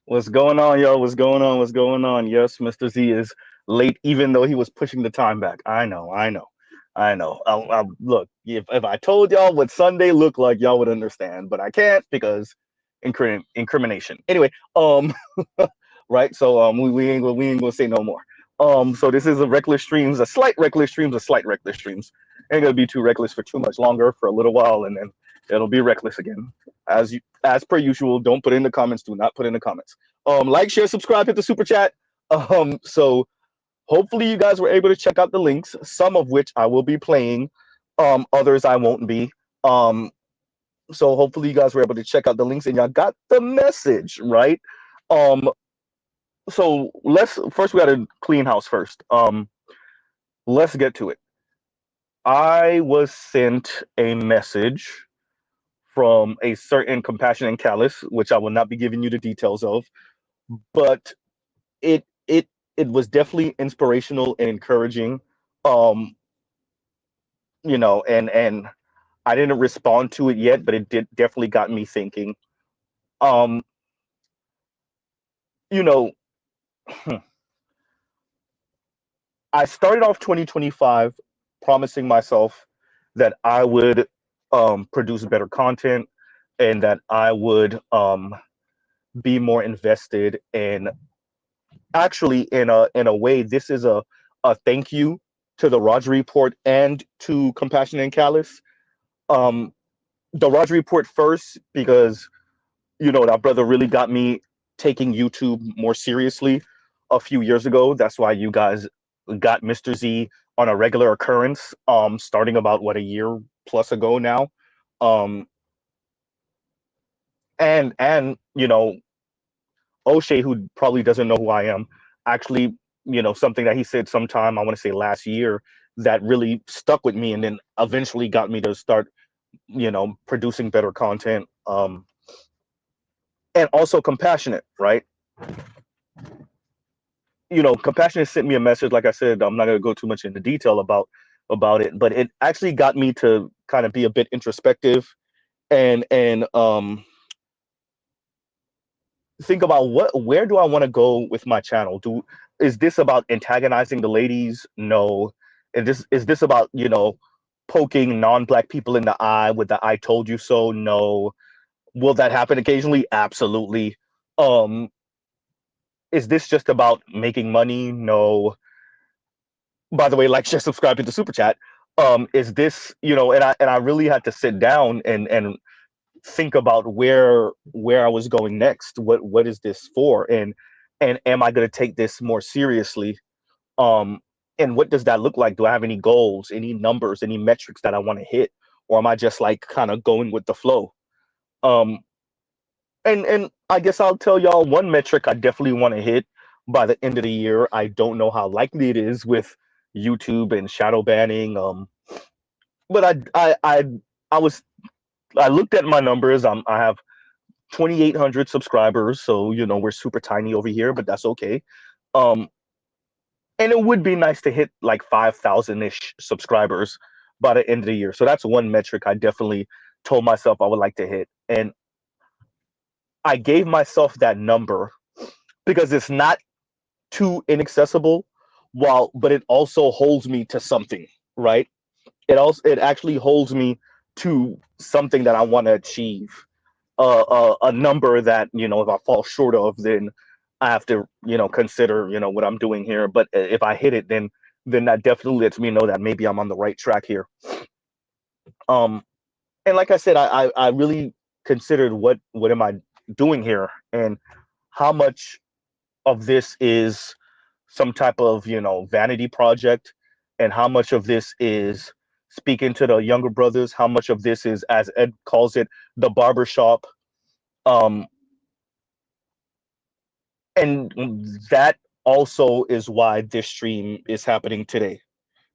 What's going on, yo? What's going on? What's going on? Yes, Mr. Z is late, even though he was pushing the time back. I know. Look, if I told y'all what Sunday looked like, y'all would understand, but I can't because incrimination. Anyway, right? So we ain't gonna say no more. So this is a reckless streams, a slight reckless streams, a slight reckless streams. Ain't gonna be too reckless for too much longer for a little while, and then it'll be reckless again. As per usual, don't put in the comments. Do not put in the comments. Like, share, subscribe, hit the super chat. So hopefully you guys were able to check out the links, some of which I will be playing, others I won't be. So hopefully you guys were able to check out the links and y'all got the message, right? Um, so let's first we gotta clean house first. Let's get to it. I was sent a message from a certain compassion and callous, which I will not be giving you the details of, but it it it was definitely inspirational and encouraging. Um, and I didn't respond to it yet, but it did definitely got me thinking. Um, you know, I started off 2025 promising myself that I would produce better content and that I would be more invested in actually in a way this is a thank you to the Roger Report and to Compassion and Callous. Um, the Roger Report first because that brother really got me taking YouTube more seriously a few years ago. That's why you guys got Mr. Z on a regular occurrence, starting about what, a year plus ago now. Um, and O'Shea, who probably doesn't know who I am, actually, something that he said sometime, I want to say last year, that really stuck with me and then eventually got me to start, producing better content. And also compassionate, right? Compassionate sent me a message. Like I said, I'm not going to go too much into detail about it, but it actually got me to kind of be a bit introspective and think about where do I want to go with my channel. Is this about antagonizing the ladies? No. Is this about poking non-black people in the eye with the "I told you so"? No. Will that happen occasionally? Absolutely. um is this just about making money? No. By the way, like, share, subscribe, hit the super chat. Is this, and I really had to sit down and think about where I was going next. What is this for? And am I going to take this more seriously? Um, and what does that look like? Do I have any goals, any numbers, any metrics that I want to hit, or am I just like kind of going with the flow? Um, and I guess I'll tell y'all one metric I definitely want to hit by the end of the year. I don't know how likely it is with YouTube and shadow banning. But I was I looked at my numbers. I have 2,800 subscribers, so we're super tiny over here, but that's okay. Um, and it would be nice to hit like 5,000 ish subscribers by the end of the year. So that's one metric I definitely told myself I would like to hit, and I gave myself that number because it's not too inaccessible, but it also holds me to something, right? It actually holds me to something that I want to achieve. A number that if I fall short of, then I have to consider what I'm doing here. But if I hit it, then that definitely lets me know that maybe I'm on the right track here. Um, and like I said, I really considered what am I doing here, and how much of this is some type of vanity project, and how much of this is speaking to the younger brothers, how much of this is, as Ed calls it, the barbershop. um and that also is why this stream is happening today,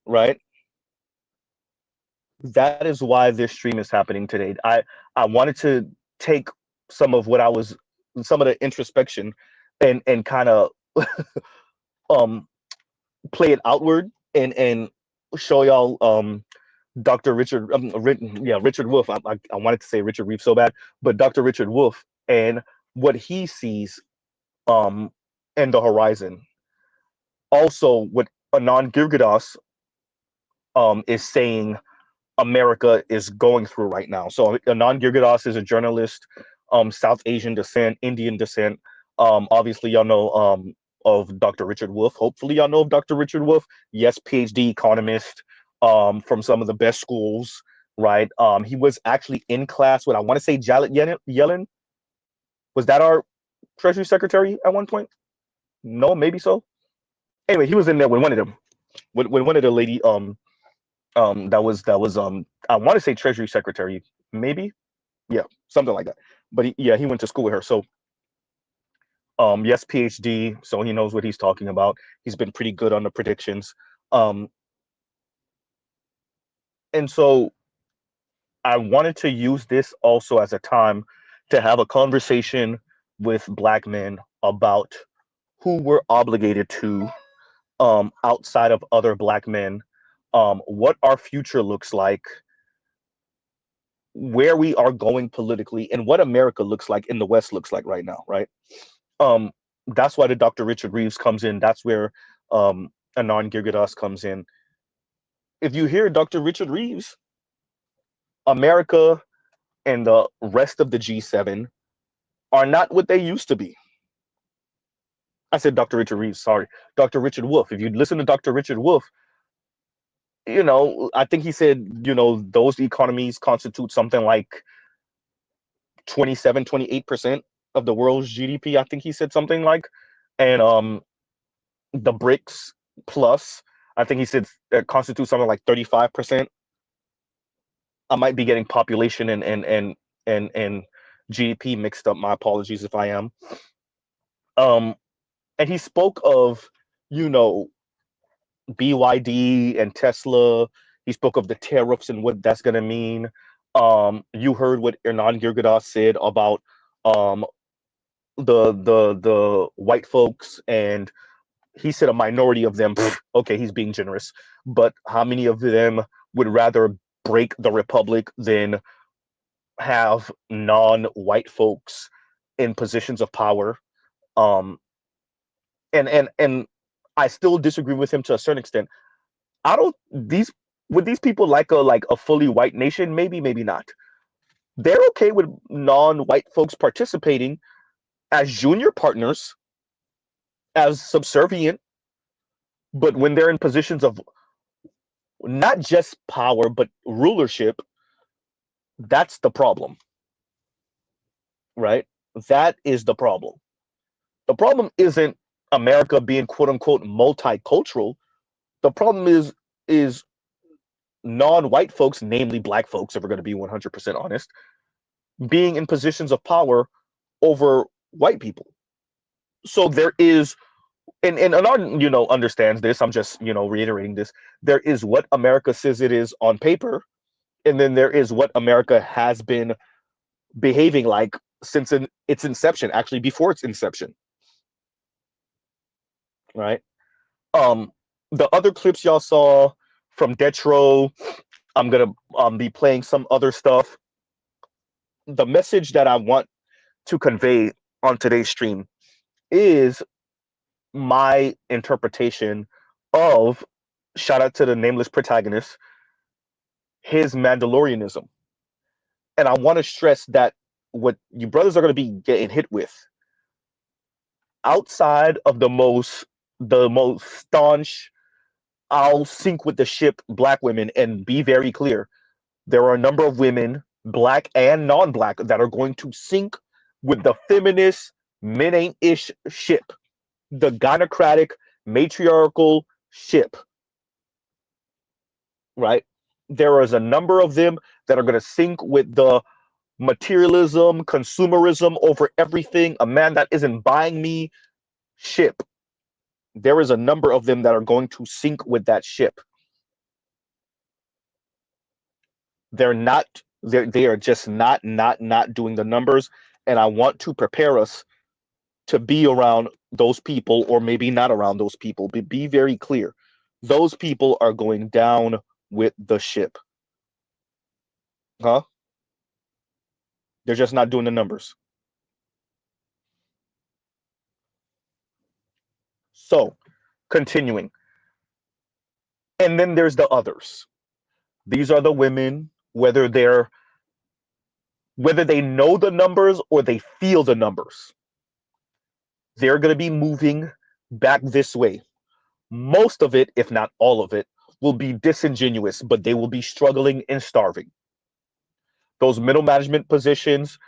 right? That is why this stream is happening today. I wanted to take some of what I was some of the introspection and kind of um play it outward and show y'all Dr. Richard, Richard Wolf. I wanted to say Richard Reeve so bad, but Dr. Richard Wolf and what he sees um, in the horizon. Also, what Anand Girgadas is saying America is going through right now. So Anand Girgadas is a journalist, South Asian descent, Indian descent. Obviously, y'all know of Dr. Richard Wolff. Hopefully, y'all know of Dr. Richard Wolff. Yes, PhD economist from some of the best schools, right? He was actually in class with, I want to say, Janet Yellen. Was that our Treasury Secretary at one point? No, maybe so. Anyway, he was in there with one of them, with one of the lady that was I want to say Treasury Secretary, maybe, yeah, something like that. But yeah, he went to school with her. So yes, PhD, so he knows what he's talking about. He's been pretty good on the predictions. Um, and so I wanted to use this also as a time to have a conversation with Black men about who we're obligated to outside of other Black men, what our future looks like, where we are going politically, and what America looks like in the West looks like right now, right? Um, that's why the Dr. Richard Reeves comes in. That's where Anand Girgadas comes in. If you hear Dr. Richard Reeves, America and the rest of the G7 are not what they used to be. I said Dr. Richard Reeves, sorry. Dr. Richard Wolff. If you listen to Dr. Richard Wolff, I think he said, those economies constitute something like 27, 28% of the world's GDP. I think he said something like, and the BRICS plus, I think he said it constitutes something like 35%. I might be getting population and GDP mixed up. My apologies if I am. Um, and he spoke of, you know, BYD and Tesla. He spoke of the tariffs and what that's gonna mean. You heard what Hernan Girgadas said about um the white folks, and he said a minority of them. Okay, he's being generous, but how many of them would rather break the republic than have non-white folks in positions of power? Um, and I still disagree with him to a certain extent. I don't these would these people like a fully white nation? Maybe, maybe not. They're okay with non-white folks participating as junior partners, as subservient, but when they're in positions of not just power but rulership, that's the problem, right? That is the problem. The problem isn't America being quote unquote multicultural. The problem is non-white folks, namely Black folks, if we're going to be 100% honest, being in positions of power over white people. So there is, and Anand, understands this. I'm just, reiterating this. There is what America says it is on paper, and then there is what America has been behaving like since its inception, actually before its inception, right? Um, the other clips y'all saw from Detro, I'm gonna be playing some other stuff. The message that I want to convey on today's stream is my interpretation of, shout out to the nameless protagonist, his Mandalorianism. And I want to stress that what you brothers are going to be getting hit with, outside of the most staunch, I'll sink with the ship Black women, and be very clear, there are a number of women, Black and non-Black, that are going to sink with the feminist men ain't ish ship, the gynocratic matriarchal ship, right? There is a number of them that are going to sink with the materialism, consumerism over everything, a man that isn't buying me ship. There is a number of them that are going to sink with that ship. They are just not doing the numbers. And I want to prepare us to be around those people, or maybe not around those people, but be very clear. Those people are going down with the ship. Huh? They're just not doing the numbers. So, continuing. And then there's the others. These are the women, whether they know the numbers or they feel the numbers. They're going to be moving back this way. Most of it, if not all of it, will be disingenuous, but they will be struggling and starving. Those middle management positions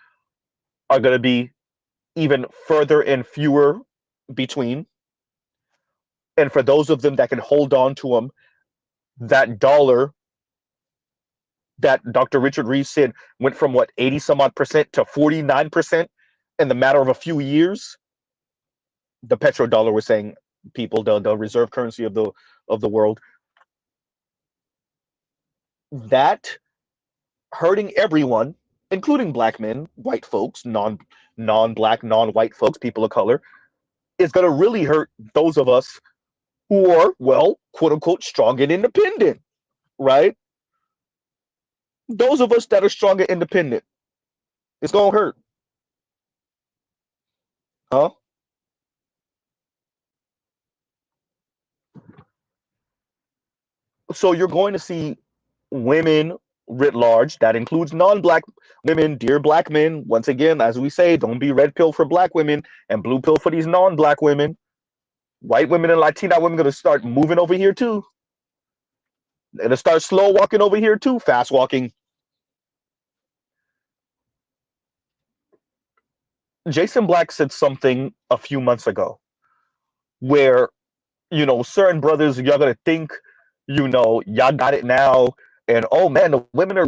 are going to be even further and fewer between. And for those of them that can hold on to them, that dollar that Dr. Richard Reeve said went from what, 80 some odd percent to 49% in the matter of a few years. The petrodollar was saying, people, the reserve currency of the world, that hurting everyone, including black men, white folks, non-black, non-white folks, people of color, is going to really hurt those of us who are, well, quote unquote, strong and independent, right? Those of us that are strong and independent, it's going to hurt, huh? So you're going to see women writ large. That includes non-black women, dear black men. Once again, as we say, don't be red pill for black women and blue pill for these non-black women. White women and Latina women are going to start moving over here too. They're going to start slow walking over here too, fast walking. Jason Black said something a few months ago where, certain brothers, y'all gonna think, y'all got it now. And oh man, the women are,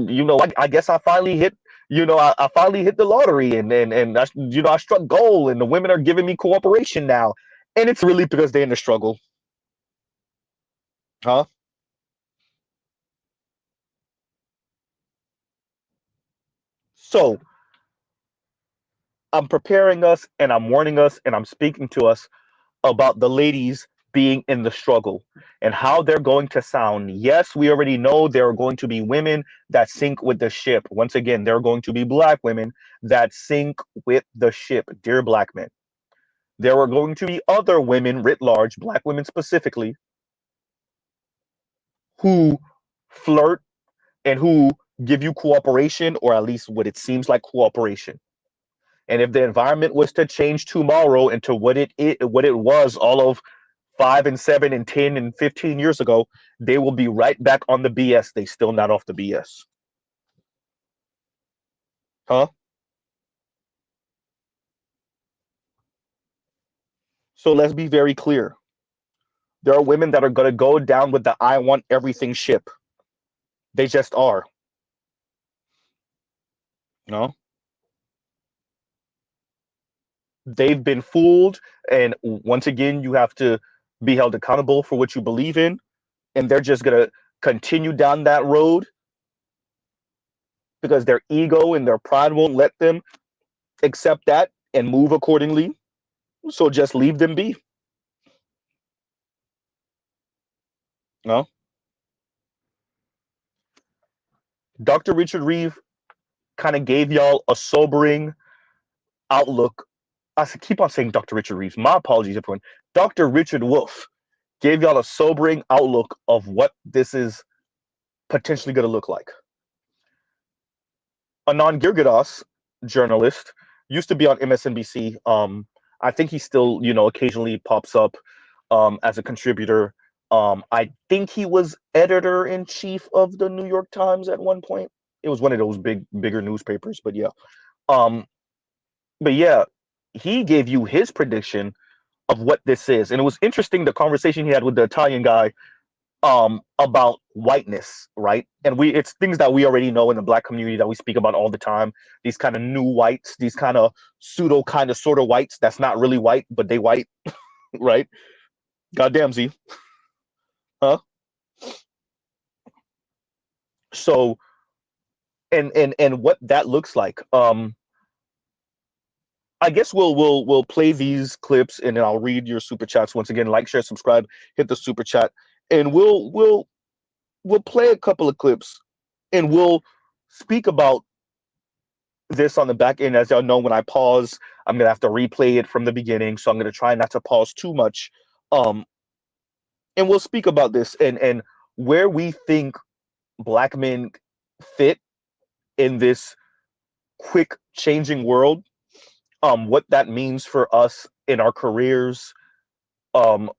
I guess I finally hit, I finally hit the lottery and I struck gold and the women are giving me cooperation now. And it's really because they're in the struggle. Huh? So I'm preparing us and I'm warning us and I'm speaking to us about the ladies being in the struggle and how they're going to sound. Yes, we already know there are going to be women that sink with the ship. Once again, there are going to be black women that sink with the ship, dear black men. There are going to be other women writ large, black women specifically, who flirt and who give you cooperation, or at least what it seems like cooperation. And if the environment was to change tomorrow into what it was all of 5 and 7 and 10 and 15 years ago, they will be right back on the BS. They still not off the BS. Huh? So let's be very clear. There are women that are going to go down with the I want everything ship. They just are. No? They've been fooled. And once again, you have to be held accountable for what you believe in. And they're just going to continue down that road because their ego and their pride won't let them accept that and move accordingly. So just leave them be. No? Dr. Richard Reeve kind of gave y'all a sobering outlook. I keep on saying Dr. Richard Reeves. My apologies, everyone. Dr. Richard Wolff gave y'all a sobering outlook of what this is potentially going to look like. Anand Girgadas, journalist, used to be on MSNBC. I think he still, occasionally pops up as a contributor. I think he was editor in chief of the New York Times at one point. It was one of those bigger newspapers, but yeah. Um, but yeah, he gave you his prediction of what this is, and it was interesting the conversation he had with the Italian guy about whiteness, right? And it's things that we already know in the black community that we speak about all the time. These kind of new whites, these kind of pseudo kind of sort of whites that's not really white, but they white, right? Goddamn Z, huh? So and what that looks like. I guess we'll play these clips and then I'll read your super chats once again. Like, share, subscribe, hit the super chat, and we'll play a couple of clips and we'll speak about this on the back end. As y'all know, when I pause, I'm gonna have to replay it from the beginning, so I'm gonna try not to pause too much Um, and we'll speak about this and where we think Black men fit in this quick changing world. What that means for us in our careers, um,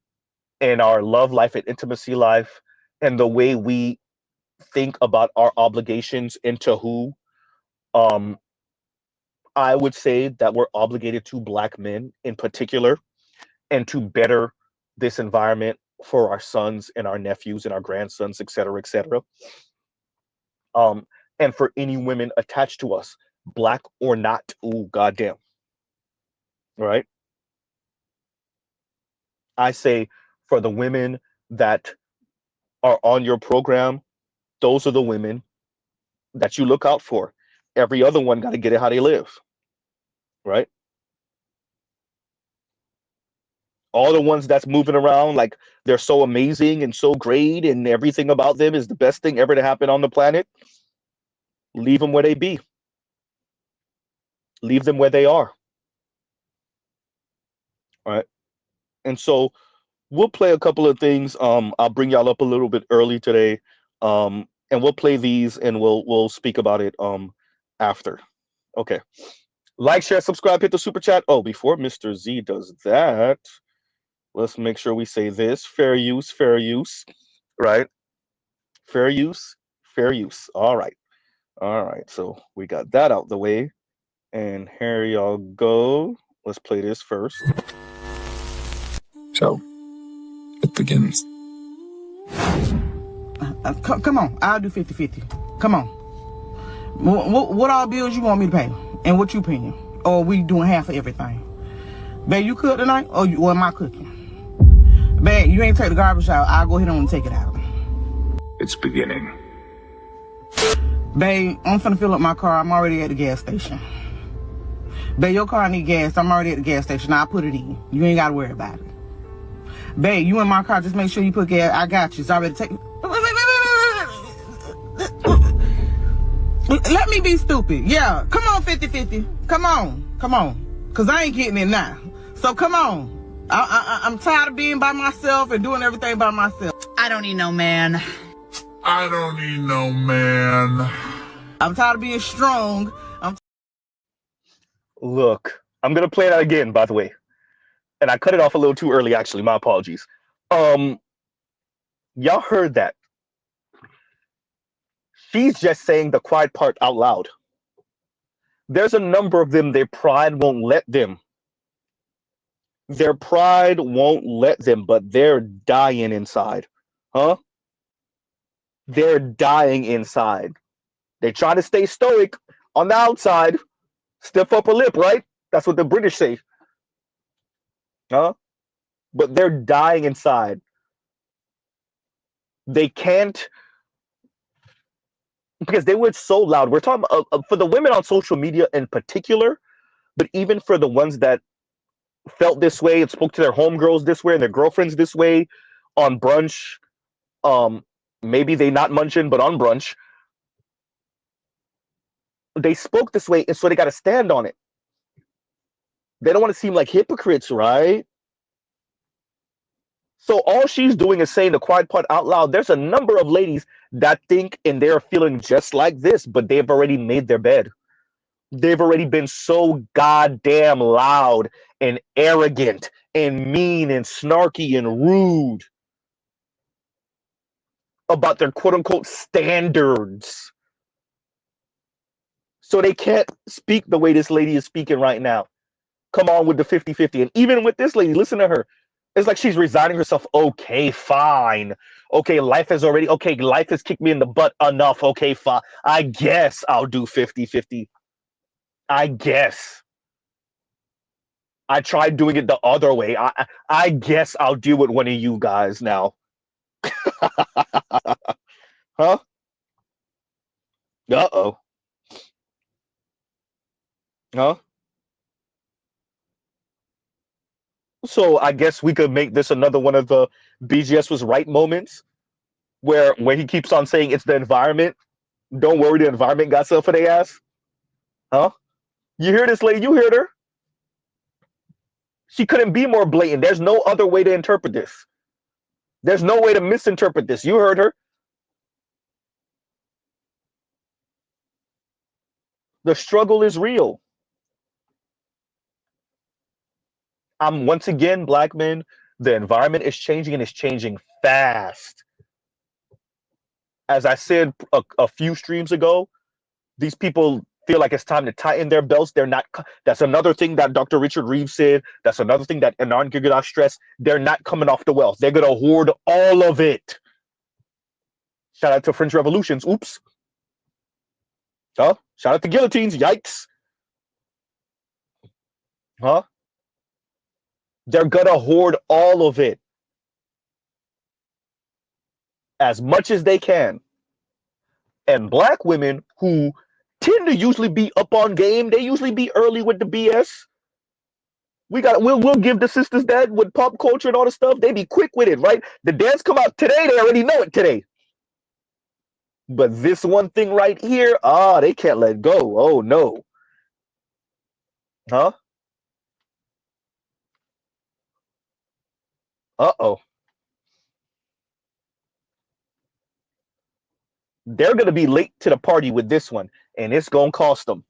in our love life and intimacy life, and the way we think about our obligations into who. Um, I would say that we're obligated to Black men in particular, and to better this environment for our sons and our nephews and our grandsons, et cetera, et cetera. Um, and for any women attached to us, Black or not. Ooh, goddamn. Right? I say for the women that are on your program, those are the women that you look out for. Every other one got to get it how they live. Right? All the ones that's moving around like they're so amazing and so great and everything about them is the best thing ever to happen on the planet, leave them where they be. Leave them where they are. All right. And so we'll play a couple of things. I'll bring y'all up a little bit early today. And we'll play these and we'll speak about it after. Okay. Like, share, subscribe, hit the super chat. Oh, before Mr. Z does that, let's make sure we say this. Fair use, fair use. Right? Fair use, fair use. All right. All right. So we got that out the way. And here y'all go. Let's play this first. So, it begins. Come on, I'll do 50-50. Come on. What all bills you want me to pay? And what you paying? Or we doing half of everything? Babe, you cook tonight? Or am I cooking? Babe, you ain't take the garbage out. I'll go ahead and take it out. It's beginning. Babe, I'm finna fill up my car. I'm already at the gas station. Babe, your car need gas. I'm already at the gas station. I'll put it in. You ain't gotta worry about it. Babe, you in my car. Just make sure you put gas. I got you. It's already taken. Let me be stupid. Yeah. Come on, 50-50. Come on. Come on. Because I ain't getting it now. So come on. I'm tired of being by myself and doing everything by myself. I don't need no man. I don't need no man. I'm tired of being strong. Look, I'm going to play that again, by the way. And I cut it off a little too early, actually. My apologies. Y'all heard that. She's just saying the quiet part out loud. There's a number of them, their pride won't let them. Their pride won't let them, but they're dying inside. Huh? They're dying inside. They try to stay stoic on the outside. Stiff upper lip, right? That's what the British say. Huh? But they're dying inside. They can't, because they were so loud. We're talking for the women on social media in particular, but even for the ones that felt this way and spoke to their homegirls this way and their girlfriends this way on brunch, maybe they not munching, but on brunch, they spoke this way, and so they got to stand on it. They don't want to seem like hypocrites, right? So all she's doing is saying the quiet part out loud. There's a number of ladies that think and they're feeling just like this, but they've already made their bed. They've already been so goddamn loud and arrogant and mean and snarky and rude about their quote-unquote standards. So they can't speak the way this lady is speaking right now. Come on with the 50-50. And even with this lady, listen to her. It's like she's resigning herself. Okay, fine. Okay, life has kicked me in the butt enough. Okay, fine. I guess I'll do 50-50. I guess. I tried doing it the other way. I guess I'll deal with one of you guys now. Huh? Uh-oh. Huh? So I guess we could make this another one of the BGS was right moments where he keeps on saying it's the environment. Don't worry, the environment got stuff for their ass. Huh? You hear this lady? You heard her? She couldn't be more blatant. There's no other way to interpret this. There's no way to misinterpret this. You heard her. The struggle is real. Once again, black men, the environment is changing and it's changing fast. As I said a few streams ago, these people feel like it's time to tighten their belts. They're not. That's another thing that Dr. Richard Reeves said. That's another thing that Anand Gigadov stressed. They're not coming off the wealth. They're going to hoard all of it. Shout out to French revolutions. Oops. Huh? Shout out to guillotines. Yikes. Huh? They're going to hoard all of it. As much as they can. And black women who tend to usually be up on game, they usually be early with the BS. We'll give the sisters that with pop culture and all the stuff. They be quick with it, right? The dance come out today, they already know it today. But this one thing right here, they can't let go. Oh no. Huh? Uh-oh. They're going to be late to the party with this one, and it's going to cost them.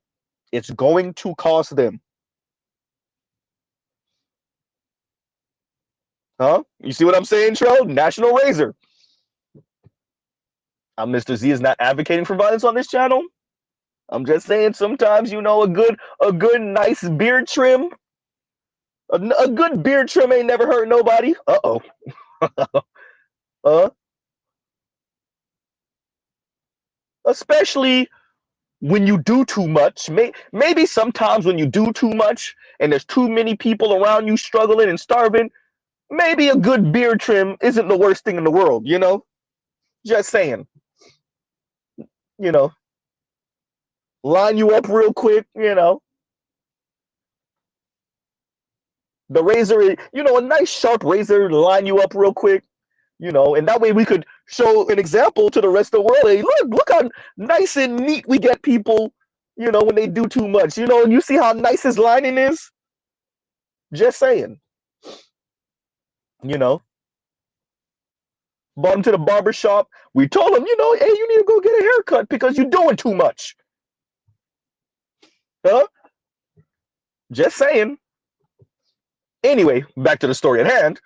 It's going to cost them. Huh? You see what I'm saying, Tro? National Razor. Mr. Z is not advocating for violence on this channel. I'm just saying sometimes, you know, a good nice beard trim. A good beard trim ain't never hurt nobody. Uh-oh. Especially when you do too much. Maybe sometimes when you do too much and there's too many people around you struggling and starving, maybe a good beard trim isn't the worst thing in the world, you know? Just saying. You know, line you up real quick, you know. The razor, you know, a nice sharp razor to line you up real quick, you know, and that way we could show an example to the rest of the world. Hey, look how nice and neat we get people, you know, when they do too much. You know, you see how nice his lining is? Just saying. You know. Brought him to the barber shop. We told him, you know, hey, you need to go get a haircut because you're doing too much. Huh? Just saying. Anyway, back to the story at hand.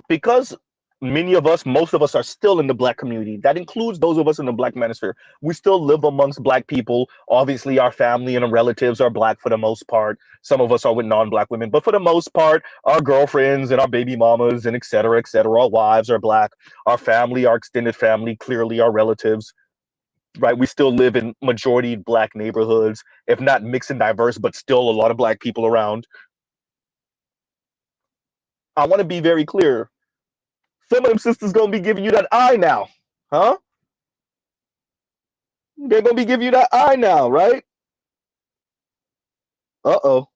Because many of us, most of us are still in the black community. That includes those of us in the black manosphere. We still live amongst black people. Obviously, our family and our relatives are black for the most part. Some of us are with non-black women, but for the most part, our girlfriends and our baby mamas and et cetera, our wives are black. Our family, our extended family, clearly our relatives, right? We still live in majority black neighborhoods, if not mixed and diverse, but still a lot of black people around. I want to be very clear. Some of them sisters gonna be giving you that eye now, huh? They're gonna be giving you that eye now, right? Uh-oh.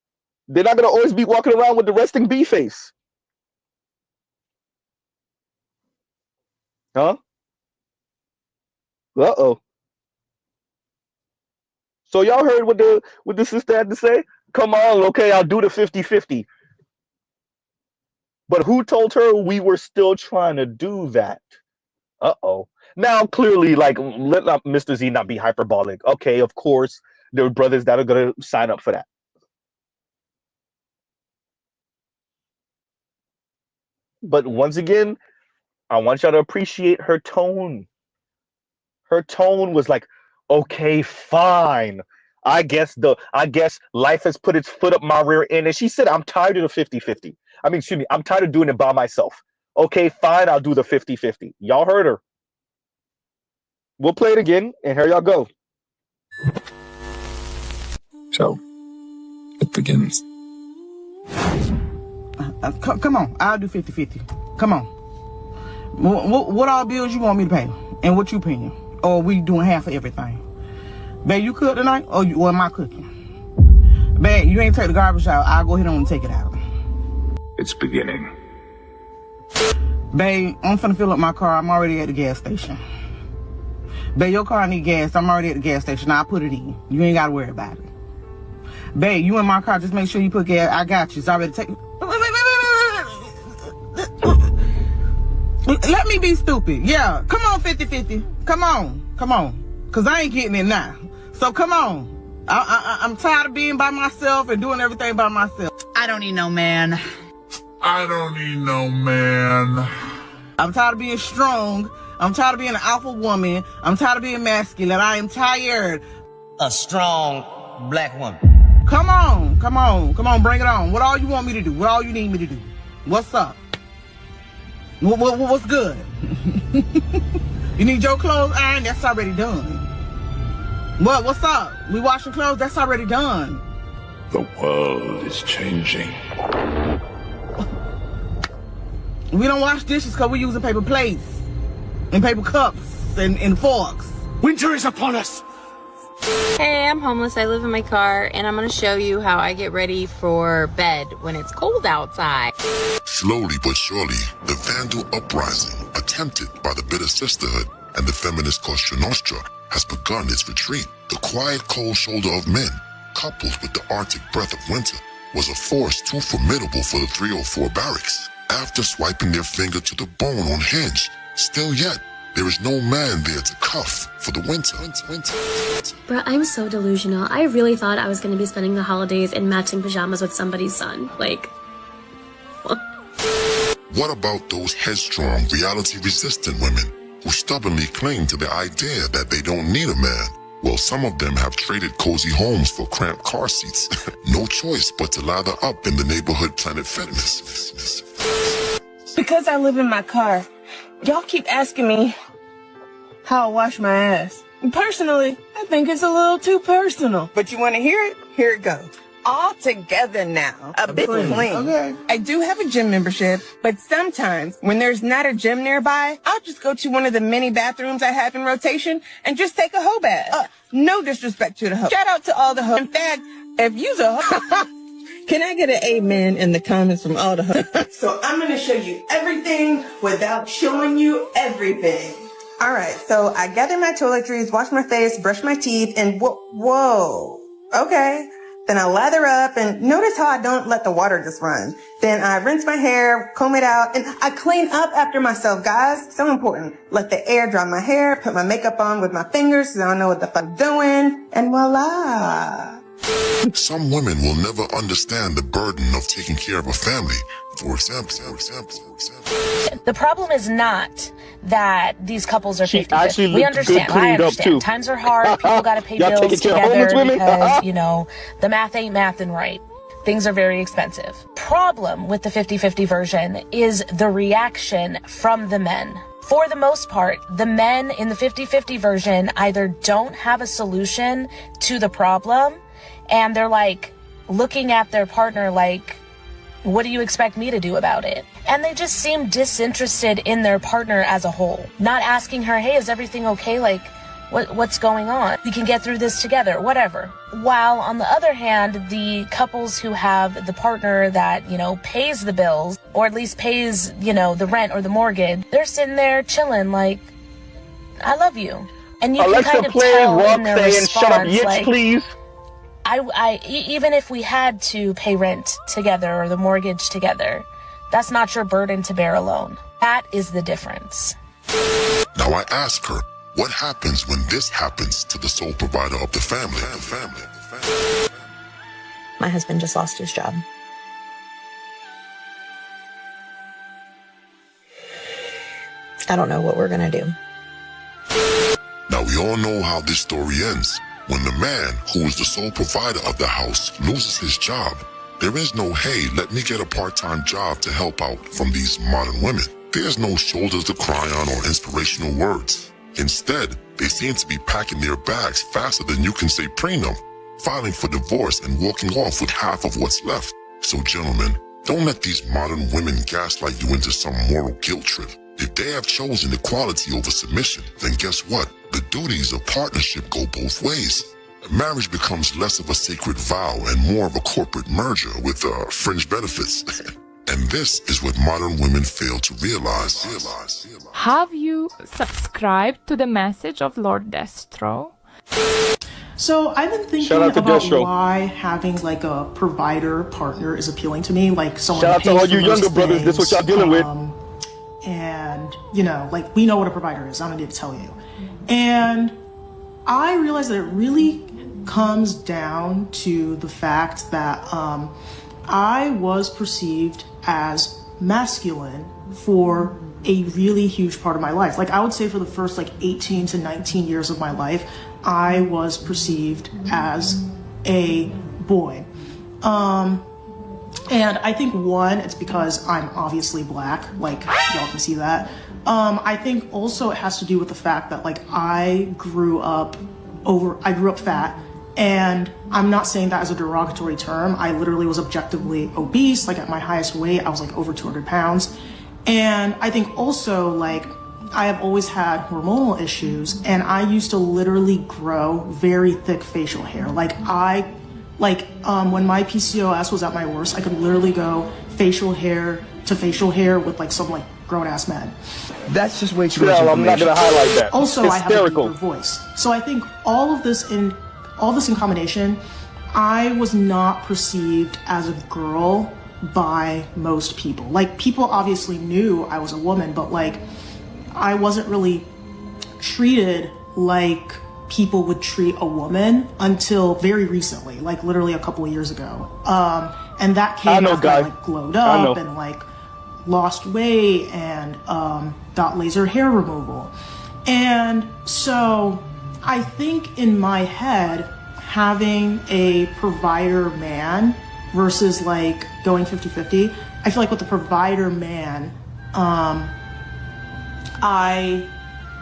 They're not gonna always be walking around with the resting bee face. Huh? Uh-oh. So y'all heard what the sister had to say? Come on, okay, I'll do the 50-50. But who told her we were still trying to do that? Uh-oh. Now, clearly, like, let Mr. Z not be hyperbolic. Okay, of course, there are brothers that are going to sign up for that. But once again, I want y'all to appreciate her tone. Her tone was like, okay, fine. I guess life has put its foot up my rear end. And she said, I'm tired of the 50-50. I mean, excuse me, I'm tired of doing it by myself. Okay, fine, I'll do the 50-50. Y'all heard her. We'll play it again, and here y'all go. So, it begins. Come on, I'll do 50-50. Come on. What all bills you want me to pay? And what you paying? Or we doing half of everything? Babe, you cook tonight? Or am I cooking? Babe, you ain't take the garbage out. I'll go ahead on and take it out. It's beginning. Babe, I'm finna fill up my car. I'm already at the gas station. Babe, your car need gas. I'm already at the gas station. I'll put it in. You ain't gotta worry about it. Babe, you in my car. Just make sure you put gas. I got you. It's already taken. Let me be stupid. Yeah. Come on, 50-50. Come on. Come on. Because I ain't getting it now. So come on. I'm tired of being by myself and doing everything by myself. I don't need no man. I don't need no man. I'm tired of being strong. I'm tired of being an alpha woman. I'm tired of being masculine. I am tired. A strong black woman. Come on. Come on. Come on. Bring it on. What all you want me to do? What all you need me to do? What's up? What's good? You need your clothes ironed? That's already done. What's up? We washing clothes? That's already done. The world is changing. We don't wash dishes because we're using paper plates and paper cups and forks. Winter is upon us. Hey, I'm homeless. I live in my car, and I'm going to show you how I get ready for bed when it's cold outside. Slowly but surely, the Vandal uprising, attempted by the Bitter Sisterhood and the feminist Cosa Nostra, has begun its retreat. The quiet cold shoulder of men, coupled with the Arctic breath of winter, was a force too formidable for the 304 barracks. After swiping their finger to the bone on Hinge, still yet, there is no man there to cuff for the winter. Bruh, I'm so delusional. I really thought I was going to be spending the holidays in matching pajamas with somebody's son. Like, what? What about those headstrong, reality-resistant women who stubbornly cling to the idea that they don't need a man? Well, some of them have traded cozy homes for cramped car seats. No choice but to lather up in the neighborhood Planet Fitness. Because I live in my car, y'all keep asking me how I wash my ass. Personally, I think it's a little too personal. But you want to hear it? Here it goes. All together now. A bit clean. Okay. I do have a gym membership, but sometimes when there's not a gym nearby, I'll just go to one of the many bathrooms I have in rotation and just take a hoe bath. No disrespect to the hoe. Shout out to all the hoes. In fact, if you's a hoe, can I get an amen in the comments from all the hoes? So I'm going to show you everything without showing you everything. All right, so I gather my toiletries, wash my face, brush my teeth, and whoa. Okay. Then I lather up, and notice how I don't let the water just run. Then I rinse my hair, comb it out, and I clean up after myself, guys. So important. Let the air dry my hair, put my makeup on with my fingers because I don't know what the fuck I'm doing, and voila. Some women will never understand the burden of taking care of a family. For example. The problem is not that these couples are 50-50. We looked understand. good I cleaned up, understand. too. Times are hard. People got to pay Y'all bills taking care of homeless together women? because, you know, the math ain't mathing right. Things are very expensive. Problem with the 50-50 version is the reaction from the men. For the most part, the men in the 50-50 version either don't have a solution to the problem, and they're like looking at their partner like, what do you expect me to do about it? And they just seem disinterested in their partner as a whole. Not asking her, hey, is everything okay? Like, what's going on? We can get through this together, whatever. While on the other hand, the couples who have the partner that, you know, pays the bills, or at least pays, you know, the rent or the mortgage, they're sitting there chilling like, I love you. And you Alexa, can kind of play tell Rock in their saying, "Shut up, response, Yitch, like, please." even if we had to pay rent together or the mortgage together, that's not your burden to bear alone. That is the difference. Now I ask her, what happens when this happens to the sole provider of the family? My husband just lost his job. I don't know what we're gonna do. Now we all know how this story ends. When the man, who is the sole provider of the house, loses his job, there is no, hey, let me get a part-time job to help out from these modern women. There's no shoulders to cry on or inspirational words. Instead, they seem to be packing their bags faster than you can say prenup, filing for divorce and walking off with half of what's left. So gentlemen, don't let these modern women gaslight you into some moral guilt trip. If they have chosen equality over submission, then guess what? The duties of partnership go both ways. Marriage becomes less of a sacred vow and more of a corporate merger with fringe benefits. And this is what modern women fail to realize. Have you subscribed to the message of Lord Destro? So I've been thinking about why having like a provider partner is appealing to me, like someone Shout out to all you younger brothers. things, This what y'all dealing with. And you know, like we know what a provider is. I don't need to tell you. And I realized that it really comes down to the fact that I was perceived as masculine for a really huge part of my life. Like I would say for the first like 18 to 19 years of my life, I was perceived as a boy. And I think one, it's because I'm obviously black, like y'all can see that. I think also it has to do with the fact that like I grew up fat, and I'm not saying that as a derogatory term. I literally was objectively obese. Like at my highest weight, I was like over 200 pounds. And I think also like I have always had hormonal issues, and I used to literally grow very thick facial hair. When my PCOS was at my worst, I could literally go facial hair to facial hair with like some like grown ass men. That's just way too much information. I'm not gonna highlight that. Also, I have a deeper voice. So I think all this in combination, I was not perceived as a girl by most people. Like people obviously knew I was a woman, but like I wasn't really treated like people would treat a woman until very recently, like literally a couple of years ago. And that came after I like glowed up and like lost weight and got laser hair removal. And so I think in my head, having a provider man versus like going 50-50, I feel like with the provider man, I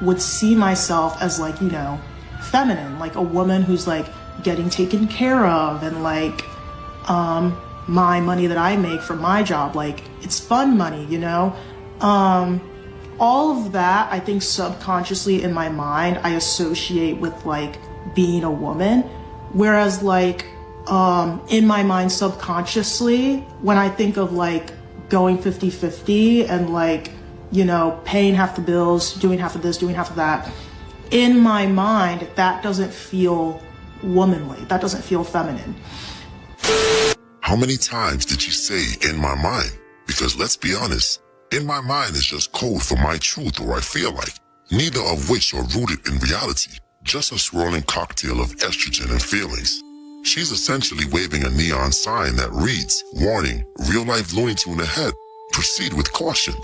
would see myself as like, you know, feminine, like a woman who's like getting taken care of, and like my money that I make from my job, like it's fun money, you know. All of that, I think subconsciously in my mind, I associate with like being a woman. Whereas like in my mind subconsciously, when I think of like going 50-50 and like, you know, paying half the bills, doing half of this, doing half of that, in my mind, that doesn't feel womanly. That doesn't feel feminine. How many times did you say in my mind? Because let's be honest, in my mind is just code for my truth, or I feel like, neither of which are rooted in reality, just a swirling cocktail of estrogen and feelings. She's essentially waving a neon sign that reads, warning, real life Looney Tune ahead, proceed with caution.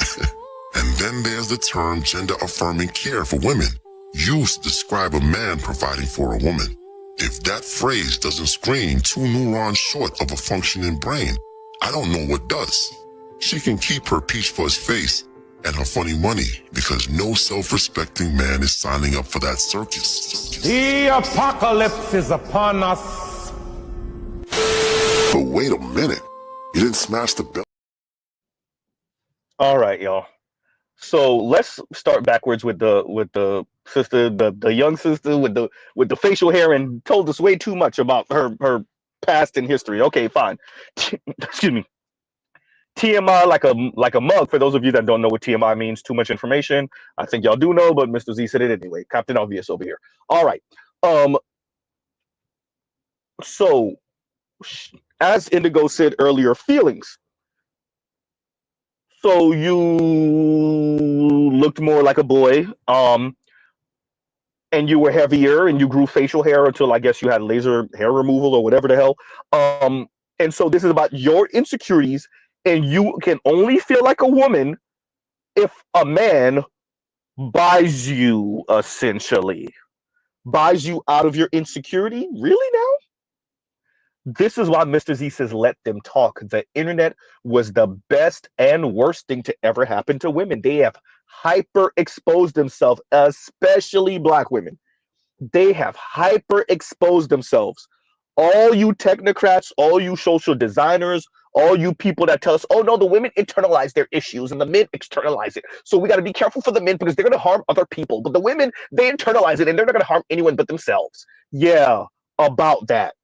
And then there's the term gender affirming care for women, used to describe a man providing for a woman. If that phrase doesn't scream 2 neurons short of a functioning brain, I don't know what does. She can keep her peach fuzz face and her funny money, because no self-respecting man is signing up for that circus. The apocalypse is upon us. But wait a minute, you didn't smash the bell. All right, y'all. So let's start backwards with the sister, the young sister with the facial hair, and told us way too much about her past and history. Okay, fine. Excuse me. TMI like a mug. For those of you that don't know what TMI means, too much information. I think y'all do know, but Mr. Z said it anyway. Captain Obvious over here. All right. So as Indigo said earlier, feelings. So you looked more like a boy, and you were heavier, and you grew facial hair until I guess you had laser hair removal or whatever the hell. And so this is about your insecurities, and you can only feel like a woman if a man buys you, essentially. Buys you out of your insecurity? Really now? This is why Mr. Z says, let them talk. The internet was the best and worst thing to ever happen to women. They have hyper exposed themselves, especially black women. They have hyper exposed themselves. All you technocrats, all you social designers, all you people that tell us, oh no, the women internalize their issues and the men externalize it. So we got to be careful for the men because they're going to harm other people. But the women, they internalize it and they're not going to harm anyone but themselves. Yeah, about that.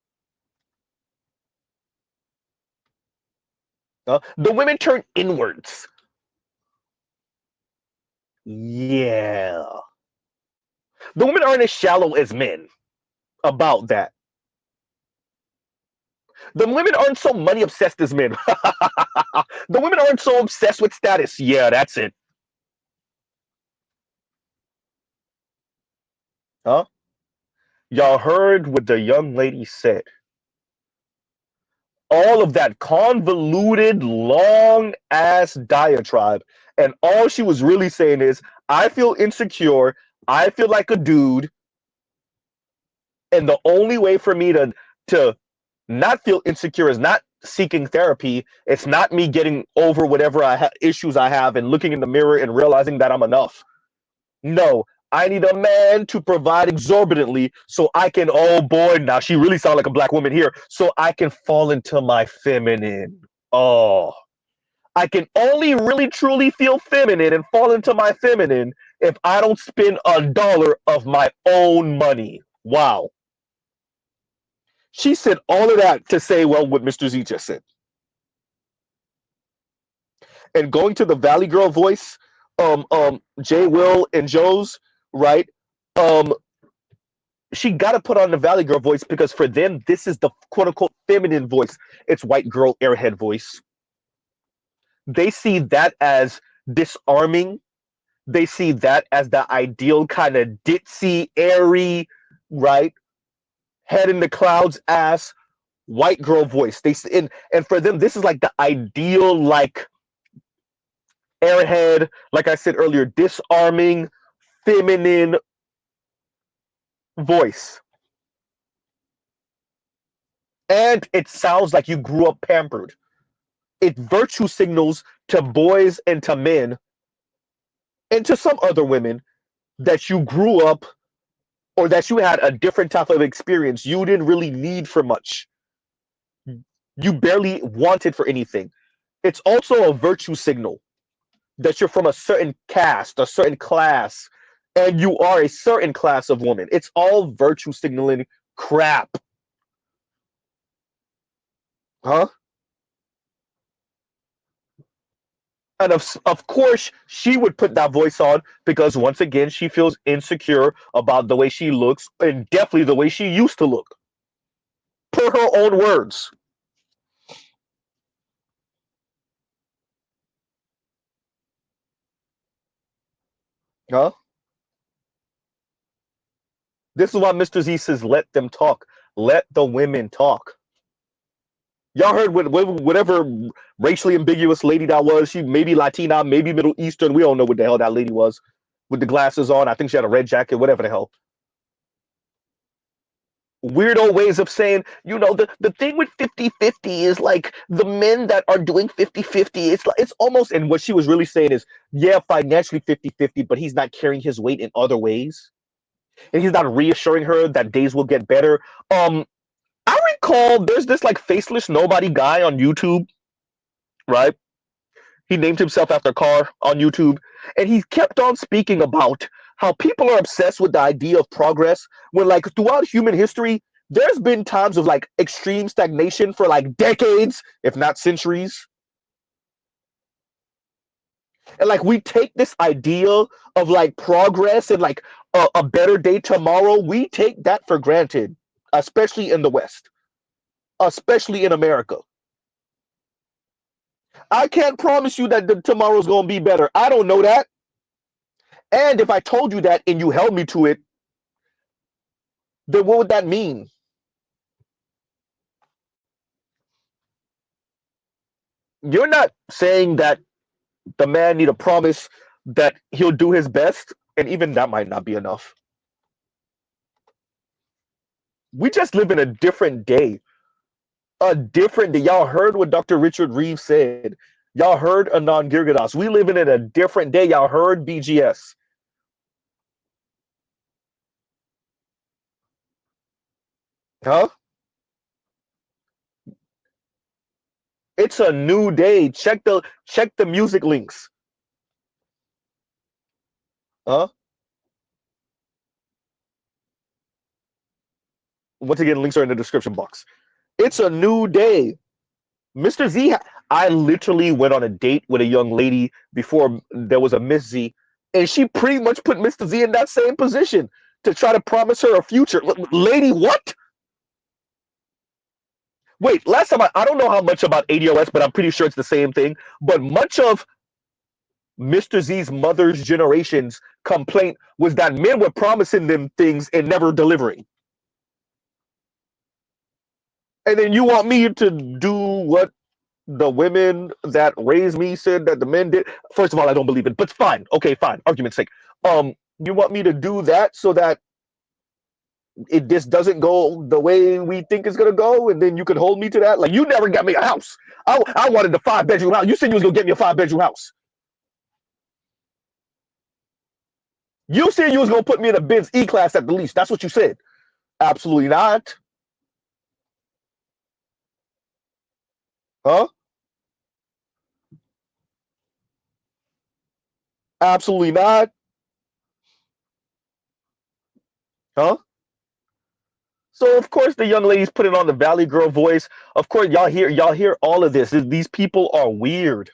The women turn inwards. Yeah. The women aren't as shallow as men. about that. The women aren't so money obsessed as men. The women aren't so obsessed with status. Yeah, that's it. Huh? Y'all heard what the young lady said. All of that convoluted, long ass diatribe. And all she was really saying is, I feel insecure. I feel like a dude. And the only way for me to not feel insecure is not seeking therapy. It's not me getting over whatever issues I have and looking in the mirror and realizing that I'm enough. No, I need a man to provide exorbitantly so I can, oh boy, now she really sounds like a black woman here, so I can fall into my feminine. Oh, I can only really truly feel feminine and fall into my feminine if I don't spend $1 of my own money. Wow. She said all of that to say, well, what Mr. Z just said. And going to the Valley Girl voice, Jay, Will, and Joe's, right? She got to put on the Valley Girl voice because for them, this is the quote unquote feminine voice. It's white girl airhead voice. They see that as disarming. They see that as the ideal kind of ditzy, airy, right? Head in the clouds ass white girl voice. And for them, this is like the ideal, like airhead, like I said earlier, disarming, feminine voice. And it sounds like you grew up pampered. It virtue signals to boys and to men and to some other women that you grew up or that you had a different type of experience you didn't really need for much. You barely wanted for anything. It's also a virtue signal that you're from a certain caste, a certain class, and you are a certain class of woman. It's all virtue signaling crap. Huh? And of course, she would put that voice on because, once again, she feels insecure about the way she looks and definitely the way she used to look. Per her own words. Huh? This is why Mr. Z says, let them talk. Let the women talk. Y'all heard whatever racially ambiguous lady that was. She may be Latina, maybe Middle Eastern. We don't know what the hell that lady was with the glasses on. I think she had a red jacket, whatever the hell. Weirdo ways of saying, you know, the thing with 50-50 is like the men that are doing 50-50. It's almost, and what she was really saying is, yeah, financially 50-50, but he's not carrying his weight in other ways. And he's not reassuring her that days will get better. I recall there's this like faceless nobody guy on YouTube, right? He named himself after a car on YouTube, and he kept on speaking about how people are obsessed with the idea of progress when, like, throughout human history, there's been times of like extreme stagnation for like decades, if not centuries. And like we take this idea of like progress and like a better day tomorrow, we take that for granted, especially in the West, especially in America. I can't promise you that tomorrow's going to be better. I don't know that. And if I told you that and you held me to it, then what would that mean? You're not saying that the man need a promise that he'll do his best, and even that might not be enough. We just live in a different day. A different day. Y'all heard what Dr. Richard Reeves said. Y'all heard Anand Girgadas. We live in a different day. Y'all heard BGS. Huh? It's a new day. Check the music links. Huh? Once again, links are in the description box. It's a new day. Mr. Z, I literally went on a date with a young lady before there was a Miss Z, and she pretty much put Mr. Z in that same position. to try to promise her a future. Lady, what? Wait, last time I don't know how much about ADOS, but I'm pretty sure it's the same thing. But much of Mr. Z's mother's generation's complaint was that men were promising them things and never delivering. And then you want me to do what the women that raised me said that the men did? First of all, I don't believe it, but fine. Okay, fine. Argument's sake. You want me to do that so that it just doesn't go the way we think it's gonna go, and then you could hold me to that? Like, you never got me a house. I wanted a 5-bedroom house. You said you was gonna get me a 5-bedroom house. You said you was gonna put me in a Benz E-Class at the least. That's what you said. Absolutely not. Huh? Absolutely not. Huh? So of course the young ladies put it on the Valley Girl voice. Of course y'all hear all of this. These people are weird.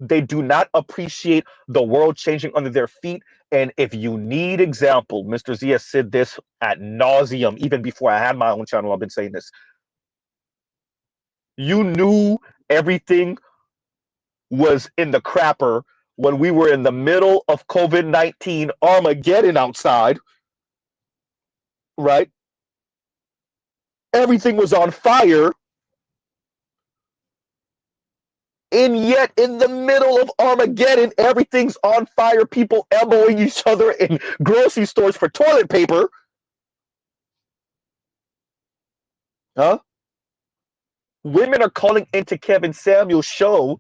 They do not appreciate the world changing under their feet. And if you need example, Mr. Z has said this ad nauseum. Even before I had my own channel, I've been saying this. You knew everything was in the crapper when we were in the middle of COVID-19 Armageddon outside, right? Everything was on fire. And yet, in the middle of Armageddon, everything's on fire. People elbowing each other in grocery stores for toilet paper. Huh? Women are calling into Kevin Samuel's show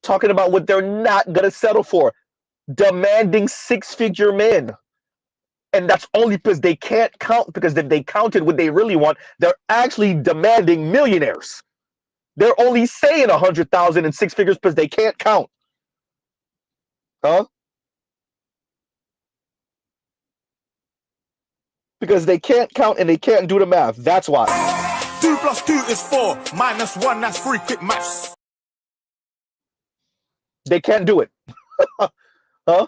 talking about what they're not going to settle for. Demanding 6-figure men. And that's only because they can't count, because if they counted what they really want, they're actually demanding millionaires. They're only saying 100,000 and 6 figures because they can't count. Huh? Because they can't count and they can't do the math. That's why. 2 + 2 is 4. -1, that's 3. Quick maths. They can't do it. Huh?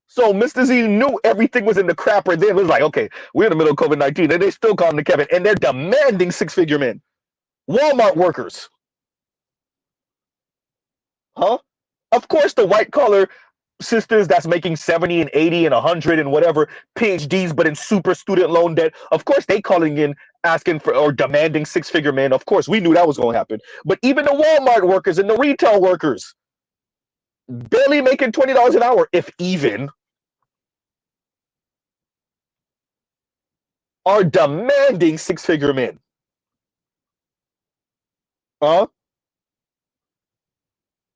So Mr. Z knew everything was in the crapper then. It was like, okay, we're in the middle of COVID-19 and they still calling the Kevin, and they're demanding 6-figure men. Walmart workers. Huh? Of course, the white collar sisters that's making 70 and 80 and 100 and whatever PhDs, but in super student loan debt, of course they calling in asking for or demanding 6-figure men. Of course, we knew that was going to happen. But even the Walmart workers and the retail workers, barely making $20 an hour, if even, are demanding 6-figure men. Huh?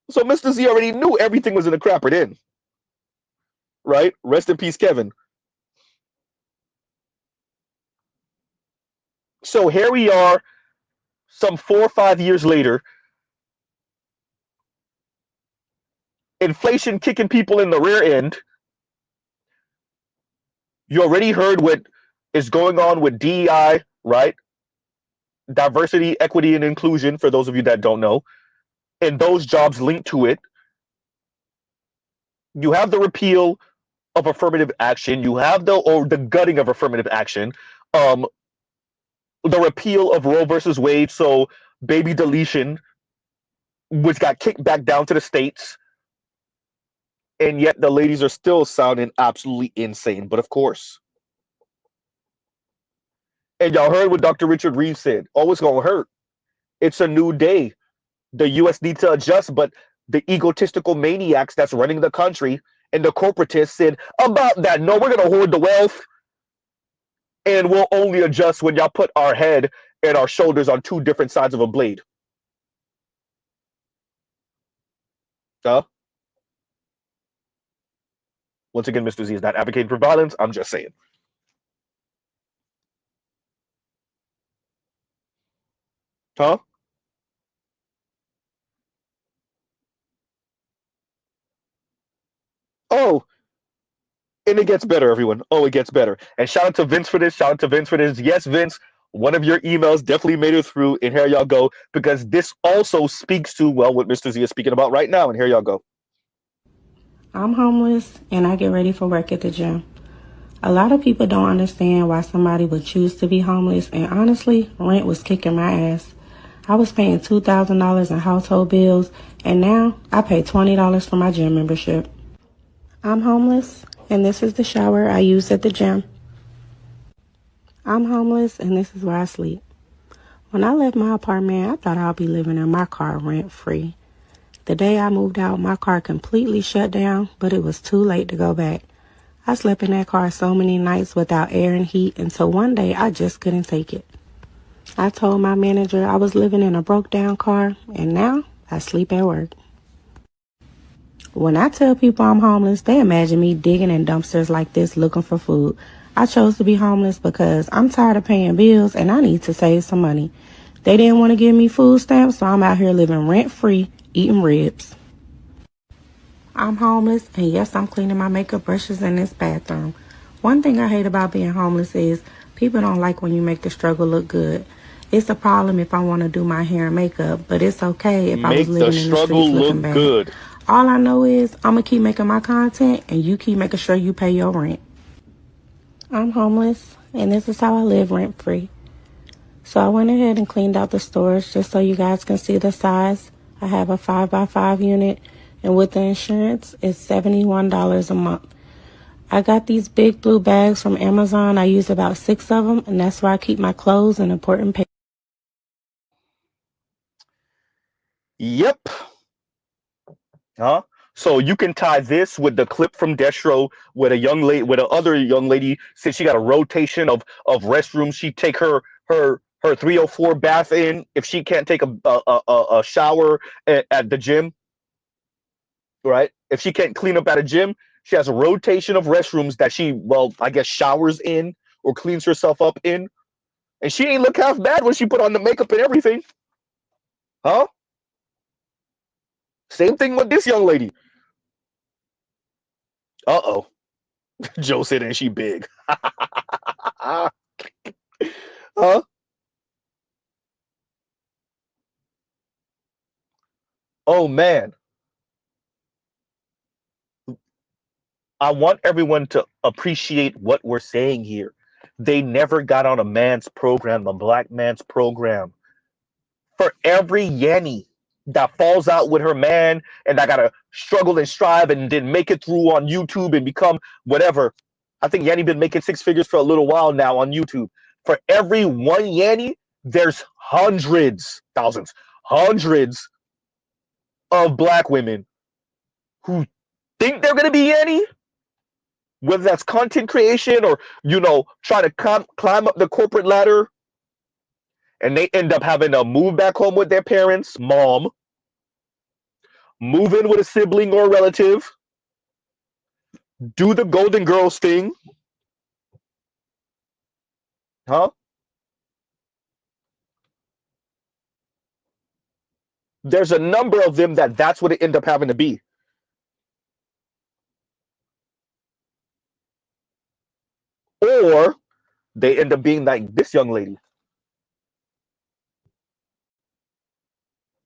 So Mr. Z already knew everything was in the crapper then. Right? Rest in peace, Kevin. So here we are, some 4 or 5 years later. Inflation kicking people in the rear end. You already heard what is going on with DEI, right? Diversity, equity, and inclusion, for those of you that don't know. And those jobs linked to it. You have the repeal of affirmative action. You have the gutting of affirmative action. The repeal of Roe versus Wade, so baby deletion, which got kicked back down to the states. And yet the ladies are still sounding absolutely insane. But of course. And y'all heard what Dr. Richard Reeves said. Oh, it's going to hurt. It's a new day. The U.S. needs to adjust, but the egotistical maniacs that's running the country and the corporatists said about that, no, we're going to hoard the wealth, and we'll only adjust when y'all put our head and our shoulders on 2 different sides of a blade. Huh? Once again, Mr. Z is not advocating for violence. I'm just saying. Huh? Oh, and it gets better, everyone. Oh, it gets better. And shout out to Vince for this. Shout out to Vince for this. Yes, Vince, one of your emails definitely made it through. And here y'all go. Because this also speaks to, well, what Mr. Z is speaking about right now. And here y'all go. I'm homeless and I get ready for work at the gym. A lot of people don't understand why somebody would choose to be homeless, and honestly, rent was kicking my ass. I was paying $2,000 in household bills, and now I pay $20 for my gym membership. I'm homeless, and this is the shower I use at the gym. I'm homeless, and this is where I sleep. When I left my apartment, I thought I'd be living in my car rent-free. The day I moved out, my car completely shut down, but it was too late to go back. I slept in that car so many nights without air and heat until one day I just couldn't take it. I told my manager I was living in a broke-down car, and now I sleep at work. When I tell people I'm homeless, they imagine me digging in dumpsters like this looking for food. I chose to be homeless because I'm tired of paying bills and I need to save some money. They didn't want to give me food stamps, so I'm out here living rent-free, eating ribs. I'm homeless, and yes, I'm cleaning my makeup brushes in this bathroom. One thing I hate about being homeless is people don't like when you make the struggle look good. It's a problem if I want to do my hair and makeup, but it's okay if I was living in the streets looking bad. Good. All I know is I'm going to keep making my content, and you keep making sure you pay your rent. I'm homeless, and this is how I live rent-free. So I went ahead and cleaned out the storage just so you guys can see the size. I have a 5x5 unit, and with the insurance, it's $71 a month. I got these big blue bags from Amazon. I use about 6 of them, and that's where I keep my clothes and important papers. Yep. Huh? So you can tie this with the clip from Destro, with a young lady, with other young lady, since she got a rotation of restrooms. She take her 304 bath in if she can't take a shower at the gym, right? If she can't clean up at a gym, she has a rotation of restrooms that she, well, I guess showers in or cleans herself up in, and she ain't look half bad when she put on the makeup and everything, huh? Same thing with this young lady. Uh-oh. Joe said, and she big. Huh? Oh man. I want everyone to appreciate what we're saying here. They never got on a man's program, a black man's program. For every Yanny that falls out with her man and that gotta struggle and strive and then make it through on YouTube and become whatever. I think Yanny been making 6 figures for a little while now on YouTube. For every one Yanny, there's hundreds, thousands, hundreds of black women who think they're gonna be Yanny, whether that's content creation or, try to climb up the corporate ladder, and they end up having to move back home with their parents, mom, move in with a sibling or a relative, do the Golden Girls thing, huh? There's a number of them that's what it end up having to be. Or they end up being like this young lady.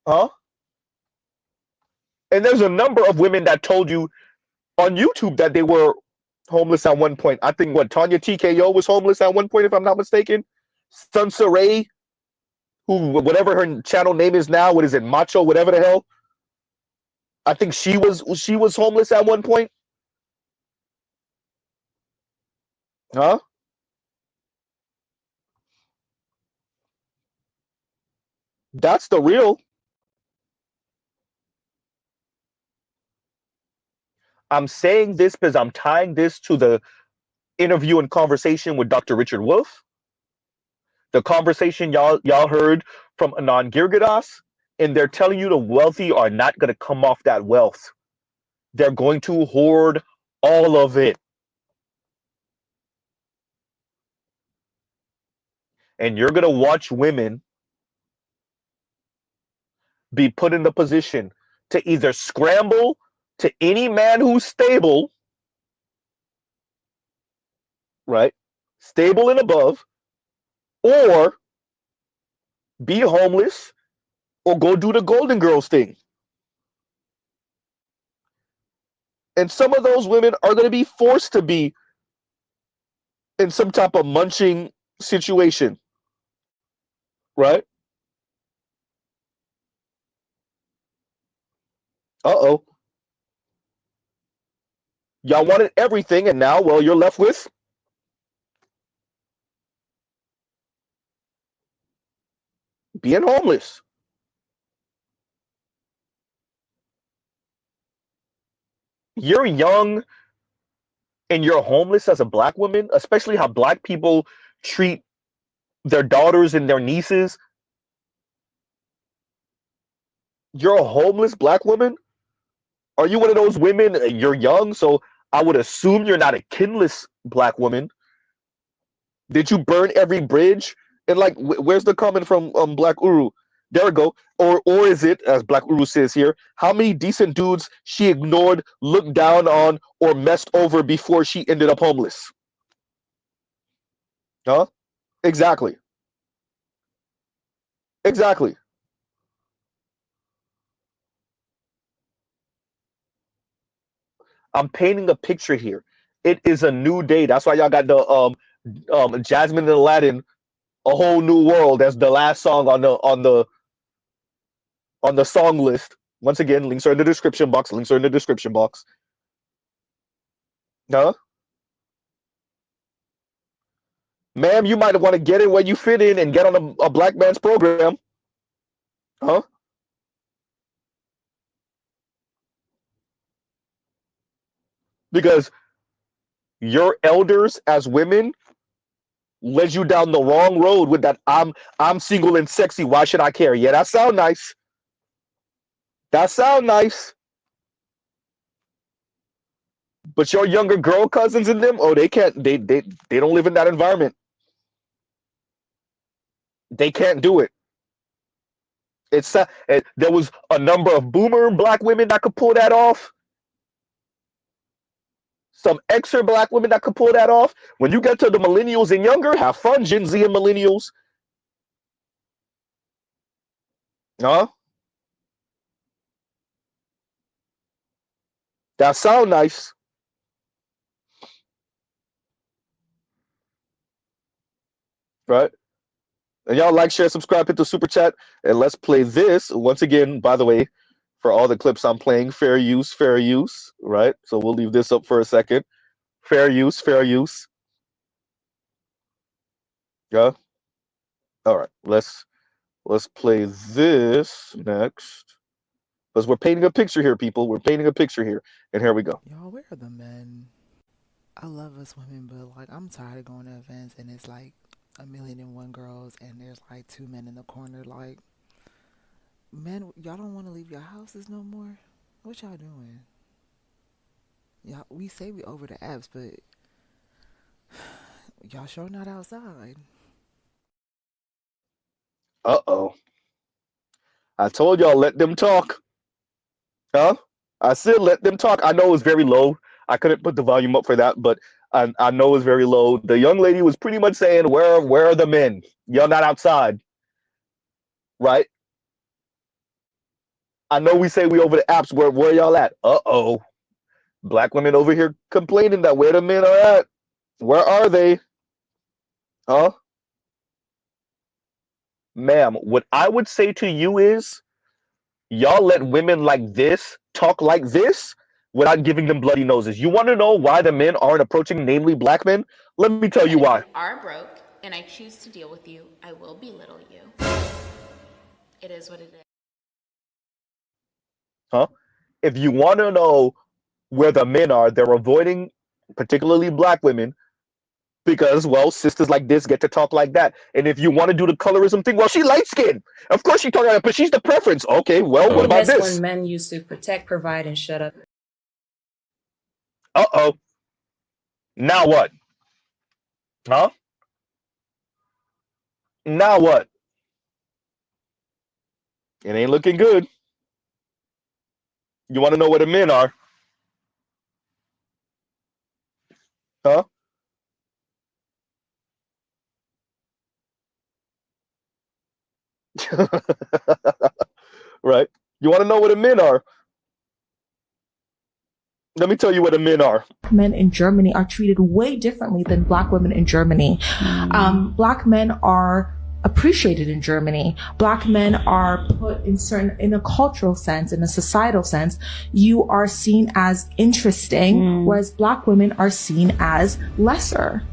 Huh? And there's a number of women that told you on YouTube that they were homeless at one point. I think Tanya TKO was homeless at one point, if I'm not mistaken. Sansa Ray, who whatever her channel name is now, what is it, Macho, whatever the hell. I think she was homeless at one point. Huh? That's the real. I'm saying this because I'm tying this to the interview and conversation with Dr. Richard Wolff, the conversation y'all heard from Anand Girgadas, and they're telling you the wealthy are not going to come off that wealth. They're going to hoard all of it. And you're going to watch women be put in the position to either scramble to any man who's stable, right? Stable and above, or be homeless, or go do the Golden Girls thing. And some of those women are going to be forced to be in some type of munching situation, right? Uh-oh. Y'all wanted everything, and now, well, you're left with being homeless. You're young and you're homeless as a black woman, especially how black people treat their daughters and their nieces. You're a homeless black woman? Are you one of those women? You're young, so I would assume you're not a kinless black woman. Did you burn every bridge? And like, where's the comment from Black Uru? There we go. Or is it, as Black Uru says here, how many decent dudes she ignored, looked down on, or messed over before she ended up homeless? Huh? Exactly. Exactly. I'm painting a picture here. It is a new day. That's why y'all got the Jasmine and Aladdin, A Whole New World. That's the last song on the song list. Once again, links are in the description box. Links are in the description box. Huh? Ma'am, you might want to get in where you fit in and get on a black man's program. Huh? Because your elders as women led you down the wrong road with that I'm single and sexy. Why should I care? Yeah, that sound nice. That sound nice. But your younger girl cousins and them, oh, they can't. They don't live in that environment. They can't do it. There was a number of boomer black women that could pull that off. Some extra black women that could pull that off. When you get to the millennials and younger, have fun, Gen Z and millennials. Huh? That sound nice. Right? And y'all like, share, subscribe, hit the super chat, and let's play this. Once again, by the way, for all the clips I'm playing, fair use, right? So we'll leave this up for a second. Fair use, fair use. Yeah. All right. Let's play this next. Because we're painting a picture here, people. We're painting a picture here. And here we go. Y'all, where are the men? I love us women, but like I'm tired of going to events and it's like 1,000,001 girls and there's like 2 men in the corner. Like, men, y'all don't want to leave your houses no more? What y'all doing? Y'all, we say we over the apps, but y'all sure not outside. Uh-oh. I told y'all, let them talk. Huh? I said let them talk. I know it's very low. I couldn't put the volume up for that, but I know it's very low. The young lady was pretty much saying, where are the men? Y'all not outside. Right? I know we say we over the apps. Where y'all at? Uh-oh. Black women over here complaining that where the men are at. Where are they? Huh? Ma'am, what I would say to you is, y'all let women like this talk like this without giving them bloody noses. You want to know why the men aren't approaching, namely black men? Let me tell you why. If you are broke and I choose to deal with you, I will belittle you. It is what it is. Huh? If you want to know where the men are, they're avoiding particularly black women because, well, sisters like this get to talk like that. And if you want to do the colorism thing, well, she light skinned. Of course she talking about it, but she's the preference. Okay, well, what about That's this? when men used to protect, provide, and shut up. Uh-oh. Now what? Huh? Now what? It ain't looking good. You want to know where the men are? Huh? Right? You want to know where the men are? Let me tell you what the men are. Men in Germany are treated way differently than black women in Germany. Black men are appreciated in Germany. Black men are put in a cultural sense, in a societal sense, you are seen as interesting, whereas black women are seen as lesser.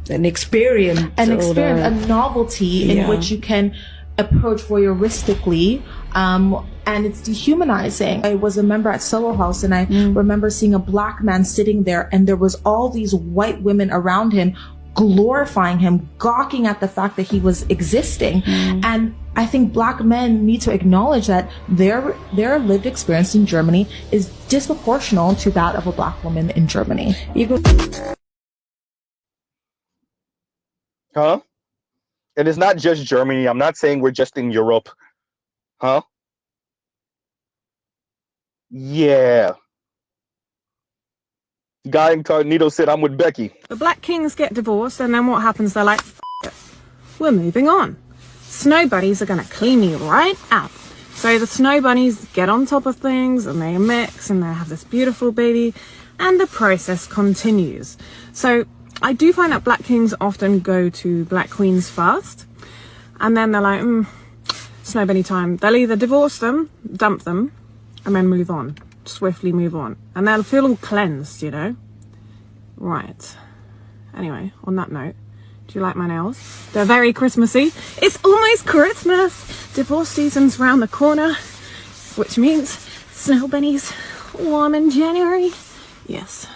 An experience. A novelty in which you can approach voyeuristically, and it's dehumanizing. I was a member at Soho House, and I remember seeing a black man sitting there, and there was all these white women around him glorifying him, gawking at the fact that he was existing. And I think black men need to acknowledge that their lived experience in Germany is disproportional to that of a black woman in Germany. Huh? And it's not just Germany. I'm not saying we're just in Europe. Huh? Yeah. Guy Incognito said, I'm with Becky. The black kings get divorced, and then what happens? They're like, F it. We're moving on. Snow bunnies are going to clean you right out. So the snow bunnies get on top of things, and they mix, and they have this beautiful baby, and the process continues. So I do find that black kings often go to black queens first, and then they're like, snow bunny time. They'll either divorce them, dump them, and then move on. Swiftly move on. And they'll feel all cleansed, you know? Right. Anyway, on that note, do you like my nails? They're very Christmassy. It's almost Christmas. Divorce season's round the corner, which means snow bunnies warm in January. Yes.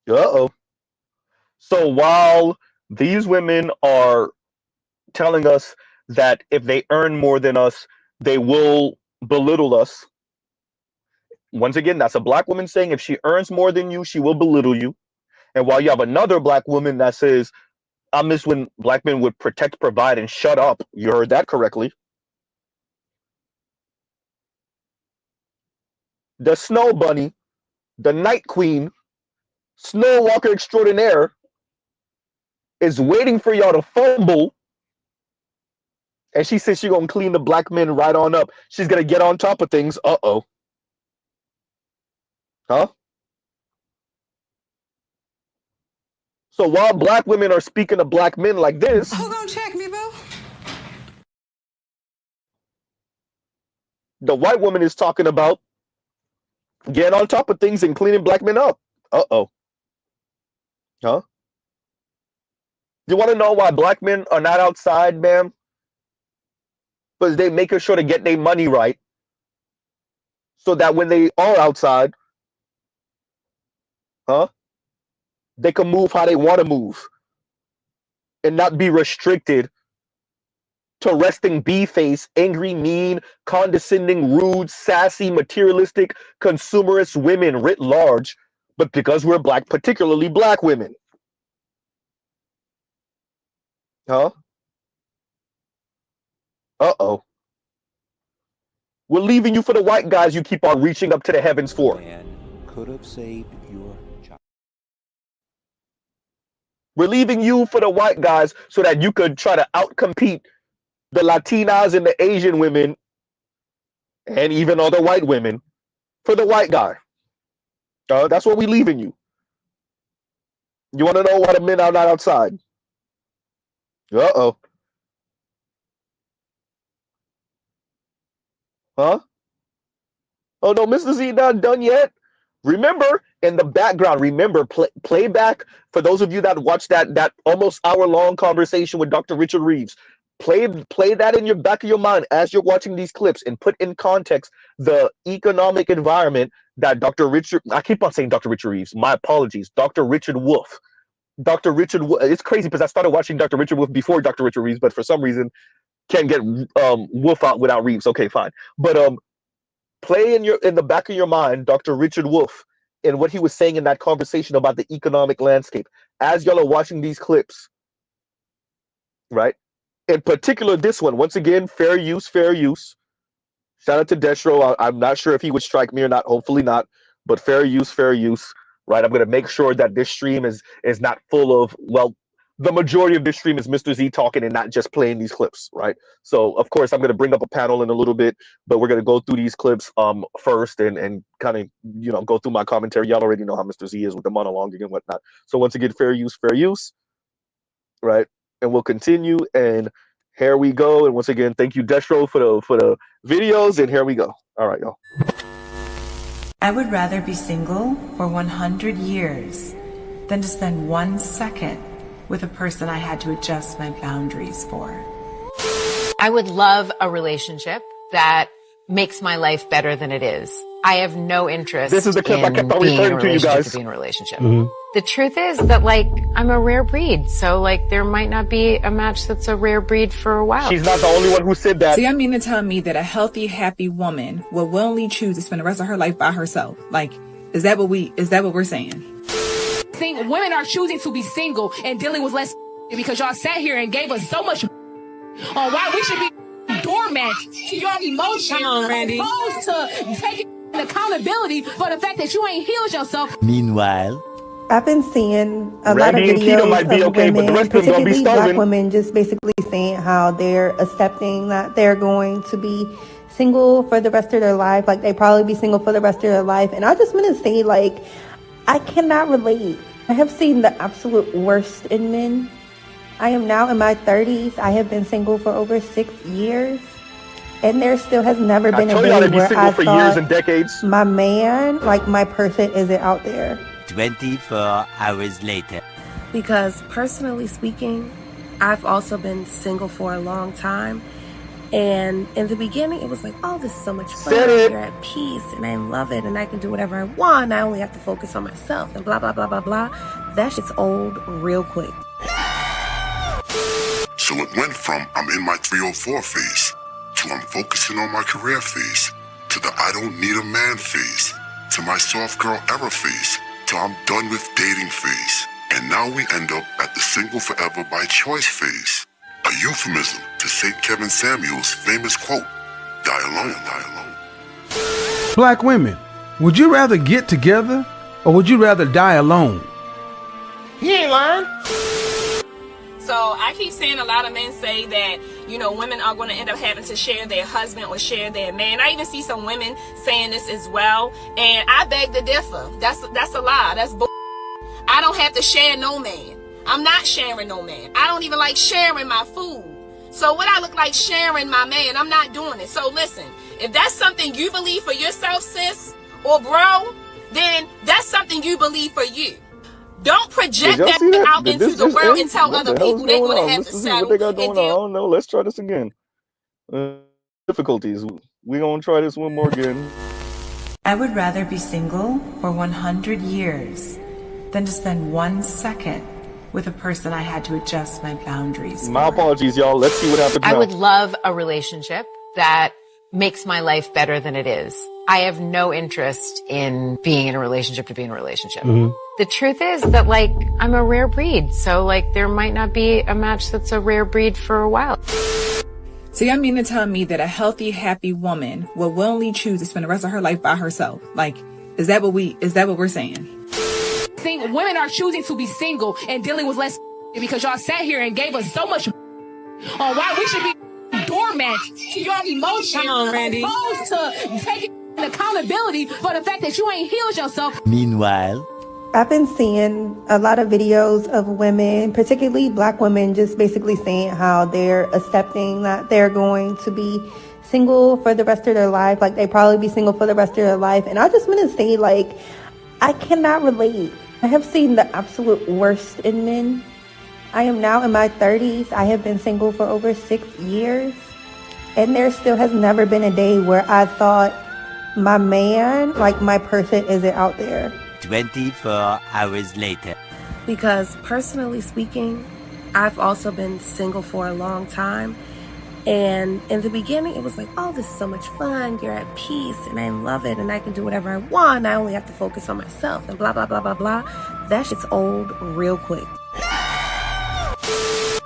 Uh-oh. So while these women are telling us that if they earn more than us, they will belittle us. Once again, that's a black woman saying if she earns more than you, she will belittle you. And while you have another black woman that says, I miss when black men would protect, provide, and shut up. You heard that correctly. The snow bunny, the night queen, snow walker extraordinaire is waiting for y'all to fumble. And she says she's going to clean the black men right on up. She's going to get on top of things. Uh-oh. Huh? So while black women are speaking to black men like this, Who gonna check me, boo? the white woman is talking about getting on top of things and cleaning black men up. Uh-oh. Huh? You want to know why black men are not outside, ma'am? Because they making sure to get their money right so that when they are outside, huh, they can move how they want to move and not be restricted to resting bee-face, angry, mean, condescending, rude, sassy, materialistic, consumerist women writ large, but because we're black, particularly black women. Huh? Uh-oh. We're leaving you for the white guys you keep on reaching up to the heavens for. Man could have saved your child. We're leaving you for the white guys so that you could try to outcompete the Latinas and the Asian women and even other white women for the white guy. That's what we're leaving you. You want to know why the men are not outside? Uh-oh. Huh? Oh no, Mr. Z not done yet. Remember, in the background, play back for those of you that watched that almost hour-long conversation with Dr. Richard Reeves. Play that in your back of your mind as you're watching these clips and put in context the economic environment that Dr. Richard, I keep on saying Dr. Richard Reeves, my apologies, Dr. Richard Wolff. Dr. Richard, it's crazy because I started watching Dr. Richard Wolff before Dr. Richard Reeves, but for some reason can't get Wolff out without Reeves. Okay, fine. But play in the back of your mind Dr. Richard Wolff and what he was saying in that conversation about the economic landscape as y'all are watching these clips, right? In particular, this one, once again, fair use, fair use. Shout out to Destro. I'm not sure if he would strike me or not. Hopefully not. But fair use, right? I'm going to make sure that this stream is not full of, well, the majority of this stream is Mr. Z talking and not just playing these clips, right? So of course I'm going to bring up a panel in a little bit, but we're going to go through these clips first and kind of, you know, go through my commentary. Y'all already know how Mr. Z is with the monologuing and whatnot. So once again, fair use, right? And we'll continue, and here we go. And once again, thank you, Destro, for the videos, and here we go. All right, y'all. I would rather be single for 100 years than to spend 1 second with a person I had to adjust my boundaries for. I would love a relationship that makes my life better than it is. I have no interest This is the clip I kept on referring to, you guys. To be in a relationship. The truth is that, like, I'm a rare breed, so, like, there might not be a match that's a rare breed for a while. She's not the only one who said that. So y'all mean to tell me that a healthy, happy woman will willingly choose to spend the rest of her life by herself? Like, is that what we're saying? Women are choosing to be single and dealing with less because y'all sat here and gave us so much on why we should be doormats to your emotions. Come on, Randy. Opposed to taking accountability for the fact that you ain't healed yourself. Meanwhile, I've been seeing a lot of Randy and Keto might be videos of okay, but the women, rest of them gonna be particularly black starving. women, just basically saying how they're accepting that they're going to be single for the rest of their life. Like, they probably be single for the rest of their life. And I just want to say, like, I cannot relate. I have seen the absolute worst in men. I am now in my 30s. I have been single for over 6 years. And there still has never been a day where I for years and thought decades. my man, like my person, isn't out there. 24 hours later. Because personally speaking, I've also been single for a long time. And in the beginning, it was like, oh, this is so much fun. You're at peace and I love it and I can do whatever I want. I only have to focus on myself and blah, blah, blah, blah, blah. That shit's old real quick. So it went from I'm in my 304 phase to I'm focusing on my career phase to the I don't need a man phase to my soft girl era phase to I'm done with dating phase. And now we end up at the single forever by choice phase. A euphemism to St. Kevin Samuel's famous quote, die alone, die alone. Black women, would you rather get together or would you rather die alone? He ain't lying. So I keep seeing a lot of men say that, you know, women are going to end up having to share their husband or share their man. I even see some women saying this as well. And I beg to differ. That's a lie. That's bull. I don't have to share no man. I'm not sharing no man. I don't even like sharing my food. So what I look like sharing my man, I'm not doing it. So listen, if that's something you believe for yourself, sis, or bro, then that's something you believe for you. Don't project that out into the world and tell other people they're going to have to settle. What they got going on? I don't know. Let's try this again. Difficulties. We're going to try this one more again. I would rather be single for 100 years than to spend 1 second with a person I had to adjust my boundaries for. My apologies, y'all. Let's see what happens now. I would love a relationship that makes my life better than it is. I have no interest in being in a relationship to be in a relationship. The truth is that, like, I'm a rare breed. So, like, there might not be a match that's a rare breed for a while. So y'all mean to tell me that a healthy, happy woman will willingly choose to spend the rest of her life by herself? Like, is that what we're saying? Women are choosing to be single and dealing with less because y'all sat here and gave us so much on why we should be doormats to your emotions. Come on, Randy. Opposed to taking accountability for the fact that you ain't healed yourself. Meanwhile, I've been seeing a lot of videos of women, particularly black women, just basically saying how they're accepting that they're going to be single for the rest of their life. Like, they probably be single for the rest of their life. And I just want to say, like, I cannot relate. I have seen the absolute worst in men. I am now in my 30s. I have been single for over 6 years. And there still has never been a day where I thought my man, like my person, isn't out there. 24 hours later. Because personally speaking, I've also been single for a long time. And in the beginning, it was like, oh, this is so much fun. You're at peace and I love it and I can do whatever I want. I only have to focus on myself and blah, blah, blah, blah, blah. That shit's old real quick.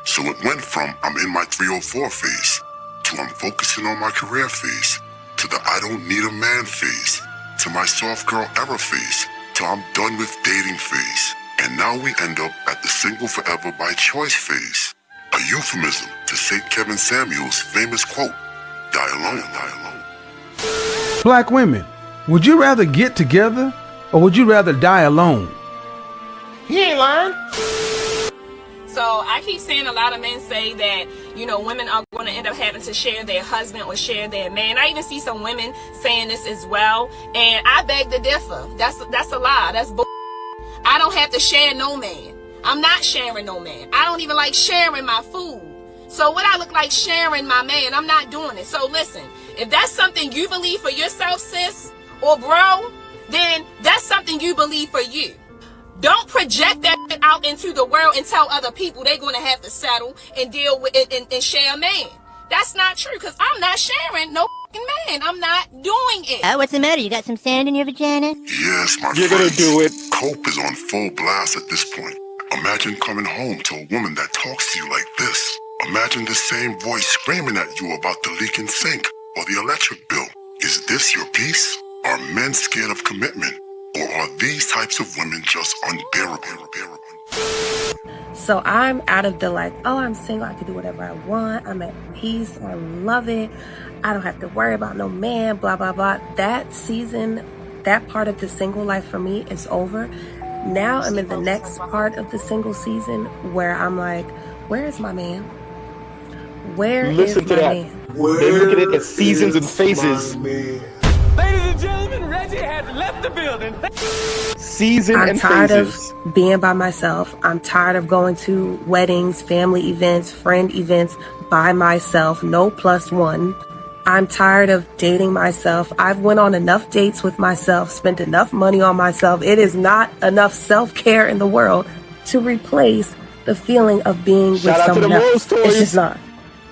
So it went from I'm in my 304 phase to I'm focusing on my career phase to the I don't need a man phase to my soft girl era phase to I'm done with dating phase. And now we end up at the single forever by choice phase. A euphemism to St. Kevin Samuel's famous quote, "Die alone, die alone." Black women, would you rather get together or would you rather die alone? He ain't lying. So I keep seeing a lot of men say that, you know, women are going to end up having to share their husband or share their man. I even see some women saying this as well, and I beg to differ. That's a lie. That's bull. I don't have to share no man. I'm not sharing no man. I don't even like sharing my food. So what I look like sharing my man, I'm not doing it. So listen, if that's something you believe for yourself, sis, or bro, then that's something you believe for you. Don't project that out into the world and tell other people they're going to have to settle and deal with it and share a man. That's not true, because I'm not sharing no man. I'm not doing it. What's the matter? You got some sand in your vagina? Yes, my You're friends. gonna do it. Cope is on full blast at this point. Imagine coming home to a woman that talks to you like this. Imagine the same voice screaming at you about the leaking sink or the electric bill. Is this your peace? Are men scared of commitment? Or are these types of women just unbearable? So I'm out of the like, oh, I'm single, I can do whatever I want, I'm at peace, I love it, I don't have to worry about no man, blah, blah, blah. That season, that part of the single life for me is over. Now I'm in the next part of the single season where I'm like, where is my man? Where is my man? They look at it as seasons and phases. Ladies and gentlemen, Reggie has left the building. Season I'm and tired phases. of being by myself. I'm tired of going to weddings, family events, friend events by myself, no plus one. I'm tired of dating myself. I've went on enough dates with myself, spent enough money on myself. It is not enough self-care in the world to replace the feeling of being with someone else. It's just not.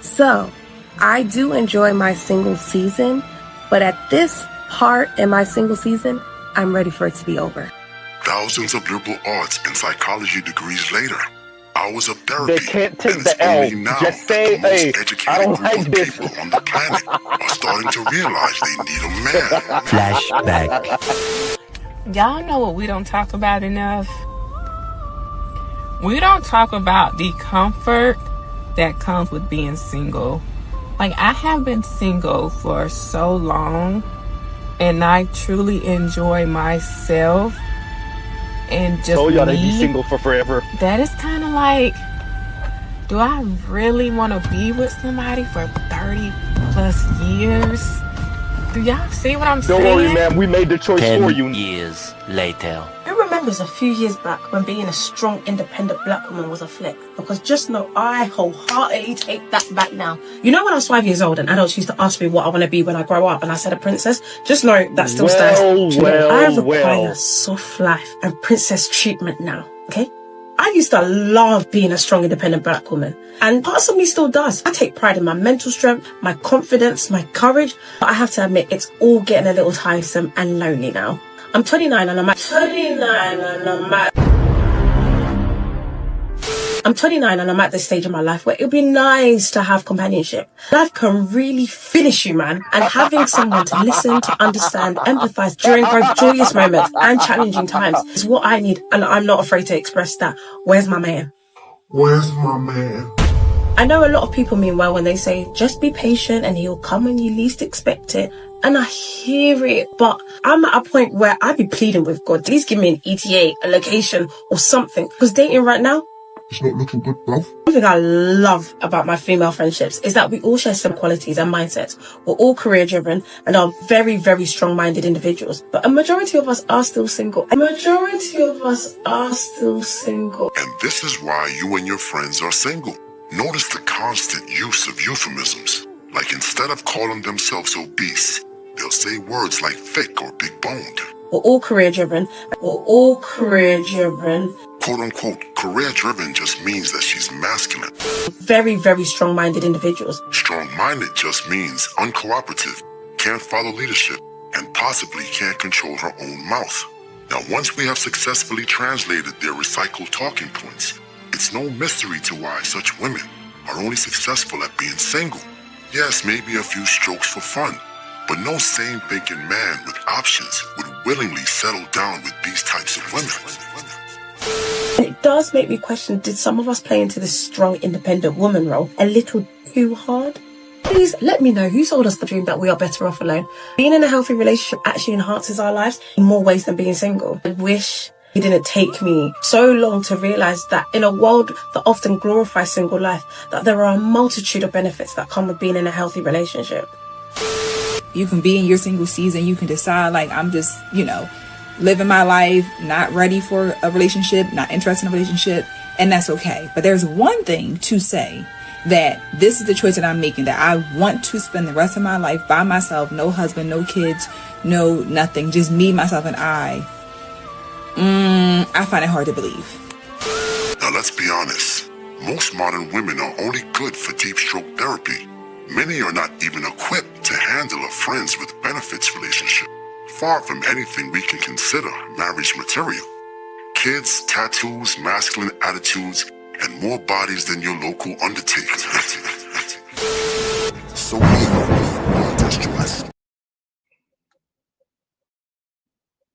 So I do enjoy my single season, but at this part in my single season, I'm ready for it to be over. Thousands of liberal arts and psychology degrees later, hours of therapy. They can't take the L. Just say, hey, I don't like this. People on the planet are starting to realize they need a man. Flashback. Y'all know what we don't talk about enough? We don't talk about the comfort that comes with being single. Like, I have been single for so long, and I truly enjoy myself and just told y'all me. they'd be single for forever. That is kind of like, do I really want to be with somebody for 30 plus years? Do y'all see what I'm saying? Don't worry, ma'am. We made the choice 10 for you. years later. Who remembers a few years back when being a strong, independent black woman was a flex? Because just know I wholeheartedly take that back now. You know when I was 5 years old and adults used to ask me what I want to be when I grow up and I said a princess? Just know that still stands. I require soft life and princess treatment now, okay? I used to love being a strong, independent black woman. And parts of me still does. I take pride in my mental strength, my confidence, my courage. But I have to admit, it's all getting a little tiresome and lonely now. I'm 29 and I'm at 29 and I'm 29 and I'm at this stage in my life where it'd be nice to have companionship. Life can really finish you, man. And having someone to listen, to understand, empathize during both joyous moments and challenging times is what I need. And I'm not afraid to express that. Where's my man? Where's my man? I know a lot of people mean well when they say, just be patient and he'll come when you least expect it. And I hear it, but I'm at a point where I'd be pleading with God, please give me an ETA, a location or something. Because dating right now, it's not looking good, bro. One thing I love about my female friendships is that we all share some qualities and mindsets. We're all career driven and are very, very strong-minded individuals. But a majority of us are still single. And this is why you and your friends are single. Notice the constant use of euphemisms. Like instead of calling themselves obese, they'll say words like thick or big boned. We're all career driven. Quote unquote, career driven just means that she's masculine. Very, very strong-minded individuals. Strong-minded just means uncooperative, can't follow leadership, and possibly can't control her own mouth. Now, once we have successfully translated their recycled talking points, it's no mystery to why such women are only successful at being single. Yes, maybe a few strokes for fun, but no sane thinking man with options would willingly settle down with these types of women. And it does make me question, did some of us play into this strong, independent woman role a little too hard? Please let me know who sold us the dream that we are better off alone. Being in a healthy relationship actually enhances our lives in more ways than being single. I wish it didn't take me so long to realize that in a world that often glorifies single life, that there are a multitude of benefits that come with being in a healthy relationship. You can be in your single season. You can decide, like, I'm just, living my life, not ready for a relationship, not interested in a relationship, and that's okay. But there's one thing to say, that this is the choice that I'm making, that I want to spend the rest of my life by myself, no husband, no kids, no nothing, just me, myself, and I find it hard to believe. Now let's be honest. Most modern women are only good for deep stroke therapy. Many are not even equipped to handle a friends with benefits relationship. Far from anything we can consider marriage material. Kids, tattoos, masculine attitudes, and more bodies than your local undertaker. So Destro.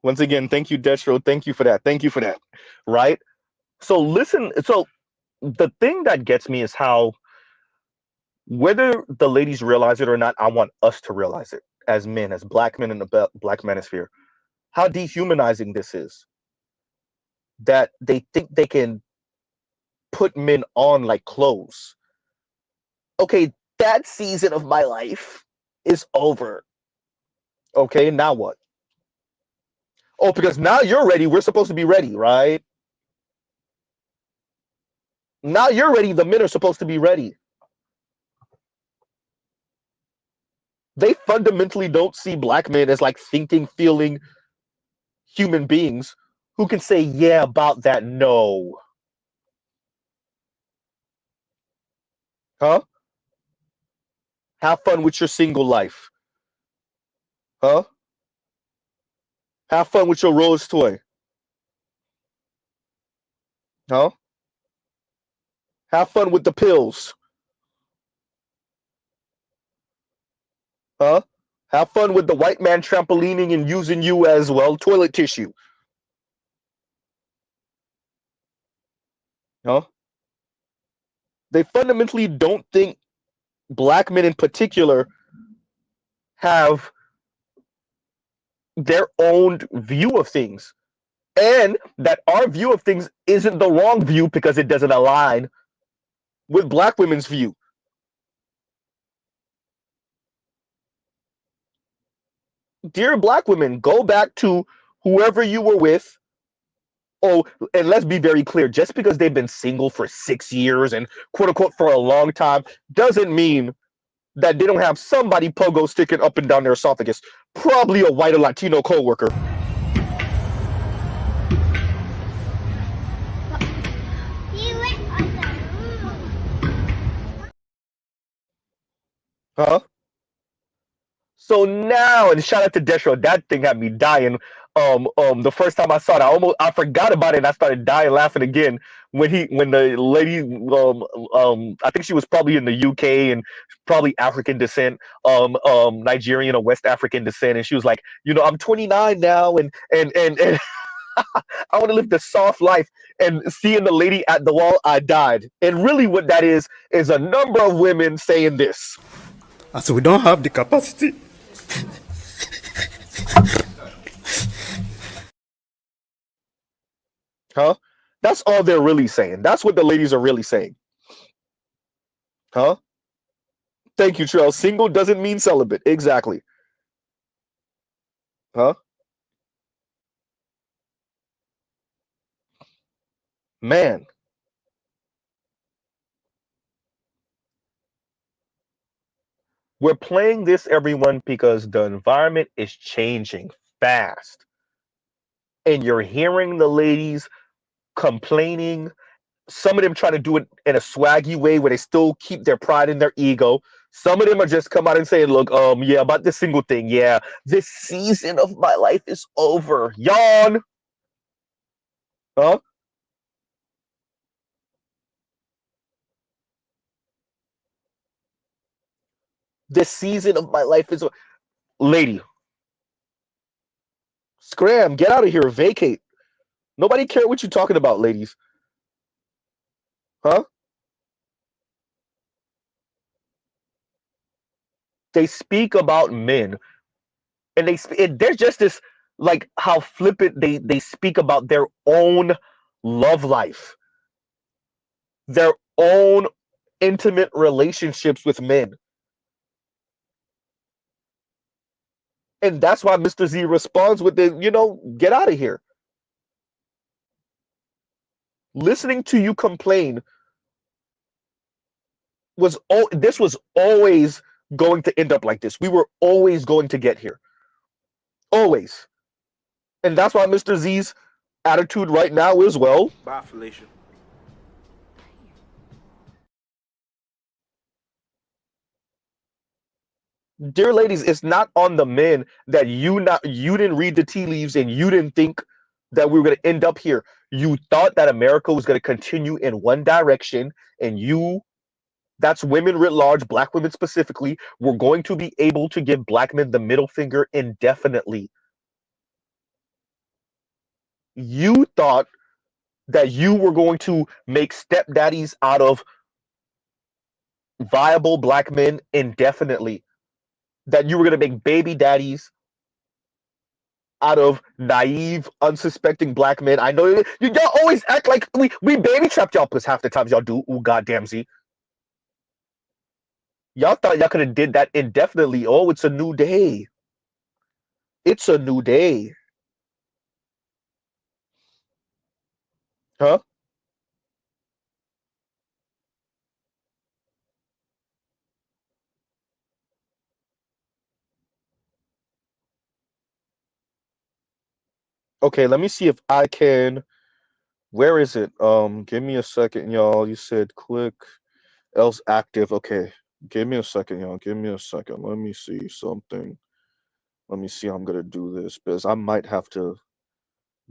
Once again, thank you, Destro. Thank you for that. Thank you for that. Right? So listen, so the thing that gets me is how, whether the ladies realize it or not, I want us to realize it as men, as black men in the black manosphere, how dehumanizing this is. That they think they can put men on like clothes. Okay, that season of my life is over. Okay, now what? Oh, because now you're ready. We're supposed to be ready, right? Now you're ready. The men are supposed to be ready. They fundamentally don't see black men as like thinking, feeling human beings who can say, yeah, about that, no. Huh? Have fun with your single life. Huh? Have fun with your rose toy. Huh? Have fun with the pills. Huh? Have fun with the white man trampolining and using you as, well, toilet tissue. Huh? They fundamentally don't think black men in particular have their own view of things. And that our view of things isn't the wrong view because it doesn't align with black women's view. Dear black women, go back to whoever you were with. Oh, and let's be very clear, just because they've been single for 6 years and quote unquote for a long time doesn't mean that they don't have somebody pogo sticking up and down their esophagus. Probably a white or Latino coworker. Huh? So now, and shout out to Destro, that thing had me dying. The first time I saw it, I forgot about it, and I started dying laughing again when the lady, I think she was probably in the UK and probably African descent, Nigerian or West African descent, and she was like, I'm 29 now, and I want to live the soft life. And seeing the lady at the wall, I died. And really, what that is a number of women saying this. So we don't have the capacity. Huh? That's all they're really saying. That's what the ladies are really saying. Huh? Thank you, Trell. Single doesn't mean celibate. Exactly. Huh? Man. We're playing this, everyone, because the environment is changing fast. And you're hearing the ladies complaining. Some of them try to do it in a swaggy way where they still keep their pride and their ego. Some of them are just come out and saying, look, yeah, about this single thing. Yeah, this season of my life is over. Yawn. Huh? This season of my life is over. Lady. Scram, get out of here. Vacate. Nobody care what you're talking about, ladies. Huh? They speak about men, and there's just this, like, how flippant they speak about their own love life, their own intimate relationships with men. And that's why Mr. Z responds with the, get out of here. Listening to you complain this was always going to end up like this. We were always going to get here. Always. And that's why Mr. Z's attitude right now is, well, Bye, Felicia. dear ladies, it's not on the men that you didn't read the tea leaves and you didn't think that we were going to end up here. You thought that America was going to continue in one direction, and that's women writ large, black women specifically, were going to be able to give black men the middle finger indefinitely. You thought that you were going to make stepdaddies out of viable black men indefinitely. That you were going to make baby daddies out of naive, unsuspecting black men. I know y'all always act like we baby trapped y'all, plus half the times y'all do. Ooh, goddamn Z. Y'all thought y'all could have did that indefinitely. Oh, it's a new day. It's a new day. Huh? Okay, let me see if I can. Where is it? Give me a second, y'all. You said click else active. Okay. Give me a second, y'all. Give me a second. Let me see something. Let me see how I'm gonna do this, because I might have to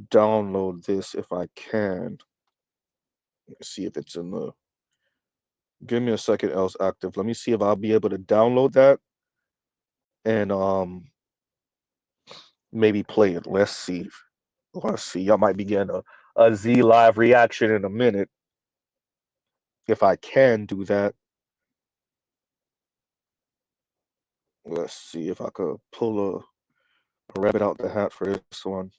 download this if I can. Let me see if it's in the. Give me a second, else active. Let me see if I'll be able to download that and maybe play it. Let's see. Let's see. Y'all might be getting a Z live reaction in a minute. If I can do that. Let's see if I could pull a rabbit out the hat for this one.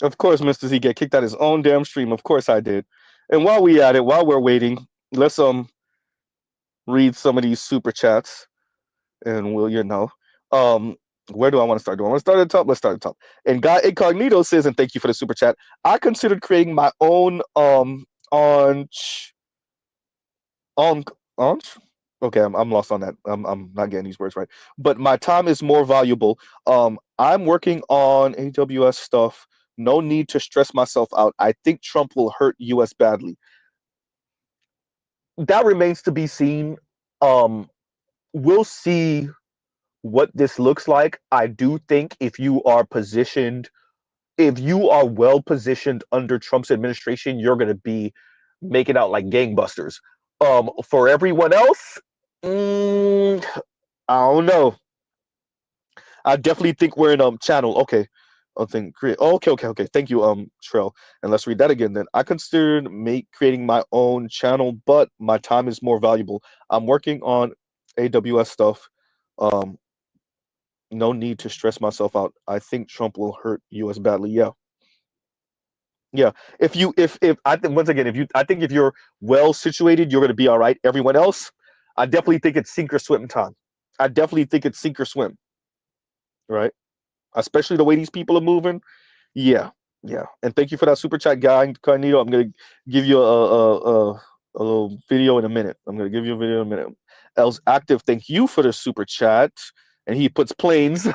Of course, Mr. Z get kicked out his own damn stream. Of course I did. And while we're waiting, let's read some of these super chats, and where do I want to start? Do I want to start at the top? Let's start at the top. And Guy Incognito says, and thank you for the super chat. I considered creating my own okay, I'm lost on that. I'm not getting these words right. But my time is more valuable. I'm working on AWS stuff. No need to stress myself out. I think Trump will hurt US badly. That remains to be seen. We'll see what this looks like. I do think if you are well positioned under Trump's administration, you're going to be making out like gangbusters. For everyone else, I don't know. I definitely think we're in channel. Okay. I think create. Oh, okay. Thank you, Trell. And let's read that again. Then I considered creating my own channel, but my time is more valuable. I'm working on AWS stuff. No need to stress myself out. I think Trump will hurt US badly. Yeah. Yeah. If I think once again, I think if you're well situated, you're gonna be all right. Everyone else, I definitely think it's sink or swim time. I definitely think it's sink or swim. Right? Especially the way these people are moving. Yeah. Yeah. And thank you for that super chat, guy. Carnito, I'm gonna give you a little video in a minute. I'm gonna give you a video in a minute. Els Active, thank you for the super chat. And he puts planes,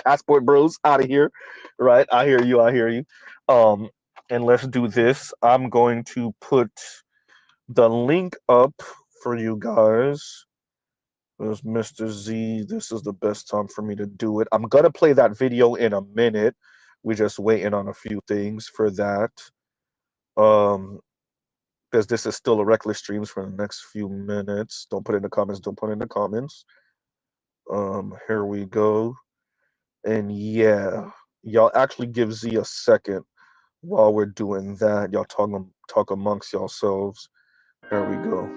passport bros out of here. Right. I hear you. And let's do this. I'm going to put the link up for you guys. There's Mr. Z. This is the best time for me to do it. I'm gonna play that video in a minute. We're just waiting on a few things for that. Because this is still a reckless streams for the next few minutes. Don't put it in the comments. Here we go. And yeah, y'all actually give Z a second while we're doing that. Y'all talk amongst yourselves. Here we go.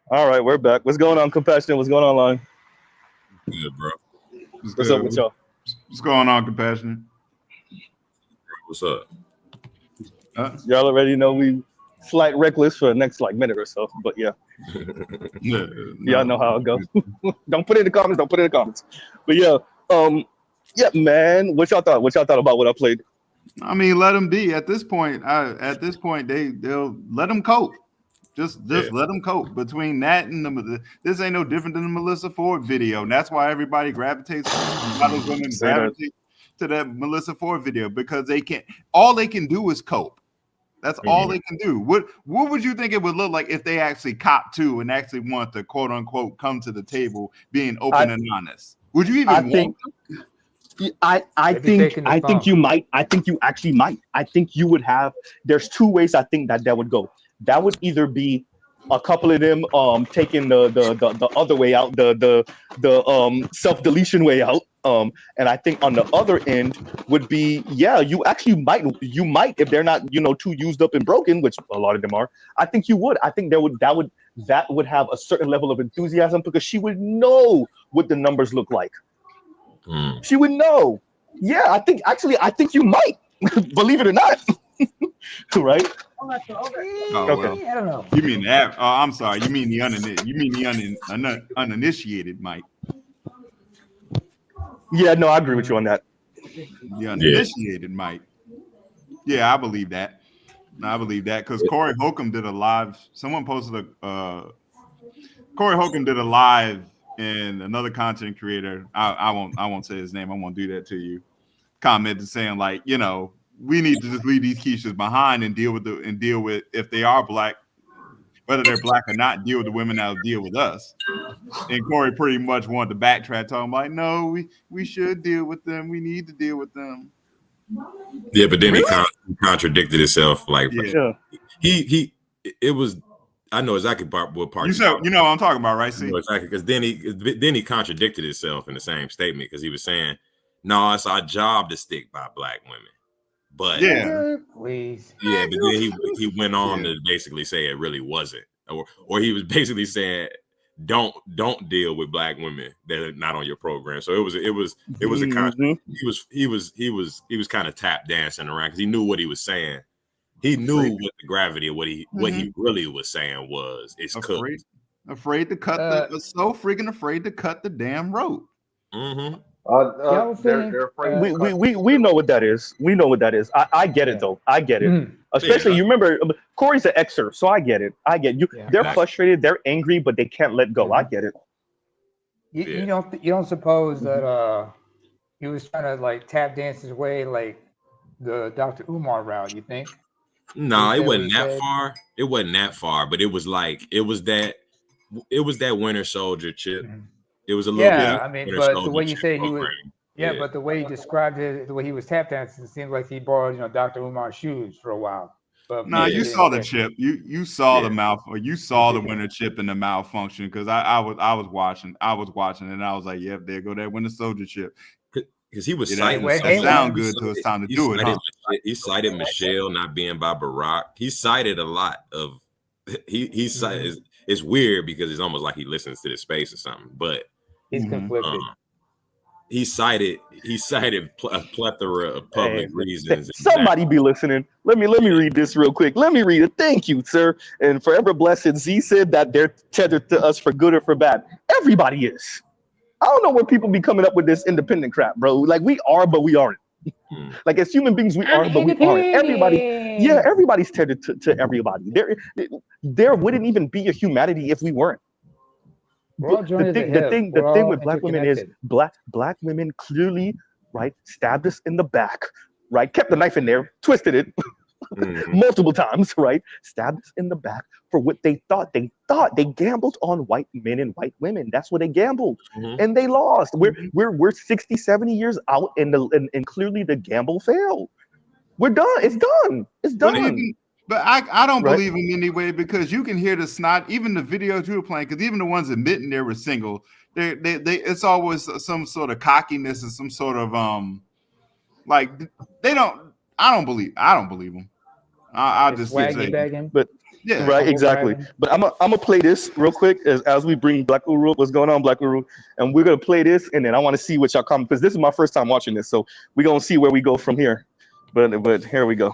All right, we're back. What's going on, Compassion? What's going on, Line? Good, bro. What's up with y'all? What's going on, Compassion? What's up? Y'all already know we slight reckless for the next minute or so, but yeah. Y'all know how it goes. Don't put it in the comments. But yeah, yeah, man. What y'all thought? What y'all thought about what I played? I mean, let them be. At this point, they'll let them cope. Just let them cope. Between that and this ain't no different than the Melissa Ford video, and that's why everybody gravitates. A lot of women gravitate to that Melissa Ford video because they can't. All they can do is cope. That's all they can do. What would you think it would look like if they actually cop to and actually want to quote unquote come to the table being open and honest? Would you even want to? I think you might. I think you actually might. I think you would have. There's two ways I think that would go. That would either be a couple of them taking the other way out, the self-deletion way out. And I think on the other end would be, yeah, you might if they're not, too used up and broken, which a lot of them are. I think you would. I think that would have a certain level of enthusiasm because she would know what the numbers look like. She would know. Yeah, I think you might, believe it or not. Right? Oh, well. I don't know. You mean that? Oh, I'm sorry. You mean the uninitiated might. Yeah, no, I agree with you on that. The uninitiated might. Yeah, I believe that. I believe that because Corey Holcomb did a live. Someone posted Corey Holcomb did a live, and another content creator. I won't say his name. I won't do that to you. Commented saying we need to just leave these Keishas behind and deal with if they are black, whether they're black or not, deal with the women that will deal with us. And Corey pretty much wanted to backtrack, talking about, no, we should deal with them. We need to deal with them. Yeah, but then he contradicted himself. Like, it was. I know exactly what part. You know what I'm talking about, right? See, exactly, because then he contradicted himself in the same statement because he was saying, "No, it's our job to stick by black women." But please, but then he went on to basically say it really wasn't, or he was basically saying, don't deal with black women that are not on your program. So it was a kind he was kind of tap dancing around because he knew what he was saying. He knew what the gravity of what he really was saying was. It's afraid to cut so freaking afraid to cut the damn rope. We know what that is. We know what that is. I get it though. I get it. Especially you remember Corey's an Xer, so I get it. I get you. They're frustrated. They're angry, but they can't let go. I get it. You don't suppose that he was trying to like tap dance his way like the Dr. Umar route? You think? No, it wasn't that far. It wasn't that far, but it was that Winter Soldier chip. It was a little bit. I mean, but the way you said he was, but the way he described it, the way he was tap dancing, it seemed like he borrowed, Dr. Umar's shoes for a while. But no, you saw the chip. You saw the mouth, or you saw the winter chip and the malfunction. Because I was watching, and I was like, "Yep, there go that Winter Soldier chip." Because he was citing it sound good till it's time to do it. Huh? He cited Michelle not being by Barack. He cited a lot of. He cited. It's weird because it's almost like he listens to the space or something, but he's conflicted. He cited a plethora of public reasons. Somebody be listening. Let me read this real quick. Let me read it. Thank you, sir. And forever blessed. Z said that they're tethered to us for good or for bad. Everybody is. I don't know where people be coming up with this independent crap, bro. Like we are, but we aren't. Like as human beings, we are, but we aren't. Everybody's tethered to everybody. There wouldn't even be a humanity if we weren't. The thing with black women is black women clearly, right, stabbed us in the back, right, kept the knife in there, twisted it multiple times, right, stabbed us in the back for what they thought. They gambled on white men and white women. That's what they gambled, and they lost. We're 60, 70 years out, and clearly the gamble failed. We're done. It's done. It's done. But I don't believe him anyway, because you can hear the snot, even the videos you were playing, because even the ones admitting they were single, they it's always some sort of cockiness and some sort of like I don't believe them. I'll just say, but yeah, right, exactly. But I'm gonna play this real quick as we bring Black Uru. What's going on, Black Uru? And we're gonna play this, and then I want to see what y'all comment, because this is my first time watching this, so we're gonna see where we go from here. But here we go.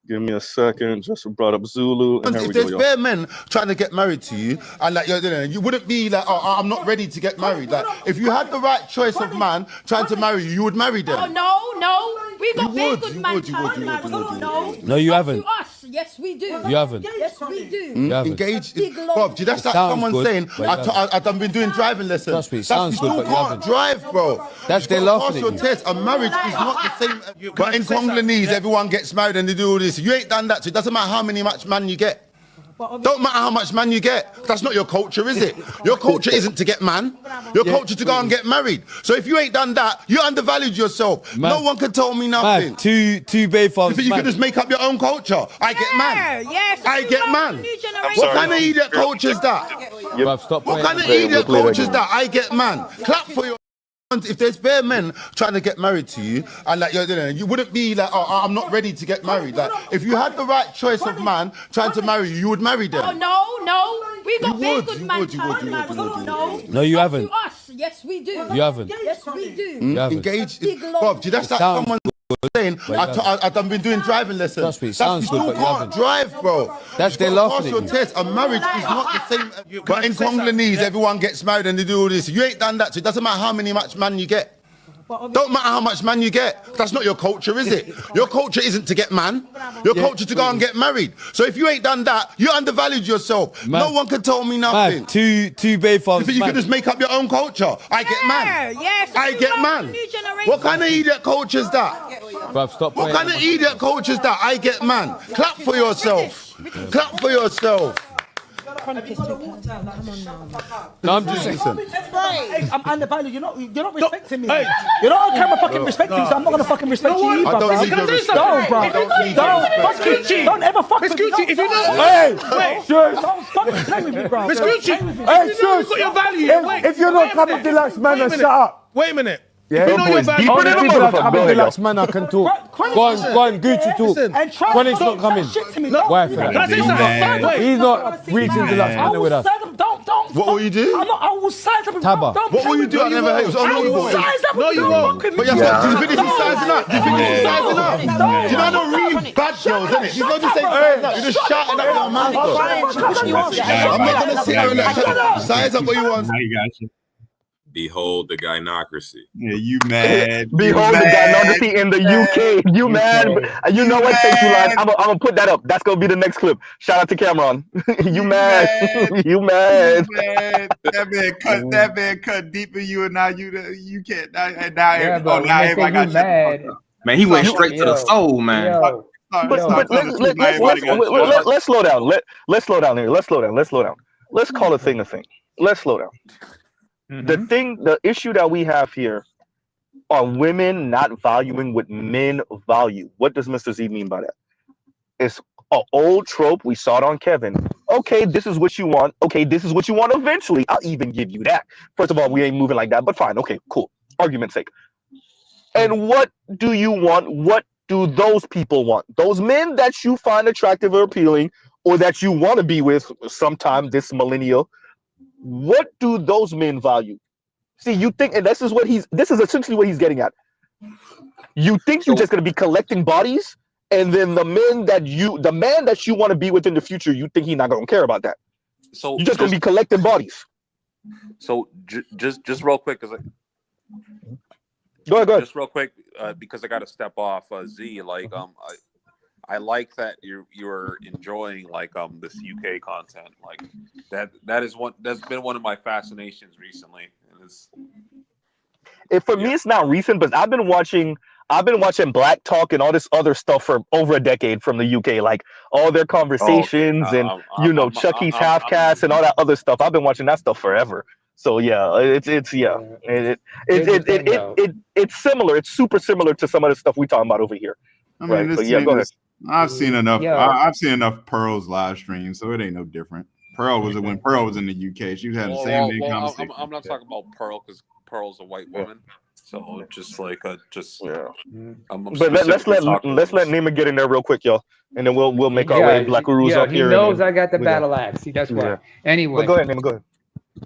Give me a second. Just brought up Zulu. And if there's bare men trying to get married to you, and like you wouldn't be like, "Oh, I'm not ready to get married." Like, if you had the right choice of man trying to marry you, you would marry them. Oh no, we got very good man trying to marry. No, you haven't. Yes, we do. You haven't. Yes, we do. You haven't. Engaged. Bro, that's like someone saying, I've been doing driving lessons. Trust me, it sounds good, but you haven't. Drive, bro. That's their love thing. Pass your test. A marriage is not the same. But in Congolese, everyone gets married and they do all this. You ain't done that, so it doesn't matter how much man you get. Don't matter how much man you get. That's not your culture, is it? Your culture isn't to get man. Your culture to go and get married. So if you ain't done that, you undervalued yourself. Man. No one can tell me nothing. Man, two baby fathers. You can just make up your own culture. I get man. Yes, I get man. What kind of idiot culture is that? What kind of idiot culture is that? I get man. Clap for your. If there's bare men trying to get married to you, and like you wouldn't be like, "Oh, I'm not ready to get married." Like, if you had the right choice of man trying to marry you, you would marry them. Oh no, we got very good man trying to marry. No, you haven't. Yes, we do. You haven't. Yes, we do. You haven't. Engaged. Bro, that's like someone saying, I've been doing driving lessons. Trust me, it sounds good, but you haven't. Drive, bro. That's their love thing. Pass your test. A marriage is not the same. But in Congolese, everyone gets married and they do all this. You ain't done that, so it doesn't matter how much man you get. Don't matter how much man you get. That's not your culture, is it? Your culture isn't to get man. Your culture to go and get married. So if you ain't done that, you undervalued yourself. Man. No one can tell me nothing. Man, two baby fathers. You can just make up your own culture. I get man. Yes, I get man. What kind of idiot culture is that? Bruv, stop what kind of idiot culture is that? I get man. Clap for yourself. Clap for yourself. chronic is too personal. Come on now. No, I'm just saying. Hey, I'm undervalued. You're not respecting me. You're not on camera fucking respecting me, so I'm not gonna fucking respect you either, bro. Don't ever fuck with me. If you know, hey, don't fucking play with me, bro. Miss Gucci, hey, you've got your value. If you're not Capital Deluxe man, then shut up. Wait a minute. Yeah, you know your value. Only people that Capital Deluxe man I can talk. Go on, Gucci talk. Chronic's not coming. Why for that? He's not reaching Deluxe man with us. What will you do? I will size up. Tabba. What will you do? I never heard. It was unbelievable. No, you won't. But you have to. Do you think he's sizing up? Do you think he's sizing up? Do you know the really bad girls, isn't it? He's not just saying sizing up. You're just shouting up your mouth. I'm not gonna sit here and let size up what you want. I got you. Behold the gynocracy. Yeah, you mad. Behold the gynocracy in the UK. You mad. You know what? Thank you, lads. I'm gonna put that up. That's gonna be the next clip. Shout out to Cameron. You mad. You mad. That man cut deep in you, and now you can't. Now everybody got mad. Man, he went straight to the soul, man. But let's slow down. Let's slow down here. Let's slow down. Let's call a thing a thing. Let's slow down. The issue that we have here are women not valuing what men value. What does Mr. Z mean by that? It's an old trope. We saw it on Kevin. Okay, this is what you want. Okay, this is what you want eventually. I'll even give you that. First of all, we ain't moving like that, but fine. Okay, cool. Argument's sake. And what do you want? What do those people want? Those men that you find attractive or appealing, or that you want to be with sometime this millennial, what do those men value? See, you think, and this is essentially what he's getting at. You think you're just going to be collecting bodies, and then the man that you want to be with in the future, you think he's not going to care about that. So you're just going to be collecting bodies. So just real quick, because go ahead. Just real quick, because I got to step off. Z, like I like that you're enjoying like this UK content. Like that's been one of my fascinations recently. For me, it's not recent, but I've been watching Black Talk and all this other stuff for over a decade from the UK, like all their conversations and Chucky's Half-Cast and all that other stuff. I've been watching that stuff forever. So yeah, it's similar. It's super similar to some of the stuff we talking about over here. I mean, right? But yeah, go ahead. I've seen enough. I've seen enough Pearl's live stream, so it ain't no different. When Pearl was in the UK, she was having the same conversation. I'm not talking about Pearl because Pearl's a white woman. So just like But let's let Nima get in there real quick, y'all, and then we'll make our way. Black Guru's up here. He knows I got the battle axe. See, that's why. Yeah. Anyway, go ahead, Nima. Go ahead.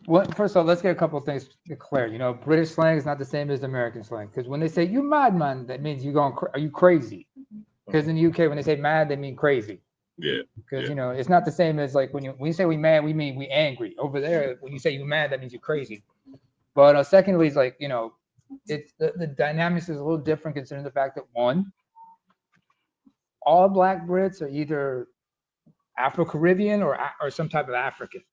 Well, first of all, let's get a couple of things clear. British slang is not the same as American slang, because when they say "you madman," that means are you crazy? Because in the UK, when they say mad, they mean crazy. Yeah. Because it's not the same as like when you say we mad, we mean we angry. Over there, when you say you mad, that means you're crazy. But secondly, it's like it's the dynamics is a little different considering the fact that one, all Black Brits are either Afro-Caribbean or some type of African,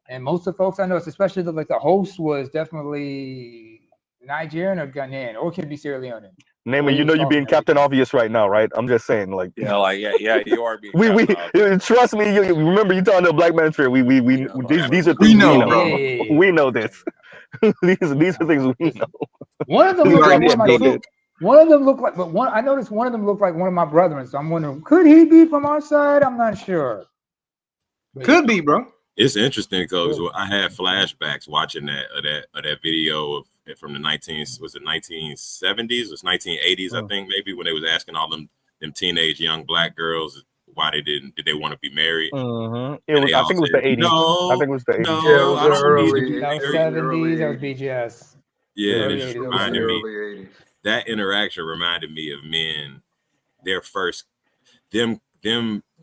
and most of the folks I know, especially the host, was definitely Nigerian or Ghanaian, or it could be Sierra Leone. Name it. You're being Captain Obvious right now, right? I'm just saying, like. Yeah, you are being. we trust me. You remember you talking to a Black man here. These are things we know. We know this. these are things we know. One of them look like one of my kids. One of them look like, but I noticed one of them looked like one of my brethren. So I'm wondering, could he be from our side? I'm not sure. Could be, bro. It's interesting because I had flashbacks watching that video from the 1970s. It was 1980s, I think, maybe, when they was asking all them teenage young Black girls why did they want to be married. I think it was the 80s. No, I think it was the 80s. No, I don't need to. That was 70s. That was BGS. Yeah, it just reminded me. That interaction reminded me of men. Their first, them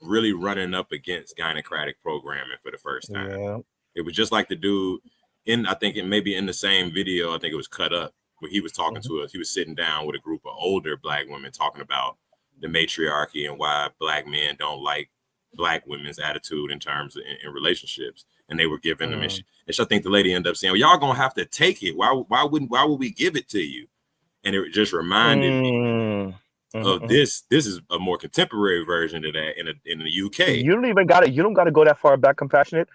really running up against gynocratic programming for the first time. Yeah. It was just like the dude I think it maybe in the same video, I think it was cut up, where he was talking to us. He was sitting down with a group of older Black women talking about the matriarchy and why Black men don't like Black women's attitude in terms of in relationships. And they were giving them, and so I think the lady ended up saying, well, y'all gonna have to take it. Why would we give it to you? And it just reminded me of this. This is a more contemporary version of that in the UK. You don't even got it. You don't got to go that far back, Compassionate.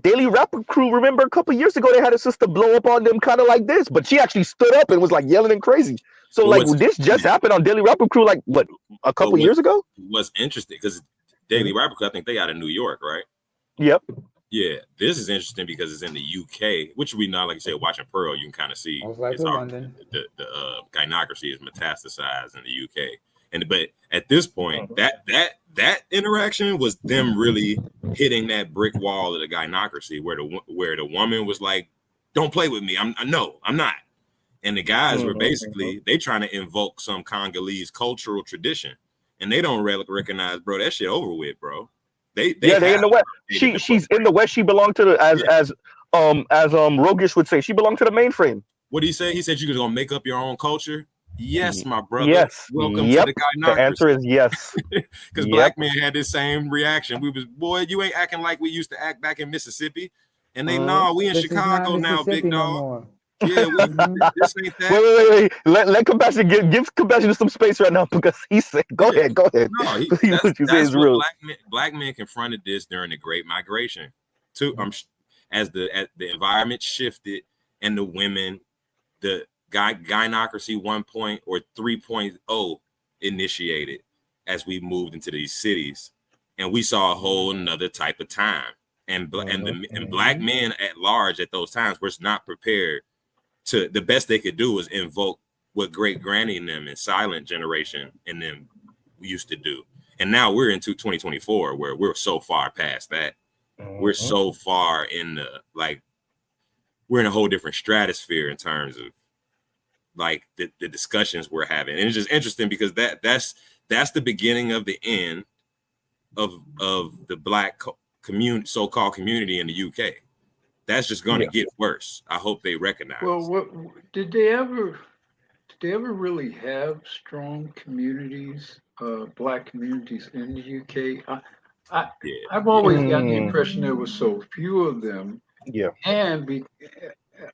Daily Rapper Crew, remember a couple years ago they had a sister blow up on them kind of like this, but she actually stood up and was like yelling and crazy. So like this just happened on Daily Rapper Crew like what a couple years ago? What's interesting because Daily Rapper Crew, I think they out of New York, right? Yep. Yeah, this is interesting because it's in the UK, which we know, like you said, watching Pearl, you can kind of see it's London. The gynocracy is metastasized in the UK. But at this point, that interaction was them really hitting that brick wall of the gynocracy where the woman was like, "Don't play with me. I'm not." And the guys were basically they trying to invoke some Congolese cultural tradition, and they don't recognize, bro. That shit over with, bro. They in the West. She's in the West. She belonged to the as Rogish would say. She belonged to the mainframe. What did he say? He said you was gonna make up your own culture. Yes, my brother. Yes. Welcome to the gynocracy. The answer is yes. Because black men had this same reaction. We was, boy, you ain't acting like we used to act back in Mississippi. And they, we in Chicago now, big dog. Yeah, this ain't that. Wait. Let Compassion give Compassion some space right now because he said, go ahead. No, that's what black men confronted this during the Great Migration. As the environment shifted and the women, the gynocracy 1.0 or 3.0 initiated as we moved into these cities, and we saw a whole another type of time. And black men at large at those times were not prepared to. The best they could do was invoke what great granny and them and silent generation and them used to do. And now we're into 2024 where we're so far past that. We're so far in the we're in a whole different stratosphere in terms of like the discussions we're having. And it's just interesting because that's the beginning of the end of the black community, so-called community in the UK. That's just going to get worse. I hope they recognize. Well, did they ever really have strong communities, black communities in the UK? I've always gotten the impression there was so few of them. Yeah. And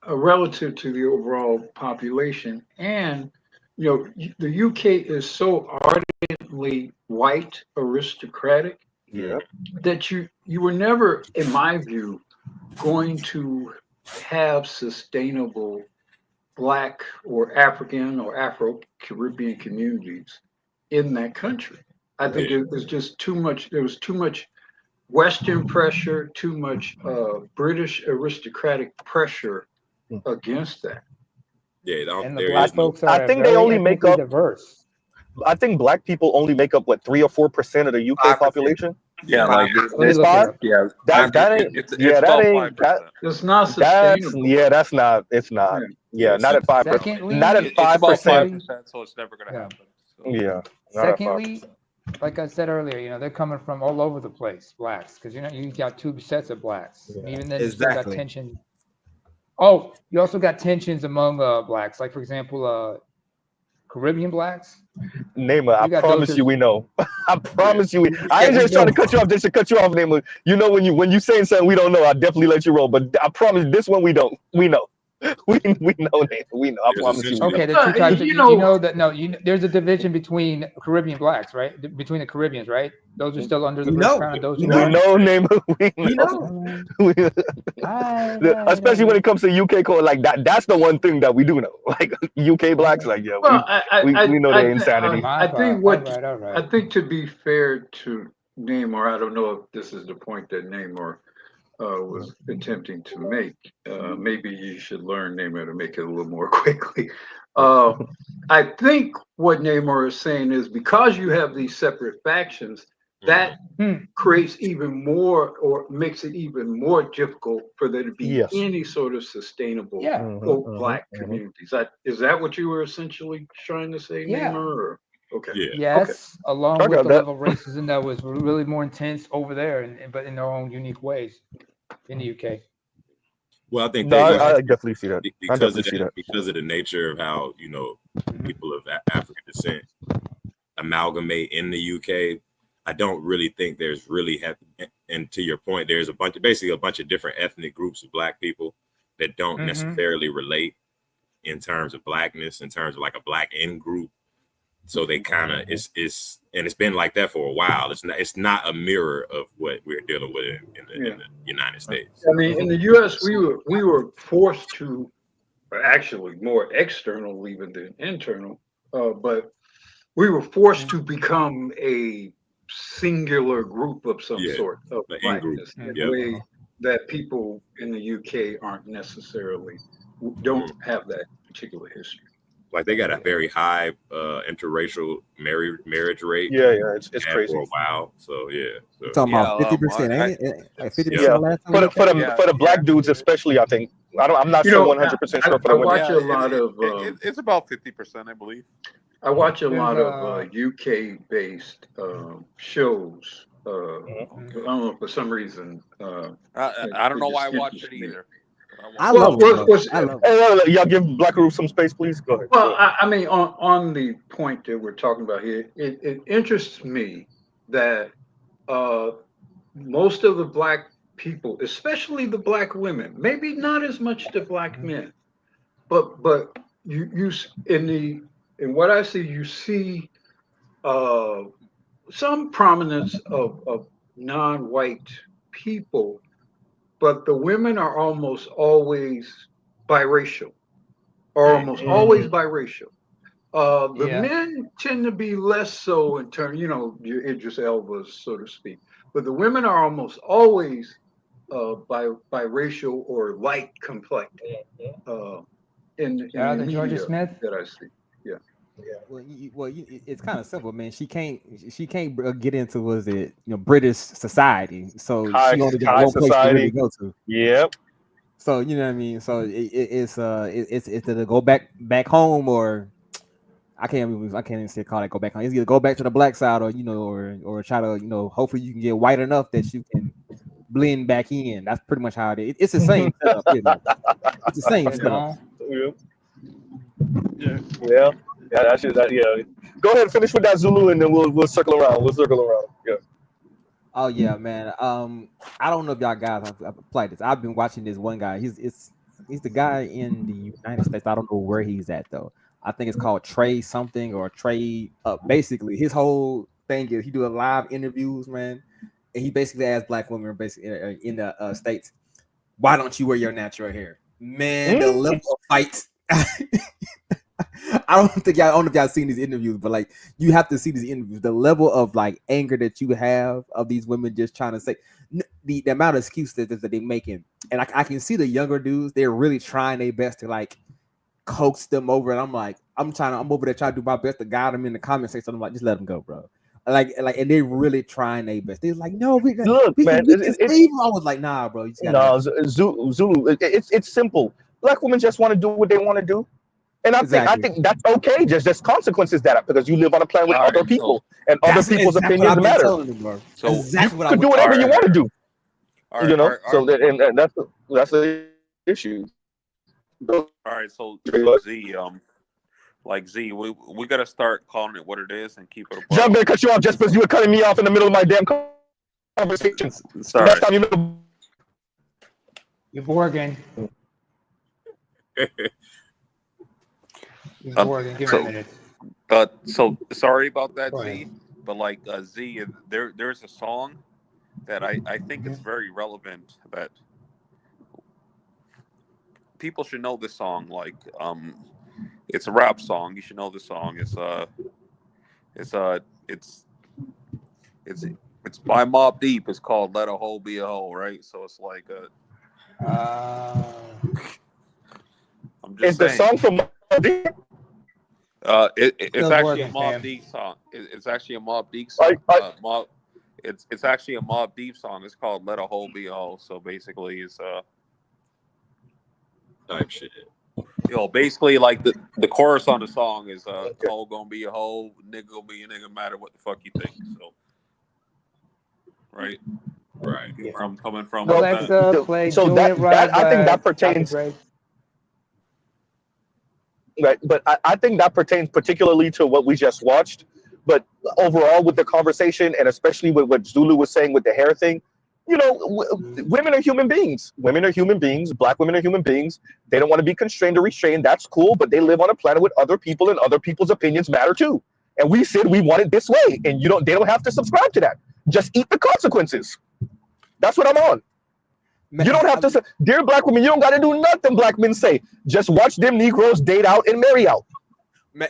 relative to the overall population, and the UK is so ardently white aristocratic that you were never, in my view, going to have sustainable black or African or Afro-Caribbean communities in that country. I think it was just too much. There was too much Western pressure, too much British aristocratic pressure against that. Yeah, and the black folks are I think they only make up diverse. I think black people only make up what 3 or 4% of the UK population. Yeah, like it's 5. Yeah, that ain't. It's that ain't. It's not sustainable. That's not. It's not. Yeah, not at 5%. Not at 5%. So it's never gonna happen. So. Yeah. Secondly, like I said earlier, they're coming from all over the place, blacks, because you got 2 sets of blacks. Yeah. Even then, you still got tension. Oh, you also got tensions among blacks, like for example, Caribbean blacks. Namer, I promise you, we know. I promise you, I ain't just trying to cut you off just to cut you off, Namer. When you saying something we don't know, I definitely let you roll. But I promise this one we don't. We know. We know, Namer. We know. I promise you. Okay, there's 2 types. You know that there's a division between Caribbean blacks, right? Between the Caribbeans, right? Those are still under the crown. Those we know, Namer. We know. Especially when it comes to UK code, like that. That's the one thing that we do know. Like UK blacks, like we know their insanity. I think to be fair to Namer, I don't know if this is the point that Namer was attempting to make. Maybe you should learn Namer to make it a little more quickly. I think what Namer is saying is because you have these separate factions, that creates even more or makes it even more difficult for there to be any sort of sustainable black communities. Is that what you were essentially trying to say, Namer? Or? Okay. Yeah. Yes, along with the level of racism that was really more intense over there, but in their own unique ways in the UK. Well, I think I definitely see that. Because of the nature of how people of African descent amalgamate in the UK. I don't really think there's really and to your point, there's basically a bunch of different ethnic groups of black people that don't necessarily relate in terms of blackness, in terms of like a black in group. So they kind of it's and it's been like that for a while. It's not a mirror of what we're dealing with in the United States. I mean, in the U.S., we were forced to, actually more external even than internal, but we were forced to become a singular group of some sort of blackness in a way that people in the UK aren't necessarily, don't have that particular history. Like they got a very high interracial marriage rate. Yeah, it's crazy for a while. So yeah, so, talking about 50%, ain't it? Like 50%. Yeah, for the black dudes especially, I think. I'm not so 100% sure for the women. I watch a lot of. It's about 50%, I believe. I watch a lot of UK-based shows. I don't know, for some reason. I don't know why I watch it either. I love it. Y'all give Black Group some space, please. Go ahead. Well, I mean, on the point that we're talking about here, it interests me that most of the black people, especially the black women, maybe not as much the black men, but you in what I see, you see some prominence of non-white people, but the women are almost always biracial, or almost always biracial. The men tend to be less so in terms, your Idris Elba's, so to speak, but the women are almost always biracial or light complected in the media Smith that I see. Yeah. Well, it's kind of simple, man. She can't get into British society, so she only got one place to really go to. Yep. So you know what I mean. So it's to go back home, or I can't even say call it go back home. It's either go back to the black side, or try to hopefully you can get white enough that you can blend back in. That's pretty much how it is. It's the same setup. It's the same setup. Yeah. Yeah, that's just that. Yeah, go ahead and finish with that Zulu, and then we'll circle around. Yeah. Oh yeah, man. I don't know if y'all guys have applied this. I've been watching this one guy. He's the guy in the United States. I don't know where he's at though. I think it's called Trey something or Trey. Basically, his whole thing is he do a live interviews, man, and he basically asks black women basically in the states, why don't you wear your natural hair, man? The level of fight. I don't know if y'all seen these interviews, but like you have to see these interviews. The level of like anger that you have of these women just trying to say the amount of excuses that they're making, and I can see the younger dudes. They're really trying their best to like coax them over, and I'm like, I'm over there trying to do my best to guide them in the comment section. I'm like, just let them go, bro. Like, and they're really trying their best. They're like, no, we man, I was like, nah, bro. You Zulu. It's simple. Black women just want to do what they want to do. And I think that's okay. Just consequences that because you live on a planet with other people, and other people's opinions matter. So you could do whatever you want to do. And that's the issue. All right, so Z, like Z, we gotta start calling it what it is and keep it. I'm gonna cut you off just because you were cutting me off in the middle of my damn conversations. Sorry. Next time You're Borgen. So sorry about that, Z. But like Z, there's a song that I think it's very relevant that people should know this song. Like it's a rap song. You should know this song. It's by Mobb Deep. It's called "Let a Hoe Be a Hoe," right? So it's like I'm just saying. The song from Mobb Deep? It's actually a Mobb Deep song. It's actually a Mobb Deep song. It's actually a Mobb Deep song. It's called "Let a Hoe Be a Hoe." So basically, it's type shit. Basically like the chorus on the song is hoe gonna be a hoe, nigga gonna be a nigga, matter what the fuck you think. So right. Where I'm coming from. Alexa, play so that I think that pertains. Right, but I think that pertains particularly to what we just watched. But overall, with the conversation, and especially with what Zulu was saying with the hair thing, women are human beings. Women are human beings. Black women are human beings. They don't want to be constrained or restrained. That's cool, but they live on a planet with other people, and other people's opinions matter too. and we said we want it this way, and they don't have to subscribe to that. Just eat the consequences. That's what I'm on. You don't have to, dear black women, you don't got to do nothing black men say. Just watch them Negroes date out and marry out. Man,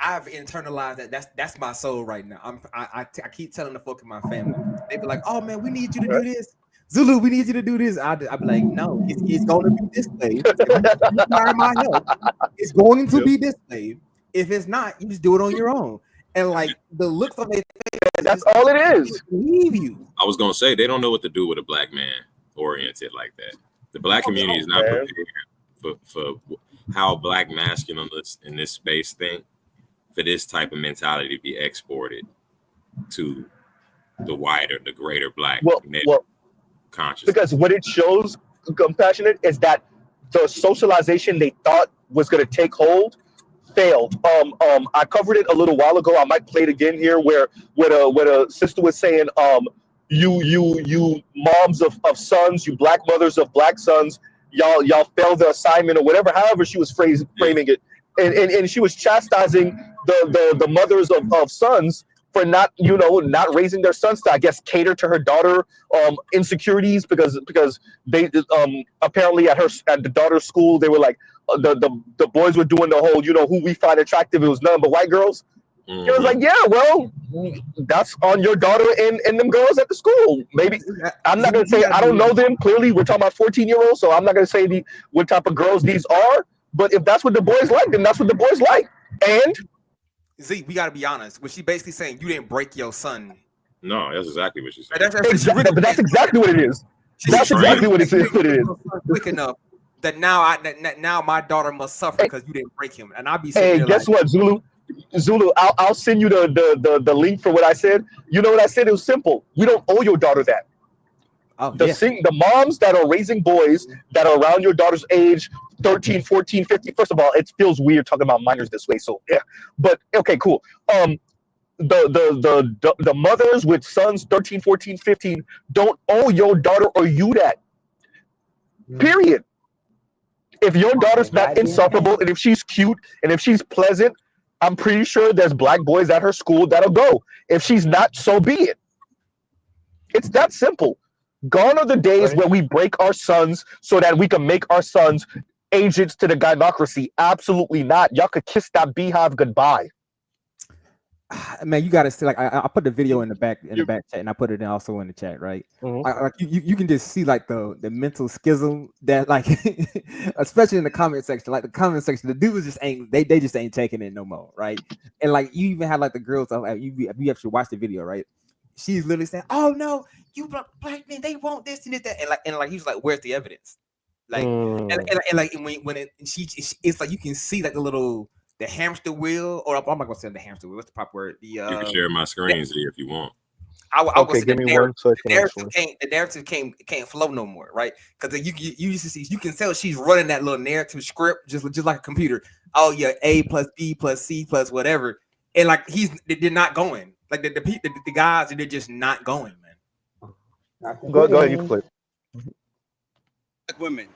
I've internalized that. That's my soul right now. I keep telling the folk in my family. They be like, "Oh man, we need you to do this, Zulu. We need you to do this." I be like, "No, it's going to be this way. My help. It's going to be this way. If it's not, you just do it on your own." And like the looks on their face, that's all it is. Leave you. I was gonna say they don't know what to do with a black man oriented like that. The black community is not prepared for how black masculinity in this space think for this type of mentality to be exported to the greater black consciousness. Because what it shows, Compassionate, is that the socialization they thought was going to take hold failed. I covered it a little while ago. I might play it again here, where a sister was saying, you moms of sons, you black mothers of black sons, y'all failed the assignment or whatever, however she was framing it, and she was chastising the mothers of sons for not raising their sons to, I guess, cater to her daughter insecurities, because they apparently at the daughter's school they were like the boys were doing the whole who we find attractive, it was none but white girls. It was like, yeah, well, that's on your daughter and them girls at the school. Maybe I'm not gonna say I don't know them. Clearly, we're talking about 14-year-olds, so I'm not gonna say what type of girls these are. But if that's what the boys like, then that's what the boys like. And Z, we gotta be honest. Was she basically saying you didn't break your son? No, that's exactly what she said. But that's exactly what it is. That's exactly what it is. Quick enough that now my daughter must suffer because you didn't break him. And I'll be saying, hey, guess what, Zulu, I'll send you the link for what I said. You know what I said? It was simple. We don't owe your daughter that. The moms that are raising boys that are around your daughter's age, 13, 14, 15. First of all, it feels weird talking about minors this way. So yeah, but okay, cool. The mothers with sons 13, 14, 15 don't owe your daughter or you that. Period. If your daughter's not insufferable, and if she's cute, and if she's pleasant, I'm pretty sure there's black boys at her school that'll go. If she's not, so be it. It's that simple. Gone are the days where we break our sons so that we can make our sons agents to the gynocracy. Absolutely not. Y'all could kiss that beehive goodbye. Man, you gotta see. Like I put the video in the back chat, and I put it also in the chat, right? You can just see like the mental schism that, like, especially in the comment section. Like the comment section, the dudes just ain't they just ain't taking it no more, right? And like you even have like the girls. You actually watch the video, right? She's literally saying, "Oh no, you black men, they want this and that," and like he's like, "Where's the evidence?" Like and like when it's like you can see like the hamster wheel, or I'm not gonna say the hamster wheel. What's the proper word? You can share my screen, Z, if you want. Okay, give me 1 second. The narrative can't flow no more, right? Because you used to see, you can tell she's running that little narrative script just like a computer. Oh yeah, A plus B plus C plus whatever, and like they're not going. Like the guys, they're just not going, man. Go ahead, you play. Black women.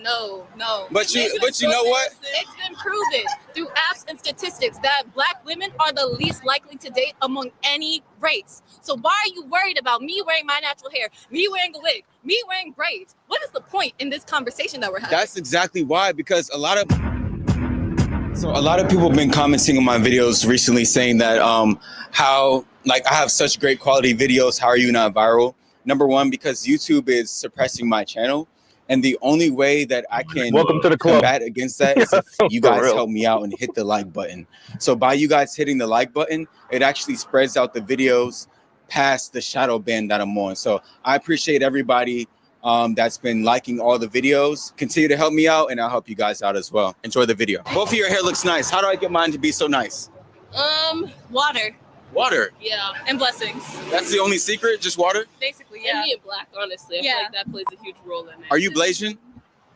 No. But you know what? It's been proven through apps and statistics that black women are the least likely to date among any race. So why are you worried about me wearing my natural hair, me wearing a wig, me wearing braids? What is the point in this conversation that we're having? That's exactly why, because a lot of people have been commenting on my videos recently saying that how like I have such great quality videos. How are you not viral? Number one, because YouTube is suppressing my channel. And the only way that I can combat against that is if you guys help me out and hit the like button. So by you guys hitting the like button, it actually spreads out the videos past the shadow band that I'm on. So I appreciate everybody that's been liking all the videos. Continue to help me out, and I'll help you guys out as well. Enjoy the video. Both of your hair looks nice. How do I get mine to be so nice? Water. Water? Yeah, and blessings. That's the only secret? Just water? Basically, yeah. And being black, honestly. I feel like that plays a huge role in it. Are you Blasian?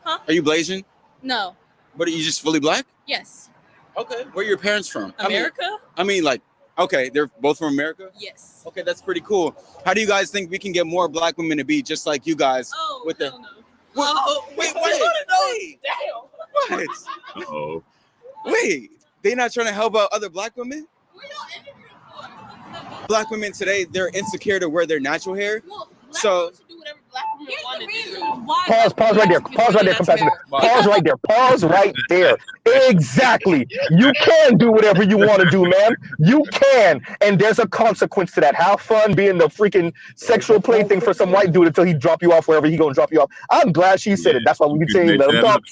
Huh? Are you Blasian? No. But are you just fully black? Yes. Okay. Where are your parents from? America? I mean, like, okay, they're both from America? Yes. Okay, that's pretty cool. How do you guys think we can get more black women to be just like you guys? Oh, with the... no. Oh, wait. Damn. What? Uh-oh. Wait, they not trying to help out other black women? Black women today, they're insecure to wear their natural hair. So Pause right there. Pause right there, compassionate. Pause right there. Pause right there. Exactly. You can do whatever you want to do, man. You can. And there's a consequence to that. Have fun being the freaking sexual plaything for some white dude until he drop you off wherever he gonna drop you off. I'm glad she said it. That's why we continue to let him talk.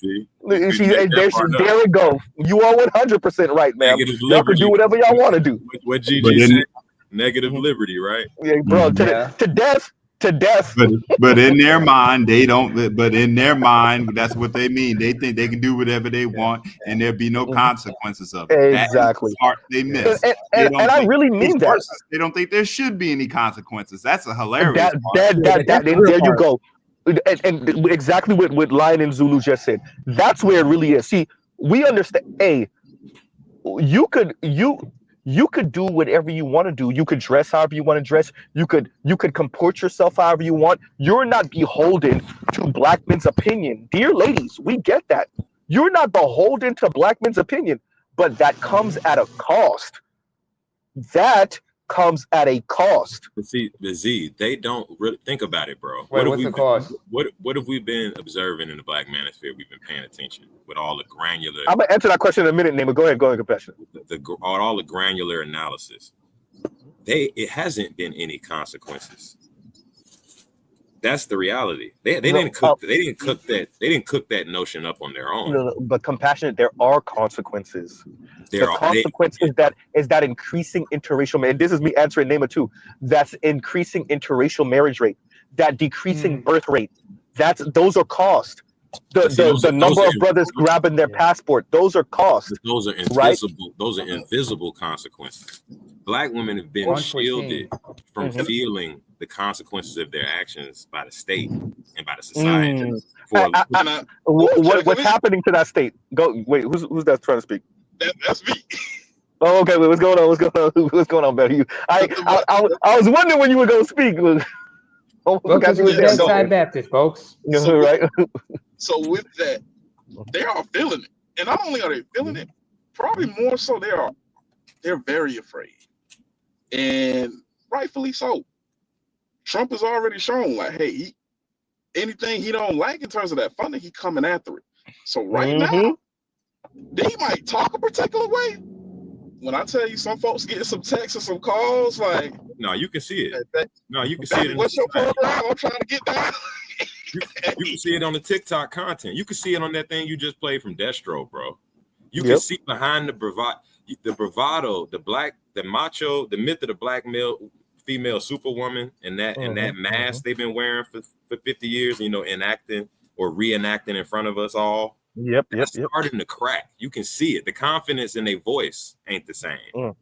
There we go. You are 100% right, man. Y'all can do whatever y'all want to do. What Gigi said, negative liberty, right? Yeah, bro, to death. To death. But in their mind, they don't. But in their mind, that's what they mean. They think they can do whatever they want, and there'll be no consequences of it. Exactly. That's the part they miss. And I really mean that. They don't think there should be any consequences. That's a hilarious part. There you go. And exactly what Lion and Zulu just said. That's where it really is. See, we understand. You could do whatever you want to do. You could dress however you want to dress. You could comport yourself however you want. You're not beholden to black men's opinion. Dear ladies, we get that. You're not beholden to black men's opinion, but that comes at a cost. That comes at a cost. But see, the Z, they don't really think about it, bro. What's the cost? What have we been observing in the black manosphere? We've been paying attention with all the granular. I'm gonna answer that question in a minute, Nima. Go ahead, compassion. All the granular analysis. It hasn't been any consequences. That's the reality. They didn't cook that notion up on their own. No, but compassionate, there are consequences. The consequence is that increasing interracial marriage. This is me answering Nema too. That's increasing interracial marriage rate. That decreasing birth rate. Those are costs. The number of brothers grabbing their passport. Those are costs. Those are invisible. Right? Those are invisible consequences. Black women have been shielded from feeling the consequences of their actions by the state and by the society. What's happening to that state? Wait, who's that trying to speak? That's me. Oh, okay. What's going on? What's going on, better you? I was wondering when you were going to speak. Welcome to the Bedside Baptist, folks. Right. So with that, they are feeling it, and not only are they feeling it, probably more so they're very afraid, and rightfully so. Trump has already shown, like, hey, anything he don't like in terms of that funding, he coming after it. So right now, they might talk a particular way. When I tell you, some folks getting some texts and some calls, like, no, you can see it. No, you can see it. What's your program? I'm trying to get down. You can see it on the TikTok content. You can see it on that thing you just played from Destro, bro. You can see behind the bravado, the macho, the myth of the black male, female superwoman, and that mask they've been wearing for 50 years, enacting or reenacting in front of us all. It's starting to crack. You can see it. The confidence in their voice ain't the same.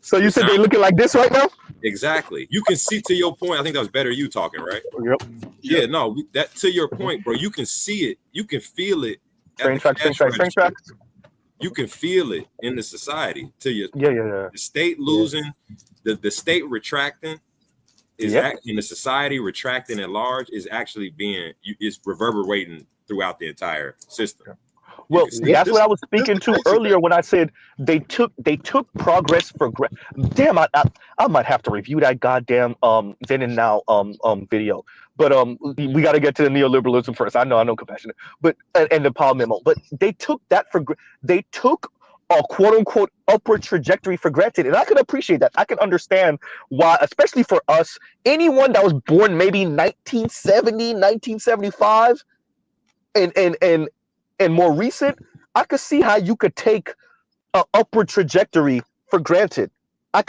So you said they looking like this right now? Exactly. You can see, to your point. I think that was better you talking, right? Yep. Yeah. No. That to your point, bro. You can see it. You can feel it. Train tracks. You can feel it in the society. To your the state losing, the state retracting is in the society retracting at large is actually is reverberating throughout the entire system. Well, that's what I was speaking to earlier when I said they took progress for granted. Damn, I might have to review that goddamn then and now video. But we got to get to the neoliberalism first. I know, compassionate, but and the Powell memo. But they took a quote unquote upward trajectory for granted, and I can appreciate that. I can understand why, especially for us, anyone that was born maybe 1970, 1975. And more recent, I could see how you could take an upward trajectory for granted. I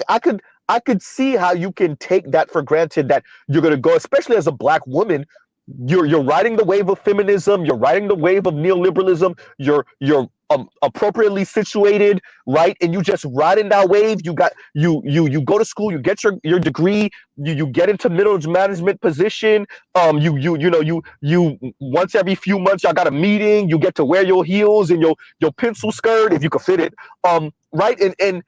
could see how you can take that for granted, that you're gonna go, especially as a black woman, you're riding the wave of feminism, you're riding the wave of neoliberalism, you're appropriately situated, right? And you just riding that wave. You go to school, you get your degree, you get into middle management position. You once every few months y'all got a meeting, you get to wear your heels and your pencil skirt if you could fit it. Right? And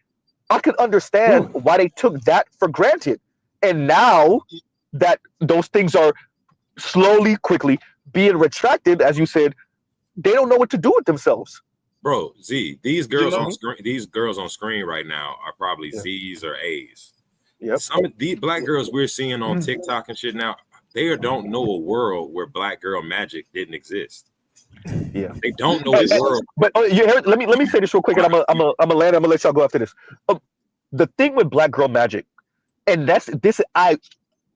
I can understand why they took that for granted. And now that those things are slowly, quickly being retracted, as you said, they don't know what to do with themselves. Bro, Z, these girls know? on screen, these girls on screen right now are probably Yeah. Z's or A's. Yep. Some of these black girls we're seeing on TikTok and shit now, they don't know a world where black girl magic didn't exist. Yeah. They don't know a world. But you heard, let me say this real quick, and I'm a land. I'm gonna let y'all go after this. The thing with black girl magic, and that's this.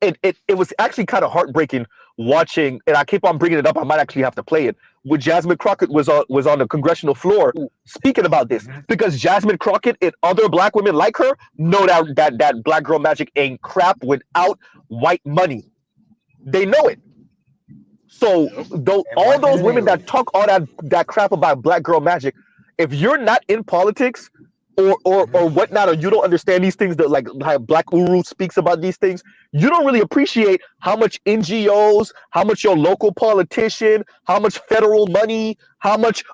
It was actually kind of heartbreaking watching, and I keep on bringing it up. I might actually have to play it. When Jasmine Crockett was on the congressional floor speaking about this, because Jasmine Crockett and other black women like her know that black girl magic ain't crap without white money. They know it. So all those women that talk all that crap about black girl magic, if you're not in politics or whatnot, or you don't understand these things, that like how Black Uru speaks about these things, you don't really appreciate how much NGOs, how much your local politician, how much federal money, how much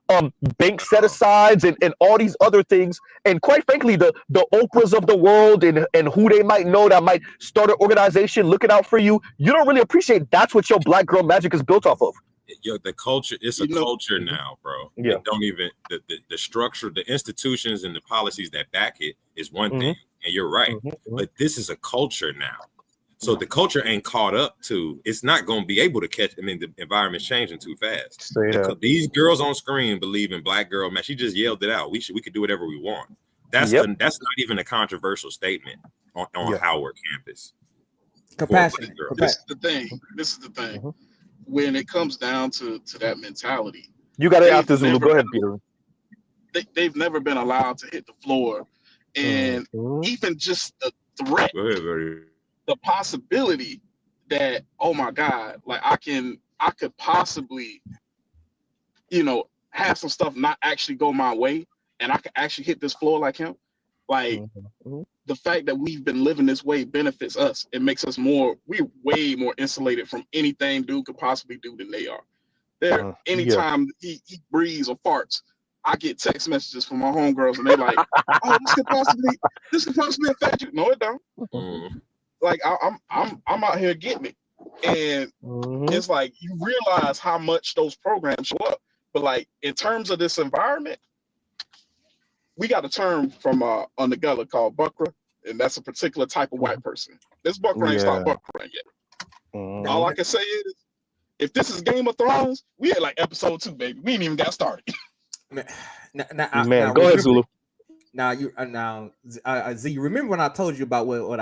bank set asides and all these other things, and quite frankly the Oprahs of the world and who they might know that might start an organization looking out for you. You don't really appreciate that's what your black girl magic is built off of. Yo, the culture, it's a culture now, bro. Yeah. It don't even the structure, the institutions and the policies that back it is one thing, and you're right. But this is a culture now. So the culture ain't caught up to, it's not gonna be able to catch. I mean, the environment's changing too fast. These girls on screen believe in black girl man. She just yelled it out. We could do whatever we want. That's not even a controversial statement on Howard campus. Compassion. This is the thing. When it comes down to that mentality, you got to after Zulu. Go ahead, Peter. They've never been allowed to hit the floor, and even just the threat, the possibility that, oh my God, like I could possibly, have some stuff not actually go my way, and I could actually hit this floor like him. Like the fact that we've been living this way benefits us. It makes us we're way more insulated from anything dude could possibly do than they are. Anytime he breathes or farts, I get text messages from my homegirls and they're like, "Oh, this could possibly affect you." No, it don't. Like I'm out here getting it, and it's like you realize how much those programs show up. But like in terms of this environment, we got a term from on the gullah called buckra, and that's a particular type of white person. This buckra ain't stopped buckering yet. All I can say is, if this is Game of Thrones, we had like episode 2, baby. We ain't even got started. Go ahead, Zulu. Z, you remember when I told you about what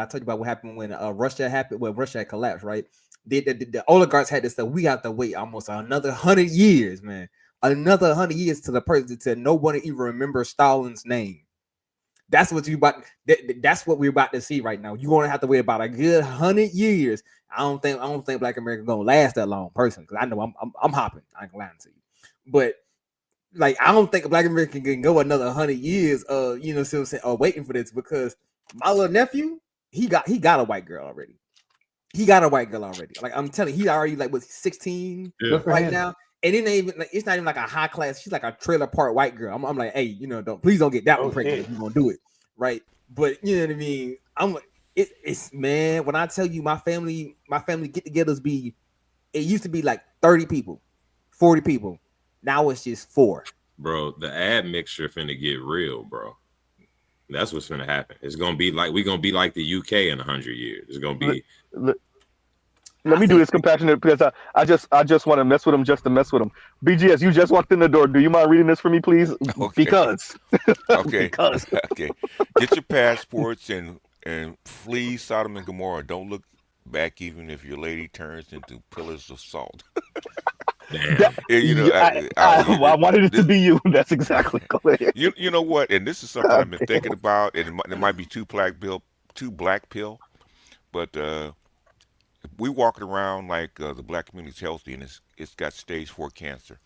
happened when Russia happened, when Russia had collapsed, right? The oligarchs had to say, we have to wait almost another 100 years, man. Another 100 years to the person to no one even remember Stalin's name. That's what that's what we're about to see right now. You're gonna have to wait about a good 100 years. I don't think Black America gonna last that long, personally, because I know I'm hopping. I ain't gonna lie to you, but like I don't think Black America can go another 100 years. Waiting for this, because my little nephew, he got a white girl already. Like I'm telling you, he already like was 16 right now. And it ain't even like, it's not even like a high class. She's like a trailer park white girl. I'm like, hey, please don't get that one pregnant if you're gonna do it, right? But you know what I mean. It's man. When I tell you, my family get-togethers it used to be like 30 people, 40 people. Now it's just 4. Bro, the ad mixture finna get real, bro. That's what's finna happen. It's gonna be like we're gonna be like the UK in 100 years. It's gonna be. Let me do this compassionate, because I just want to mess with him just to mess with him. BGS, you just walked in the door. Do you mind reading this for me, please? Okay. Because. Okay. Okay. Get your passports and flee Sodom and Gomorrah. Don't look back even if your lady turns into pillars of salt. I wanted it to be you. That's exactly. Go ahead. You know what? And this is something I've been thinking about, and it might be too black pill, but we walking around like the black community's healthy, and it's got stage 4 cancer.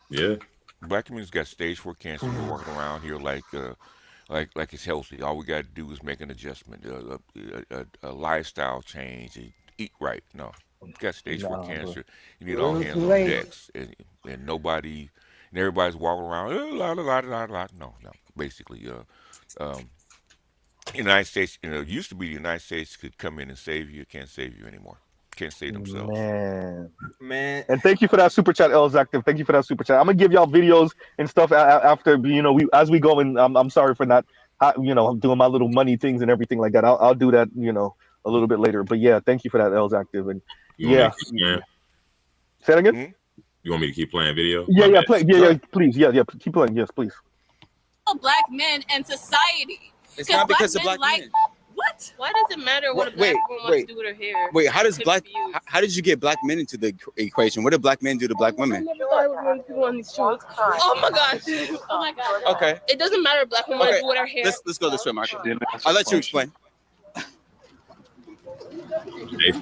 Yeah. Black community's got stage 4 cancer. We're walking around here like it's healthy. All we got to do is make an adjustment, a lifestyle change, eat right. No, you got stage 4 cancer. You need all hands on decks, and everybody's walking around. No. Basically, United States. It used to be the United States could come in and save you. It can't save you anymore. can't save themselves. Man. And thank you for that super chat, Els Active. Thank you for that super chat. I'm gonna give y'all videos and stuff after as we go. And I'm sorry for not I'm doing my little money things and everything like that. I'll do that a little bit later. But yeah, thank you for that, Els Active. And say that again. You want me to keep playing video? Yeah, play. Yeah, please. Yeah, keep playing. Yes, please. Black men and society. It's not because of black men. What? Why does it matter what a black woman wants to do with her hair? Wait, how did you get black men into the equation? What did black men do to black women? I never thought I would run people on these shows. Oh my gosh. Oh my god. Okay. It doesn't matter if black women want to do with her hair. Let's go this way, Michael. I'll let you explain.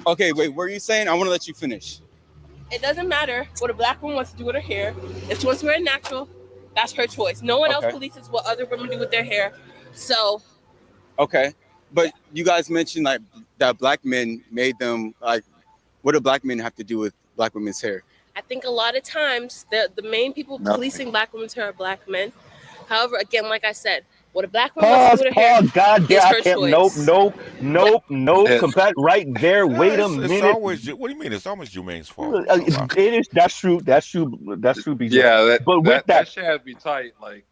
Okay, wait, what are you saying? I want to let you finish. It doesn't matter what a black woman wants to do with her hair. If she wants to wear it natural, that's her choice. No one else polices what other women do with their hair. So. Okay. But you guys mentioned like that black men made them like, what do black men have to do with black women's hair? I think a lot of times the main people policing black women's hair are black men. However, again, like I said, what a black woman wants to do with her hair God is damn, her I can't. choice. Nope. Combat right there. Wait a minute. It's always, what do you mean? It's always Jermaine's fault. It is. That's true. BJ. Yeah, but with that shit had to be tight. Like,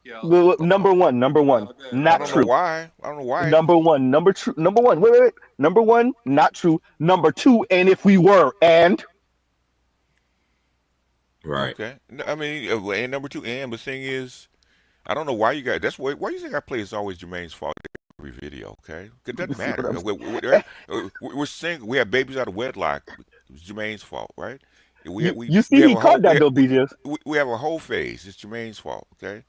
number one, not true. I don't know why. Number one. Wait. Number one, not true. Number two, and if we were, and. Right. Okay. I mean, and number two, but the thing is, I don't know why you got. That's why you think I play It's Always Jermaine's fault every video. Okay, it doesn't matter. We're single. We have babies out of wedlock. It's Jermaine's fault, right? You see, he caught that though, BJ. We have a whole phase. It's Jermaine's fault. Okay.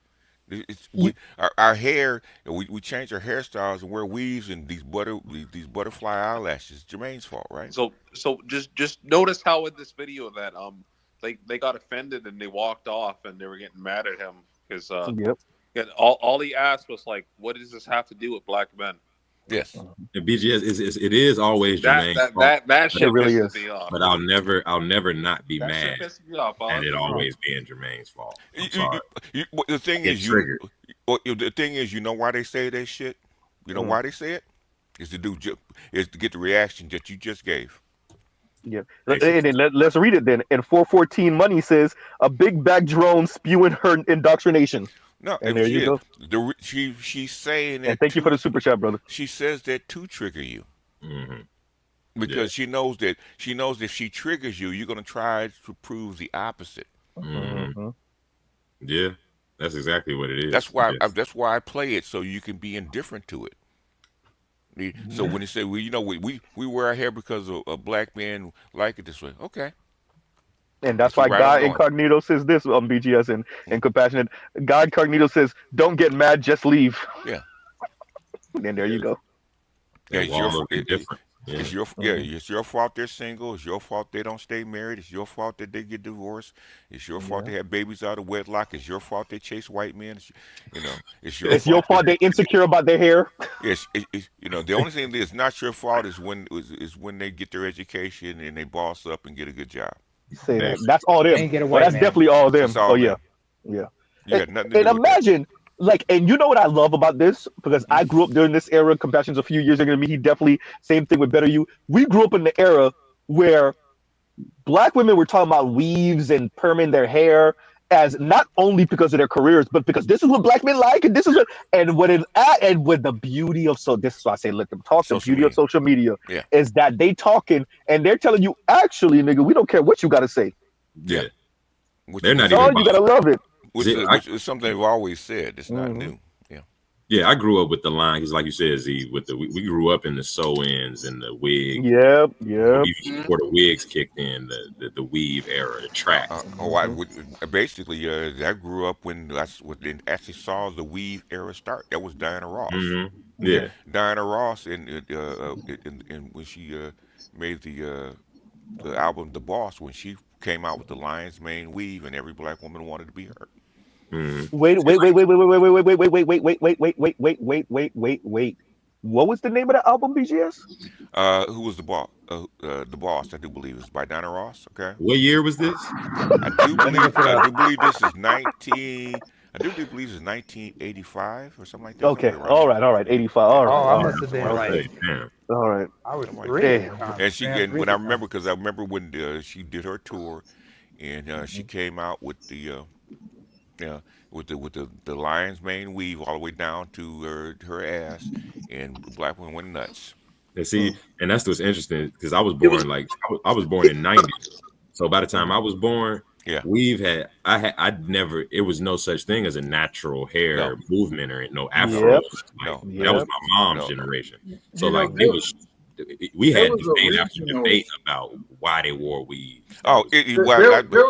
Our hair. We change our hairstyles and wear weaves and these butterfly eyelashes. It's Jermaine's fault, right? So just notice how in this video that they got offended and they walked off and they were getting mad at him because all he asked was like, what does this have to do with black men? Yes. And BGS it is always Jermaine's fault. That shit really pisses is. me off. But I'll never not be mad Shit pisses me off, at it always being Jermaine's fault. I'm sorry. The thing is, the thing is, you know why they say that shit? You know why they say it? Is to get the reaction that you just gave. Yeah. Let's read it then. And 414 Money says a big back drone spewing her indoctrination. No, and there you go. She's saying that. And thank you for the super chat, brother. She says that to trigger you, because she knows that if she triggers you, you're gonna try to prove the opposite. Yeah, that's exactly what it is. That's why. That's why I play it, so you can be indifferent to it. So when they say, well, we wear our hair because a black man like it this way, okay. And that's why God Incognito says this on BGS and Compassionate. God Incognito says, don't get mad, just leave. Yeah. And there you go. Yeah, it's your fault they're single. It's your fault they don't stay married. It's your fault that they get divorced. It's your fault they have babies out of wedlock. It's your fault they chase white men. It's your fault they insecure about their hair. Yes, the only thing that's not your fault is when they get their education and they boss up and get a good job. Say that. That's all them. That's definitely all them. Yeah. And imagine, and you know what I love about this? Because I grew up during this era. Compassion's a few years younger than me. He definitely, same thing with Better You. We grew up in the era where black women were talking about weaves and perming their hair as not only because of their careers, but because this is what black men like, and this is with the beauty of this is why I say let them talk. The beauty of social media is that they talking and they're telling you, actually, nigga, we don't care what you got to say. Yeah, they're not even. You gotta love it. Which is something they've always said. It's not new. Yeah, I grew up with the line because, like you said, Z, we grew up in the sew-ins and the wig. Yep. Before the wigs kicked in, the weave era, the track. Basically, I grew up when actually saw the weave era start. That was Diana Ross. Yeah, Diana Ross, and when she made the album "The Boss," when she came out with the lion's mane weave, and every black woman wanted to be her. Wait. What was the name of the album, BGS? Who was the boss? The Boss, I do believe, is by Diana Ross. Okay. What year was this? I do believe this is I do believe it's 1985 or something like that. Okay, Somewhere around all right, 85. All right, Oh, I all must have been right, like, all right. I was something like three that. at the time. And she Man, and three when at I the remember, time. because I remember when she did her tour, and she came out with the yeah, with the lion's mane weave all the way down to her ass, and black women went nuts. And see, and that's what's interesting because I was born I was born in '90. So by the time I was born, yeah, I'd never. It was no such thing as a natural hair movement or no Yep. afros. Like that was my mom's generation. So You know, like they was. We there had was a debate after regional. debate about why they wore weave. Oh, There was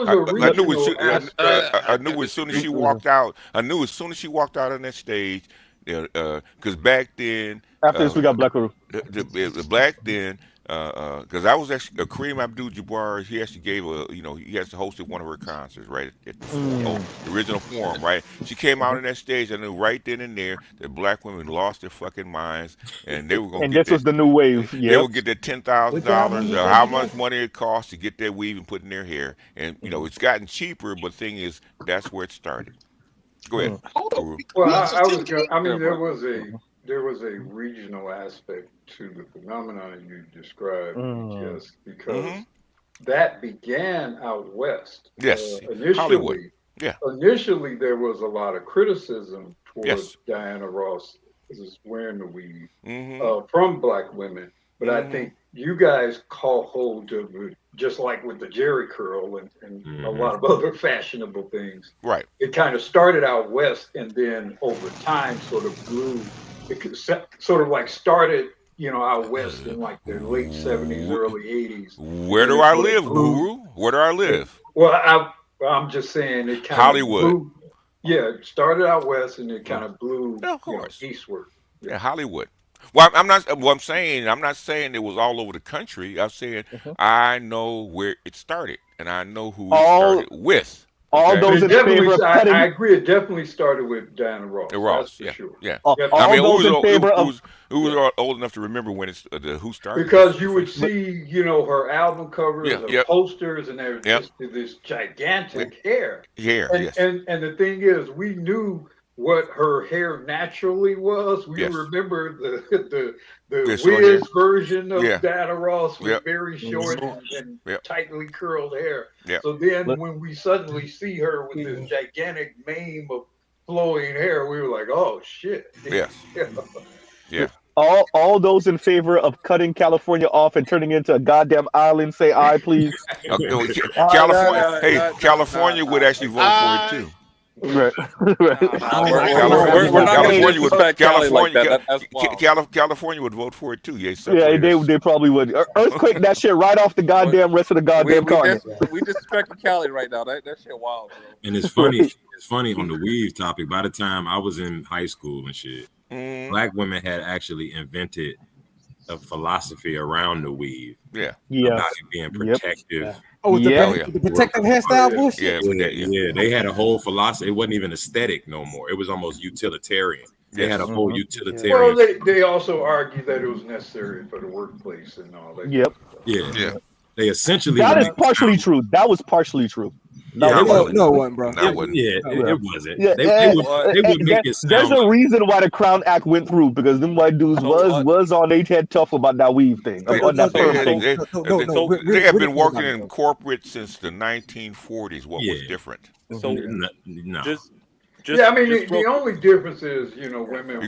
a I knew regional aspect. I knew as soon as she walked out. I knew as soon as she walked out on that stage, because back then, After this, we got Black Widow. the black then, because I was actually Kareem Abdul-Jabbar. He actually gave he actually hosted one of her concerts right at the original forum. Right, she came out on that stage. I knew right then and there that black women lost their fucking minds, and they were gonna And get this was the new wave. They Yep. would get that $10,000 or how much money it costs to get that weave and put in their hair. And it's gotten cheaper, but the thing is, that's where it started. Go ahead. Guru. Well, I was going. I mean, there was a regional aspect to the phenomenon you described, yes, because that began out west. Yes, initially, Hollywood. Yeah. Initially, there was a lot of criticism towards Diana Ross is wearing the weave from black women, but I think you guys caught hold of it, just like with the Jerry curl and a lot of other fashionable things. Right. It kind of started out west, and then over time, sort of grew. It sort of like started, out west in like the late '70s, early '80s. Where do I live, Guru? Where do I live? Well, I'm just saying it kind Hollywood. of blew. Yeah, it started out west, and it kind of blew eastward. Yeah, Hollywood. Well, I'm not. What I'm saying, I'm not saying it was all over the country. I'm saying I know where it started, and I know who it started with. All those in favor of cutting. I agree. It definitely started with Diana Ross. Ross, that's for sure. Yeah. All those in favor of. Who was old enough to remember when it's who started? Because you would see, her album covers, her posters, and there was this gigantic hair. And the thing is, we knew what her hair naturally was. We remember the Wiz version of Diana Ross with very short and tightly curled hair. So then when we suddenly see her with this gigantic mane of flowing hair, we were like, oh shit. Yeah. All those in favor of cutting California off and turning it into a goddamn island, say aye, please. California, California would actually vote for it too. Right. We're not going to disrespect Cali like that. California would vote for it too. Yeah, they probably would. Earthquake that shit right off the goddamn rest of the goddamn continent. We disrespect Cali right now. That shit wild, bro. And it's funny. It's funny on the weave topic. By the time I was in high school and shit, black women had actually invented a philosophy around the weave. Yeah. About it being protective. Oh, the protective hairstyle bullshit. Yeah, they had a whole philosophy. It wasn't even aesthetic no more. It was almost utilitarian. They had a whole utilitarian. Well, they also argued that it was necessary for the workplace and all that. Yep. Yeah. They essentially. That is partially true. That was partially true. No, it wasn't, bro. It wasn't. They would make it sound. There's a reason why the Crown Act went through, because them white dudes was on their head tough about that weave thing. They have been working in corporate since the 1940s. What was different? So no. I mean, the only difference is, women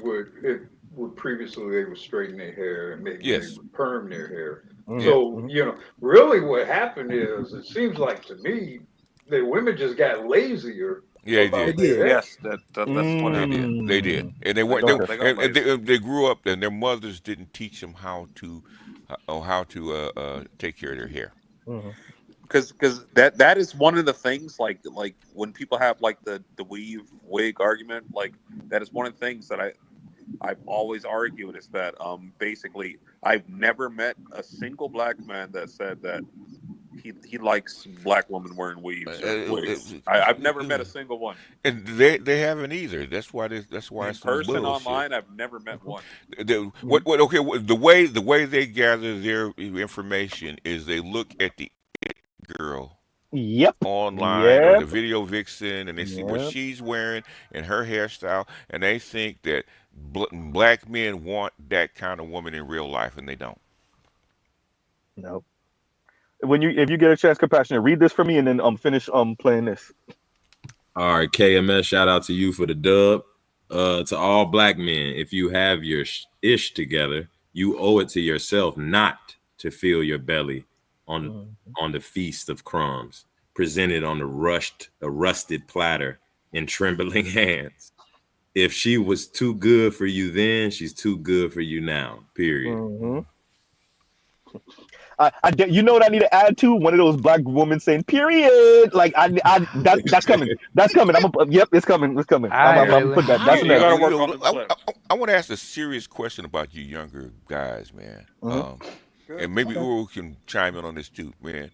would previously they would straighten their hair and maybe they would perm their hair. So, really what happened is, it seems like to me, the women just got lazier. Yeah, they did. Yes, that's what they did. They did, and they grew up, and their mothers didn't teach them how to take care of their hair. Because that is one of the things, like when people have like the weave wig argument, like that is one of the things that I've always argued is that basically I've never met a single black man that said that he likes black women wearing weaves. I've never met a single one, and they haven't either. That's why in it's person online. I've never met one. The way they gather their information is they look at the it girl Yep. Online or Yep. the video vixen, and they see what Yep. she's wearing and her hairstyle, and they think that black men want that kind of woman in real life, and they don't. No. If you get a chance, Compassionate, read this for me, and then finish playing this. All right, KMS, shout out to you for the dub. To all black men, if you have your ish together, you owe it to yourself not to fill your belly on the feast of crumbs, presented on a rusted platter in trembling hands. If she was too good for you then, she's too good for you now. Period. You know what I need to add to? One of those black women saying "period." Like that's coming. That's coming. Yep, it's coming. It's coming. I'm put that. That's I next. want to ask a serious question about you younger guys, man. And maybe Uru can chime in on this too, man.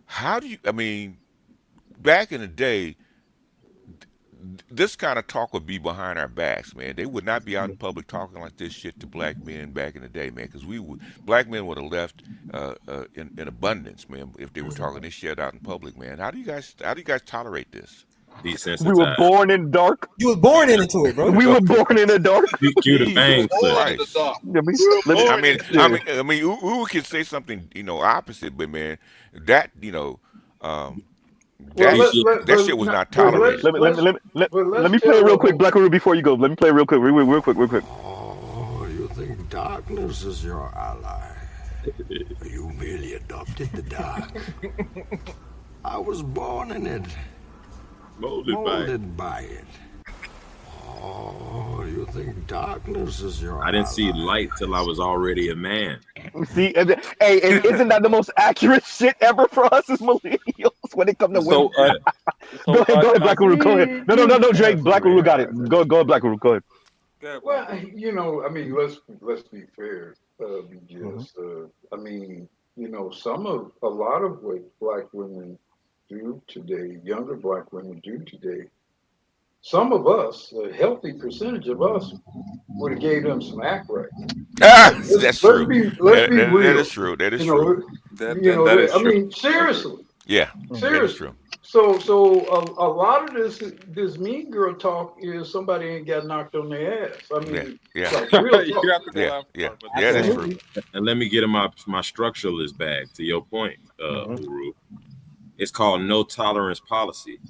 How do you? I mean, back in the day, this kind of talk would be behind our backs, man. They would not be out in public talking like this shit to black men back in the day, man. Because black men would have left in abundance, man, if they were talking this shit out in public, man. How do you guys tolerate this? We were born in dark. You was born into it, bro. We were born in the dark. Cue the bang clip. I mean, Uru can say something, opposite, but man, that that shit was not tolerated. Let me play it real quick, Black Uru, before you go. Let me play it real quick, real quick. Oh, you think darkness is your ally? You merely adopted the dark. I was born in it. Molded by it. Oh, you think darkness is your I didn't see light till I was already a man. See, hey, isn't that the most accurate shit ever for us as millennials when it comes to women? Go ahead, Black Uru, go ahead. No, Drake, Black Uru got it. Go ahead, Black Uru, go ahead. Well, I mean, let's be fair. I mean, a lot of what black women do today, younger black women do today, some of us, a healthy percentage of us, would have gave them some act right. That's true. Let's be real. That is true. That is true. That is true. I mean, seriously. Yeah. Seriously. That is true. So a lot of this mean girl talk is somebody ain't got knocked on their ass. I mean, like real talk. Yeah, that's true. And let me get in my structuralist bag to your point, Uru. It's called no tolerance policy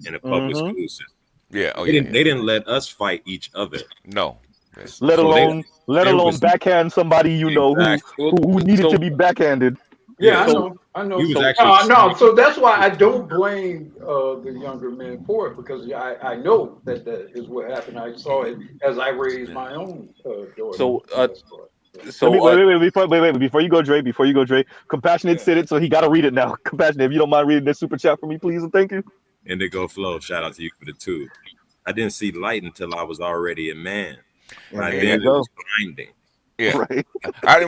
in the public school system. Yeah. They didn't let us fight each other. No. Let alone backhand somebody who needed to be backhanded. Yeah, I know. So that's why I don't blame the younger men for it, because I know that is what happened. I saw it as I raised my own daughter. Wait, before you go, Dre. Compassionate said it, so he got to read it now. Compassionate, if you don't mind reading this super chat for me, please, and thank you. Indigo Flow, shout out to you for the 2. I didn't see light until I was already a man. Right then, it was blinding. Yeah, right. I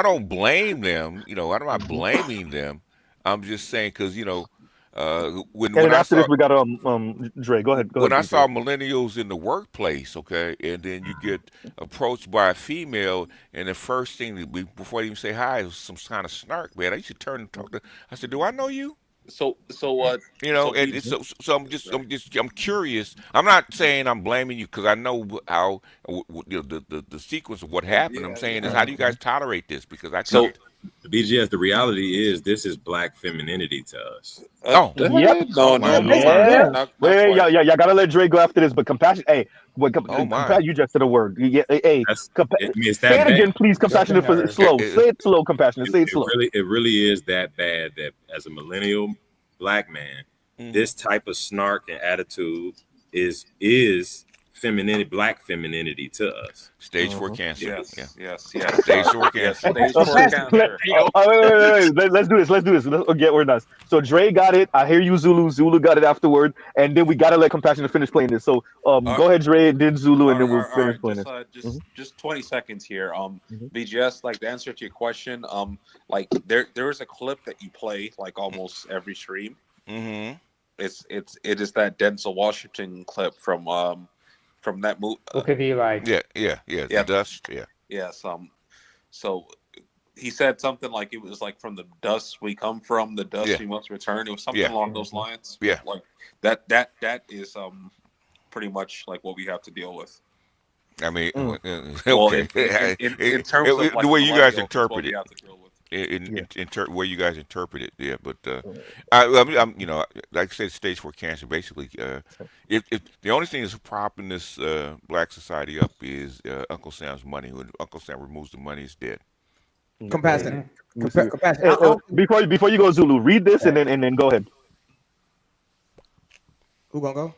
don't blame them. I'm not blaming them. I'm just saying because when after this we got Dre. Go ahead. When I saw millennials in the workplace, okay, and then you get approached by a female, and the first thing before they even say hi is some kind of snark, man. I used to turn and talk to. I said, "Do I know you?" So I'm curious. I'm not saying I'm blaming you because I know how the sequence of what happened. I'm saying is, how do you guys tolerate this? Because the BGS, the reality is this is black femininity to us. Yep. No. Wait, y'all gotta let Dre go after this. But compassion, hey, you just said a word. Yeah, hey, say it again, please. Compassionate for slow. Say it slow. Compassionate. Say it slow. It really is that bad that as a millennial black man, this type of snark and attitude is femininity, black femininity to us. Stage 4 cancer. Yes. Stage 4 cancer. Stage 4 cancer. Wait. Let's do this. We're nuts. So Dre got it. I hear you, Zulu. Zulu got it afterward, and then we gotta let Compassionate finish playing this. So go ahead, Dre, and then Zulu, and then we'll finish playing this. Just 20 seconds here. BGS, like to answer to your question, like there is a clip that you play like almost every stream. Mm-hmm. It is that Denzel Washington clip from that movie. What could be like? Yeah. The dust. Yeah. Yes. So he said something like it was like from the dust we come from, the dust we must return. It was something along those lines. Yeah, like that is pretty much like what we have to deal with. I mean, Well, okay. in terms of like the way you guys millennials, interpret what we it, have to deal with. where you guys interpret it, yeah. But I'm you know, like I said, stage 4 cancer. Basically, if the only thing that's propping this black society up is Uncle Sam's money. When Uncle Sam removes the money, it's dead. Compassion. Before you go, Zulu, read this and then go ahead. Who gonna go?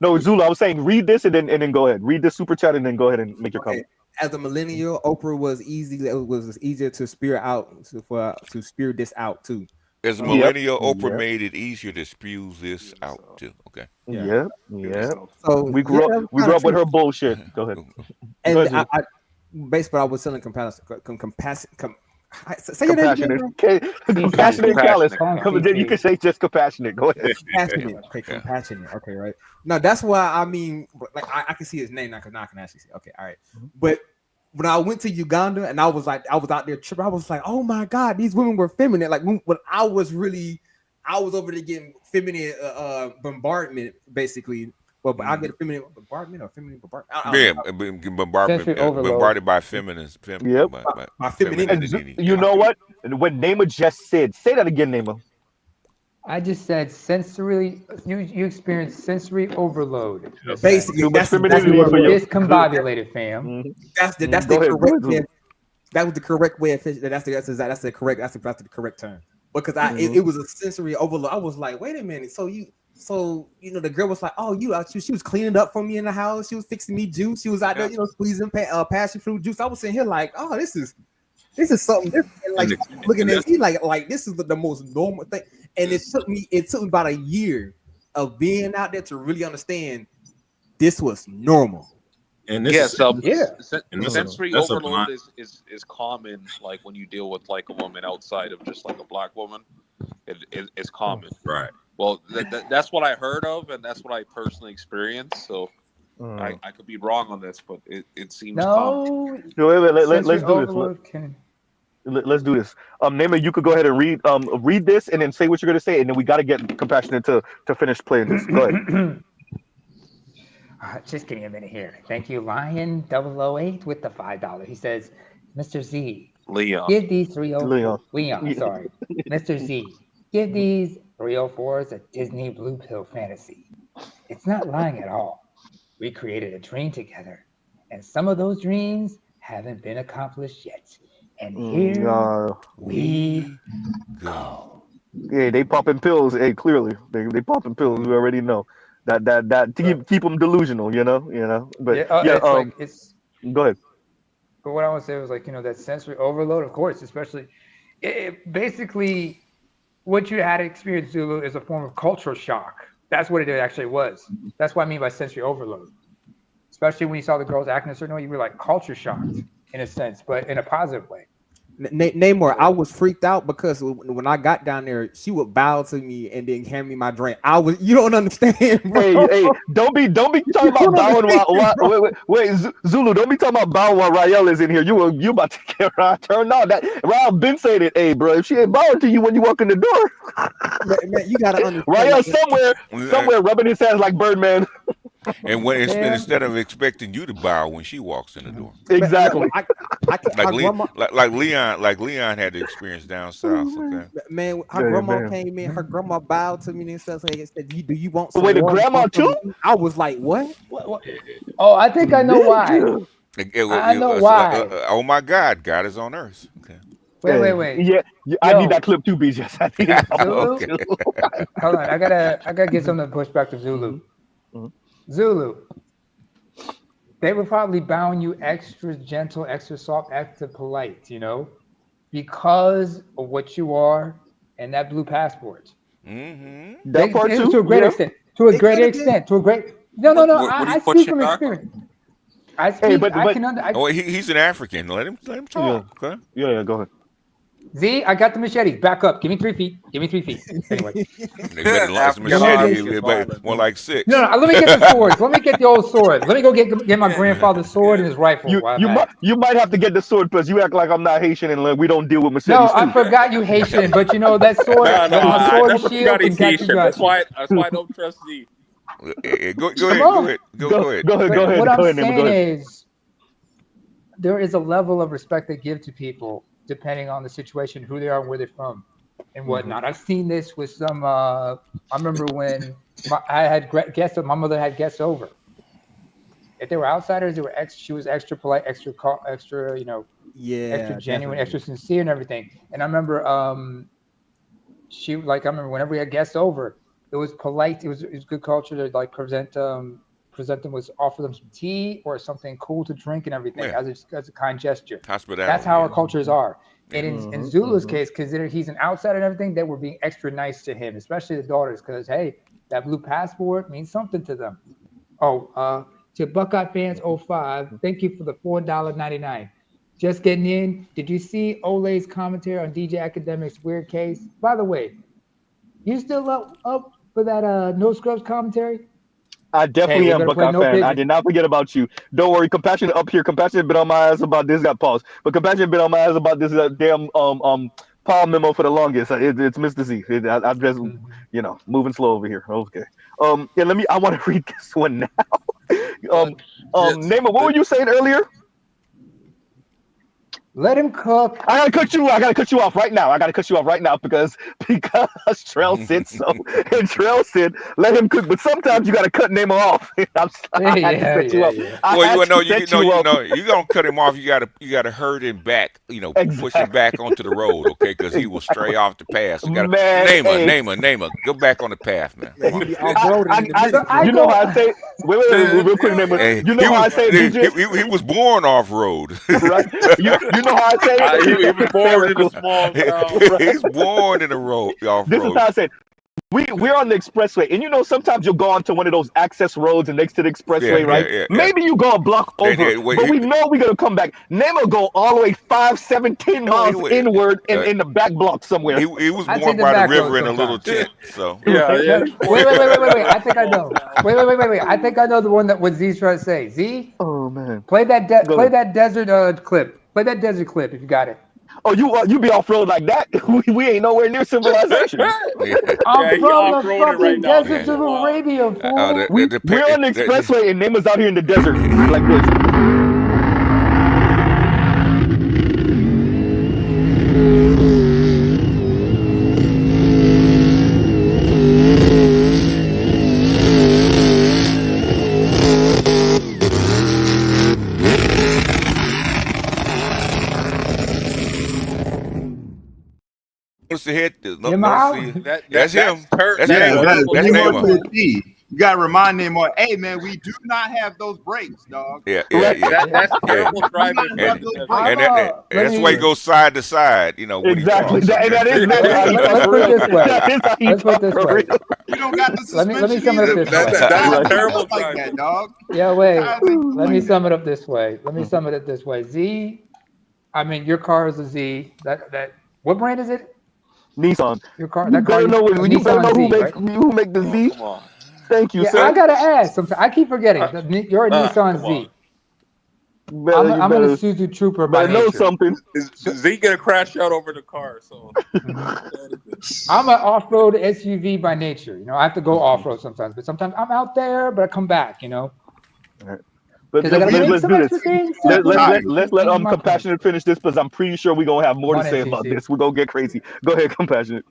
No, Zulu. I was saying read this and then go ahead. Read this super chat and then go ahead and make your comment. As a millennial, Oprah was easy. It was easier to spew out to spew this out too. As a millennial, Oprah made it easier to spew this out too. Okay. Yeah. So we grew up with her bullshit. Go ahead. And Go ahead, I basically I was selling compassionate. Say your compassionate. name again, Compassionate and callous. You can say just compassionate. Go ahead. Compassionate. Okay, compassionate. Okay, right. Now that's why I mean, like I can see his name now because now I can actually see. Okay, all right. But when I went to Uganda and I was out there tripping, I was like, oh my God, these women were feminine. Like when I was over there getting feminine bombardment, basically. Well, but I get a feminine bombardment or feminine bombardment. Bombarded by feminists. By femininity. You know what? When Nema just said, say that again, Nema. I just said sensory. You experience sensory overload. Basically, that's discombobulated, fam. That's the correct way. That was the correct way of that's the correct term. Because it was a sensory overload. I was like, wait a minute. So you know, the girl was like, "Oh, she was cleaning up for me in the house. She was fixing me juice. She was out there, you know, squeezing passion fruit juice." I was sitting here like, "Oh, this is something different." And like looking at me like this is the most normal thing. And it took me about a year of being out there to really understand this was normal. And sensory overload is common. Like when you deal with like a woman outside of just like a black woman, it's common, right? Well, that's what I heard of, and that's what I personally experienced. So I could be wrong on this, but it seems common. No, wait, let's do this. Let's do this. Nema, you could go ahead and read this, and then say what you're gonna say, and then we got to get compassionate to finish playing this. Go ahead. Just give me a minute here. Thank you, Lion 008 with the $5. He says, Mr. Z, Leon, give these 304. Sorry, Mr. Z, give these 304s a Disney blue pill fantasy. It's not lying at all. We created a dream together, and some of those dreams haven't been accomplished yet. And here we go. Yeah, they popping pills. Hey, clearly they popping pills. We already know that to keep them delusional. You know. But go ahead. But what I want to say was like, you know, that sensory overload. Of course, especially basically. What you had to experience, Zulu, is a form of cultural shock. That's what it actually was. That's what I mean by sensory overload. Especially when you saw the girls acting a certain way, you were like culture shocked in a sense, but in a positive way. Namor, I was freaked out because when I got down there, she would bow to me and then hand me my drink. You don't understand, bro. Hey, don't be talking about bowing while wait, Zulu, don't be talking about bowing while Rael is in here. You about to get turned on. That Rael been saying it. Hey, bro, if she ain't bowing to you when you walk in the door, man, you gotta understand. Rael somewhere rubbing his hands like Birdman. And when instead of expecting you to bow when she walks in the door, exactly. Like Leon had the experience down south. Okay? Man, her grandma came in. Her grandma bowed to me and said, "Do you want some?" Wait, the grandma too? I was like, "What?" Oh, I think I know why. I know why. Oh my God, God is on earth. Okay. Wait. Yeah, I need that clip too, BJ. Zulu? Hold on, I gotta get something to push back to Zulu. Zulu, they were probably bowing you extra gentle, extra soft, extra polite, you know, because of what you are and that blue passport. Mm-hmm. That part too. To a great extent. No. I speak from experience. I speak. He's an African. Let him talk. Yeah, go ahead. Z, I got the machete. Back up. Give me 3 feet. Give me 3 feet. Anyway. They better launch a machete, but more like 6. No, let me get the swords. Let me get the old sword. Let me go get my grandfather's sword and his rifle. You might have to get the sword because you act like I'm not Haitian and like, we don't deal with machetes. No, I forgot you Haitian, but you know that sword, my sword and shield can catch you. That's why I don't trust Z. Go ahead. What I'm saying is, there is a level of respect they give to people depending on the situation, who they are, and where they're from, and whatnot. I've seen this with some. I remember when I had guests. My mother had guests over. If they were outsiders, they were she was extra polite, extra, extra genuine, definitely. extra sincere, and everything. And I remember, I remember whenever we had guests over, it was polite. It was good culture to like present them with, offer them some tea or something cool to drink and everything as a kind gesture. Hospitality. That's how our cultures are. And in Zulu's case, considered he's an outsider and everything, they were being extra nice to him, especially the daughters, because hey, that blue passport means something to them. To Buckeye fans 05, thank you for the $4.99. Just getting in. Did you see Ole's commentary on DJ Academic's weird case? By the way, you still up for that No Scrubs commentary? I definitely am, Buckeye fan. I did not forget about you. Don't worry, Compassionate up here. Compassionate been on my ass about this. Got paused, but Compassionate been on my ass about this damn Paul memo for the longest. It's Mr. Z. I'm just moving slow over here. Okay. I want to read this one now. Nema, what were you saying earlier? Let him cook. I gotta cut you off right now. because Trell said so. And Trell said let him cook. But sometimes you gotta cut Nema off. You don't cut him off. You gotta herd him back. Push him back onto the road, okay? Because he will stray off the path. So you gotta Nema, go back on the path, man. You know how I say. Wait, real quick, Nema. You know how I say, DJ? He was born off road. Right? You know how I say it? He was born in a small town. He's born in a road. This is how I said. We're on the expressway, and sometimes you'll go onto one of those access roads and next to the expressway, right? Maybe you go a block over, but we know we're gonna come back. Nema go all the way 5-17 miles inward in the back block somewhere. He was born by the river in a little tent, so Wait. I think I know. Wait. I think I know the one that what Z's trying to say. Z. Oh man. Play that desert clip. Play that desert clip if you got it. Oh, you be off road like that? We ain't nowhere near civilization. I'm from the fucking desert of Arabia, fool. We're on the expressway and Nema's out here in the desert like this. That's him. That's Nema. You gotta remind them, hey man, we do not have those brakes, dog. Yeah. That's terrible driving. That's why he goes side to side. Exactly. Let's put it this way. You don't got the suspension. Let me sum it up this way. That's terrible like that, dog. Yeah, wait. Let me sum it up this way. Z. I mean, your car is a Z. That what brand is it? Nissan. Your car. You better know who make the Z. Come on. Thank you, sir. I gotta ask. I keep forgetting. You're a Nissan Z. I'm a Suzu Trooper by nature. Know something. Z gonna crash out over the car. So I'm an off-road SUV by nature. I have to go off-road sometimes, but sometimes I'm out there, but I come back. All right. But let's do this. Let's let Compassionate finish this because I'm pretty sure we're gonna have more to say about this. We're gonna get crazy. Go ahead, Compassionate.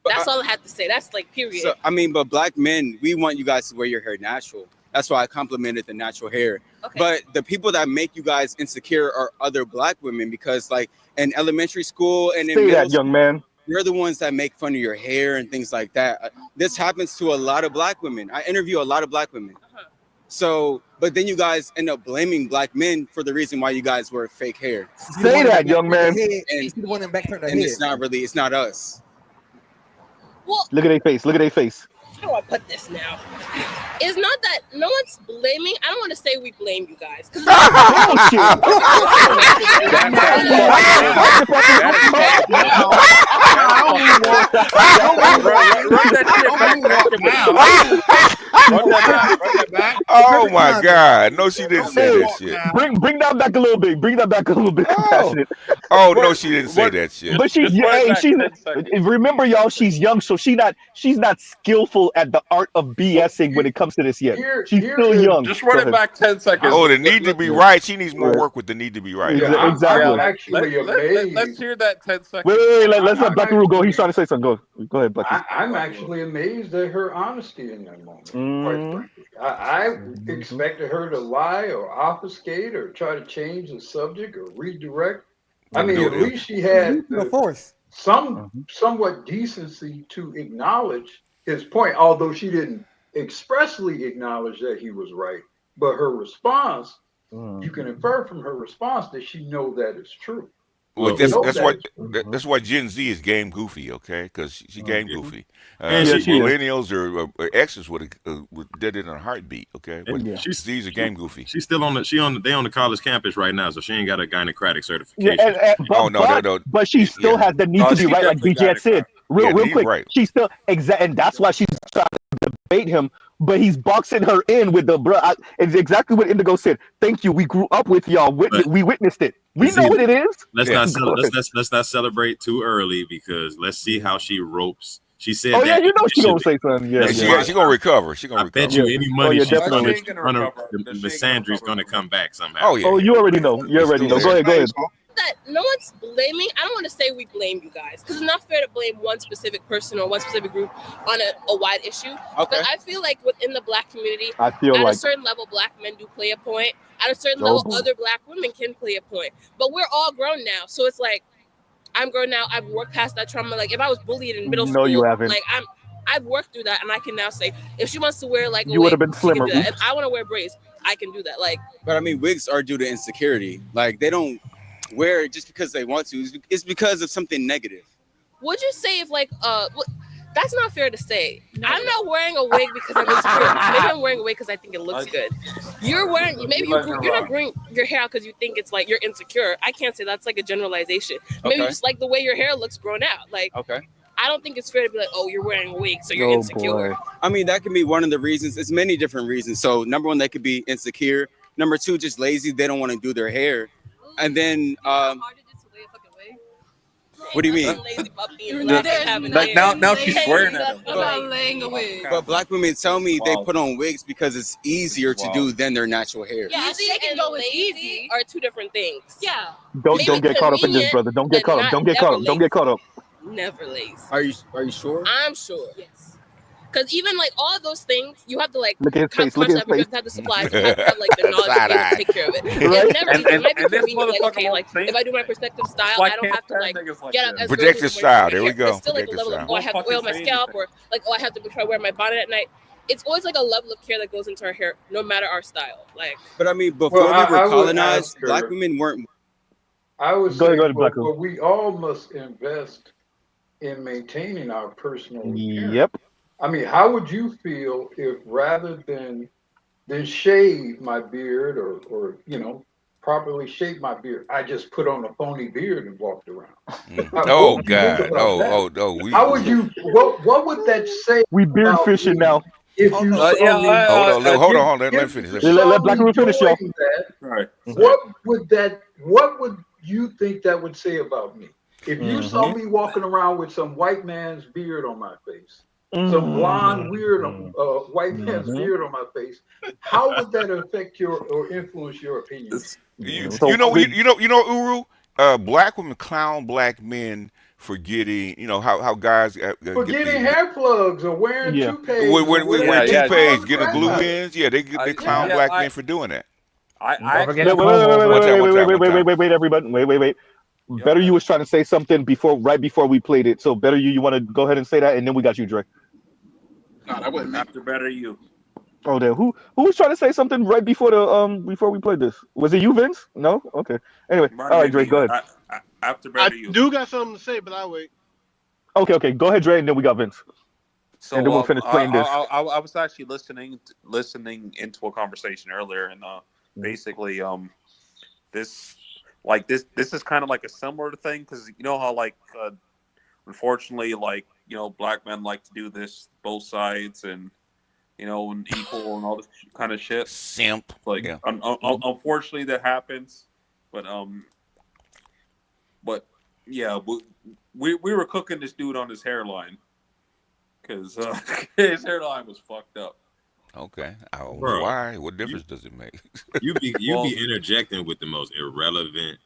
That's all I have to say. That's like period. So, but black men, we want you guys to wear your hair natural. That's why I complimented the natural hair. Okay. But the people that make you guys insecure are other black women because, like, in elementary school and in middle school, young man, you're the ones that make fun of your hair and things like that. This happens to a lot of black women. I interview a lot of black women. So, but then you guys end up blaming black men for the reason why you guys wear fake hair. Say that, young man. And it's not us. Well, look at their face. How do I put this now? It's not that no one's blaming. I don't want to say we blame you guys. Oh my God! No, she didn't say that shit. Bring that back a little bit. Bring that back a little bit. Compassionate. Oh no, she didn't say that shit. But she's remember y'all. She's young, so she's not skillful at the art of BSing when it comes to this yet. She's still young. Just run it back 10 seconds. Oh, the need to be right. She needs more work with the need to be right. Yeah, Exactly. I'm actually amazed. Let's hear that 10 seconds. Wait. Let's let Blackaroo go. He's trying to say something. Go ahead, Blackaroo. I'm actually amazed at her honesty in that moment. Quite frankly, I expected her to lie or obfuscate or try to change the subject or redirect. I mean, at least she had somewhat decency to acknowledge his point, although she didn't expressly acknowledge that he was right. But her response, you can infer from her response that she knows that is true. Well, that's why Gen Z is game goofy, okay? Because she game goofy. And millennials or X's would did it in a heartbeat, okay? But these are game goofy. She's still on the college campus right now, so she ain't got a gynocratic certification. But she still has the need to be right, like BJ said. Real quick, right. She's still and that's why she's trying to debate him. But he's boxing her in with the bro. It's exactly what Indigo said. Thank you. We grew up with y'all. We witnessed it. We know what it is. Let's not celebrate too early because let's see how she ropes. She said, "Oh yeah, you know she's gonna say something. Yeah, she gonna recover. She gonna recover. I bet you any money she's gonna Lysandre's gonna come back somehow. Oh yeah. Oh, you already know. You already know. Go ahead. That no one's blaming. I don't want to say we blame you guys because it's not fair to blame one specific person or one specific group on a wide issue. Okay. But I feel like within the Black community, I feel at like a certain level, Black men do play a point. At a certain level, other Black women can play a point. But we're all grown now, so it's like I'm grown now. I've worked past that trauma. Like if I was bullied in middle school, you haven't. Like I've worked through that, and I can now say if she wants to wear like you would have been slimmer. If I want to wear braids, I can do that. Like, but I mean, wigs are due to insecurity. Like they don't wear it just because they want to. It's because of something negative. Would you say if like that's not fair to say. I'm not wearing a wig because I'm insecure. Maybe I'm wearing a wig because I think it looks good. You're wearing you're not growing your hair out because you think it's like you're insecure. I can't say that's like a generalization. Maybe you just like the way your hair looks grown out. Like I don't think it's fair to be like, oh, you're wearing a wig, so you're insecure. Boy. I mean, that can be one of the reasons. It's many different reasons. So number one, they could be insecure. Number two, just lazy. They don't want to do their hair. And then, what do you mean? Like now she's swearing at him. About laying a wig. But Black women tell me they put on wigs because it's easier to do than their natural hair. Yeah, easy and lazy are two different things. Yeah. Don't get caught up in this, brother. Don't get caught up. Don't get caught up. Don't get caught up. Never lazy. Are you sure? I'm sure. Yes. Because even like all of those things, you have to like look at his face. Look at his face. You have to have the supplies. You have to have like the knowledge to take care of it. Right? It might be convenient. Like okay, like if I do my perspective style, I don't have to like get up as projected style. There we go. It's still like a level of I have to oil my scalp or like I have to try to wear my bonnet at night. It's always like a level of care that goes into our hair, no matter our style. Like, but I mean, before we were colonized, Black women weren't. I would say, but we all must invest in maintaining our personal appearance. Yep. I mean, how would you feel if rather than shave my beard or properly shape my beard, I just put on a phony beard and walked around? Oh God! How would you? What would that say? We beard fishing now. If you hold on. Let me finish. Let Blackaroo finish, y'all. Right. What would you think that would say about me? If you saw me walking around with some white man's beard on my face, some blonde, weird white man's beard on my face, how would that affect or influence your opinion? You know, Uru, Black women clown Black men for getting, how guys for getting hair plugs or wearing toupees. Wear toupees, getting glue ins. Yeah, they clown Black men for doing that. Wait, everybody. Wait. Better You was trying to say something right before we played it. So Better You want to go ahead and say that, and then we got you, Dre. No, that wasn't after Better You. Oh, there. Who was trying to say something right before before we played this? Was it you, Vince? No. Okay. Anyway, all right, Dre, go ahead. After Better You. I do got something to say, but I'll wait. Okay. Go ahead, Dre, and then we got Vince. So and then we'll finish playing this. I was actually listening into a conversation earlier, and basically, this is kind of like a similar thing because you know how like unfortunately like Black men like to do this both sides and you know, and equal and all this kind of shit. Simp. Like, Yeah. Unfortunately, that happens. But yeah, we were cooking this dude on his hairline because his hairline was fucked up. Okay. I don't know Bro, why. What difference does it make? You be Well- interjecting with the most irrelevant.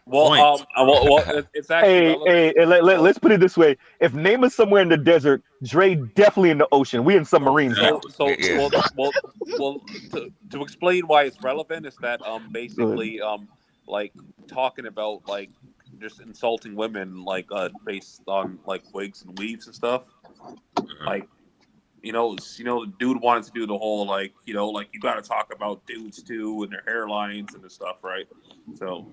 Well, it's actually relevant. Hey, let's put it this way: if Name is somewhere in the desert, Dre definitely in the ocean. We in submarines now. Well, to explain why it's relevant is that basically like talking about like just insulting women like based on like wigs and weaves and stuff. Like the dude wanted to do the whole like you got to talk about dudes too and their hairlines and the stuff, right? So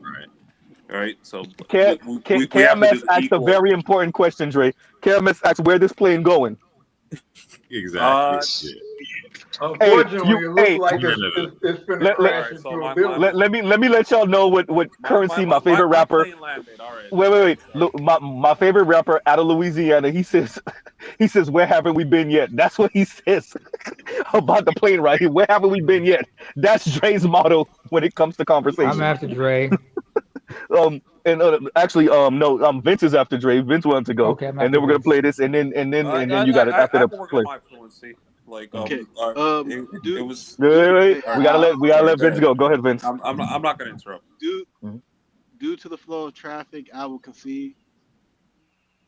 right. So we have to do KMS the asked a equal. very important question, Dre. KMS asked where this plane going. Exactly. Unfortunately, it looks like it's been crashing through a building. Let me let y'all know what Currency, my favorite rapper. plane landed. All right. Wait. Look, my favorite rapper out of Louisiana. He says, "Where haven't we been yet?" That's what he says about the plane right here. Where haven't we been yet? That's Dre's motto when it comes to conversation. I'm after Dre. Actually, no, Vince is after Dre. Vince wanted to go, Okay, I'm and then we're gonna play this, and then you got it after the play. My fluency. Like Okay. it was. Wait. We gotta let Vince go. Go ahead, Vince. I'm not gonna interrupt. Due to the flow of traffic, I will concede.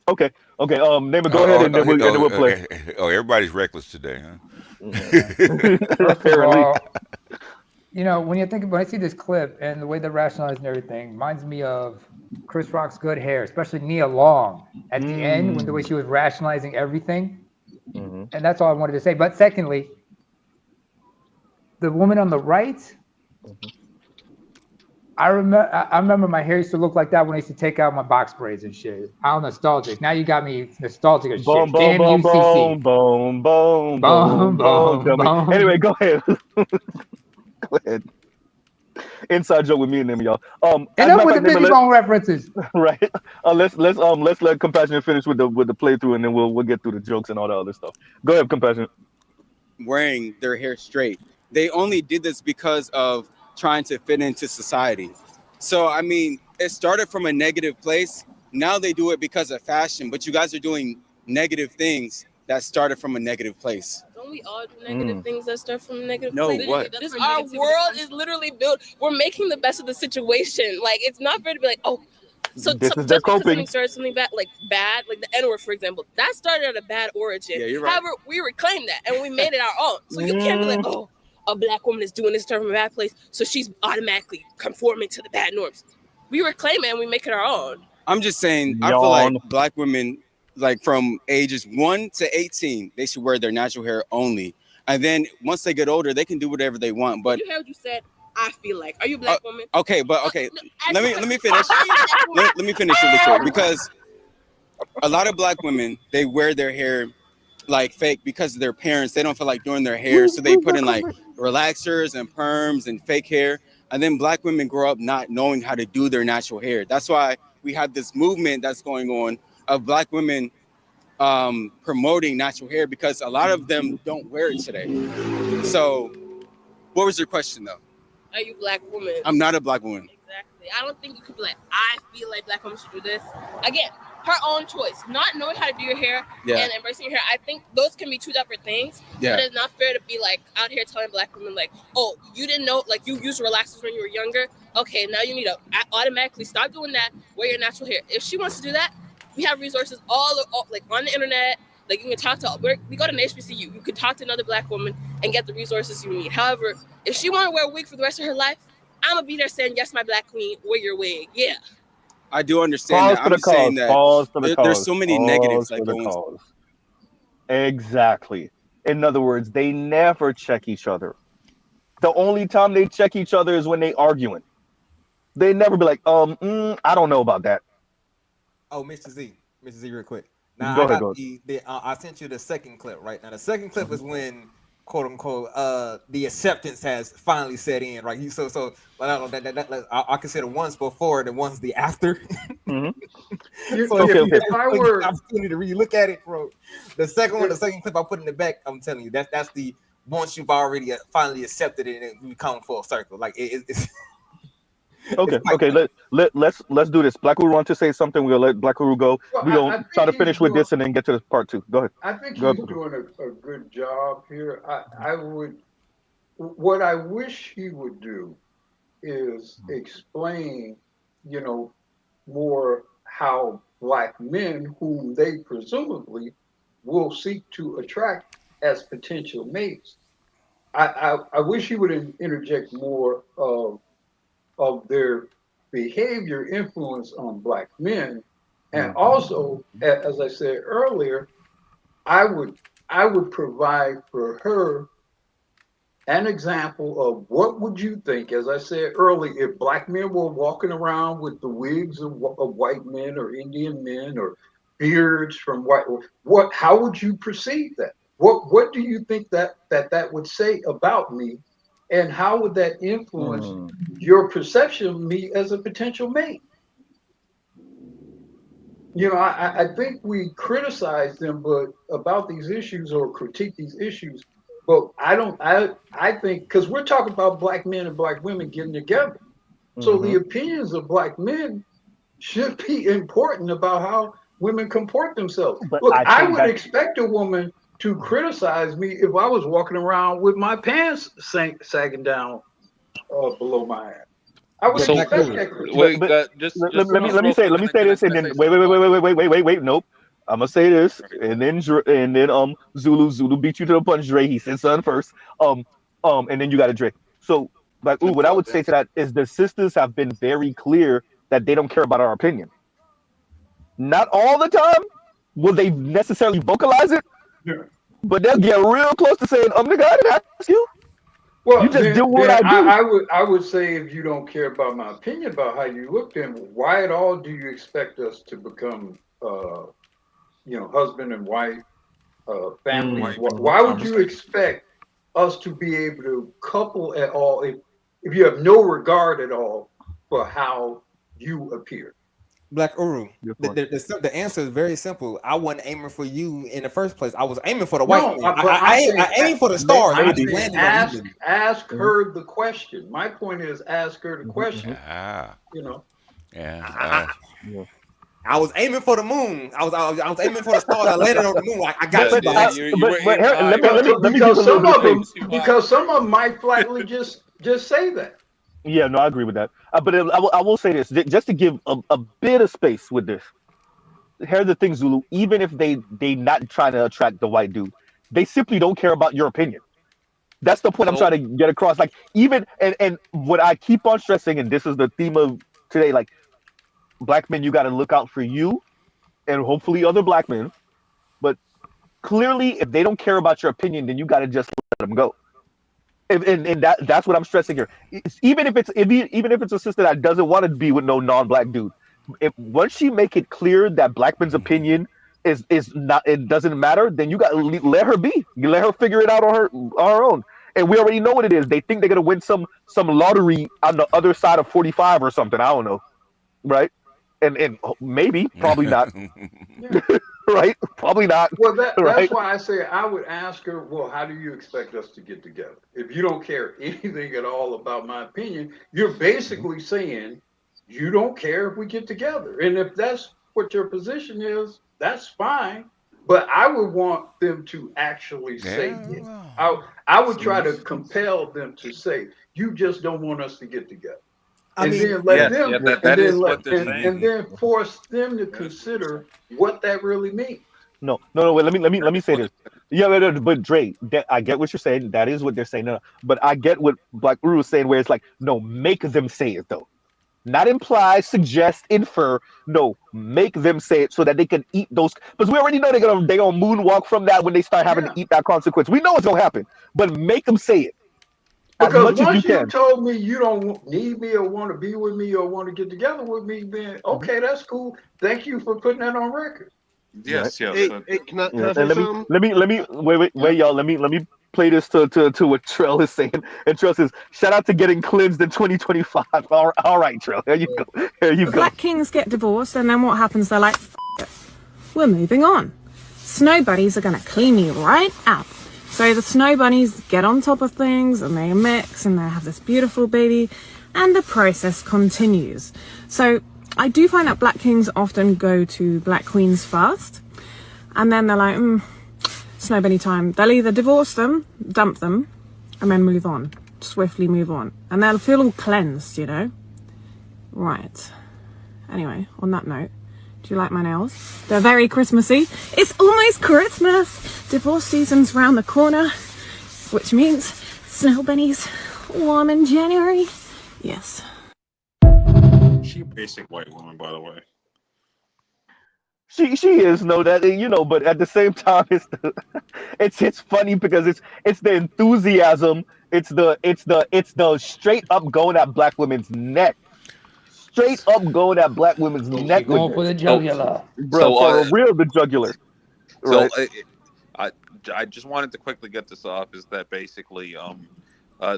Okay. Name it. Go ahead, and then we'll play. Oh, everybody's reckless today, huh? First of all, when I see this clip and the way they're rationalizing everything, reminds me of Chris Rock's Good Hair, especially Nia Long at the end, when the way she was rationalizing everything. And that's all I wanted to say. But secondly, the woman on the right, I remember my hair used to look like that when I used to take out my box braids and shit. I'm nostalgic. Now you got me nostalgic as shit. Damn UCC. Boom. Anyway, go ahead. Go ahead. Inside joke with me and them, y'all. Enough with the Busy Bone references. Right. Let's let Compassionate finish with the playthrough, and then we'll get through the jokes and all that other stuff. Go ahead, Compassionate. Wearing their hair straight. They only did this because of trying to fit into society. So I mean, it started from a negative place. Now they do it because of fashion, but you guys are doing negative things that started from a negative place. Don't we all do negative things that start from negative? No, places? what? Our world is literally built. We're making the best of the situation. Like, it's not fair to be like, oh, so This just is their because coping. something started something bad, like the N-word, for example, that started at a bad origin. Yeah, you're right. However, we reclaimed that and we made it our own. So you can't be like, oh, a black woman is doing this started from a bad place, so she's automatically conforming to the bad norms. We reclaim it and we make it our own. I'm just saying, I feel like black women, like from ages 1 to 18, they should wear their natural hair only. And then once they get older, they can do whatever they want. But You heard what you said. I feel like. Are you a black woman? okay. Let me finish. let me finish really quick, because a lot of black women, they wear their hair like fake because of their parents. They don't feel like doing their hair, so they put in like relaxers and perms and fake hair. And then black women grow up not knowing how to do their natural hair. That's why we have this movement that's going on of black women promoting natural hair, because a lot of them don't wear it today. So what was your question though? Are you a black woman? I'm not a black woman. Exactly. I don't think you could be like, I feel like black women should do this. Again, her own choice. Not knowing how to do your hair and embracing your hair. I think those can be two separate things. Yeah. But it's not fair to be like out here telling black women like, oh, you didn't know, like you used relaxers when you were younger. Okay, now you need to automatically stop doing that. Wear your natural hair. If she wants to do that, we have resources all like on the internet. Like you can talk to, we go to an HBCU. You can talk to another black woman and get the resources you need. However, if she want to wear a wig for the rest of her life, I'm gonna be there saying, yes, my black queen, wear your wig. Yeah. I do understand that. I'm just saying that there's so many negatives that go into it. Exactly. In other words, they never check each other. The only time they check each other is when they arguing. They never be like, I don't know about that. Oh, Mr. Z, real quick. Now Go I ahead, got go I sent you the second clip right now. The second clip is when, quote unquote, the acceptance has finally set in, right? I consider one's before and one's the after. So Okay, if, okay. if I were opportunity to relook at it, bro, the second clip I put in the back, I'm telling you, that's the once you've already finally accepted it and we come full circle. Like it's Okay, okay. Let's do this. Black Guru want to say something. We'll let Black Guru go. Well, We're I gonna try to think he's finish with doing. this and then get to part 2. Go ahead. I think Go he's ahead. doing a good job here. I would. What I wish he would do is explain, more how Black men, whom they presumably will seek to attract as potential mates. I wish he would interject more of their behavior influence on Black men, and also, as I said earlier, I would provide for her an example of what would you think, as I said earlier, if Black men were walking around with the wigs of white men or Indian men or beards from white, how would you perceive that? What do you think that would say about me, and how would that influence your perception of me as a potential mate? I think we criticize them about these issues or critique these issues, but I think, because we're talking about Black men and Black women getting together. So the opinions of Black men should be important about how women comport themselves. But Look, I think would expect a woman to criticize me if I was walking around with my pants sagging down below my ass. I would expect that. Wait, Let me say this, and then wait. Nope. I'm gonna say this, and then Zulu beat you to the punch. Dre, he said something first. And then you got a Dre. So, like, what I would say to that is the sisters have been very clear that they don't care about our opinion. Not all the time will they necessarily vocalize it, but they'll get real close to saying, nigga, I didn't ask you. Well, You just do what I do. I would say, if you don't care about my opinion about how you look, then why at all do you expect us to become, husband and wife, families? Why would you expect us to be able to couple at all if you have no regard at all for how you appear? Black Uru, the answer is very simple. I wasn't aiming for you in the first place. I was aiming for the white man. I aimed for the stars. Ask her the question. My point is, ask her the question. I was aiming for the moon. I was aiming for the stars. I landed on the moon. I got you. Because some of them might flatly just say that. Yeah, no, I agree with that. But I will say this, just to give a bit of space with this. Here's the thing, Zulu. Even if they not trying to attract the white dude, they simply don't care about your opinion. That's the point I'm trying to get across. Like, even and what I keep on stressing, and this is the theme of today, like, Black men, you got to look out for you and hopefully other Black men. But clearly, if they don't care about your opinion, then you got to just let them go. And that's what I'm stressing here. Even if it's a sister that doesn't want to be with no non-Black dude, once she make it clear that Black men's opinion is not, it doesn't matter, then you got to let her be. You let her figure it out on her own. And we already know what it is. They think they're gonna win some lottery on the other side of 45 or something. I don't know, right? And maybe, probably not. Right? Probably not. Well, that's right? why I say I would ask her, well, how do you expect us to get together? If you don't care anything at all about my opinion, you're basically saying you don't care if we get together. And if that's what your position is, that's fine. But I would want them to actually say it. I would try to compel them to say, you just don't want us to get together. And then force them to consider what that really means. No. Wait, let me say this. Yeah, but Dre, I get what you're saying. That is what they're saying. No, but I get what Black Uru is saying, where it's like, no, make them say it though, not imply, suggest, infer. No, make them say it so that they can eat those. Because we already know they're gonna moonwalk from that when they start having to eat that consequence. We know it's gonna happen, but make them say it. Because once you told me you don't need me or want to be with me or want to get together with me, then okay, that's cool. Thank you for putting that on record. Yes. Let me wait, y'all. Let me play this to what Trell is saying. And Trell says, "Shout out to getting cleansed in 2025." All right, Trell. There you go. There you The go. Black Kings get divorced, and then what happens? They're like, "F it. We're moving on. Snow bunnies are gonna clean me right up." So the snow bunnies get on top of things, and they mix, and they have this beautiful baby, and the process continues. So I do find that Black Kings often go to Black Queens first, and then they're like, snow bunny time. They'll either divorce them, dump them, and then move on. Swiftly move on. And they'll feel all cleansed, you know? Right. Anyway, on that note, do you like my nails? They're very Christmassy. It's almost Christmas. Divorce season's round the corner, which means snow bunnies warm in January. Yes. She a basic white woman, by the way. She is that, but at the same time, it's funny because it's the enthusiasm, it's the straight up going at Black women's neck, straight up going at Black women's neck. Going for the jugular, bro. For real, the jugular. So Right. I just wanted to quickly get this off. Is that basically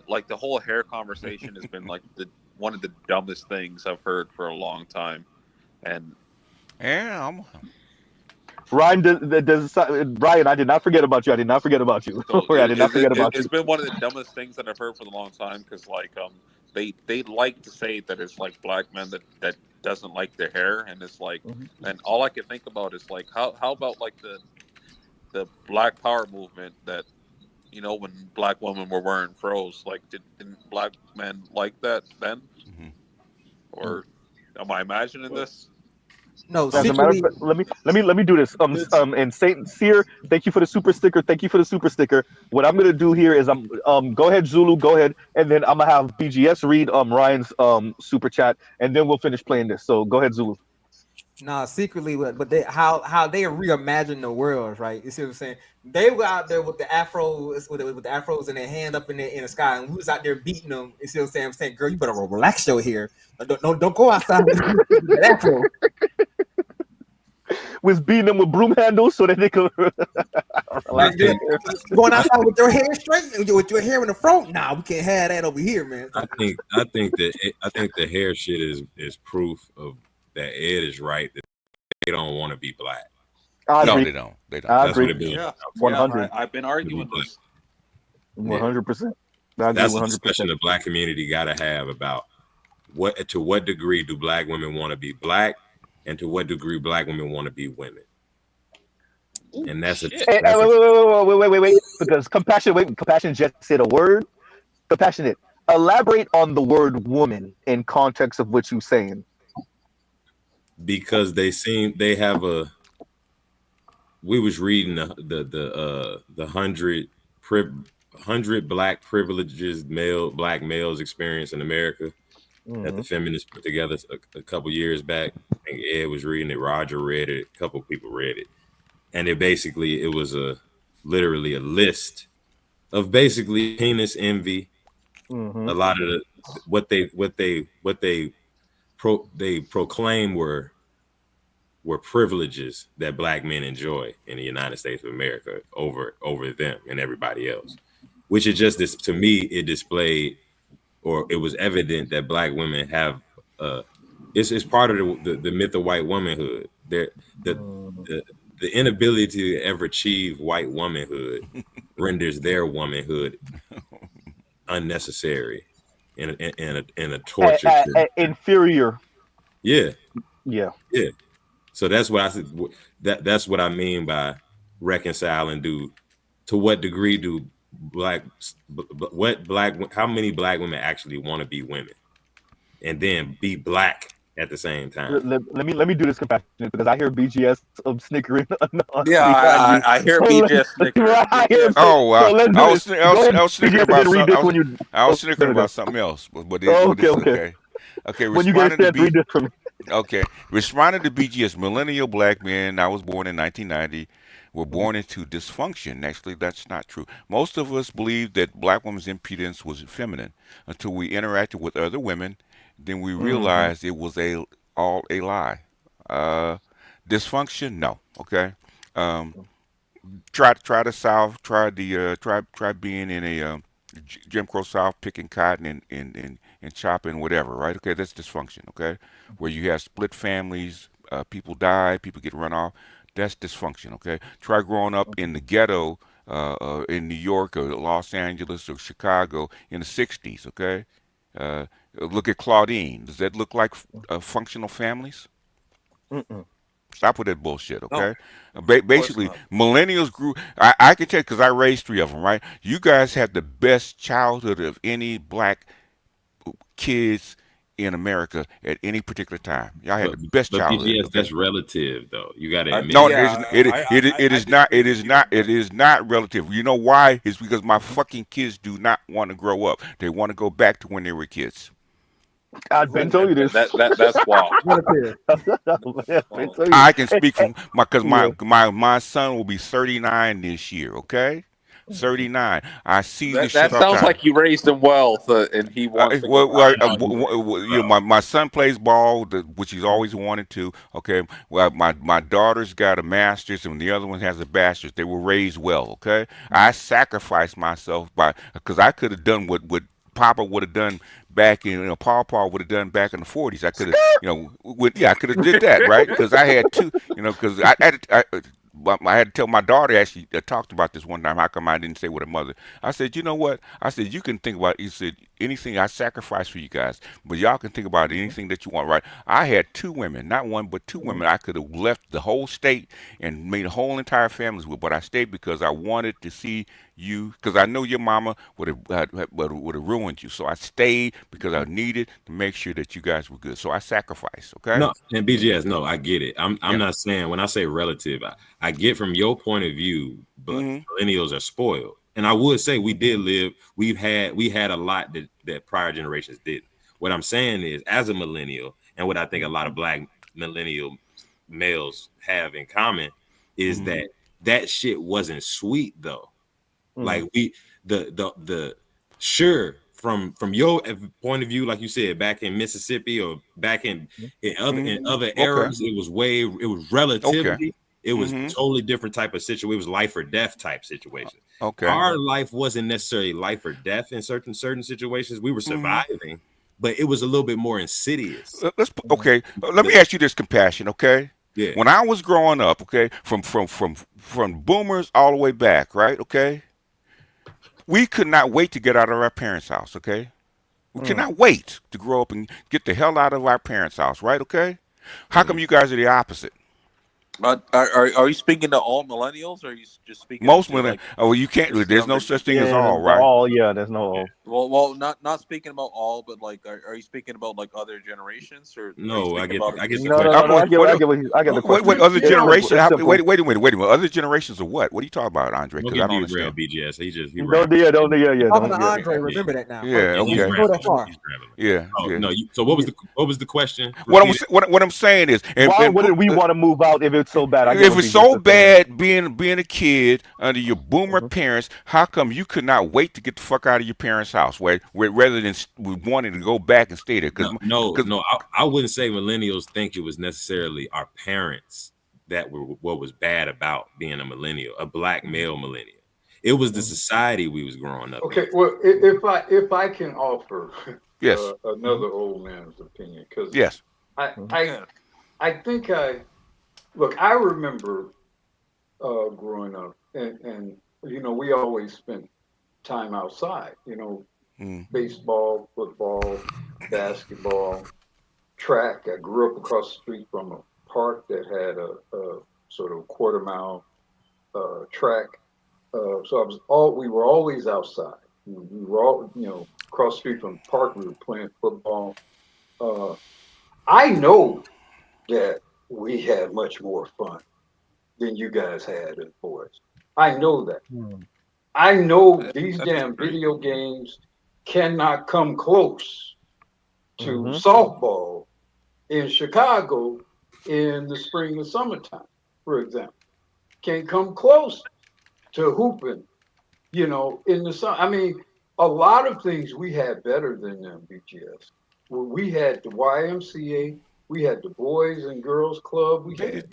like the whole hair conversation has been like one of the dumbest things I've heard for a long time, and. Yeah, Ryan, Brian, I did not forget about you. I did not forget about you. So I did not forget about it's you. been one of the dumbest things that I've heard for a long time because, like, they like to say that it's like Black men that doesn't like their hair, and it's like, and all I can think about is like, how about like the Black Power movement that, when Black women were wearing froze, like, didn't Black men like that then, or am I imagining this? No, as a matter of fact, let me do this. And Saint Seer, thank you for the super sticker. Thank you for the super sticker. What I'm gonna do here is go ahead, Zulu, go ahead, and then I'm gonna have BGS read Ryan's super chat, and then we'll finish playing this. So go ahead, Zulu. Nah, secretly, but how they reimagine the world, right? You see what I'm saying? They were out there with the afros, with the afros in their hand up in the sky, and we was out there beating them. You see what I'm saying? I'm saying, girl, you better relax your hair. Don't go outside with that afro. Was beating them with broom handles so that they could going outside with your hair straight, with your hair in the front. Nah, we can't have that over here, man. I think the hair shit is proof of that Ed is right, that they don't want to be Black. No, they don't. I agree. Yeah, 100. I've been arguing this. 100%. That's a discussion the Black community got to have about to what degree do Black women want to be Black, and to what degree Black women want to be women. And that's wait, because compassion just said a word. Compassionate. Elaborate on the word woman in context of what you're saying. Because we was reading the 100 Black privileges Black males experience in America that the feminists put together a couple years back. I think Ed was reading it, Roger read it, a couple people read it, and it was literally a list of basically penis envy. A lot of what they proclaim were privileges that Black men enjoy in the United States of America over them and everybody else, which is just this, to me, it displayed, or it was evident that Black women have it's part of the myth of white womanhood. The inability to ever achieve white womanhood renders their womanhood unnecessary and a torture. Inferior. Yeah. Yeah. So that's what I said. That's what I mean by reconciling. To what degree do how many Black women actually want to be women, and then be Black at the same time? Let me do this compassion because I hear BGS snickering. Yeah, I hear BGS snickering. Oh wow! So I was snickering about something. I was snickering about something else. But okay. When you get a chance, read this for me. Okay. Responding to BGS, millennial Black men, I was born in 1990, were born into dysfunction. Actually, that's not true. Most of us believed that Black women's impudence was feminine until we interacted with other women. Then we realized it was all a lie. Dysfunction, no. Okay. try the South, try being in a Jim Crow South, picking cotton and chopping whatever, right? Okay, that's dysfunction. Okay, where you have split families, people die, people get run off. That's dysfunction. Okay, try growing up in the ghetto in New York or Los Angeles or Chicago in the '60s. Okay, look at Claudine. Does that look like functional families? Mm-mm. Stop with that bullshit, No, okay? of course Basically, not. millennials grew. I can tell you because I raised three of them, right? You guys had the best childhood of any black kids in America at any particular time. Y'all had But the best but childhood, BGS, okay? that's relative though. You got to admit No, that. it is not. It is not. It is not relative. You know why? It's because my fucking kids do not want to grow up. They want to go back to when they were kids. I've been telling you this. That's wild. I've been telling you I this. can speak from because Yeah. my son will be 39 this year. Okay, 39. I see this That shit all the sounds time. like you raised him well, and he wants to go back. You know, my son plays ball, which he's always wanted to. Okay, well, my daughter's got a master's, and the other one has a bachelor's. They were raised well. Okay, I sacrificed myself because I could have done what Papa would have done back in, Paw would have done back in the '40s. I could have, I could have did that, right? Because I had two, because I had to tell my daughter, actually talked about this one time. How come I didn't say with her mother? I said, you know what? I said, you can think about it. He said, anything I sacrificed for you guys, but y'all can think about anything that you want, right? I had two women, not one, but two women. I could have left the whole state and made a whole entire families with, but I stayed because I wanted to see you, because I know your mama would have ruined you. So I stayed because I needed to make sure that you guys were good. So I sacrificed. Okay. No, and BGS, no, I get it. I'm Yeah. not saying when I say relative, I get from your point of view, but millennials are spoiled. And I would say we did live, we had a lot that prior generations did. What I'm saying is, as a millennial, and what I think a lot of black millennial males have in common is that shit wasn't sweet though. Like the sure from your point of view, like you said, back in Mississippi or back in other eras, it was relatively it was totally different type of situation. It was life or death type situation. Okay. Our life wasn't necessarily life or death in certain situations. We were surviving, but it was a little bit more insidious. Let me ask you this, Compassion. Okay. Yeah. When I was growing up, okay, from boomers all the way back, right? Okay. We could not wait to get out of our parents' house, okay? We cannot wait to grow up and get the hell out of our parents' house, right? Okay? How come you guys are the opposite? Are you speaking to all millennials, or are you just speaking Most to millennials. like? Oh, you can't. There's no such thing as all, right? All, yeah. There's no all. Well, not speaking about all, but like, are you speaking about like other generations, or no? I get the question. No, I get the question. Wait, other generations? Wait a minute. Other generations of what? What are you talking about, Andre? Because I don't understand. BGS. He Talking to Andre, remember that now. Yeah. Okay. Go that far. Yeah. No. So what was the question? What I'm saying is, why wouldn't we want to move out if it's so bad? If it's so bad being a kid under your boomer parents, how come you could not wait to get the fuck out of your parents' house, where rather than wanting to go back and stay there? No. I wouldn't say millennials think it was necessarily our parents that were what was bad about being a millennial, a black male millennial. It was the society we was growing up. Okay, well, if I can offer another old man's opinion, because yes, I think I remember growing up, and we always spent time outside. Baseball, football, basketball, track. I grew up across the street from a park that had a sort of quarter-mile track. So we were always outside. We were all, across the street from the park. We were playing football. I know that we had much more fun than you guys had as boys. I know that. I know these damn video games cannot come close to softball in Chicago in the spring and summertime, for example. Can't come close to hooping, in the summer. I mean, a lot of things we had better than them, BGS. We had the YMCA, we had the Boys and Girls Club, we had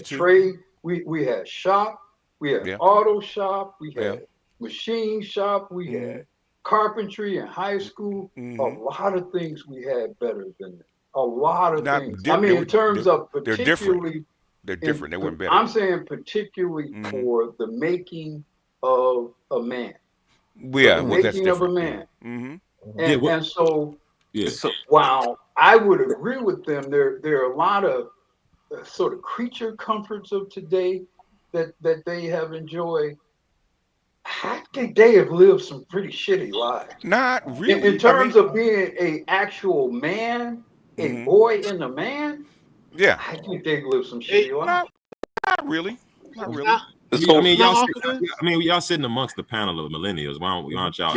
trade, we had shop, We had Yeah. auto shop. We Yeah. had machine shop. We had carpentry in high school. A lot of things we had better than that. A lot of things. I mean, in terms of they're different. particularly, They're different. They weren't better. I'm saying particularly for the making of a man. Yeah, the well, that's making of a different. man. Mhm. And so, while I would agree with them, there are a lot of sort of creature comforts of today that they have enjoyed. I think they have lived some pretty shitty lives. Not really. In terms of being an actual man, a boy and a man, yeah, I think they've lived some shitty lives. Not really. Not really. I mean, y'all sitting amongst the panel of millennials. Why don't y'all?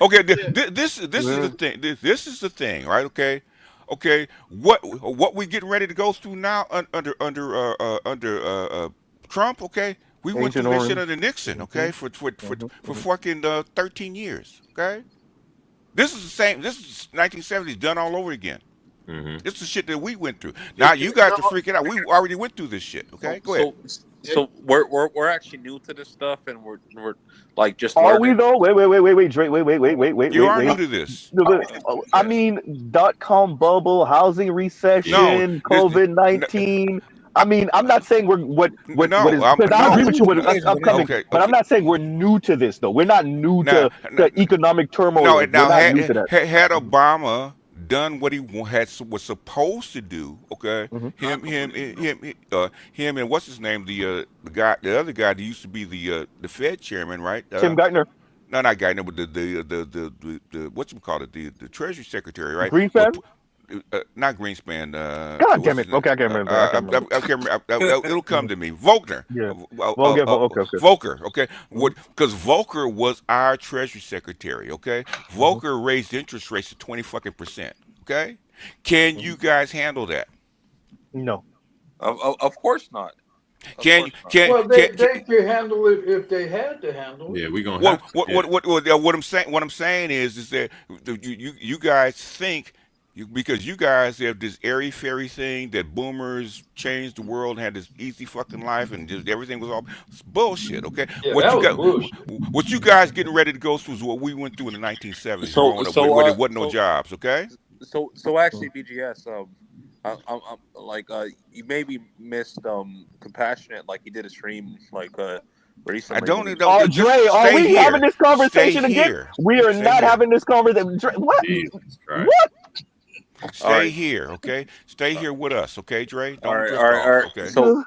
Okay. This is the thing. This is the thing, right? Okay. What we getting ready to go through now under Trump? Okay, we went through this shit under Nixon. Okay, for fucking 13 years. Okay, this is the same. This is 1970s done all over again. This is the shit that we went through. Now you got to freak it out. We already went through this shit. Okay, go ahead. So we're actually new to this stuff, and we're like just. Are learning. we though? Wait, Drake. Wait. You are new to this. I mean, .com bubble, housing recession, COVID-19. I mean, I'm not saying we're what is, because I agree with you with upcoming, but I'm not saying we're new to this though. We're not new to economic turmoil. No, we're now not new to that. had Obama done what he was supposed to do, okay? Him and what's his name, the other guy that used to be the Fed chairman, right? Tim Geithner. No, not Geithner, but the what's him called it, the Treasury Secretary, right? Greenspan. Not Greenspan. God damn it! Okay, I can't remember. I can't remember. It'll come to me. Volcker. Yeah. Volcker. Okay. Because Volcker was our Treasury Secretary. Okay. Volcker raised interest rates to 20%. Okay. Can you guys handle that? No. Of course not. Can they could handle it if they had to handle it. Yeah, we gonna. What I'm saying is that you guys think. Because you guys have this airy fairy thing that boomers changed the world and had this easy fucking life and just everything was all bullshit. Okay, Yeah, what you guys getting ready to go through is what we went through in the 1970s, where there wasn't no jobs. Okay. So actually, BGS, I'm like you maybe missed Compassionate, like he did a stream like recently. I don't know. Oh, Dre, are we having this conversation again? We are not having this conversation. What? What? Stay here, okay? Stay here with us, okay, Dre? Don't drift off, okay? So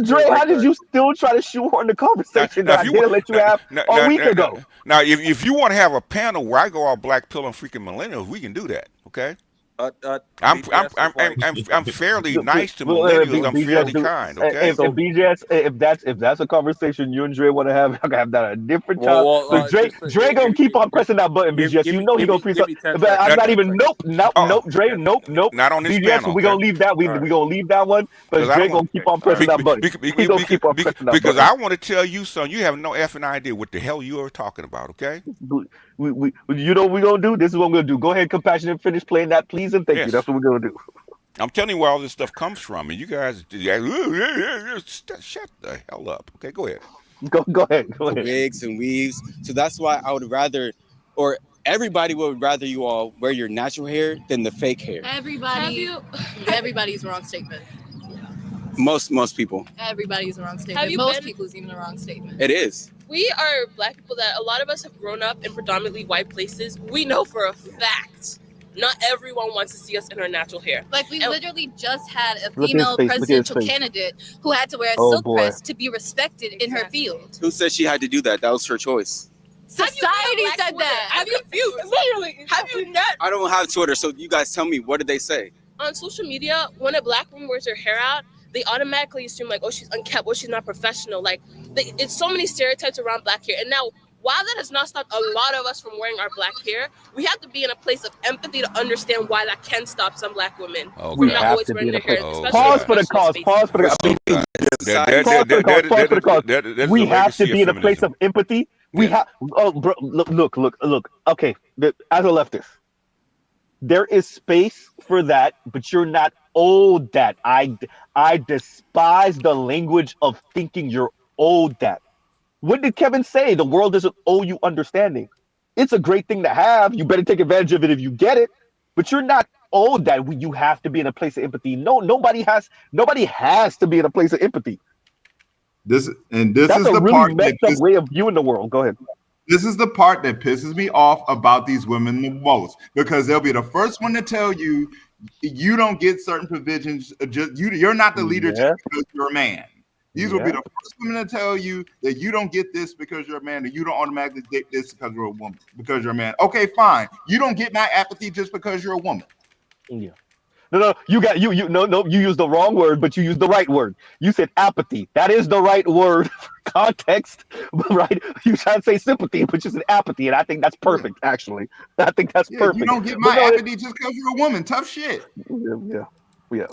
Dre, how did you still try to shoehorn the conversation that I didn't let you have a week ago? Now, if you want to have a panel where I go all black pill and freaking millennials, we can do that, okay? I'm fairly nice to millennials. I'm fairly kind. Okay. If that's a conversation you and Dre want to have, I can have that at a different time. Dre gonna keep on pressing that button, BGS. You know he gonna press. But I'm not even. Nope. Dre. Nope. Not on this BGS, panel. We gonna leave that. We gonna leave that one. But Dre gonna keep on pressing that button. He gonna keep on pressing that button. Because I want to tell you, son, you have no effing idea what the hell you are talking about. Okay. You know what we're gonna do? This is what we're gonna do. Go ahead, Compassionate, finish playing that, please, and thank you. That's what we're gonna do. I'm telling you where all this stuff comes from, and you guys, shut the hell up. Okay, go ahead. Go ahead. Wigs and weaves. So that's why I would rather, or everybody would rather you all wear your natural hair than the fake hair. Everybody's wrong statement. Most people. Everybody's a wrong statement. Most people is even a wrong statement. It is. We are black people that a lot of us have grown up in predominantly white places. We know for a fact not everyone wants to see us in our natural hair. Like we literally just had a female presidential candidate who had to wear a silk press to be respected in her field. Who said she had to do that? That was her choice. Society said that. I'm confused. Literally, have you not? I don't have Twitter, so you guys tell me, what did they say? On social media, when a black woman wears her hair out, they automatically assume like, oh, she's unkept, oh, she's not professional. Like, it's so many stereotypes around black hair. And now, while that has not stopped a lot of us from wearing our black hair, we have to be in a place of empathy to understand why that can stop some black women from not always wearing their hair. Pause for the cause. Pause for the cause. We have to be in a place of empathy. We have. Oh, bro, look. Okay, as a leftist, There is space for that, but you're not owed that. I despise the language of thinking you're owed that. What did Kevin say? The world doesn't owe you understanding. It's a great thing to have. You better take advantage of it if you get it. But you're not owed that. You have to be in a place of empathy. No, nobody has to be in a place of empathy. That's is the a really part messed up way of viewing the world. Go ahead. This is the part that pisses me off about these women the most, because they'll be the first one to tell you you don't get certain provisions. You're not the leader just because you're a man. These will be the first women to tell you that you don't get this because you're a man, or you don't automatically get this because you're a woman, because you're a man. Okay, fine. You don't get my apathy just because you're a woman. Yeah. No, you used the wrong word, but you used the right word. You said apathy. That is the right word for context, right? You try to say sympathy, but you said apathy, and I think that's perfect, actually. I think that's perfect. You don't get my apathy just because you're a woman. Tough shit. Yeah.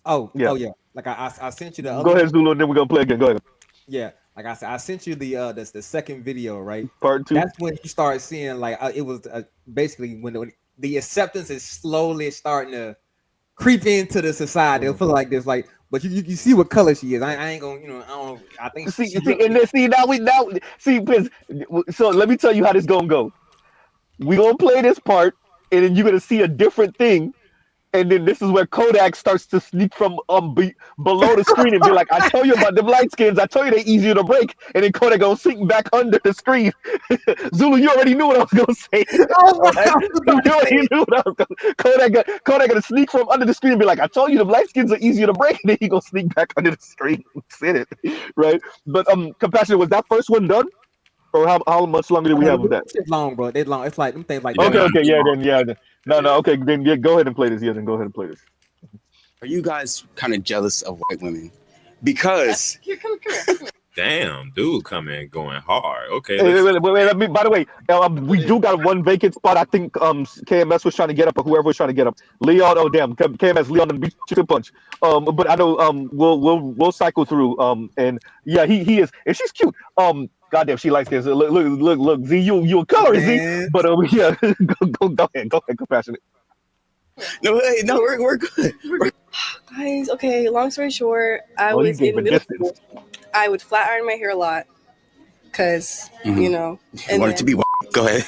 Oh, yeah. Like I sent you the other Go ahead, one. Zulu, and then we're gonna play again. Go ahead. Yeah, like I said, I sent you the second video, right? Part 2. That's when you start seeing like it was basically when the acceptance is slowly starting to creep into the society. It'll feel like this, like, but you see what color she is. I ain't gonna, I don't. I think so let me tell you how this gonna go. We gonna play this part, and then you're gonna see a different thing. And then this is where Kodak starts to sneak from below the screen and be like, I tell you about them light skins. I tell you they're easier to break. And then Kodak gonna sink back under the screen. Zulu, you already knew what I was gonna say. You already knew what I was gonna Kodak gonna sneak from under the screen and be like, I told you the light skins are easier to break. And then he gonna sneak back under the screen and sit it. Right? But Compassion, was that first one done? Or how much longer do we have of that? It's long, bro. It's long. It's like them things like Okay, No, okay, then go ahead and play this. Then go ahead and play this. Are you guys kind of jealous of white women? Because damn, dude, coming going hard. Okay. Wait, by the way, we do got one vacant spot. I think KMS was trying to get up, or whoever was trying to get up. Leon, oh damn, KMS, Leon, and beat you to punch. But I know we'll cycle through. And yeah, he is, and she's cute. Goddamn, she likes this. Look, Z, you a color, Z. But yeah, go ahead, Compassionate. No, we're good. Guys, okay, long story short, I was in middle school. I would flat iron my hair a lot because, you know. And wanted to be white. Go ahead.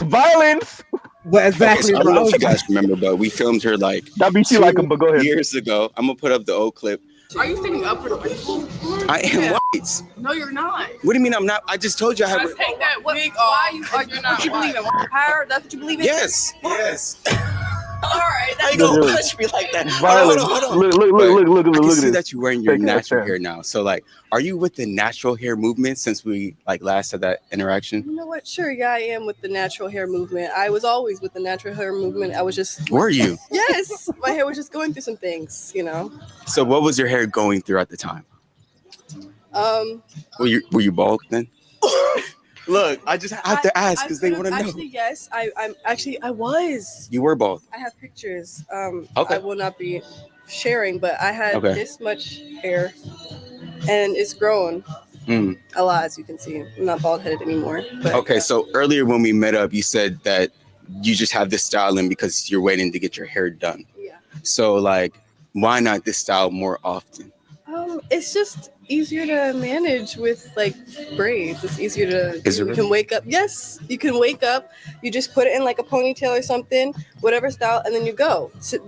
Violence. Well, exactly. Okay, so I don't know if you guys remember, but we filmed her like that beat you like him, but go ahead. Years ago. I'm gonna put up the old clip. Are you standing up for the white people? I am white. No, you're not. What do you mean I'm not? I just told you I have. Take that wig off. What you believe in? White power? That's what you believe in? Yes. All right. How you gonna punch me like that? Violence. Hold on. Look I can at see this. that you're wearing your natural hair now. So like, are you with the natural hair movement since we like last had that interaction? You know what? Sure, yeah, I am with the natural hair movement. I was always with the natural hair movement. I was just. Were you? Yes, my hair was just going through some things, you know. So what was your hair going through at the time? Were you bald then? Look, I just have to ask because they want to know. Actually, yes, I was. You were bald. I have pictures. Okay. I will not be sharing, but I had Okay. this much hair, and it's grown a lot, as you can see. I'm not bald headed anymore. But, Okay, so earlier when we met up, you said that you just have this styling because you're waiting to get your hair done. Yeah. So like, why not this style more often? It's just easier to manage with like braids. It's easier to. Is it You really? can wake up. Yes, you can wake up. You just put it in like a ponytail or something, whatever style, and then you go. So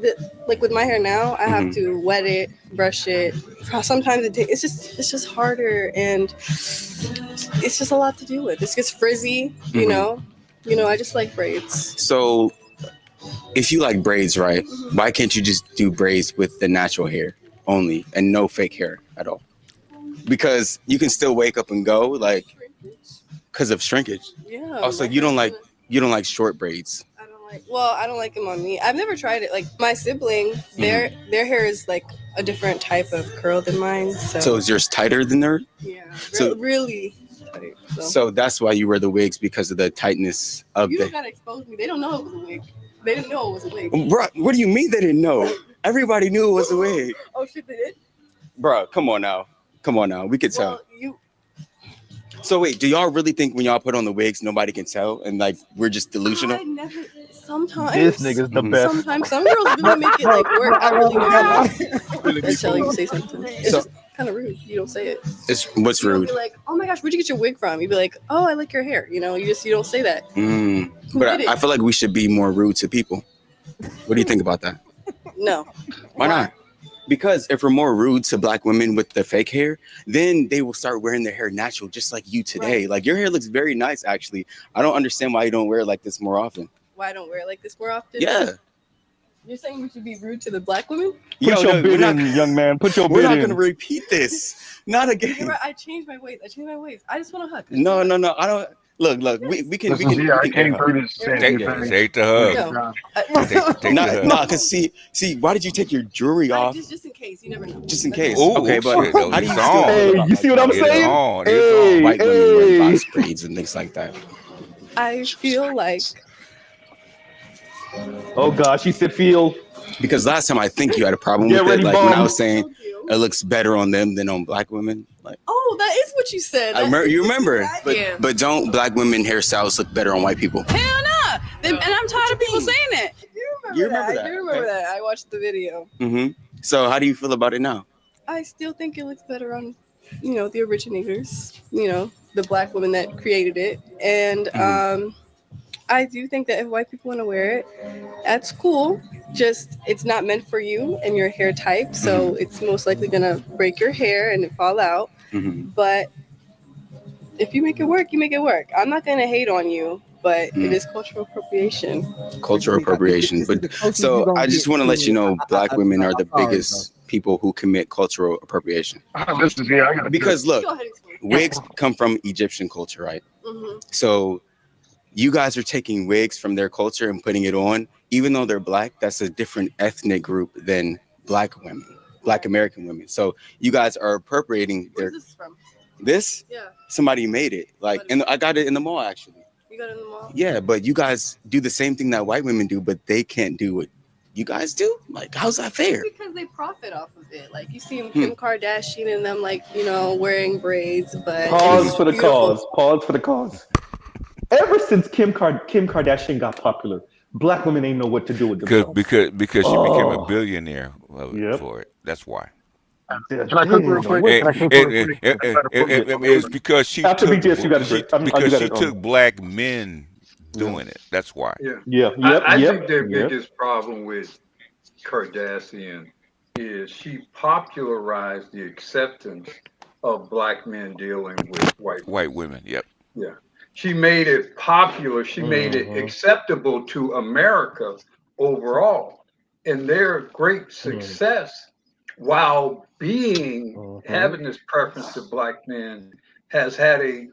like with my hair now, I have to wet it, brush it. Sometimes it's just harder, and it's just a lot to do with. This gets frizzy, you know. I just like braids. So if you like braids, right? Why can't you just do braids with the natural hair only and no fake hair at all? Because you can still wake up and go, like, because of shrinkage. Yeah. Also, you don't like short braids. Well, I don't like them on me. I've never tried it. Like my sibling, their hair is like a different type of curl than mine. So is yours tighter than theirs? Yeah. So Really tight. so that's why you wear the wigs, because of the tightness of You the. don't gotta expose me. They don't know it was a wig. They didn't know it was a wig. Bruh, what do you mean they didn't know? Everybody knew it was a wig. Oh shit, they did. Bruh, come on now. We could tell. So wait, do y'all really think when y'all put on the wigs, nobody can tell, and like we're just delusional? I never. Sometimes. This nigga's the best. Sometimes some girls really make it like work. I really do. Until you say something. It's just kind of rude. You don't say it. It's what's You don't rude. be like, oh my gosh, where'd you get your wig from? You'd be like, oh, I like your hair. You know, you don't say that. But I feel like we should be more rude to people. What do you think about that? No. Why not? Because if we're more rude to black women with the fake hair, then they will start wearing their hair natural, just like you today. Like your hair looks very nice, actually. I don't understand why you don't wear it like this more often. Why I don't wear it like this more often? Yeah. You're saying we should be rude to the black women? Put your bid in, young man. Put your bid in. We're not going to repeat this. Not again. You're right. I changed my ways. I just want to hug. No. I don't. Look. We can. I can't do this. Take the hug. No, because see, why did you take your jewelry off? Just in case. You never know. Just in case. Ooh, okay, but shit, how do you on. still? Hey, you see what I'm saying? Hey, white women wear box braids and things like that. I feel like. Oh gosh, she said feel. Because last time I think you had a problem Get with ready, it, like when I Bum. was saying it looks better on them than on black women. Like Oh, that is what you said. you remember, Yeah. but don't black women hairstyles look better on white people? Hell no. And I'm tired of people saying it. You remember that? I do remember that. I watched the video. So how do you feel about it now? I still think it looks better on, the originators, the black woman that created it. And I do think that if white people want to wear it, that's cool. Just it's not meant for you and your hair type. So it's most likely going to break your hair and it fall out. But if you make it work, you make it work. I'm not going to hate on you, but it is cultural appropriation. Cultural appropriation. But so I just want to let you know, black women are the biggest people who commit cultural appropriation. Because look, wigs come from Egyptian culture, right? So you guys are taking wigs from their culture and putting it on, even though they're black. That's a different ethnic group than black women, black American women. So you guys are appropriating their. Where's this from? This? Yeah. Somebody made it. Like, and I got it in the mall actually. You got it in the mall? Yeah, but you guys do the same thing that white women do, but they can't do what you guys do. Like, how's that fair? Because they profit off of it. Like you see Kim Kardashian and them, like wearing braids. But Pause for the cause. Pause for the cause. Ever since Kim Kardashian got popular, black women ain't know what to do with themselves. Because she became a billionaire for it. That's why. Can I cook real quick? It's because she After took, BTS, you gotta she, drink. because she took black men doing it. That's why. I think their biggest problem with Kardashian is she popularized the acceptance of black men dealing with white women. Yep. Yeah. She made it popular. She made it acceptable to America overall. And their great success, while having this preference to black men, has had a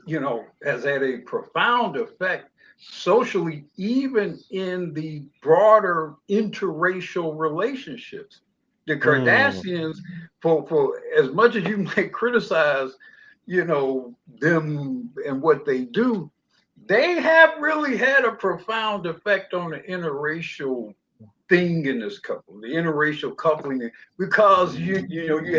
profound effect socially, even in the broader interracial relationships. The Kardashians, for as much as you might criticize, them and what they do, they have really had a profound effect on the interracial thing in this couple, the interracial coupling, because you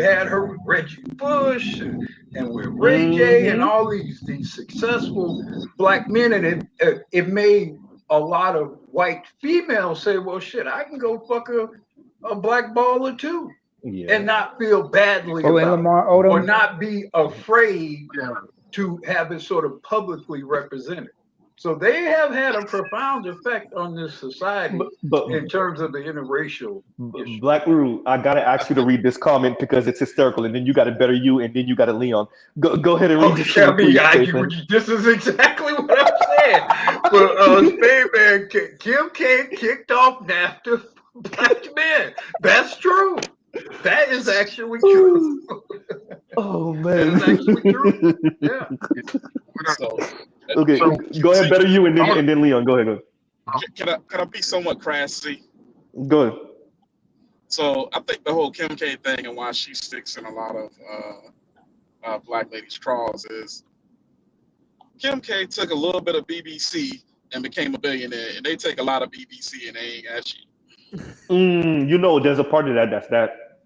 had her with Reggie Bush and with Ray J and all these successful black men, and it made a lot of white females say, well, shit, I can go fuck a black baller too. And not feel badly about Lamar it, Odom. or not be afraid to have it sort of publicly represented. So they have had a profound effect on this society in terms of the interracial issue. Black Rue, I gotta ask you to read this comment because it's hysterical, and then you got a better you, and then you got a Leon. Go ahead and read this. This is exactly what I'm saying. But Spademan, Kim K kicked off NAFTA black men. That's true. That is actually true. Oh man, that is actually true. Yeah. Okay, go ahead, better you, and then Leon. Go ahead. Can I be somewhat crassy? Go ahead. So I think the whole Kim K thing and why she sticks in a lot of black ladies' craws is Kim K took a little bit of BBC and became a billionaire, and they take a lot of BBC and they ain't got shit. There's a part of that. That's that.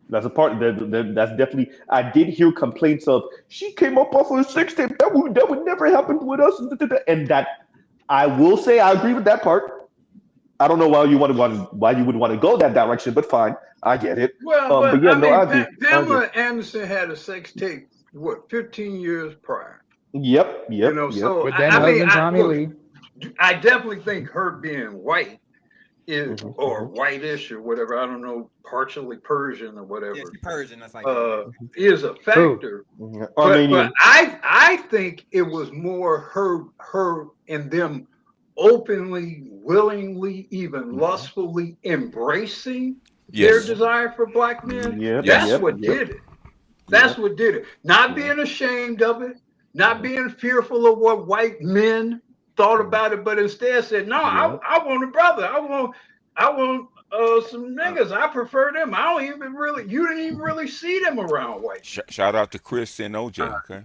That's a part that's definitely. I did hear complaints of she came up off of a sex tape that would never happen with us, and that I will say I agree with that part. I don't know why you would want to go that direction, but fine, I get it. Well, But but yeah, I no, mean, I agree. I agree. Pamela Anderson had a sex tape, what, 15 years prior? Yep, You know, so With then I mean, husband Tommy look, Lee. I definitely think her being white is, Mm-hmm, or whitish or whatever, I don't know, partially Persian or whatever. Yeah, she's Persian. That's like is a factor. Armenian. But I think it was more her and them openly, willingly, even lustfully embracing their desire for black men. That's what did it. That's what did it. Not being ashamed of it, not being fearful of what white men thought about it, but instead said, "No, I want a brother. I want some niggas. I prefer them. I don't even really. You didn't even really see them around white. Shout out to Chris and OJ. Okay.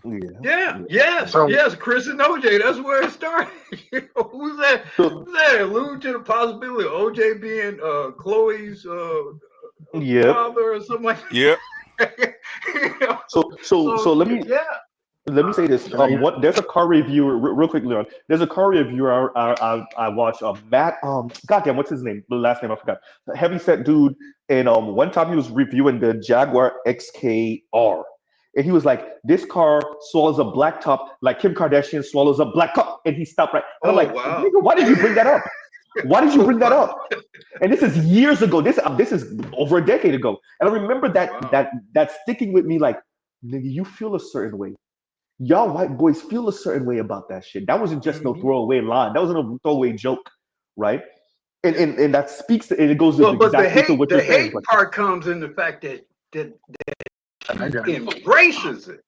Yes, Chris and OJ. That's where it started. Who's that? Who's that? Allude to the possibility of OJ being Chloe's father or something like that. Yep. So let me say this. There's a car reviewer, real quick, Leon. There's a car reviewer I watch. Matt. Goddamn, what's his name? The last name I forgot. A heavyset dude. And one time he was reviewing the Jaguar XKR, and he was like, "This car swallows a black top like Kim Kardashian swallows a black cup." And he stopped right. And I'm like, "Nigga, why did you bring that up? Why did you bring that up?" And this is years ago. This is over a decade ago. And I remember that sticking with me. Like, nigga, you feel a certain way. Y'all white boys feel a certain way about that shit. That wasn't just no throwaway line. That wasn't a throwaway joke, right? And that speaks to, and it goes exactly to what you're saying. The hate part comes in the fact that she embraces it.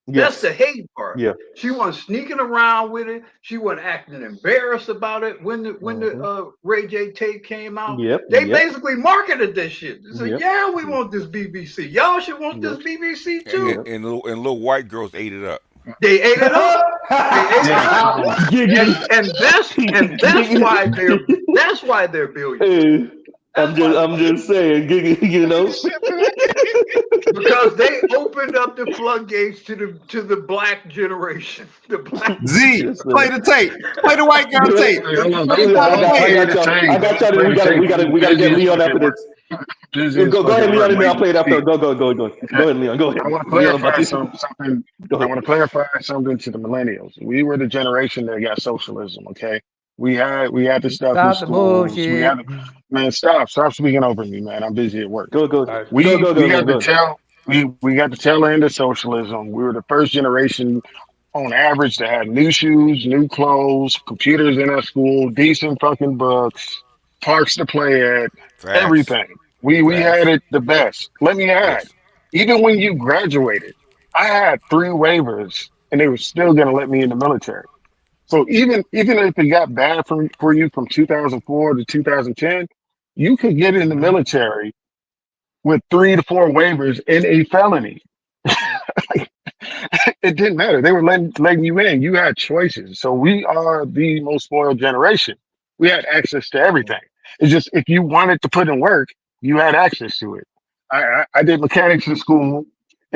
That's the hate part. Yeah. She wasn't sneaking around with it. She wasn't acting embarrassed about it when the Ray J tape came out. They basically marketed this shit. They said, "Yeah, we want this BBC. Y'all should want this BBC too." And little white girls ate it up. They ate it up. And that's why they're billionaires. I'm just saying, you know, because they opened up the floodgates to the black generation. The black Z, play the tape. Play the white girl tape. I got y'all. We gotta get Leon after this. Go ahead, Leon, and then I'll play it after. Go ahead, Leon. Go ahead. I want to clarify something. I want to clarify something to the millennials. We were the generation that got socialism. Okay, we had the stuff in schools. Man, stop speaking over me, man. I'm busy at work. Go. We got the tail end of socialism. We were the first generation on average to have new shoes, new clothes, computers in our school, decent fucking books, parks to play at, everything. We had it the best. Let me add, even when you graduated, I had 3 waivers and they were still going to let me in the military. So even if it got bad for you from 2004 to 2010, you could get in the military with 3 to 4 waivers in a felony. It didn't matter. They were letting you in. You had choices. So we are the most spoiled generation. We had access to everything. It's just if you wanted to put in work, you had access to it. I did mechanics in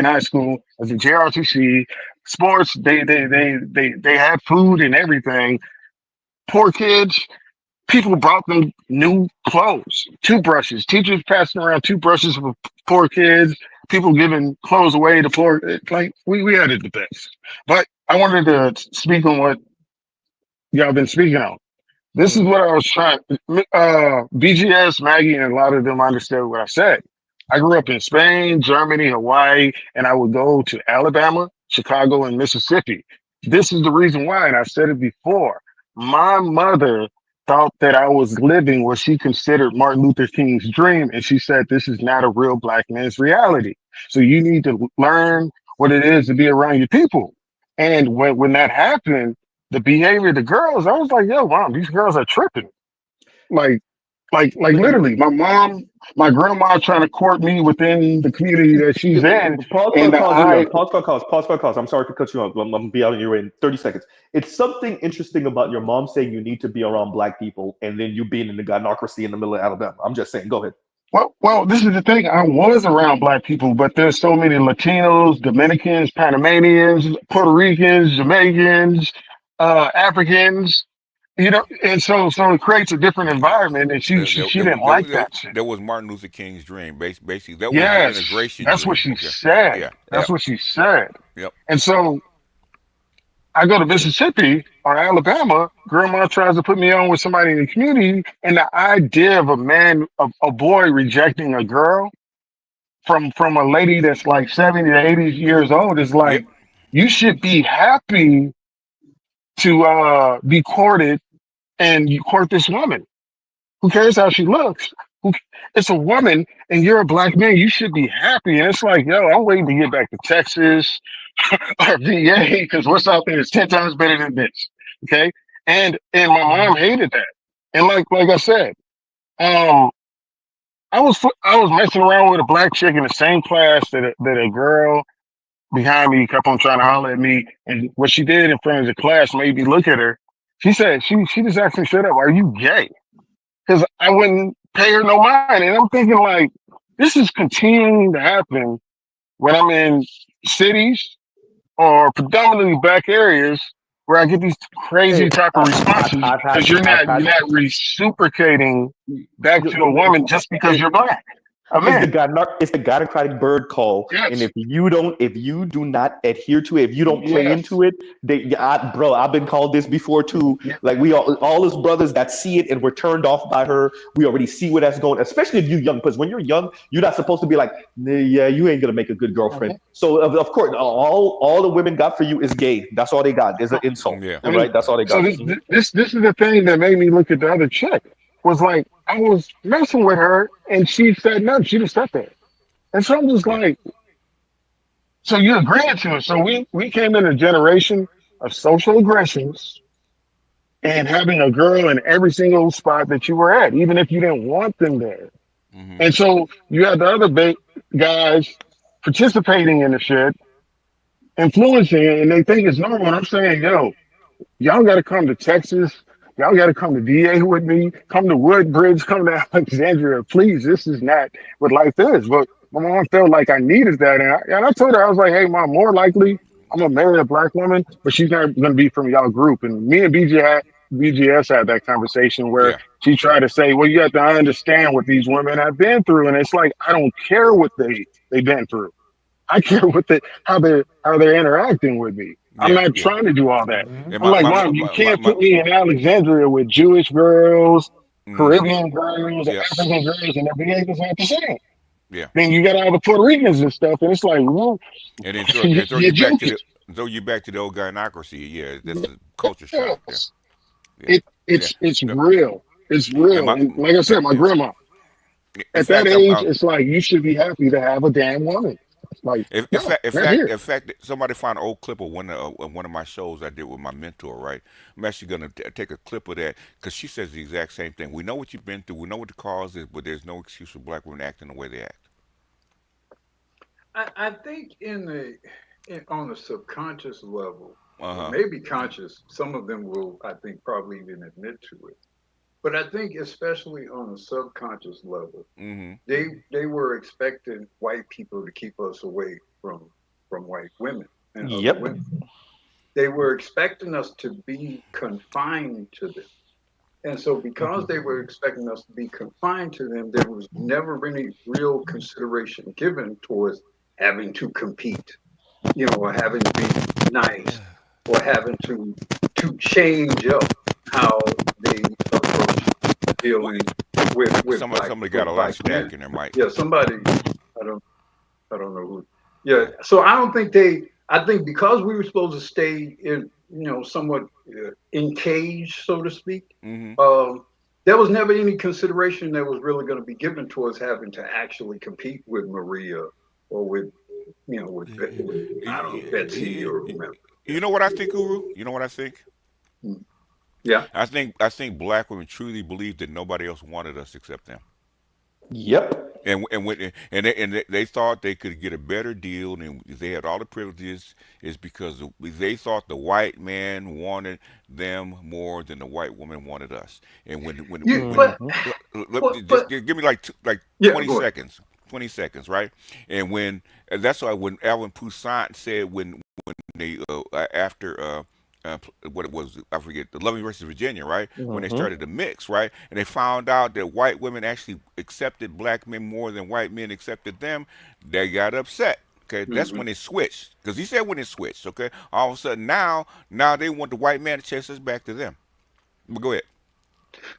high school, as a JRTC. Sports, they had food and everything. Poor kids, people brought them new clothes, toothbrushes. Teachers passing around toothbrushes for poor kids. People giving clothes away to poor. Like we had it the best. But I wanted to speak on what y'all been speaking on. This is what I was trying. BGS, Maggie, and a lot of them understood what I said. I grew up in Spain, Germany, Hawaii, and I would go to Alabama, Chicago, and Mississippi. This is the reason why, and I've said it before. My mother thought that I was living what she considered Martin Luther King's dream, and she said, this is not a real black man's reality. So you need to learn what it is to be around your people. And when that happened, the behavior of the girls, I was like, yo, mom, these girls are tripping. Like literally, my grandma trying to court me within the community that she's in. Pause for cause. I'm sorry to cut you off. I'm gonna be out of your way in 30 seconds. It's something interesting about your mom saying you need to be around black people and then you being in the gynocracy in the middle of Alabama. I'm just saying, go ahead. Well, this is the thing. I was around black people, but there's so many Latinos, Dominicans, Panamanians, Puerto Ricans, Jamaicans, Africans, and so it creates a different environment, and she didn't like that shit. That was Martin Luther King's dream. Basically, that was the Yes, integration that's what dream. she Okay. said. Yeah. That's Yep. what she said. Yep. And so I go to Mississippi or Alabama, grandma tries to put me on with somebody in the community, and the idea of a boy rejecting a girl from a lady that's like 70 to 80 years old is Yep. like, you should be happy to be courted, and you court this woman. Who cares how she looks? Who, it's a woman, and you're a black man. You should be happy. And it's like, yo, I'm waiting to get back to Texas or VA because what's out there is 10 times better than this. Okay. And my mom hated that. And like I said, um, I was messing around with a black chick in the same class that a girl behind me kept on trying to holler at me. And what she did in front of the class made me look at her. She said, she just asked me straight up, "Are you gay?" Because I wouldn't pay her no mind. And I'm thinking like, this is continuing to happen when I'm in cities or predominantly black areas where I get these crazy Hey, type of responses because you're I've not had reciprocating back to a woman just because you're black. A It's the man. it's the Gynocratic bird call, and Yes. if you do not adhere to it, if you don't play Yes. into it, bro, I've been called this before too. Like we all as brothers that see it and we're turned off by her, we already see where that's going. Especially if you're young, because when you're young, you're not supposed to be like, "Nah, yeah, you ain't gonna make a good girlfriend." So of course, all the women got for you is gay. That's all they got. Is an insult, Yeah. right? That's all they So got. this is the thing that made me look at the other chick was like I was messing with her and she said no, she just sat there. And so I'm just like, so you're agreeing to it. So we came in a generation of social aggressions and having a girl in every single spot that you were at, even if you didn't want them there. And so you had the other big guys participating in the shit, influencing it, and they think it's normal. And I'm saying, yo, y'all got to come to Texas. Y'all got to come to DA with me. Come to Woodbridge. Come to Alexandria. Please, this is not what life is. But my mom felt like I needed that. And I told her, I was like, hey, mom, more likely I'm going to marry a black woman, but she's not going to be from y'all group. And me and BGS had that conversation where she tried to say, well, you have to understand what these women have been through. And it's like, I don't care what they've been through. I care what how they're interacting with me. I'm not trying to do all that. And I'm like, mom, you can't put me in Alexandria with Jewish girls, Caribbean girls, African girls, and their behaviors aren't the same. Yeah. Then you got all the Puerto Ricans and stuff, and it's like, well, And then throw you're you back to joking. throw you back to the old gynocracy. Yeah, that's a culture shock. It's real. It's real. And like I said, my grandma, In at that fact, age, it's like you should be happy to have a damn woman. Like, In no, not here. fact, somebody found an old clip of one of my shows I did with my mentor. Right, I'm actually gonna take a clip of that because she says the exact same thing. We know what you've been through. We know what the cause is, but there's no excuse for black women acting the way they act. I think on a subconscious level, Uh-huh. maybe conscious, some of them will, I think, probably even admit to it. But I think especially on a subconscious level, they were expecting white people to keep us away from white women and other women. They were expecting us to be confined to them. And so because they were expecting us to be confined to them, there was never any real consideration given towards having to compete, or having to be nice, or having to change up how they approach dealing with somebody got a lot of static in their mic. Yeah, somebody, I don't know who. Yeah, so I think because we were supposed to stay in, somewhat encaged, so to speak, there was never any consideration that was really going to be given towards having to actually compete with Maria or with I don't know, Betsy or whomever. You know what I think, Guru? You know what I think? Yeah. I think black women truly believed that nobody else wanted us except them. Yep. And they thought they could get a better deal, and they had all the privileges. Is because they thought the white man wanted them more than the white woman wanted us. And when just give me like 20 seconds. 20 seconds, right? And that's why when Alvin Poussaint said when they after what it was, I forget, the Loving versus Virginia, right? When they started to mix, right? And they found out that white women actually accepted black men more than white men accepted them, they got upset. Okay, that's when it switched. Because he said when it switched, okay? All of a sudden now they want the white man to chase us back to them. But go ahead.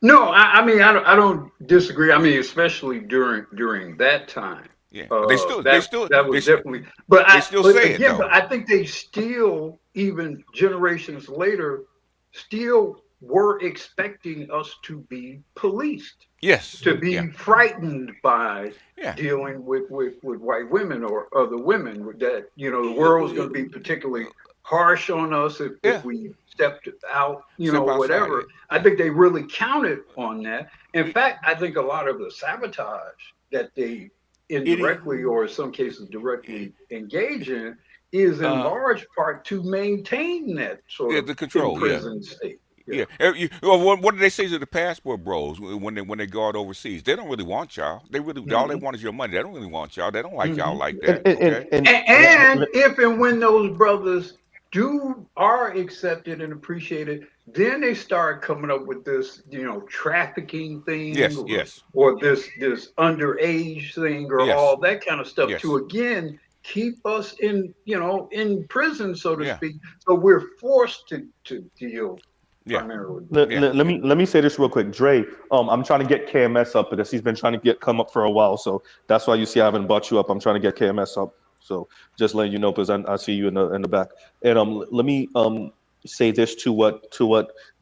No, I mean I don't disagree. I mean, especially during that time. Yeah, they still definitely. But I think they still, even generations later, still were expecting us to be policed. Yes. To be frightened by dealing with white women or other women. That the world was going to be particularly harsh on us if we stepped out, whatever. I think they really counted on that. In fact, I think a lot of the sabotage that they indirectly or in some cases directly engage in is in large part to maintain that sort of the control, imprisoned state. Yeah. What do they say to the passport bros when they go out overseas? They don't really want y'all. They really all they want is your money. They don't really want y'all. They don't like y'all like that. And if and when those brothers are accepted and appreciated, then they start coming up with this, trafficking thing, or this underage thing, or all that kind of stuff to again keep us in prison, so to speak. So we're forced to deal. Let me say this real quick, Dre. I'm trying to get KMS up because he's been trying to come up for a while, so that's why you see I haven't brought you up. I'm trying to get KMS up, so just letting you know because I see you in the back. And let me say this to what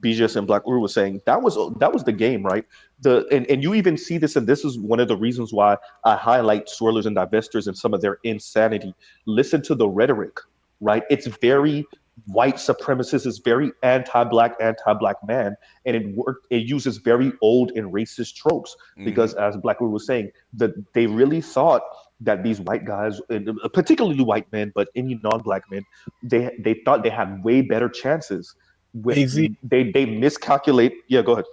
BJS and Black Uru was saying. That was the game, right? And you even see this, and this is one of the reasons why I highlight swirlers and divestors and some of their insanity. Listen to the rhetoric, right? It's very white supremacist, is very anti-black man, and it uses very old and racist tropes because, as Black Uru was saying, that they really thought that these white guys, particularly white men, but any non-black men, they thought they had way better chances. They miscalculate. Yeah, go ahead.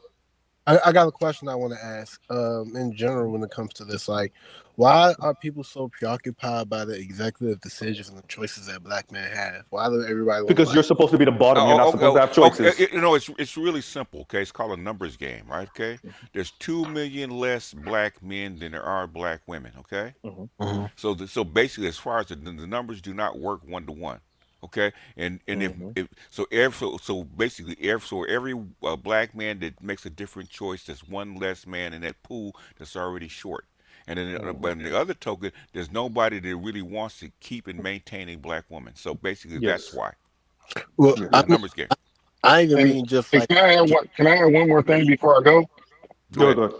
I got a question I want to ask. In general, when it comes to this, like, why are people so preoccupied by the executive decisions and the choices that black men have? Why do everybody? Because you're supposed to be the bottom. You're not supposed to have choices. It's really simple. Okay, it's called a numbers game, right? Okay, there's 2 million less black men than there are black women. Okay, so basically, as far as the numbers do not work 1-to-1. Okay, and if every black man that makes a different choice, there's one less man in that pool that's already short. And then, but on the other token, there's nobody that really wants to keep and maintain a black woman. So basically, that's why. Well, numbers game. I even mean just like. Can I add one more thing before I go? Go ahead.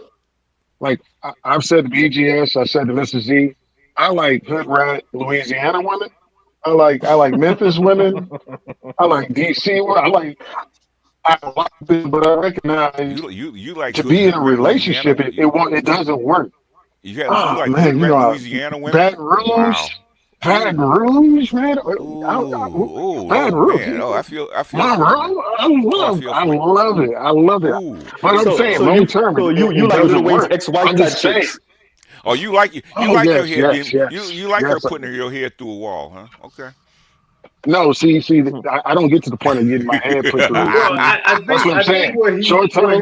Like I've said to BGS, I said to Mr. Z, I like hood rat Louisiana women. I like Memphis women. I like DC women. I like this, but I recognize you like to be in a relationship, it doesn't work. You like Louisiana women? Baton Rouge. Baton Rouge, man. Baton Rouge. Man. Oh, I feel. I love it. But I'm saying long term. So you like the way ex-wife type chicks. Oh, you like your head. You like her putting your head through a wall, huh? Okay. No, see, I don't get to the point of getting my head put through. Well, I think what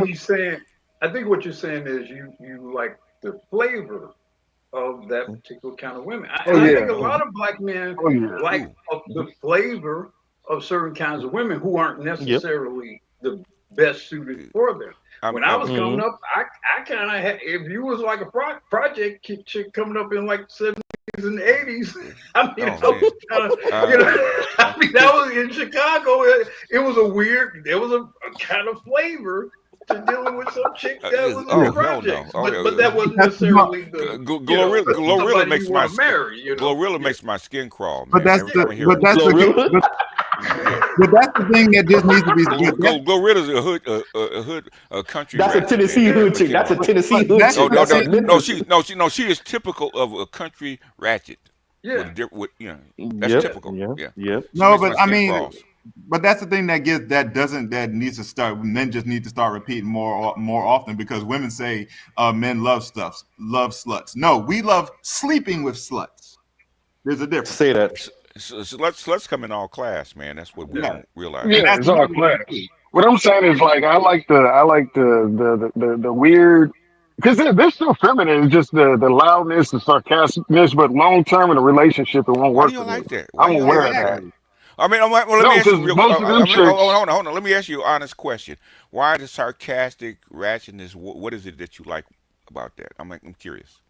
he's saying. I think what you're saying is you like the flavor of that particular kind of women. I think a lot of black men like the flavor of certain kinds of women who aren't necessarily the best suited for them. When I was coming up, I kind of had, if you was like a project chick coming up in like the 70s and 80s, I mean, I mean, that was in Chicago. It was a kind of flavor to dealing with some chick that was in projects. But that wasn't necessarily the Glorilla makes my Glorilla makes my skin crawl, man. But that's the thing that just needs to be. Glorilla's a hood country. That's a Tennessee hood chick. That's a Tennessee hood chick. No, she is typical of a country ratchet. Yeah. That's typical. Yeah. No, but I mean, But that's the thing that needs to start. Men just need to start repeating more often, because women say men love sluts. No, we love sleeping with sluts. There's a difference. Say that. So sluts come in all class, man. That's what we don't realize. Yeah, it's all class. What I'm saying is, like, I like the weird, because they're still feminine. It's just the loudness, the sarcasticness, but long term in a relationship, it won't Why work do you for like me. that? Why I'm do you aware like of that? that. I mean, let me No, ask you because most of them chicks. hold on. Let me ask you an honest question. Why the sarcastic ratchetness? What is it that you like about that? I'm curious.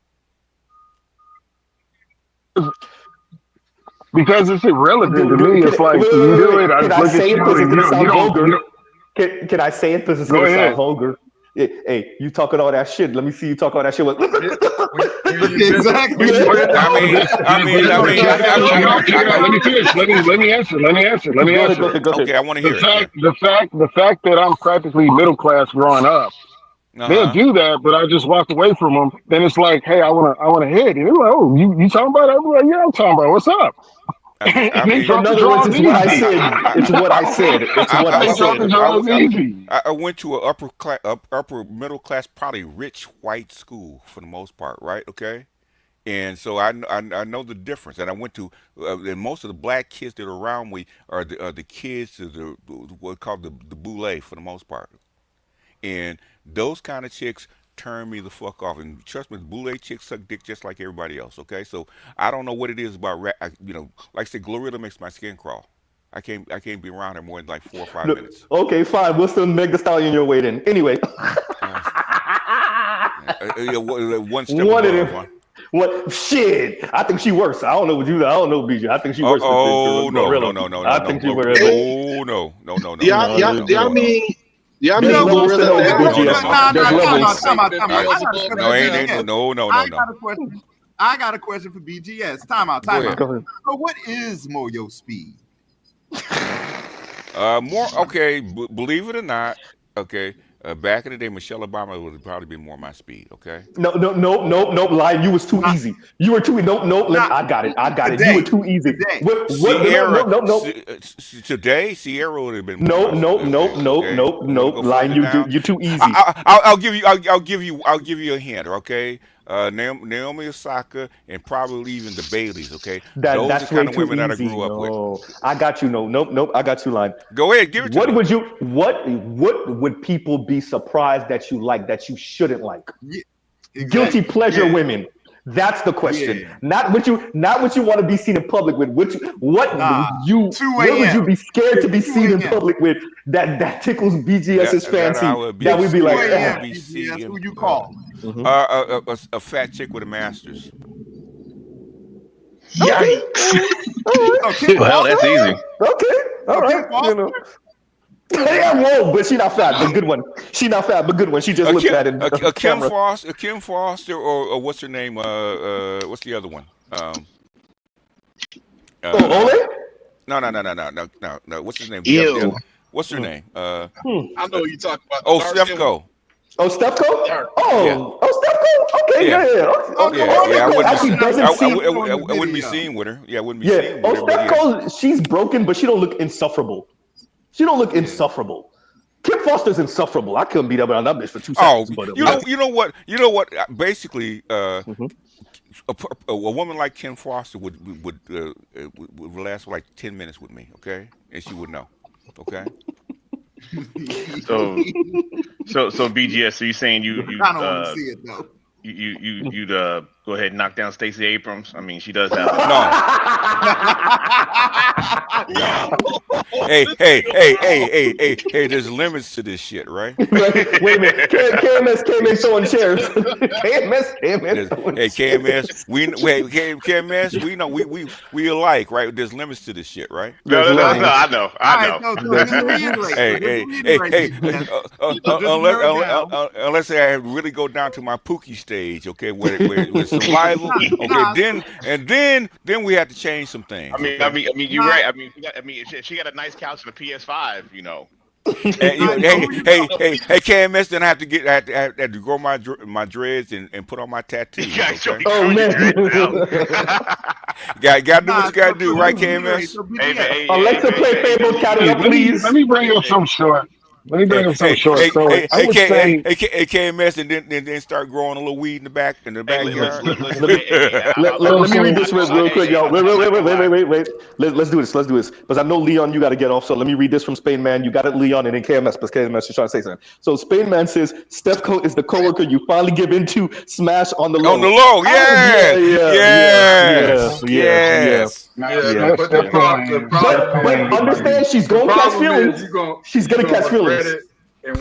Because it's irrelevant to me. It's like, you do it, I Can just I look at say it you, because it and doesn't sound vulgar? don't. Can I say it because it's Go gonna sound ahead. vulgar? Hey, you talking all that shit? Let me see you talk all that shit. Exactly. Let me finish. Let me answer. Let me answer. Go ahead. Okay, I want to hear it. The fact that I'm practically middle class growing up, they'll do that, but I just walk away from them. Then it's like, hey, I want to hit, and they're like, oh, you talking about it? I'm like, yeah, I'm talking about it. What's up? They drop the draws easy. It's what I said. I went to an upper middle class, probably rich white school for the most part, right? Okay, and so I know the difference. And I went to, and most of the black kids that are around me are the kids of the what called the boule for the most part, and those kind of chicks turn me the fuck off. And trust me, boule chicks suck dick just like everybody else. Okay, so I don't know what it is about like I said, Glorilla makes my skin crawl. I can't be around her more than like 4 or 5 minutes. Okay, fine. We'll still Meg Thee Stallion your way then. Anyway. One step above. What shit? I think she worse. I don't know, BJ. I think she worse. No. I think she worse. No. Y'all mean There's levels to know, BJ. There's levels. I got a question for BGS. Time out. Go ahead. So what is Moyo speed? Believe it or not, okay. Back in the day, Michelle Obama would probably be more my speed. Okay. No, lie. You was too easy. You were too. I got it. Today, you were too easy. Sierra. Today, Sierra would have been. No. Line. You're too easy. I'll give you a hint. Okay. Naomi Osaka and probably even the Baileys. Okay. Those are the kind of women that I grew up with. I got you. Nope. I got you, line. Go ahead. Give it to me. What would people be surprised that you like that you shouldn't like? Guilty pleasure women. That's the question. Not what you want to be seen in public with. What would you be scared to be seen in public with that tickles BGS's fancy? That would be like, who you call? A fat chick with a master's. Yikes! Well, that's easy. Okay, all right. Yeah, whoa, but she not fat. The good one. She not fat, but good one. She just looked at it. Kim Foster, or what's her name? What's the other one? Ole? No. What's his name? Ew. What's her name? I know what you're talking about. Stefko. Oh, Stefko? Stefko? Okay, yeah. I wouldn't be seen with her. Yeah, I wouldn't be seen with her. Stefko, she's broken, but she don't look insufferable. Kim Foster's insufferable. I couldn't beat up on that bitch for 2 seconds. You know what? Basically, a woman like Kim Foster would last like 10 minutes with me, okay, and she would know, okay. So BGS. So you saying you I don't want to see it though. You'd go ahead and knock down Stacey Abrams? I mean, she does have Hey, there's limits to this shit, right? Wait a minute. KMS came in throwing chairs. KMS, we know we alike, right? There's limits to this shit, right? No, I know. Unless I really go down to my Pookie stage, okay, where survival, okay, then we have to change some things. I mean, you're right. I mean, she got a nice couch and a PS5, you know. Hey, KMS, then I have to grow my dreads and put on my tattoos. Okay? Oh man. Nah, Gotta do what you gotta do, so right, BGA, KMS? so Hey, man, BGA. Alexa, play Fable Academy, please. Let me bring up some short. Let me bring Hey, up some hey, short. hey, So hey, I hey, would say, KMS, and then start growing a little weed in the hey, backyard. listen, Let me so let me read this real quick, hey, y'all. I'm not gonna lie. Wait. Let's do this. Let's do this. Because I know Leon, you got to get off. So let me read this from Spain Man. You got it, Leon, and then KMS. Because KMS is trying to say something. So Spain Man says Steph Co is the coworker you finally give into. Smash on the On the low. low, Yeah, yes, yeah. yes. Yeah, Steph, but the Steph problem, Curry is Steph But Curry is like understand, she's the gonna catch problem is feelings. She's you're gonna gonna catch regret feelings. it,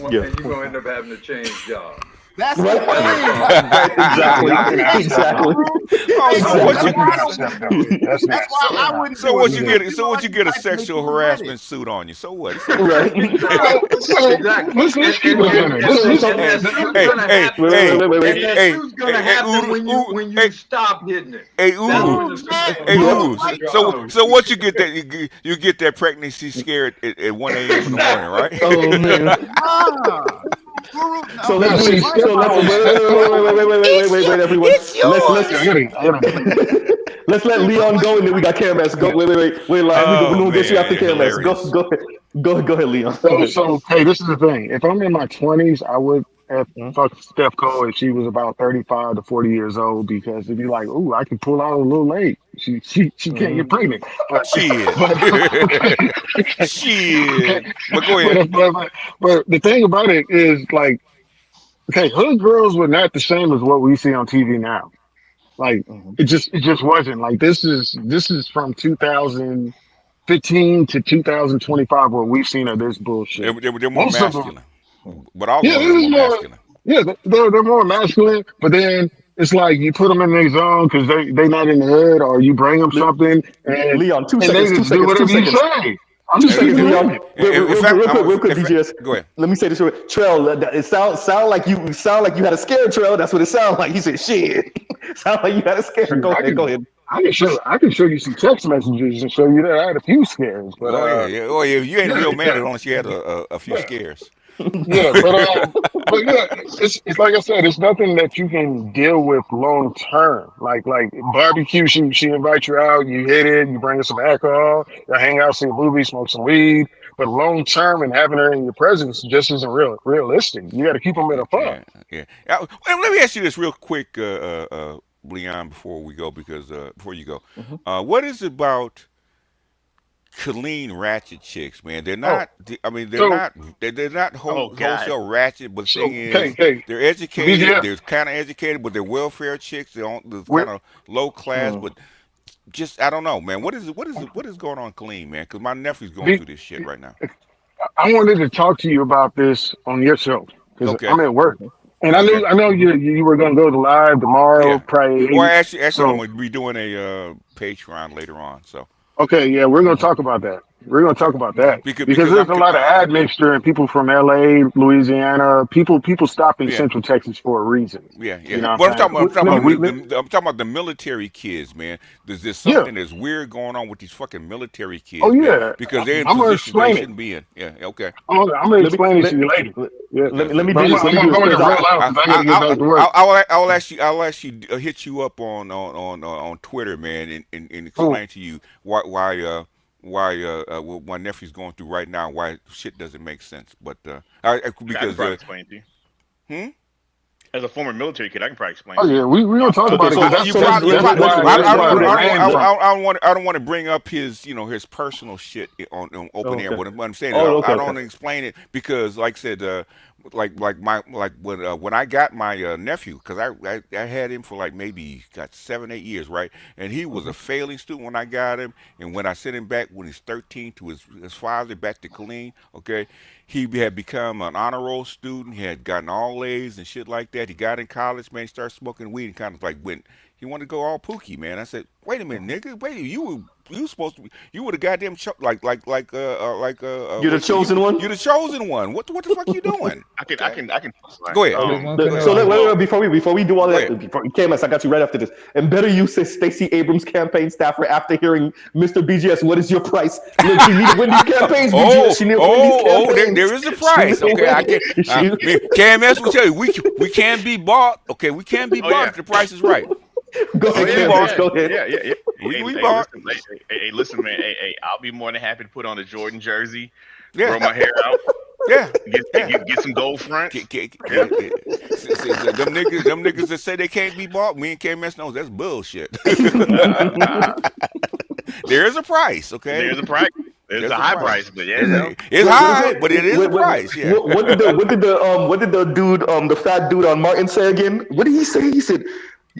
Yeah. and you're gonna end up having to change jobs. That's the Right. thing. Right. Exactly. I wouldn't ask Steph though. Exactly. Oh, Hey, so so I what that's you? wouldn't why I ask don't Steph do though. it. That's That's nasty. why I wouldn't So do it what you because get? you So know what I you can get a type and make sexual people ready. harassment suit on you? So what? It's okay. Right. Exactly. Let's keep it 100. And Hey, that suit's hey, gonna hey, happen. hey, And that hey, suit's gonna hey, happen ooh, when hey, you stop hitting it. hey, That's ooh, when the suit's Man, gonna hey, fall don't off ooh. the fight job. So what you get that you get that pregnancy scared at 1 a.m. in the morning, right? Oh man. nah. Guru, So no, let's Now, do don't see, this. fight Steph So let's about Curry, that. Steph Curry. wait, everyone. Yeah, I gotta get it. Let's let See, my Leon go, question, and then we got KMS. Go. Wait, Lion. Oh We're gonna get you after man, KMS. hilarious. Go ahead, Leon. Go So, ahead. so hey, this is the thing. If I'm in my 20s, I would have Mhm. fucked Steph Curry if she was about 35 to 40 years old because it'd be like, ooh, I can pull out a little late. She can't get Mhm. pregnant. But Shit, but okay, shit. okay. But go ahead. But the thing about it is like, okay, hood girls were not the same as what we see on TV now. Like Mhm. it just wasn't. Like this is from 2015 to 2025 what we've seen of this bullshit. They're more Most of them, masculine, but all yeah, girls are this is more more, masculine. yeah, they're more masculine. But then it's like you put them in their zone because they not in the hood, or you bring them Le- something and Leon, two and they seconds. just do whatever you say. I'm Two just seconds, keeping it Leon. real. In fact, Real quick, BGS. go ahead. Let me say this real quick. Trell, it sound like you had a scare, Trell. That's what it sounded like. He said, "Shit." Sound like you had a scare. Shoot, Go ahead. Go ahead. I can show you some text messages and show you that I had a few scares, but Oh yeah, yeah. Oh yeah. You ain't a yeah, real man yeah, unless you had a few yeah. scares. Yeah, but yeah, it's like I said, it's nothing that you can deal with long term. Like barbecue, she invites you out, you hit it, you bring her some alcohol, you hang out, see a movie, smoke some weed. But long term and having her in your presence just isn't realistic. You got to keep them in a fun. Yeah, yeah. Let me ask you this real quick, Leon, before we go, because before you go, Mhm. what is it about clean ratchet chicks, man? They're Oh, not. I mean, they're so not. They're not Oh God. wholesale ratchet. But the thing okay, is, okay, they're educated. BGF. They're kind of educated, but they're welfare chicks. They're We're, kind of low class, Mm. but just I don't know, man. What is going on clean, man? Because my nephew's going B, through this shit right now. I wanted to talk to you about this on your show because Okay, I'm at work, and okay, I know you were gonna go to live tomorrow, yeah. probably Well, 8. actually, I'm So gonna be doing a Patreon later on. So okay, yeah, we're gonna Mhm. talk about that. We're gonna okay, talk about that because because there's a lot of admixture and people from LA, Louisiana, people stop in yeah. Central Texas for a reason. Yeah, yeah. You know But what I'm saying? Let me I'm talking about the military kids, man. There's Yeah. something that's weird going on with these fucking military Oh kids, man, yeah. because they're in I'm gonna positions they explain it. shouldn't be in. Yeah, okay. I'm gonna let me explain it let, to you later. Yeah. let Because me But do this. Let I'm me do gonna this go into because real loud because I gotta get back to work. I'll actually hit you up on Twitter, man, and Cool. explain to you what my nephew's going through right now, why shit doesn't make sense. But I can because probably explain it to you. hmm? As a former military kid, I can probably explain Oh to you. yeah, we gonna talk okay. about it So because You so let's probably, let, let, let, that's why the land drop. I don't want to bring up his, his personal shit on open oh, air. okay. What I'm saying is, Oh, I okay, don't okay. want to explain it because, like I said, when I got my nephew, because I had him for like maybe got 7-8 years, right, and he was a Mhm. failing student when I got him, and when I sent him back when he's 13 to his father back to Killeen, okay, he had become an honor roll student. He had gotten all A's and shit like that. He got in college, man. He started smoking weed and kind of like went. He wanted to go all pooky, man. I said, "Wait a minute, nigga. Wait, you supposed to be, you would have goddamn You're the what you chosen one. you're the chosen one. What the fuck you doing? Okay, I can explain. go ahead. There's one So scenario. wait, before we do all Go that, ahead. before KMS, I got you right after this. And better you say Stacey Abrams campaign staffer after hearing Mr. BGS. What is your price? Look, she need to win these campaigns, BGS. She need to win these campaigns. There is a She need price. to Okay, I win. can. She, KMS will tell you we can be bought. Okay, we can be Oh bought yeah. if the price is right. Go Oh ahead, yeah, Canvas. yeah, Go ahead. yeah, yeah, yeah. We Hey, we hey, bought. listen, man. Hey, I'll be more than happy to put on a Jordan jersey, Yeah, grow my hair out, yeah, yeah. get some gold fronts. Yeah. See, them niggas that say they can't be bought, me and KMS knows that's bullshit. There is a price, okay? There's a price. There's There's a a high price. price, but yeah, no. It's high, but it is a Wait, price. Yeah. what did the dude the fat dude on Martin say again? What did he say? He said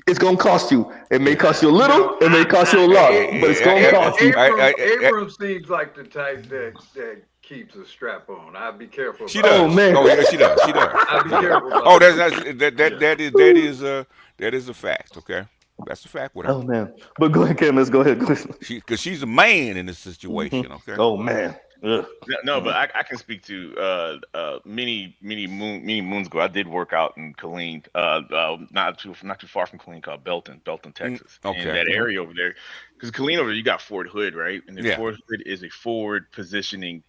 it's gonna cost you. It may cost you a little, it may cost you a lot, but it's gonna cost you. Abrams seems like the type that keeps a strap on. I'd be careful She about Oh does. man. Oh yeah, she does. She does. I'd be She does. careful about Oh, that. that is a fact. Okay, that's a fact with her. Oh man. But go ahead, Canvas. Go ahead. Go ahead. Because she's a man in this situation. Okay. Oh man. Ugh. No, but I can speak to many moons ago. I did work out in Killeen, not too far from Killeen, called Belton, Texas, Okay. and that area over there. Because Killeen over there, you got Fort Hood, right? And then Yeah. Fort Hood is a forward positioning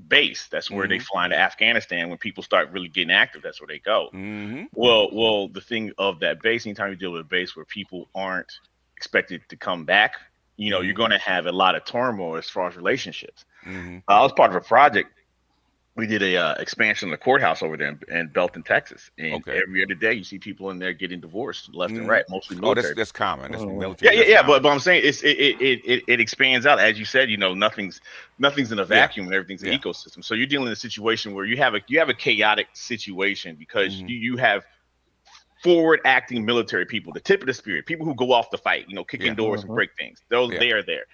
base. That's where they fly into Afghanistan when people start really getting active. That's where they go. Mm-hmm. Well, the thing of that base, anytime you deal with a base where people aren't expected to come back, you're going to have a lot of turmoil as far as relationships. Mm-hmm. I was part of a project. We did a expansion of the courthouse over there in Belton, Texas, and every other day you see people in there getting divorced left and right, mostly military. Oh, that's common. That's military. Yeah. But I'm saying it expands out, as you said. Nothing's in a vacuum, and everything's an ecosystem. So you're dealing in a situation where you have a chaotic situation because you have forward acting military people, the tip of the spear, people who go off the fight, kicking doors and break things. They are there.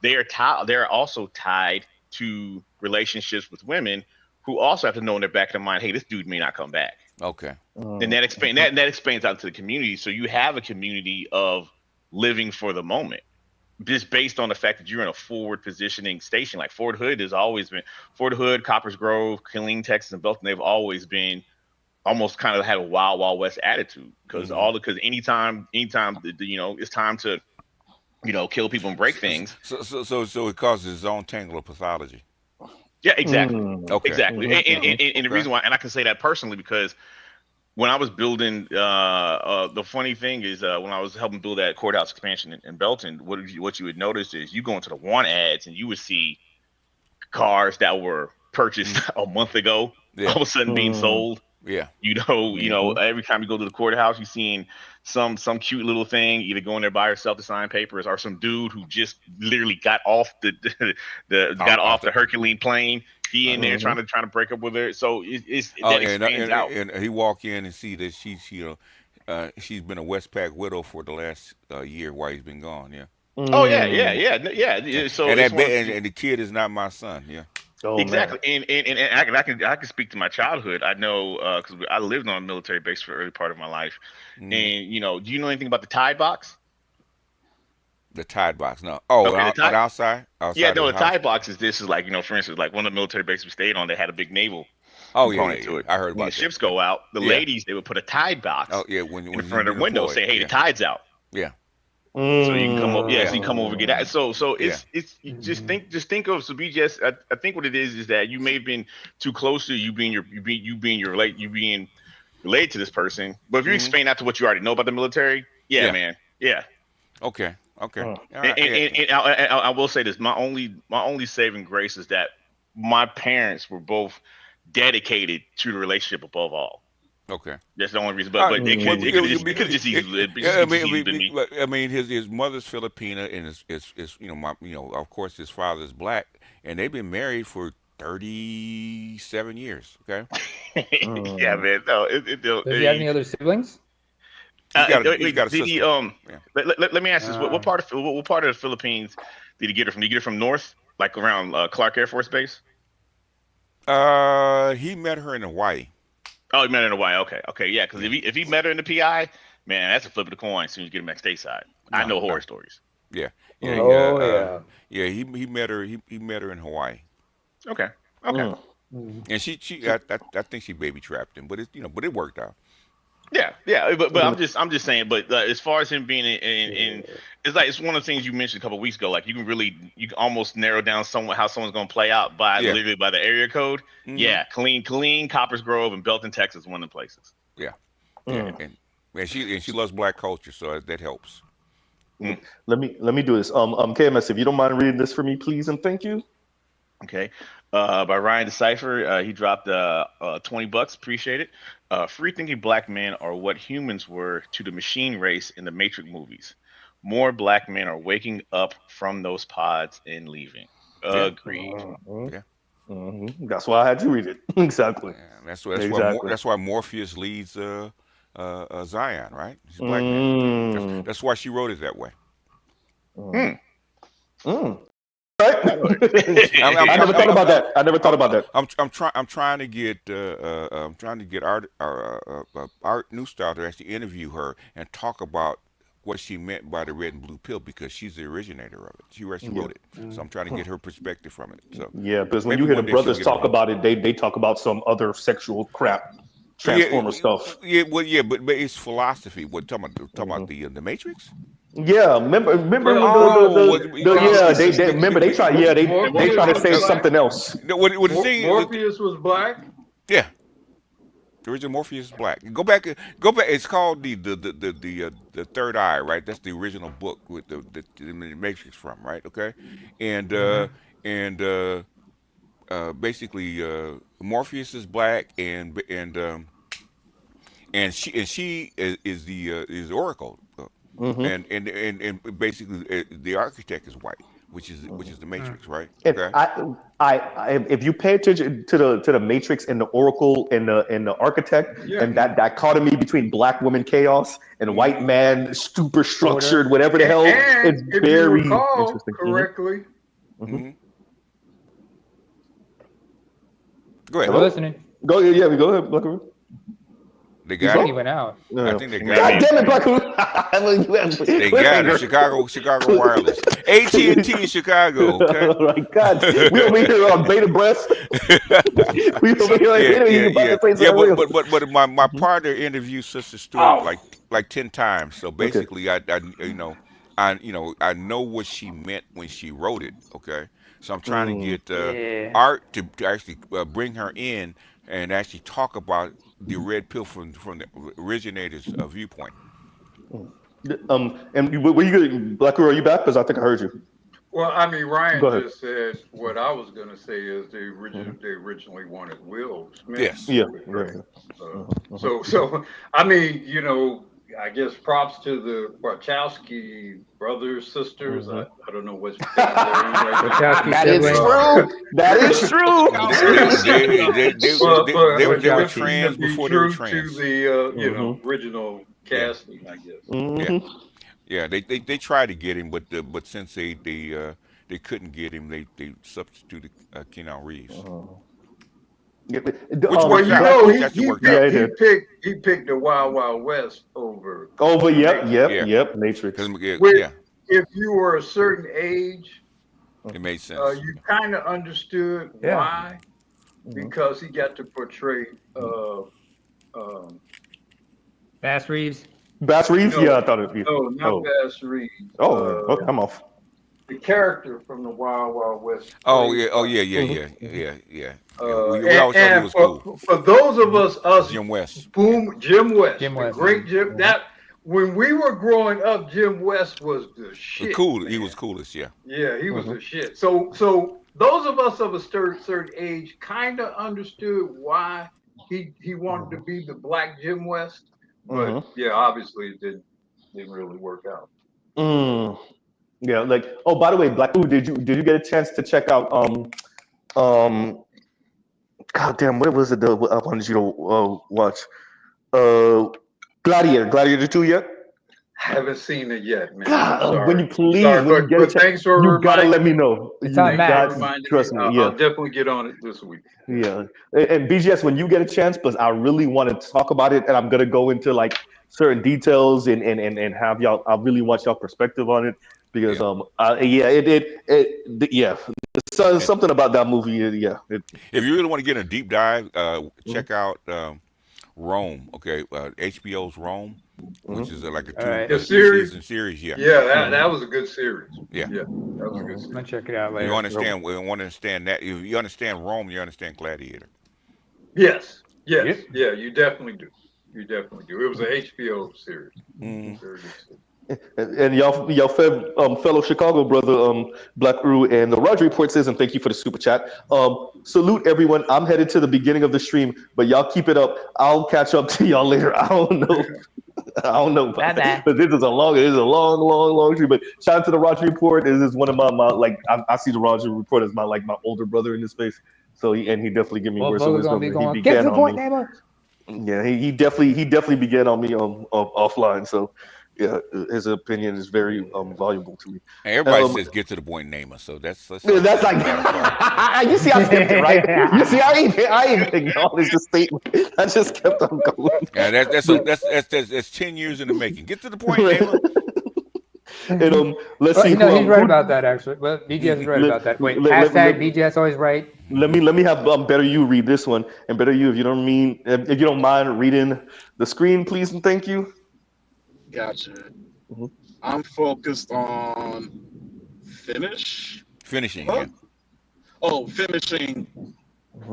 They're also tied to relationships with women who also have to know in their back of their mind, hey, this dude may not come back. Okay. And that expands out to the community. So you have a community of living for the moment, just based on the fact that you're in a forward positioning station. Like Fort Hood, Coppers Grove, Killeen, Texas, and Belton. They've always been almost kind of had a wild west attitude because anytime it's time to kill people and break things. So it causes its own tangle of pathology. Yeah, exactly. Okay. Exactly. And the reason why, and I can say that personally, because when I was building, the funny thing is when I was helping build that courthouse expansion in Belton, what you would notice is you go into the want ads and you would see cars that were purchased a month ago, all of a sudden being sold. Yeah. Every time you go to the courthouse, you're seeing some cute little thing, either going there by herself to sign papers, or some dude who just literally got off the Herculean plane. He in there trying to break up with her. So that expands out. And he walk in and see that she's been a Westpac widow for the last year while he's been gone. Yeah. Oh yeah. So and the kid is not my son. Yeah. Oh, exactly, man. And I can speak to my childhood. I know because I lived on a military base for the early part of my life. And do you know anything about the Tide box? The Tide box, no. Oh, okay, outside. Yeah, no. The Tide box is like for instance, like one of the military bases we stayed on, they had a big naval. Oh component to it. I heard about when the ships go out. The ladies they would put a Tide box. Oh yeah, when in front of their window, say, "Hey, the tide's out." Yeah. So you can come over, so you can come over and get that. So it's just think of BGS. I think what it is that you may have been too close to you being related to this person. But if you explain that to what you already know about the military, man, yeah. Okay. And I will say this: my only saving grace is that my parents were both dedicated to the relationship above all. Okay, that's the only reason. But it could just easily been me. I mean, his mother's Filipina, and his of course his father's black, and they've been married for 37 years. Okay. Yeah, man. No, does he have any other siblings? He's got a sister. Let me ask this: what part of the Philippines did he get her from? Did he get her from north, like around Clark Air Force Base? He met her in Hawaii. Oh, he met her in Hawaii. Okay, yeah. Because if he met her in the PI, man, that's a flip of the coin. As soon as you get him back stateside, I know horror stories. Yeah. He met her. He met her in Hawaii. Okay. And she I think she baby trapped him, but it worked out. Yeah. But I'm just saying. But as far as him being in it's one of the things you mentioned a couple of weeks ago. Like you can almost narrow down how someone's going to play out literally by the area code. Mm-hmm. Yeah, Killeen, Coppers Grove, and Belton, Texas, one of the places. Yeah. And she loves black culture, so that helps. Let me do this. KMS, if you don't mind reading this for me, please and thank you. Okay. By Ryan Decipher, he dropped $20. Appreciate it. Free thinking black men are what humans were to the machine race in the Matrix movies. More black men are waking up from those pods and leaving. Agreed. Yeah. That's why I had to read it. Exactly. That's why Morpheus leads Zion, right? He's a black man. That's why she wrote it that way. I never thought about that. I never thought about that. I'm trying to get Art Newstyle to actually interview her and talk about what she meant by the red and blue pill, because she's the originator of it. She actually wrote it, so I'm trying to get her perspective from it. So yeah, because when you hear the brothers talk about it, they talk about some other sexual crap, transformer stuff. Yeah, well, yeah, but it's philosophy. What talking about the Matrix? Yeah, remember they try to say something else. Morpheus was black. Yeah, the original Morpheus is black. Go back. It's called the Third Eye, right? That's the original book with the Matrix from, right? Okay, and basically Morpheus is black, and she is the Oracle. And basically the architect is white, which is the Matrix, right? Okay. If you pay attention to the Matrix and the Oracle and the architect, and that dichotomy between black woman chaos and white man super structured, whatever the hell, it's very interesting. Correctly. Go ahead. I'm listening. Go ahead. They got it. He went out. I think they got God it. damn it, Black They got it. Chicago Wireless. AT&T in Chicago. Okay. Oh my God, we over here on beta breath. We over here But my partner interviewed Sister Stewart like 10 times. So basically, I know what she meant when she wrote it. Okay. So I'm trying to get Art to actually bring her in and actually talk about the red pill from the originator's viewpoint. And were you good, Black Girl? Are you back? Because I think I heard you. Well, I mean, Ryan just said what I was going to say is they originally wanted Will Smith. Yes. Yeah. So I mean, I guess props to the Wachowski brothers, sisters. I don't know what's That is true. That is true. They were trans before they were trans. To the original casting, I guess. Yeah. They tried to get him, but since they couldn't get him, they substituted Keanu Reeves. Which worked out. He picked the Wild Wild West over. Yep, Matrix. If you were a certain age, it made sense. You kind of understood why, because he got to portray Bass Reeves. Bass Reeves? No, yeah, I thought it was. No, not Bass Reeves. I'm off. The character from the Wild Wild West. Yeah. We always thought he was cool. For those of us Jim West. Jim West. Great Jim. That when we were growing up, Jim West was the shit. Cool. He was coolest, yeah. Yeah, he was the shit. So those of us of a certain age kind of understood why he wanted to be the Black Jim West. But yeah, obviously it didn't really work out. Yeah, by the way, Black, did you get a chance to check out God damn, what was it I wanted you to watch? Gladiator 2 yet? Haven't seen it yet, man. God, when you get a chance, thanks for you gotta let me know. Trust me. I'll definitely get on it this week. Yeah, and BGS, when you get a chance, because I really want to talk about it, and I'm gonna go into certain details and have y'all. I really want y'all perspective on it because it's something about that movie. If you really want to get a deep dive, check out Rome. Okay, HBO's Rome, which is like a two-season series. Yeah, that was a good series. Yeah, that was a good series. I'm gonna check it out later. You understand that. If you understand Rome, you understand Gladiator. Yes, you definitely do. It was an HBO series. And y'all fellow Chicago brother, Black Rue and the Roger Report says, and thank you for the super chat. Salute everyone. I'm headed to the beginning of the stream, but y'all keep it up. I'll catch up to y'all later. I don't know. I don't know, but this is a long stream. But shout out to the Roger Report. This is one of my like I see the Roger Report as my older brother in this space. So he definitely give me words of wisdom. He Get to began the on point, me. neighbor. Yeah, he definitely began on me offline. So yeah, his opinion is very valuable to me. Everybody says get to the point, name us. So that's like you see, I skipped it, right? You see, I ain't acknowledged the statement. I just kept on going. Yeah, that's 10 years in the making. Get to the point, neighbor. And let's see. No, he's right about that actually. Well, BGS is right about that. Wait, hashtag BGS always right. Let me have Better You read this one, and Better You, if you don't mind reading the screen, please and thank you. Gotcha. I'm focused on finishing. Yeah. Oh, finishing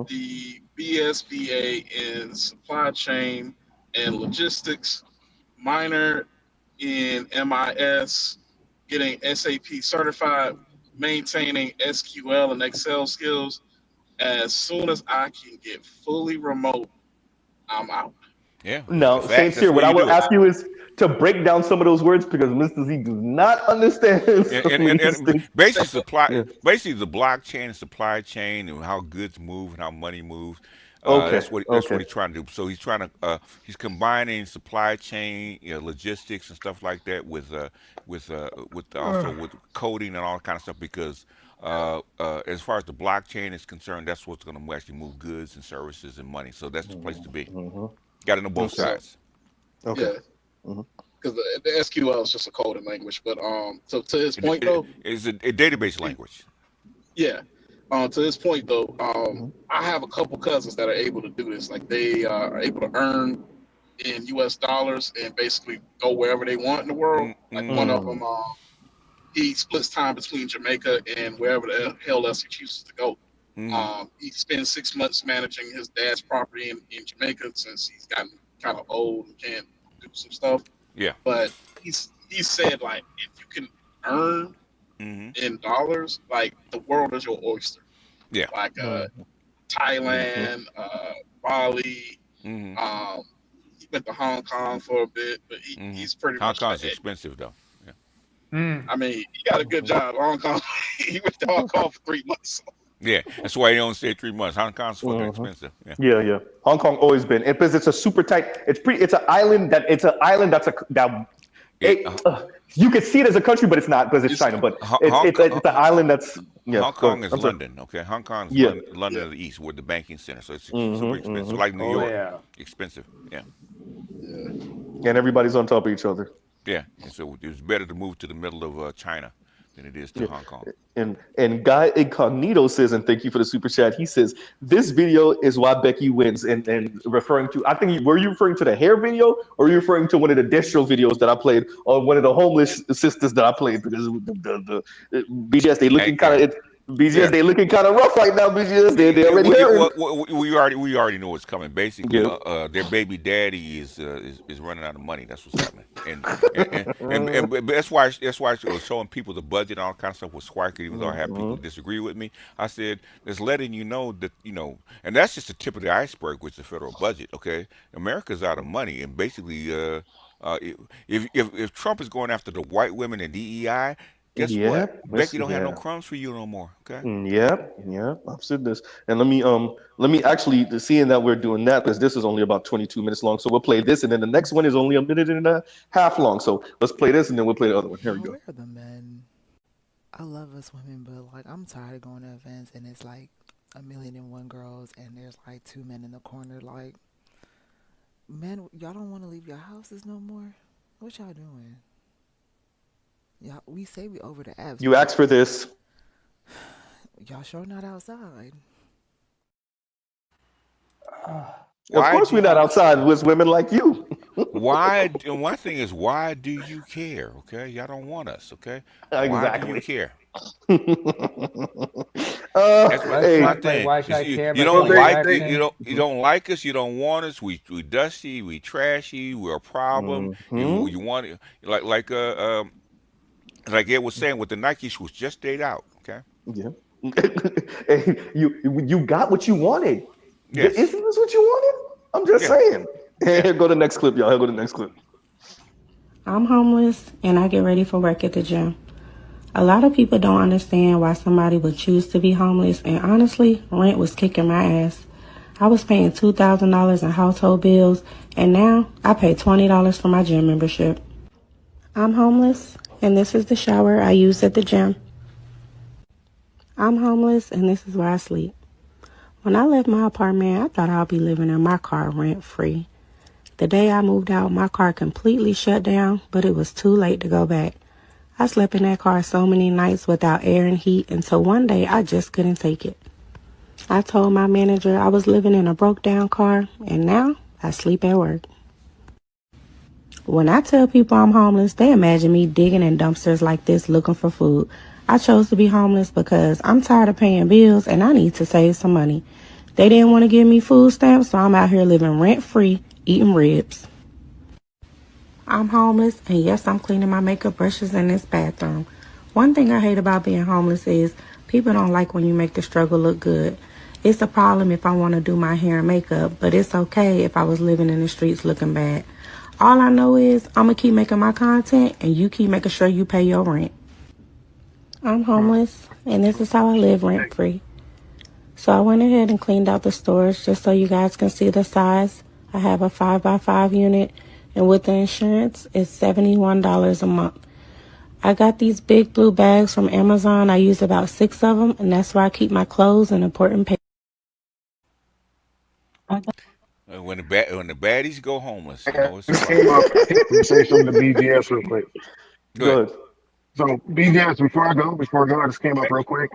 the BSBA in supply chain and logistics, minor in MIS, getting SAP certified, maintaining SQL and Excel skills. As soon as I can get fully remote, I'm out. Yeah. No, same here. What I will ask you is to break down some of those words because Mr. Z does not understand. And basically the blockchain and supply chain and how goods move and how money moves. That's what he's trying to do. So he's trying to he's combining supply chain, logistics and stuff like that with also with coding and all that kind of stuff because as far as the blockchain is concerned, that's what's going to actually move goods and services and money. So that's the place to be. Got to know both sides. Okay. Because the SQL is just a coding language, but so to his point though, it's a database language. Yeah. To his point though, I have a couple cousins that are able to do this. Like they are able to earn in U.S. dollars and basically go wherever they want in the world. Like one of them, he splits time between Jamaica and wherever the hell else he chooses to go. He spends 6 months managing his dad's property in Jamaica since he's gotten kind of old and can't do some stuff. Yeah. But he said like if you can earn in dollars, like the world is your oyster. Yeah. Like Thailand, Bali. He went to Hong Kong for a bit, but he's pretty much. Hong Kong's expensive though. I mean, he got a good job. Hong Kong. He went to Hong Kong for 3 months. Yeah, that's why he only stayed 3 months. Hong Kong's fucking expensive. Yeah. Hong Kong always been because it's a super tight. It's an island you could see it as a country, but it's not because it's China. But it's an island that's Hong Kong is London. Okay, Hong Kong is London of the East, with the banking center, so it's super expensive. Like New York, expensive. Yeah. And everybody's on top of each other. Yeah, and so it's better to move to the middle of China than it is to Hong Kong. And Guy Incognito says, and thank you for the super chat. He says this video is why Becky wins, and referring to, I think, were you referring to the hair video, or were you referring to one of the distro videos that I played, or one of the homeless sisters that I played? Because the BGS, they looking kind of. BGS, they looking kind of rough right now. BGS, they already we already know what's coming. Basically, their baby daddy is running out of money. That's what's happening, and that's why I was showing people the budget and all kind of stuff with Squarker. Even though I have people disagree with me, I said it's letting you know that and that's just the tip of the iceberg, which is the federal budget. Okay, America's out of money, and basically, if Trump is going after the white women and DEI. Guess what? Becky don't have no crumbs for you no more. Okay. Yeah. I've said this, and let me actually, seeing that we're doing that, because this is only about 22 minutes long, so we'll play this, and then the next one is only a minute and a half long. So let's play this, and then we'll play the other one. Here we go. Where are the men? I love us women, but like I'm tired of going to events, and it's like 1,000,001 girls, and there's like 2 men in the corner. Like, men, y'all don't want to leave your houses no more. What y'all doing? Yeah, we say we over the apps. You asked for this. Y'all sure not outside. Of course we're not outside with women like you. Why? And one thing is, why do you care? Okay, y'all don't want us. Okay, exactly. Why do you care? Let's Hey, not play. Why should I care You about your don't like reaction? you don't like us. You don't want us. We dusty. We trashy. We're a problem. You want it like Ed was saying with the Nike shoes. Just date out. Okay. yeah. Hey, you got what you wanted. Isn't Yes. this what you wanted? I'm just Yeah. saying. Here go the next clip, y'all. Here go the next clip. I'm homeless and I get ready for work at the gym. A lot of people don't understand why somebody would choose to be homeless, and honestly, rent was kicking my ass. I was paying $2,000 in household bills, and now I pay $20 for my gym membership. I'm homeless, and this is the shower I use at the gym. I'm homeless, and this is where I sleep. When I left my apartment, I thought I'd be living in my car rent-free. The day I moved out, my car completely shut down, but it was too late to go back. I slept in that car so many nights without air and heat until one day I just couldn't take it. I told my manager I was living in a broke down car, and now I sleep at work. When I tell people I'm homeless, they imagine me digging in dumpsters like this looking for food. I chose to be homeless because I'm tired of paying bills and I need to save some money. They didn't want to give me food stamps, so I'm out here living rent-free, eating ribs. I'm homeless, and yes, I'm cleaning my makeup brushes in this bathroom. One thing I hate about being homeless is people don't like when you make the struggle look good. It's a problem if I want to do my hair and makeup, but it's okay if I was living in the streets looking bad. All I know is I'm going to keep making my content, and you keep making sure you pay your rent. I'm homeless, and this is how I live rent-free. So I went ahead and cleaned out the storage just so you guys can see the size. I have a 5x5 unit, and with the insurance, it's $71 a month. I got these big blue bags from Amazon. I use about 6 of them, and that's where I keep my clothes and important papers. When the baddies go homeless, you know it's This fun. came up. I think I'm gonna say something to BGS real quick. Good. Good. So BGS, before I go, this came up real quick.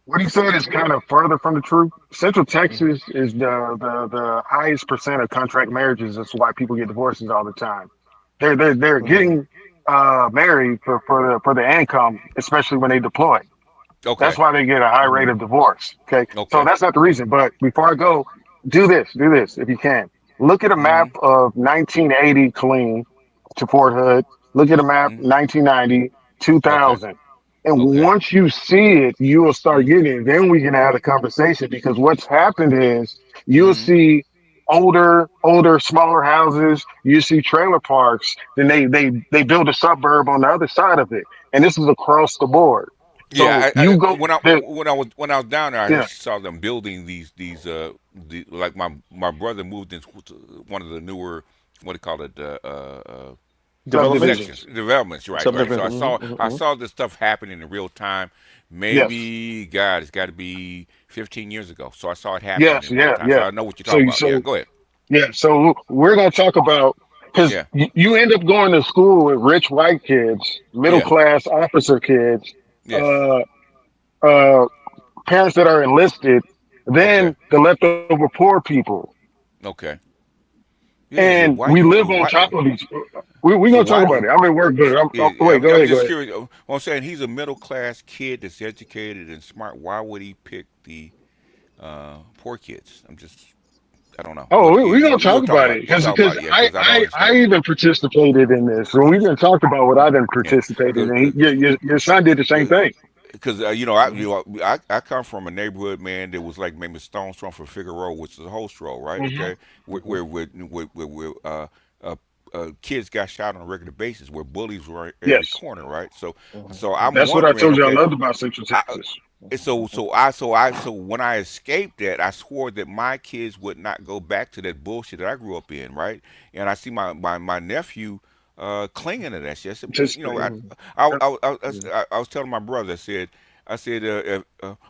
What he said is kind of further from the truth. Central Texas is the highest percent of contract marriages. That's why people get divorces all the time. They're getting married for the income, especially when they deploy. That's Okay. why they get a high rate of divorce. Okay. So Okay. that's not the reason. But before I go, do this if you can. Look at a map of 1980 clean to Fort Hood. Look at a map 1990, Okay. 2000. And Okay. once you see it, you will start getting it. Then we can have a conversation because what's happened is you'll see older, smaller houses. You see trailer parks. Then they build a suburb on the other side of it. And this is across the board. So Yeah, you go there, when I was down there, I yeah. actually saw them building like my brother moved into one of the newer what do you call it Developments. sections developments, right. So Subdivision. I saw this stuff happening in real time. Yes. Maybe God, it's got to be 15 years ago. So I saw it happening Yes, in real yeah, time. So yeah. I know what you're So, talking about. Yeah, so, go ahead. yeah. So we're gonna talk about because Yeah, you end up going to school with rich white kids, middle yeah, class officer kids, yes, uh, uh, parents that are enlisted, okay, then the leftover poor people, okay. Yeah, the and we white live on white top of each. We're the gonna talk about white it. I'm at work, but wait, go I'm ahead, go just ahead. curious. Well, I'm saying he's a middle class kid that's educated and smart. Why would he pick the poor kids? I don't know. Oh, But we're gonna you talk gonna talk about about it it. You talk because about it, yeah, because I don't I understand it. even participated in this. So we done talked about what I done Yeah, participated in. Your son did the same thing. because I come from a neighborhood, man, that was like maybe Stone's thrown from Figueroa, which is a host road, right? Hmm. Okay, where uh, kids got shot on a regular basis, where bullies were every Yes, corner, right? So I'm that's what I wondering, told you I okay, loved about Central Texas. so when I escaped that, I swore that my kids would not go back to that bullshit that I grew up in, right? And I see my nephew clinging to that shit. I said, but you know, Participating. I was telling my brother, I said,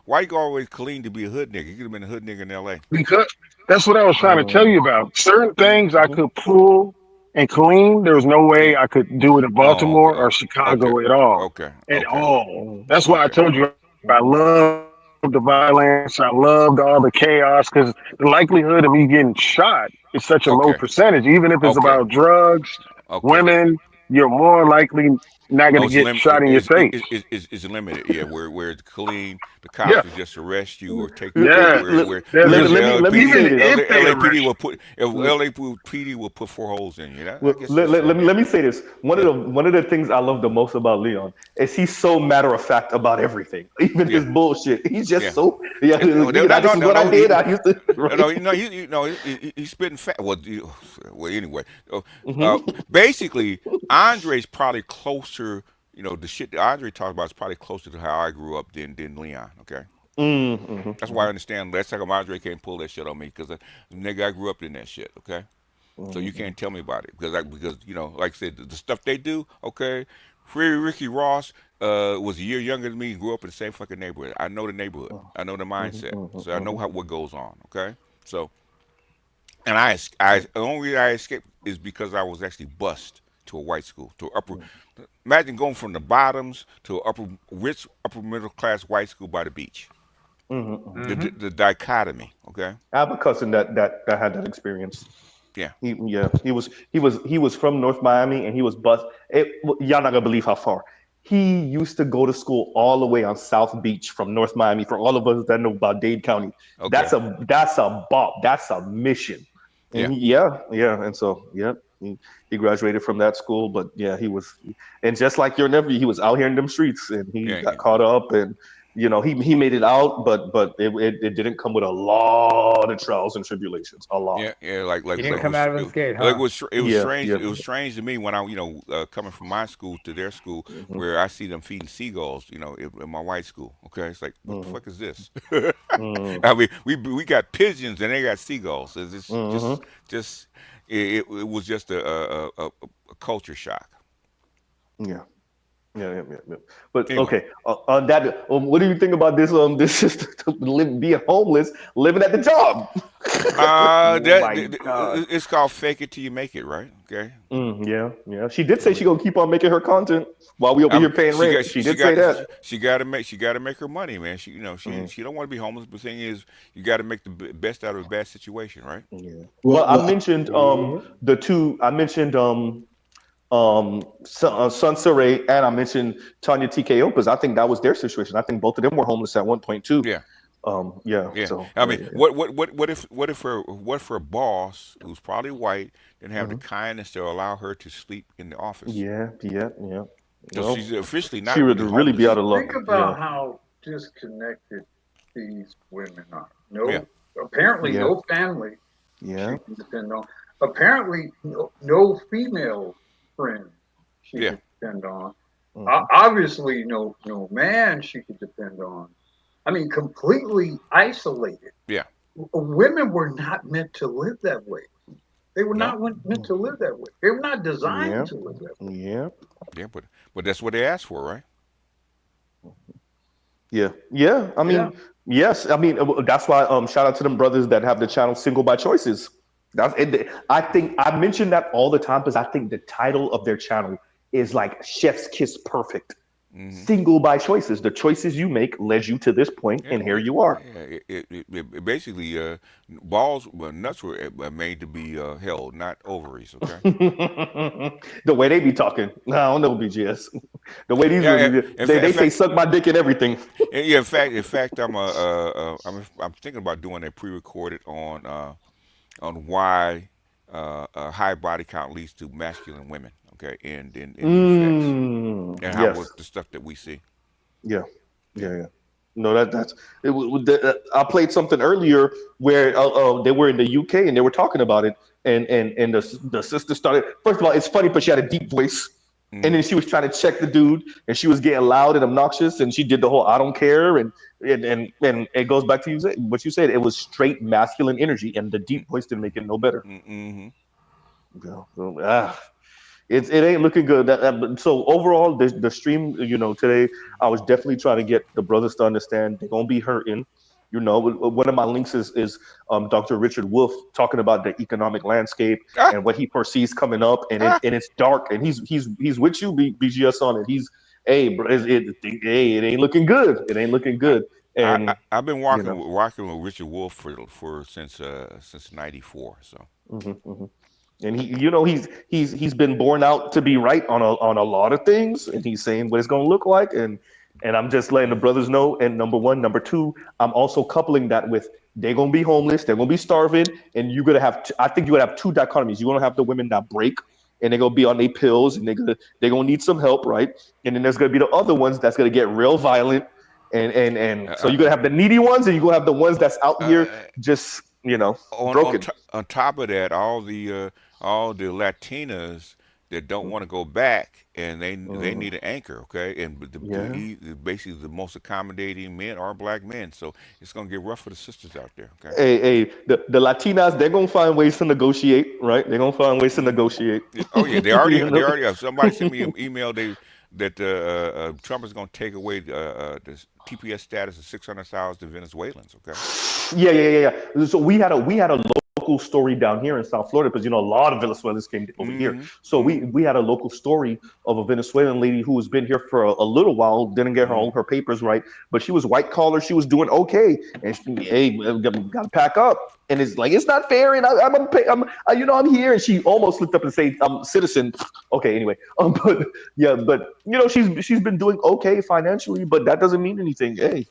why you always clean to be a hood nigga? You could have been a hood nigga in L.A. Because that's what I was trying to tell you about. Certain things I could pull and clean. There was no way Yeah. I could do it in Oh, okay, Baltimore or okay, Chicago at all. okay, At okay, all. That's why I okay. told you I love the violence. I loved all the chaos because the likelihood of me getting shot is such a low Okay. percentage. Even if it's Okay. about drugs, Okay. women, you're more likely. not Oh, gonna it's get lim- shot in your face. it's limited. Yeah, where it's clean, the cops Yeah. will just arrest you or take you Yeah. where There's the let me even say LAPD this. if they LAPD arrest will put if LAPD will put 4 holes in you. I Well, guess it's let me say this. yeah, One of the things I love the most about Leon is he's so matter of fact about everything, even yeah, his bullshit. He's just yeah. so yeah. No, no, This no, is no, what I no. did. I used to right. He's spitting fat. Well, anyway, Hmm. basically, Andre's probably closer. The shit that Andre talked about is probably closer to how I grew up than Leon. Okay, that's why I understand. Last time Andre can't pull that shit on me because nigga, I grew up in that shit. Okay, so you can't tell me about it because like I said, the stuff they do. Okay, Free Ricky Ross was a year younger than me and grew up in the same fucking neighborhood. I know the neighborhood. I know the mindset. So I know what goes on. Okay, so and the only reason I escaped is because I was actually bused to a white school to upper. Imagine going from the bottoms to rich upper middle class white school by the beach. The dichotomy. Okay. I have a cousin that had that experience. Yeah. He was from North Miami and he was bus. Y'all not gonna believe how far. He used to go to school all the way on South Beach from North Miami. For all of us that know about Dade County, Okay. that's a bop. That's a mission. Yeah. And and so he graduated from that school. But yeah, he was, and just like your nephew, he was out here in them streets, and he Yeah. got caught up, and he made it out, but it didn't come with a lot of trials and tribulations. A lot. Yeah. He didn't come out unscathed, huh? It was strange. Yeah. It was strange to me when I coming from my school to their school where I see them feeding seagulls. In my white school. Okay, it's like what the fuck is this? I mean, we got pigeons and they got seagulls. It's just it was just a culture shock. Yeah. Yeah. But Anyway. okay, on that, what do you think about this? This just being homeless, living at the job. Oh my God. It's called fake it till you make it, right? Okay. Yeah. She did say she gonna keep on making her content while we over here paying rent. She did say that. She got to make her money, man. She don't want to be homeless. But the thing is, you got to make the best out of a bad situation, right? Yeah. Well, I mentioned the two. I mentioned Sun Saray, and I mentioned Tanya TKO because I think that was their situation. I think both of them were homeless at one point too. Yeah. Yeah. So I mean, what if her boss, who's probably white, didn't have the kindness to allow her to sleep in the office? Yeah. So she's officially not she would really really be homeless. out of luck. Think about how disconnected these women are. Apparently no family she can depend on. Apparently no female friend she can depend on. Obviously no man she could depend on. I mean, completely isolated. Yeah. Women were not meant to live that way. They were not meant to live that way. They were not designed to live that way. Yeah, but that's what they asked for, right? Yeah. I mean, yes. I mean, that's why. Shout out to them brothers that have the channel "Single by Choices." I think I mention that all the time because I think the title of their channel is like "Chef's Kiss Perfect." Single by choices. The choices you make led you to this point, and here you are. Yeah, it basically nuts were made to be held, not ovaries. Okay. The way they be talking, I don't know, BGS. The way these they say suck my dick and everything. Yeah, in fact, I'm thinking about doing a pre-recorded on why high body count leads to masculine women. Okay, and the effects, and how the stuff that we see. Yeah. No, that's it. I played something earlier where they were in the UK and they were talking about it, and the sister started. First of all, it's funny, but she had a deep voice, and then she was trying to check the dude, and she was getting loud and obnoxious, and she did the whole "I don't care," and it goes back to what you said. It was straight masculine energy, and the deep voice didn't make it no better. It ain't looking good. So overall, the stream, today, I was definitely trying to get the brothers to understand they're gonna be hurting. One of my links is Dr. Richard Wolff talking about the economic landscape and what he foresees coming up, and it's dark, and he's with you, BGS on it. It ain't looking good. It ain't looking good. And I've been rocking with Richard Wolff for since '94. So. And he's been born out to be right on a lot of things, and he's saying what it's going to look like, and I'm just letting the brothers know. And number one, number two, I'm also coupling that with they're going to be homeless, they're going to be starving, and you're going to have. I think you're going to have two dichotomies. You're going to have the women that break, and they're going to be on their pills, and they're going to need some help, right? And then there's going to be the other ones that's going to get real violent, and so you're going to have the needy ones, and you're going to have the ones that's out here just broken. On top of that, all the Latinas that don't want to go back and they need an anchor, okay? And basically the most accommodating men are black men, so it's gonna get rough for the sisters out there, okay? Hey, the Latinas, they're gonna find ways to negotiate, right? They're gonna find ways to negotiate. Oh yeah, they already have. Somebody sent me an email that Trump is gonna take away the TPS status of 600,000 Venezuelans, okay? Yeah. So we had a local story down here in South Florida because a lot of Venezuelans came over here. So we had a local story of a Venezuelan lady who has been here for a little while, didn't get her papers right, but she was white collar, she was doing okay, and hey, gotta pack up. And it's like, it's not fair, and I'm here, and she almost looked up and said, "I'm citizen." Okay, anyway, but she's been doing okay financially, but that doesn't mean anything. Hey,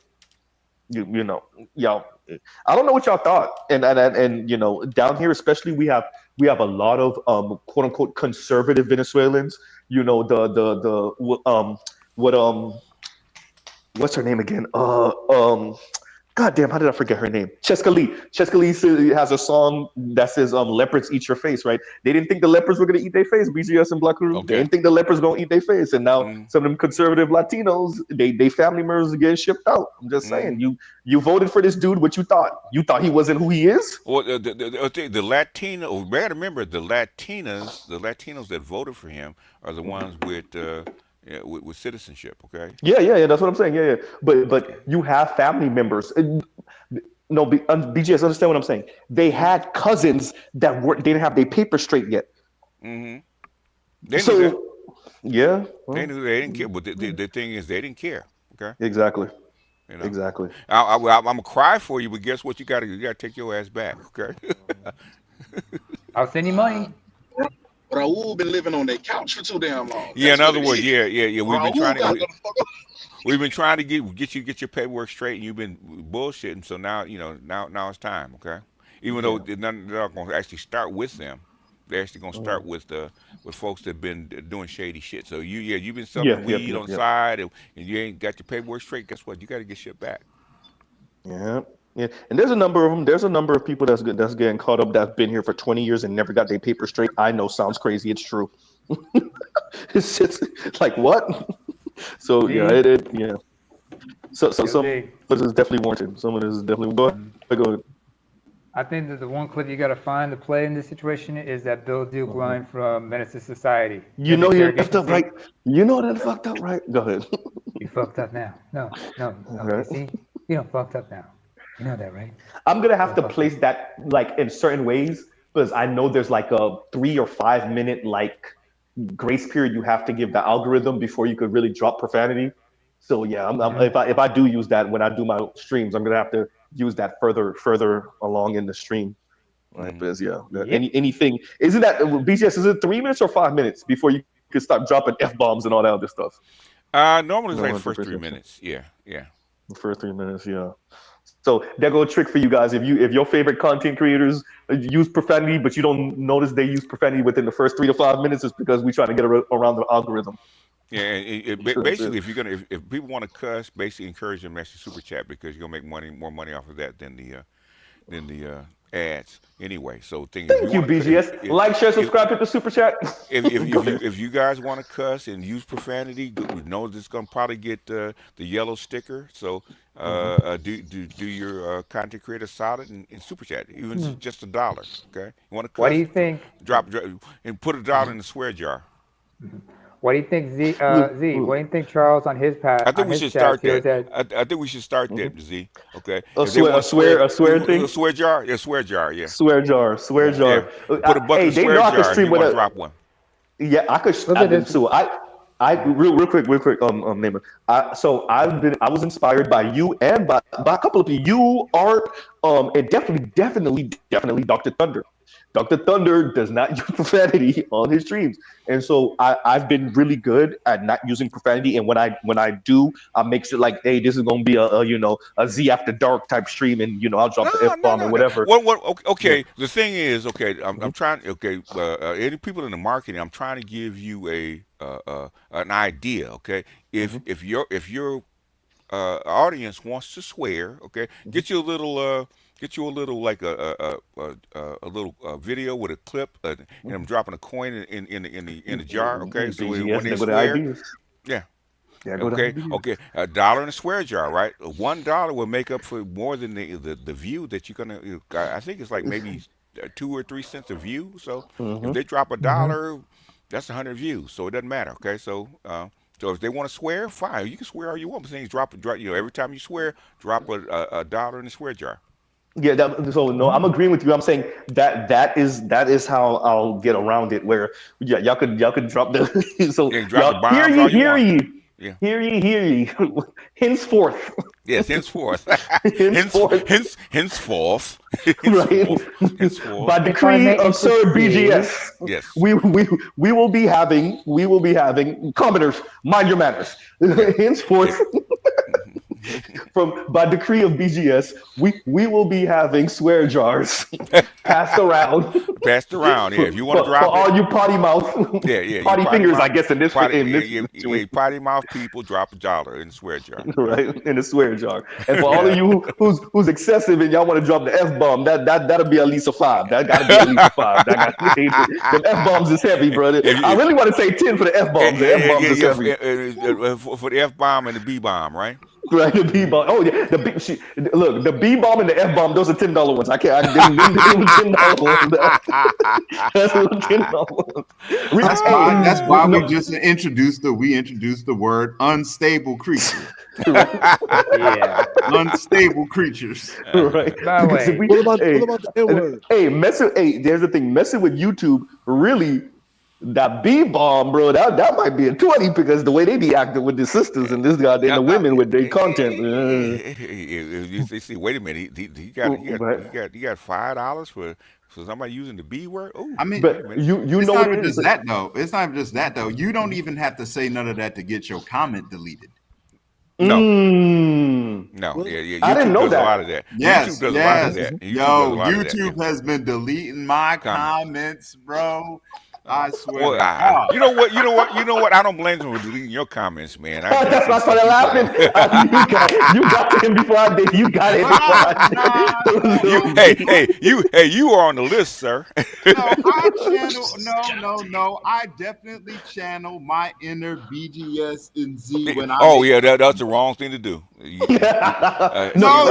y'all. I don't know what y'all thought, and down here especially, we have a lot of quote unquote conservative Venezuelans. What's her name again? God damn, how did I forget her name? Cheska Lee. Cheska Lee has a song that says leopards eat your face, right? They didn't think the leopards were going to eat their face, BGS and Black Crew. They didn't think the leopards going to eat their face. And now some of them conservative Latinos, they family members are getting shipped out. I'm just saying, you voted for this dude, what you thought? You thought he wasn't who he is? Well, the Latino, we gotta remember the Latinos that voted for him are the ones with citizenship, okay? Yeah, that's what I'm saying. Yeah. But you have family members. No, BGS, understand what I'm saying. They had cousins that didn't have their papers straight yet. They knew that. Yeah. They knew they didn't care, but the thing is, they didn't care, okay? Exactly. Exactly. I'm gonna cry for you, but guess what? You gotta take your ass back, okay? I'll send you money. Raul been living on that couch for too damn long. Yeah, in That's other what words, it is. yeah. We've been trying to get you paperwork straight, and you've been bullshitting. So now now it's time, okay? Even though they're not going to actually start with them, they're actually going to start with folks that've been doing shady shit. So you've been selling weed on the side, and you ain't got your paperwork straight. Guess what? You got to get shit back. Yeah, and there's a number of them. There's a number of people that's getting caught up that's been here for 20 years and never got their paper straight. I know, sounds crazy. It's true. It's just like what? So yeah. So some of this is definitely warranted. Some of this is definitely go ahead. I think that the one clip you got to find to play in this situation is that Bill Duke line from Menace to Society. You know you're fucked up, right? You know that fucked up, right? Go ahead. You fucked up now. No. Okay. See, you don't fucked up now. You know that, right? I'm gonna have to place that like in certain ways because I know there's like a 3 or 5 minute like grace period you have to give the algorithm before you could really drop profanity. So yeah, if I do use that when I do my streams, I'm gonna have to use that further along in the stream. Right? Because anything isn't that BGS? Is it 3 minutes or 5 minutes before you could start dropping F-bombs and all that other stuff? Normally it's like the first 3 minutes. Yeah. The first 3 minutes, yeah. So there go a trick for you guys. If your favorite content creators use profanity, but you don't notice they use profanity within the first 3 to 5 minutes, it's because we're trying to get around the algorithm. Yeah, basically, if people want to cuss, basically encourage them to actually super chat because you're gonna make more money off of that than the ads anyway. So Thank you, BGS. Like, share, subscribe, hit the super chat. If you guys want to cuss and use profanity, know this is gonna probably get the yellow sticker. So do your content creator solid and super chat, even just $1. Okay, you want to cuss? What do you think? Drop and put $1 in the swear jar. What do you think, Z? What do you think Charles on his path? I think we should start that. I think we should start that, Z. Okay. A swear thing. A swear jar. Yeah, swear jar. Yeah. Swear jar. Yeah. Put a bucket swear jar. If you want to drop one. Yeah, I could. I real quick, Neighbor. I was inspired by you and by a couple of you, Art, and definitely Dr. Thunder. Dr. Thunder does not use profanity on his streams, and so I've been really good at not using profanity. And when I do, I make it like, hey, this is gonna be a Z After Dark type stream, and I'll drop the F bomb and No. whatever. Okay. The thing is, okay, I'm trying. Okay, any people in the marketing, I'm trying to give you an idea. Okay, if your audience wants to swear, okay, get you a little like a little video with a clip, and I'm dropping a coin in the jar, okay. So when they BGS, go to swear, ideas. yeah. Yeah, go to Okay, ideas. okay, $1 in a swear jar, right? $1 will make up for more than the view that you're gonna. I think it's like maybe 2 or 3 cents a view. So if they drop $1, that's 100 views. So it doesn't matter. Okay, so if they want to swear, fine. You can swear all you want, but things drop. Every time you swear, drop a dollar in the swear jar. Yeah, so no, I'm agreeing with you. I'm saying that is how I'll get around it. Where y'all could drop the so Yeah, drop the y'all hear bombs ye, all you hear want. ye, Yeah. hear ye, hear ye. Henceforth. Yes, henceforth. Henceforth. Henceforth. Right. Henceforth. By decree of Sir BGS, Yes. we will be having commoners, mind your manners. Henceforth, by decree of BGS, we will be having swear jars passed around. Passed around. Yeah, if you want to for drop it. all you potty mouth, Yeah, potty you fingers, mouth, I guess in this situation. potty mouth people drop $1 in the swear jar. Right, in the swear jar. And for all of you who's excessive and y'all want to drop the F bomb, that'll be at least a 5. That gotta be at least a 5. The F bombs is heavy, brother. I really want to say 10 for the F bombs. The F bombs is heavy. For the F bomb and the B bomb, right? Right, the B bomb. Oh yeah, look, the B bomb and the F bomb. Those are $10 ones. I can't. Them $10 ones. That's $10 ones. That's why we introduced the word unstable creature. Yeah. Unstable creatures. Right. By the way, what about the N word? There's the thing. Messing with YouTube really. That B bomb, bro, that might be a 20 because the way they be acting with the sisters and this guy and the women with their content. You see, wait a minute, he got $5 for somebody using the B word. Oh, I mean, but you it's know not what even it is. just that though. It's not just that though. You don't even have to say none of that to get your comment deleted. No. Mm. No, yeah. I didn't know does that. a lot of that. Yes, YouTube does a lot of that. YouTube has been deleting my comments, bro. I swear. Well, you know what? I don't blame them for deleting your comments, man. That's why I started laughing. You got him before I did. You got it before I did. You are on the list, sir. No. I definitely channel my inner BGS and Z when I. Oh yeah, that's the wrong thing to do. But I know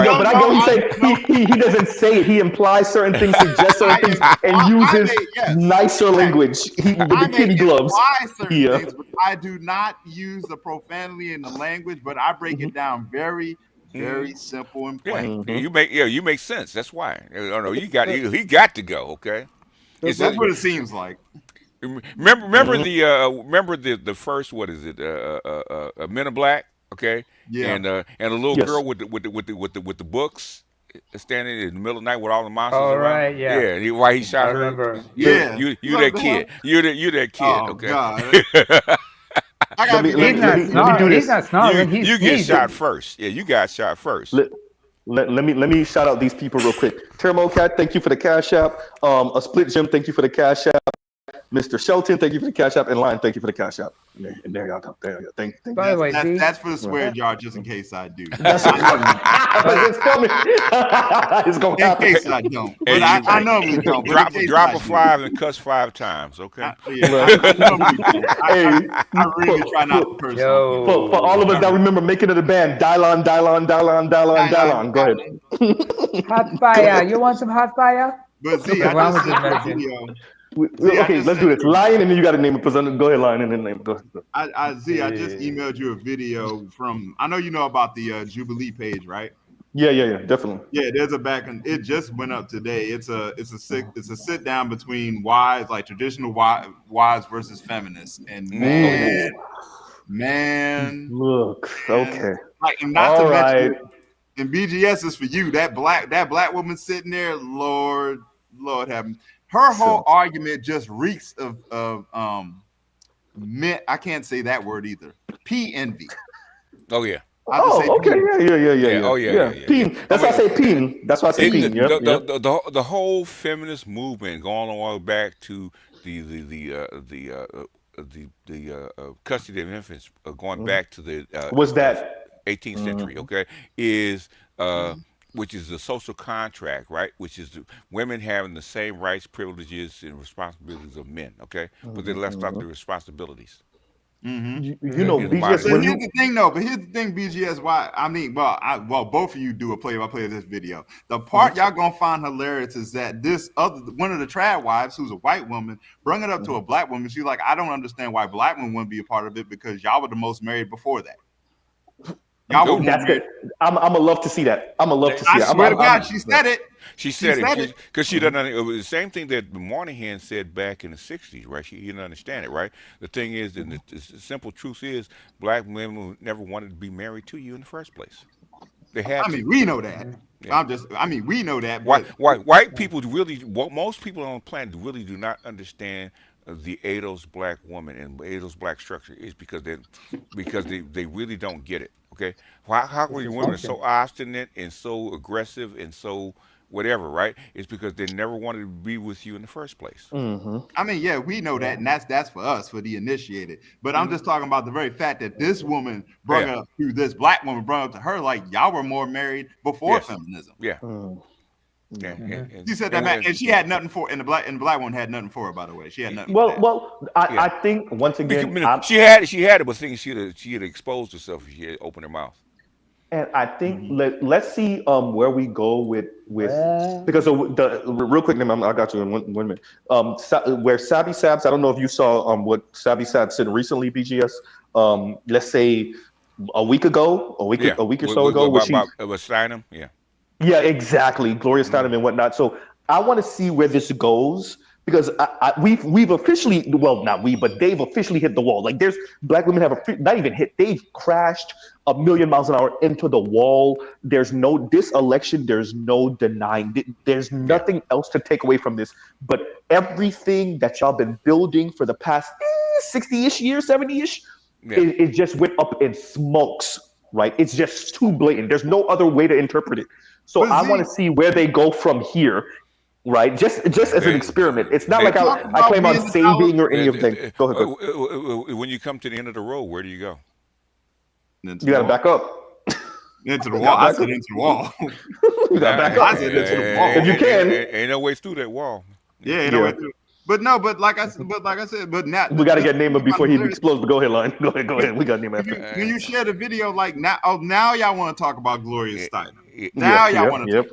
he doesn't say it. He implies certain things, suggests certain things, and uses nicer language. With the kitty gloves. Things, but I do not use the profanity in the language, but I break it down very, very simple and plain. Yeah, you make sense. That's why. No, he got to go. Okay, that's what it seems like. Remember the first, what is it? Men in Black. Okay. Yeah. And a little girl with the books. Standing in the middle of the night with all the monsters around. Right, yeah. Yeah, why he shot her. Remember. Yeah. You that kid. You're that kid, oh, okay? God. He's not snarling. You get shot first. Yeah, you got shot first. Let me shout out these people real quick. Thermocat, thank you for the Cash App. A Split Gym, thank you for the Cash App. Mr. Shelton, thank you for the Cash App. And Lion, thank you for the Cash App. There y'all go. There you go. Thank By the way, that's for the swear jar, just in case I do. That's it's coming. It's gonna happen. In case I don't. But I know we don't. Drop a 5 and cuss 5 times, okay? I really try not to curse. For all of us that remember making it a band, Dylon. Go ahead. Hot fire. You want some hot fire? But see, okay, let's do this. Lion, and then you got to name it. Go ahead, Lion, and then name it. Go ahead. I just emailed you a video from. I know you know about the Jubilee page, right? Yeah, definitely. Yeah, there's a it just went up today. It's a sit down between wives, like traditional wives versus feminists, and man, look, okay, like not to mention, and BGS is for you. That black woman sitting there, Lord have him. her whole So argument just reeks of men. I can't say that word either. P envy. Oh yeah. I'll just say oh, okay, P envy. Oh yeah, yeah. Peen. I That's why I mean, say peen. That's why I say peen. Yep, yep. the whole feminist movement going all the way back to the custody of infants, going Mhm. back to the Was that? 18th century. Mhm. Okay, is which is the social contract, right? Which is the women having the same rights, privileges, and responsibilities of men. Okay, but they left out the Mhm. responsibilities. You know, In the BGS. But modern When here's you the thing, though. But here's the thing, BGS. Why? I mean, well, both of you do a play-by-play of this video. The part y'all gonna find hilarious is that this other one of the trad wives, who's a white woman, bring it up to a black woman. She's like, I don't understand why black women wouldn't be a part of it because y'all were the most married before that. Y'all were more that's married. good. I'm gonna love to see that. I'm gonna love to see I that. swear to God, she said it. She She said said it it. because she doesn't. It was the same thing that Moynihan said back in the '60s, right? She didn't understand it, right? The thing is, and the simple truth is, black women never wanted to be married to you in the first place. They had I to. mean, we know that. Yeah. I mean, we know that. But White people really, most people on the planet really do not understand the ADOS black woman and ADOS black structure is because they really don't get it. Okay, how come your women are so obstinate and so aggressive and so whatever, right? It's because they never wanted to be with you in the first place. I mean, yeah, we know that, and that's for us, for the initiated. But I'm just talking about the very fact that this woman brought up to this black woman, brought up to her like y'all were more married before feminism. Yeah. Yeah. She said that, man, and she had nothing for, and the black one had nothing for her. By the way, she had nothing. For that. Well, I think once again, she had it, but things she had exposed herself if she had opened her mouth. and I think let's see where we go with because the real quick, I got you in one minute. Where Savvy Sabs, I don't know if you saw what Savvy Sabs said recently, BGS. Let's say a week ago, a week or so ago, about Steinem, yeah, exactly. Gloria Steinem and whatnot. So I want to see where this goes because we've officially, well, not we, but they've officially hit the wall. Like there's black women not even hit, they've crashed a million miles an hour into the wall. There's no, this election, there's no denying, there's nothing else to take away from this. But everything that y'all been building for the past 60-ish years, 70-ish, it just went up in smokes, right? It's just too blatant. There's no other way to interpret it. So I want to see where they go from here, right? Just as an experiment. It's not like I claim on saving or any of them. Go ahead. When you come to the end of the road, where do you go? You got to back up. Into the wall. I said into the wall. You got to back up. I said into the wall. If you can. Ain't no way through that wall. Yeah, ain't no way through. But now we got to get Naaman before he explodes. But go ahead, Lion. Go ahead. We got Naaman. When you share the video, like now y'all want to talk about Gloria Steinem. Now y'all want to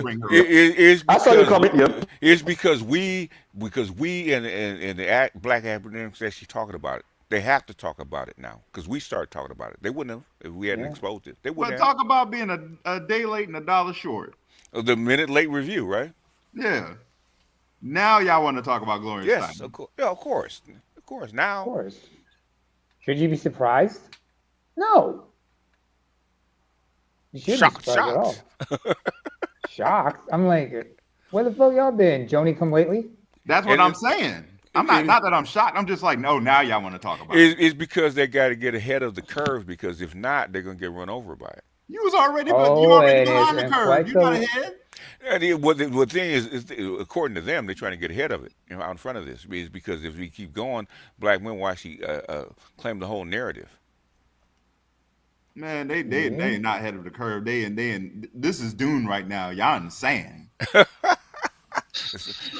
bring her up. I saw your comment. Yep. It's because we and the black academics actually talking about it. They have to talk about it now because we started talking about it. They wouldn't have if we hadn't exposed it. They wouldn't. But talk about being a day late and $1 short. The minute late review, right? Yeah. Now y'all want to talk about Gloria Steinem. Yes, of course. Yeah, of course. Now. Of course. Should you be surprised? No. You shouldn't be surprised at all. Shocked? I'm like, where the fuck y'all been? Joni come lately? That's what I'm saying. I'm not that I'm shocked. I'm just like, no, now y'all want to talk about it. It's because they got to get ahead of the curve because if not, they're going to get run over by it. You was already behind the curve. You got ahead. The thing is, according to them, they're trying to get ahead of it, out in front of this. Is because if we keep going, black women will actually claim the whole narrative. Man, they ain't not ahead of the curve. They this is Dune right now. Y'all in the sand.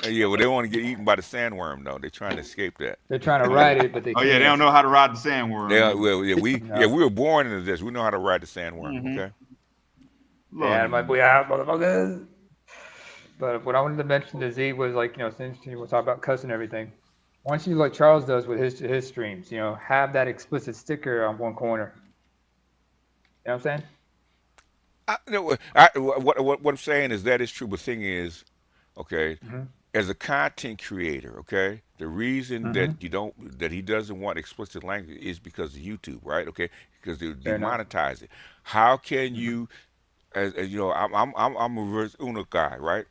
Yeah, well, they want to get eaten by the sandworm though. They're trying to escape that. They're trying to ride it, but they can't. Yeah, they don't know how to ride the sandworm. Yeah, well, we were born into this. We know how to ride the sandworm. Okay. Yeah, my boy, motherfuckers. But what I wanted to mention to Z was like, since you were talking about cussing and everything, why don't you like Charles does with his streams, have that explicit sticker on one corner. You know what I'm saying? What I'm saying is that is true. But the thing is, okay, as a content creator, okay, the reason that he doesn't want explicit language is because of YouTube, right? Okay, because they demonetize it. How can you, as I'm a reverse Uno guy, right?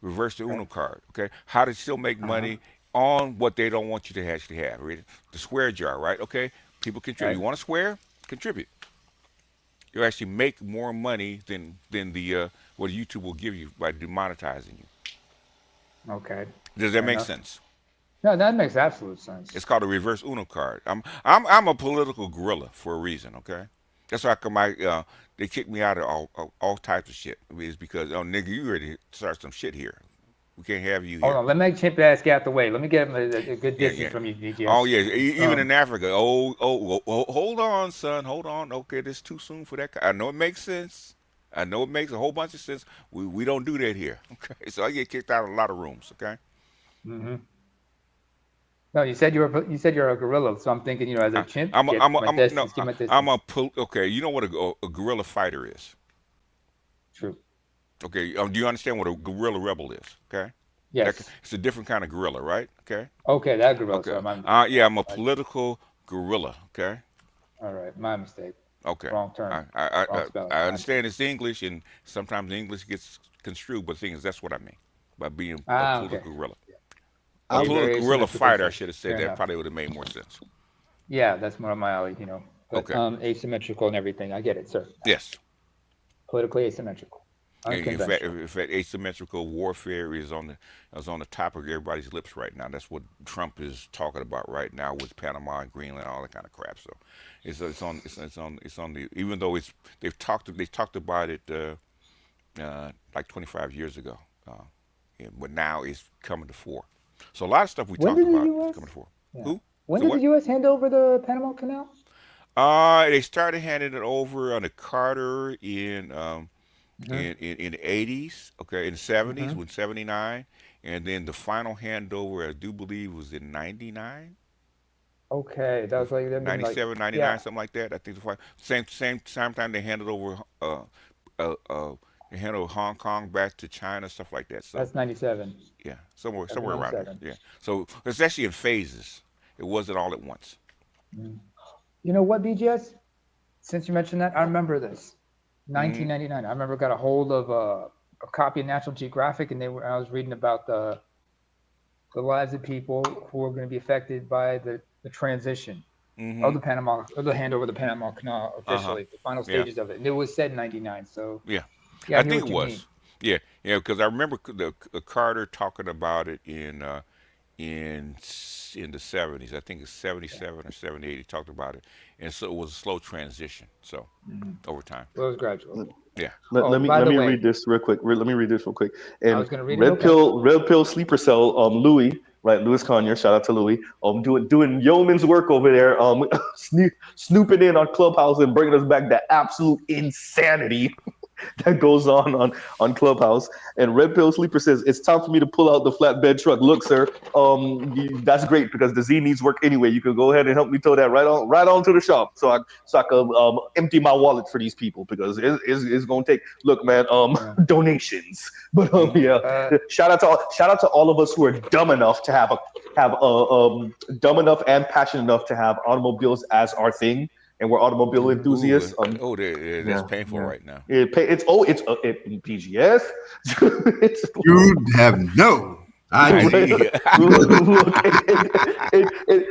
Reverse the Uno card. Okay, how to still make money on what they don't want you to actually have. Right? The square jar, right? Okay, people contribute. You want to square? Contribute. You actually make more money than the what YouTube will give you by demonetizing you. Okay. Does that Fair make enough. sense? No, that makes absolute sense. It's called a reverse Uno card. I'm a political gorilla for a reason. Okay, that's why come they kick me out of all types of shit. It's because nigga, you ready to start some shit here. We can't have you Hold here. on, let me make Chimp ass get out the way. Let me get him a good Yeah, distance yeah. from you, DJs. Oh yeah, even in Africa. Hold on, son. Hold on. Okay, this too soon for that. I know it makes sense. I know it makes a whole bunch of sense. We don't do that here. Okay, so I get kicked out of a lot of rooms. Okay. Mm-hmm. No, you said you're a gorilla, so I'm thinking, as a chimp, I'm get my distance. Okay. You know what a guerrilla fighter is? True. Okay. Do you understand what a guerrilla rebel is? Okay. Yes. It's a different kind of gorilla, right? Okay. Okay, that gorilla. Okay. So yeah, I'm a political gorilla. Okay. All right, my mistake. Okay. Wrong term. I spelling. understand it's English, and sometimes English gets construed, but the thing is, that's what I mean by being a political okay. gorilla. A political guerrilla fighter, I should have said. Fair That enough. probably would have made more sense. Yeah, that's more of my alley, But, Okay. Asymmetrical and everything. I get it, sir. Yes. Politically asymmetrical. In fact, asymmetrical warfare is on the top of everybody's lips right now. That's what Trump is talking about right now with Panama and Greenland, all that kind of crap. So, it's on the, even though they've talked about it like 25 years ago, but now it's coming to fore. So a lot of stuff we talked about is coming to fore. Yeah. Who? When did the U.S. hand over the Panama Canal? They started handing it over under Carter in the 80s, okay, in the 70s with 79, and then the final handover, I do believe, was in 99. Okay, that was like 97, 99, something like that. I think the same time they handed over Hong Kong back to China, stuff like that. So that's 97. Yeah, somewhere around there. Yeah, so it's actually in phases. It wasn't all at once. You know what, BGS? Since you mentioned that, I remember this. 1999. I remember got a hold of a copy of National Geographic, and I was reading about the lives of people who were going to be affected by the transition of the handover of the Panama Canal officially, the final stages of it. And it was said in 99. So yeah, I think it was. Yeah, because I remember the Carter talking about it in the 70s. I think it's 77 or 78. He talked about it, and so it was a slow transition. So over time, it was gradual. Yeah. Let me read this real quick. Let me read this real quick. And I was gonna read Red Pill Sleeper Cell. Louis, right? Louis Conyer. Shout out to Louis. Doing yeoman's work over there. Snooping in on Clubhouse and bringing us back that absolute insanity that goes on Clubhouse. And Red Pill Sleeper says, it's time for me to pull out the flatbed truck. Look, sir, that's great because the Z needs work anyway. You can go ahead and help me tow that right on to the shop so I can empty my wallet for these people because it's gonna take. Look, man, donations. But shout out to all of us who are dumb enough to have dumb enough and passionate enough to have automobiles as our thing. And we're automobile enthusiasts. That's painful right now. It's PGS. You have no idea.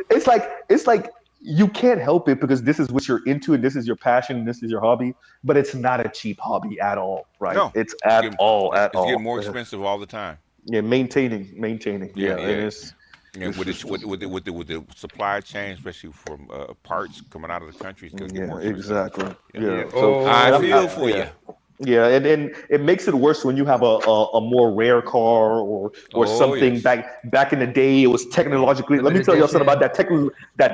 It's like you can't help it because this is what you're into and this is your passion and this is your hobby. But it's not a cheap hobby at all, right? No, it's all. It's getting more expensive all the time. Yeah, maintaining. Yeah. And with the supply chain, especially from parts coming out of the country, it's going to get more expensive. Exactly. Yeah. So I feel for you. Yeah, and it makes it worse when you have a more rare car or something back in the day. It was technologically. Let me tell you something about that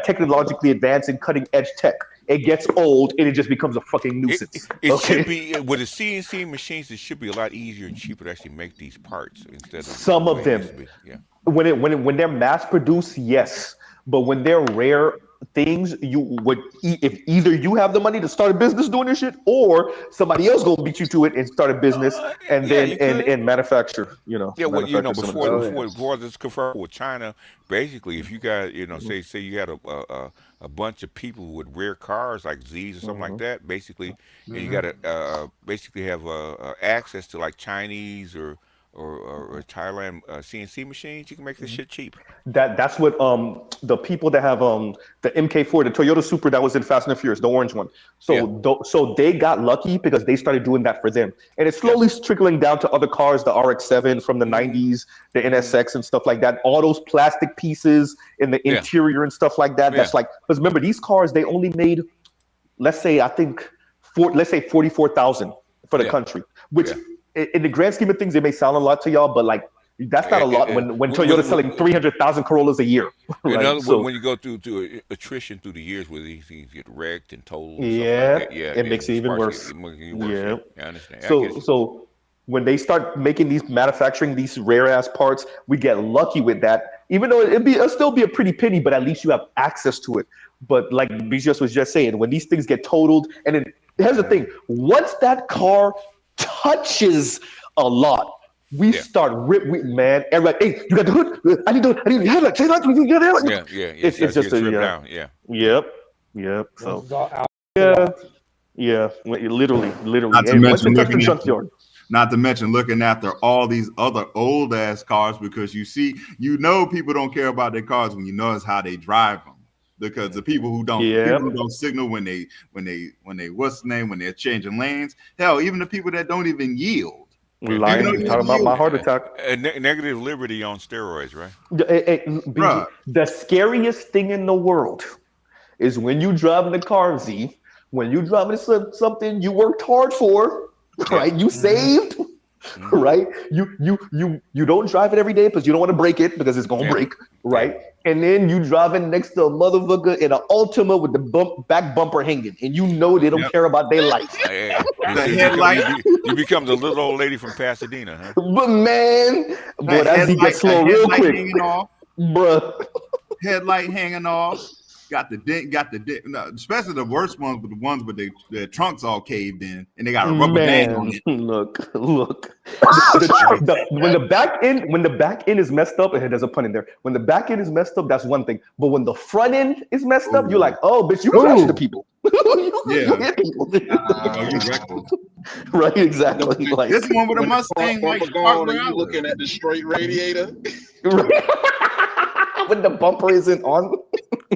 technologically advanced and cutting edge tech. It gets old and it just becomes a fucking nuisance. It should be with the CNC machines. It should be a lot easier and cheaper to actually make these parts instead of some of them. Yeah. When they're mass produced, yes, but when they're rare things, if either you have the money to start a business doing this shit, or somebody else gonna beat you to it and start a business and manufacture. Before this confer with China, basically, if you got say you had a bunch of people with rare cars like Z's or something like that, basically, and you got to basically have access to like Chinese or or Thailand CNC machines. You can make this shit cheap. That's what the people that have the MK4, the Toyota Supra that was in Fast and the Furious, the orange one. So so they got lucky because they started doing that for them, and it's slowly trickling down to other cars, the RX-7 from the '90s, the NSX and stuff like that. All those plastic pieces in the interior and stuff like that. That's like, because remember, these cars, they only made, let's say, I think let's say 44,000 for the country, which in the grand scheme of things, it may sound a lot to y'all, but like, that's not a lot when Toyota's selling 300,000 Corollas a year. Right? So, when you go through attrition through the years where these things get wrecked and totaled and yeah, stuff like that, it makes it even worse. It makes it worse. I understand. So when they start making manufacturing these rare ass parts, we get lucky with that. Even though it'll still be a pretty penny, but at least you have access to it. But like BGS was just saying, when these things get totaled, and then here's the thing: once that car touches a lot, we start man. Everybody, hey, you got the hood? I need the headlight. Say that. You get headlight. It's just a down. Yep. So yeah. Literally. Not to Hey, once mention they touch the looking at junkyard. Not to mention looking after all these other old ass cars, because people don't care about their cars when you notice how they drive them. Because the people who don't signal when they're changing lanes. Hell, even the people that don't even yield. Lying, talking about my heart attack. Negative liberty on steroids, right? BG, the scariest thing in the world is when you driving a car, Z. When you driving something you worked hard for, right? You saved, right? You don't drive it every day because you don't want to break it because it's gonna break, right? And then you driving next to a motherfucker in an Altima with the back bumper hanging, and you know they don't care about their life. You become the little old lady from Pasadena, huh? But man, boy, that gets slow real quick, bruh. Headlight hanging off. Got the dent. No, especially the worst ones, but the ones with their trunks all caved in, and they got a rubber band on it. Look. When the back end is messed up, and there's a pun in there. When the back end is messed up, that's one thing. But when the front end is messed up, you're like, oh, bitch, you crash the people. You hit people. Right, exactly. Like this one with a Mustang, like you looking at the straight radiator. When the bumper isn't on.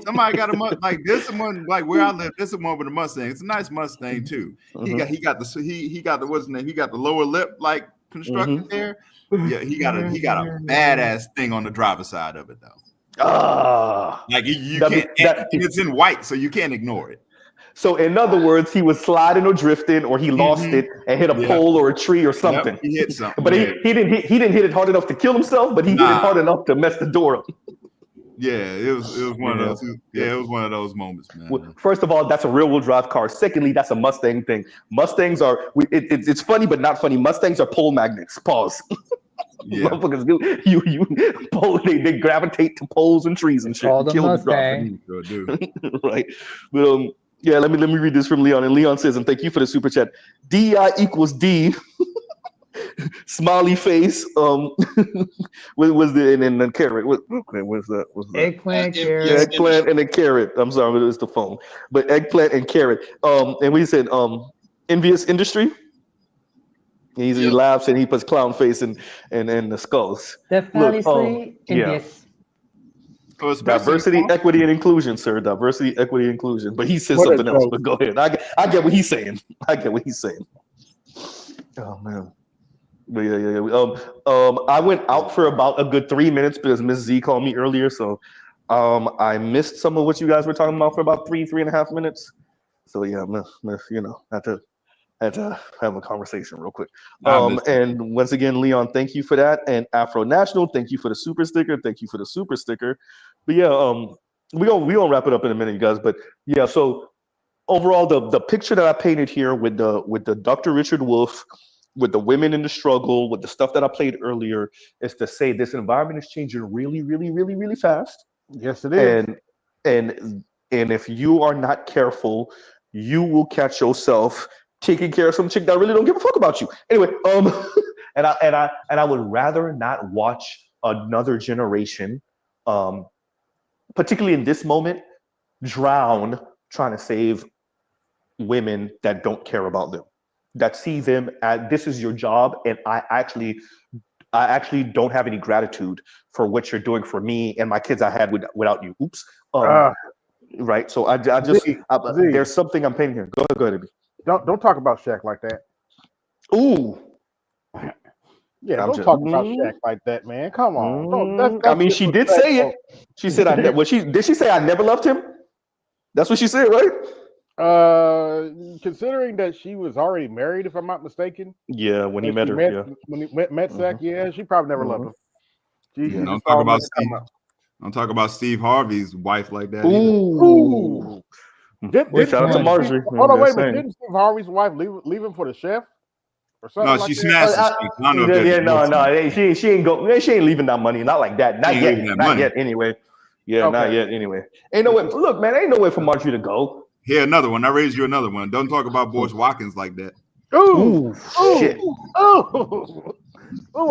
Somebody got like this one, like where I live. This is one with a Mustang. It's a nice Mustang too. He got the what's the name? He got the lower lip like constructed there. Yeah, he got a badass thing on the driver's side of it though. Like you can't. It's in white, so you can't ignore it. So in other words, he was sliding or drifting, or he lost it and hit a pole or a tree or something. He hit something, but he didn't hit it hard enough to kill himself, but he hit it hard enough to mess the door up. Yeah, it was one of those. Yeah, it was one of those moments, man. Well, first of all, that's a rear-wheel drive car. Secondly, that's a Mustang thing. Mustangs are it's funny but not funny. Mustangs are pole magnets. Pause. Yeah. Motherfuckers do they gravitate to poles and trees and shit. Call the Mustang. Right. But yeah, let me read this from Leon. And Leon says, and thank you for the super chat. DI equals D. Smiley face. What was the and then the carrot? What's that? Eggplant, carrot. Eggplant and a carrot. I'm sorry, but it's the phone. But eggplant and carrot. And we said envious industry. He laughs and he puts clown face and the skulls. Definitely envious. Diversity, equity, and inclusion, sir. Diversity, equity, and inclusion. But he says something else. But go ahead. I get what he's saying. Oh man. But yeah. I went out for about a good 3 minutes because Miss Z called me earlier, so I missed some of what you guys were talking about for about 3.5 minutes. So yeah, had to have a conversation real quick. And once again, Leon, thank you for that. And Afro National, thank you for the super sticker. But yeah, we gonna wrap it up in a minute, you guys. But yeah, so overall, the picture that I painted here with the Dr. Richard Wolff, with the women in the struggle, with the stuff that I played earlier, is to say this environment is changing really, really, really, really fast. Yes, it is. And if you are not careful, you will catch yourself taking care of some chick that really don't give a fuck about you. Anyway, and I would rather not watch another generation, particularly in this moment, drown trying to save women that don't care about them, that see them as this is your job, and I actually I actually don't have any gratitude for what you're doing for me and my kids I had without you. Oops. Right. So I just there's something I'm paying here. Go ahead, Abby. Don't talk about Shaq like that. Ooh. Yeah, don't talk about Shaq like that, man. Come on. That's I mean, she did say it. She said I never. Did she say I never loved him? That's what she said, right? Considering that she was already married, if I'm not mistaken. Yeah, when he met her. Yeah. When he met Shaq, yeah, she probably never loved him. Don't talk about Steve. Don't talk about Steve Harvey's wife like that. Ooh. Shout out to Marjorie. Hold on, wait a minute. Didn't Steve Harvey's wife leave him for the chef? Or something No, she like smashed that? No. She ain't go. She ain't leaving that money. Not like that. Not yet. Not yet. Anyway. Yeah, not yet. Anyway. Ain't no way. Look, man. Ain't no way for Marjorie to go. Here, another one. I raised you another one. Don't talk about Boris Watkins like that. Ooh, shit. Ooh.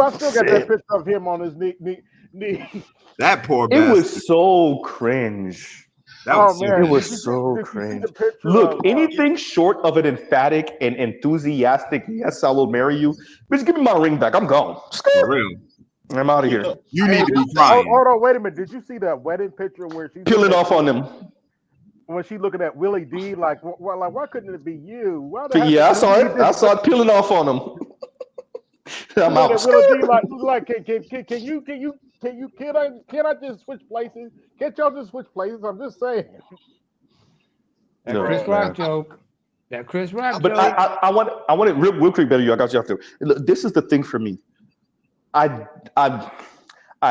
I still got that picture of him on his knee. That poor bastard. It was so cringe. It was so cringe. Look, anything short of an emphatic and enthusiastic, yes, I will marry you. Bitch, give me my ring back. I'm gone. For real. I'm out of here. You need to be trying. Hold on, wait a minute. Did you see that wedding picture where she's peeling off on them? When she looking at Willie D, like why couldn't it be you? Yeah, I saw it. I saw it peeling off on him. I'm out. Willie D, like, can I just switch places? Can't y'all just switch places? I'm just saying. That Chris Rock joke. That Chris Rock but joke. I want it real quick, better. I got you after. This is the thing for me. I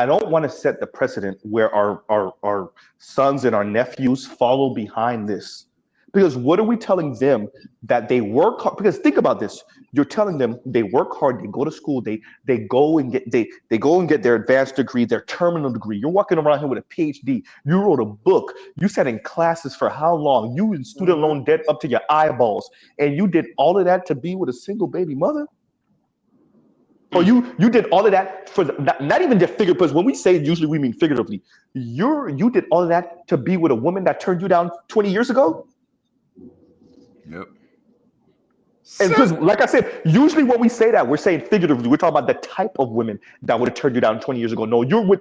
don't want to set the precedent where our sons and our nephews follow behind this. Because what are we telling them? That they work hard? Because think about this. You're telling them they work hard, they go to school, they go and get their advanced degree, their terminal degree. You're walking around here with a PhD. You wrote a book. You sat in classes for how long? You in student loan debt up to your eyeballs. And you did all of that to be with a single baby mother? Or you did all of that for not even just figuratively, because when we say it, usually we mean figuratively. You did all of that to be with a woman that turned you down 20 years ago? Yep. And because, like I said, usually when we say that, we're saying figuratively. We're talking about the type of women that would have turned you down 20 years ago. No, you're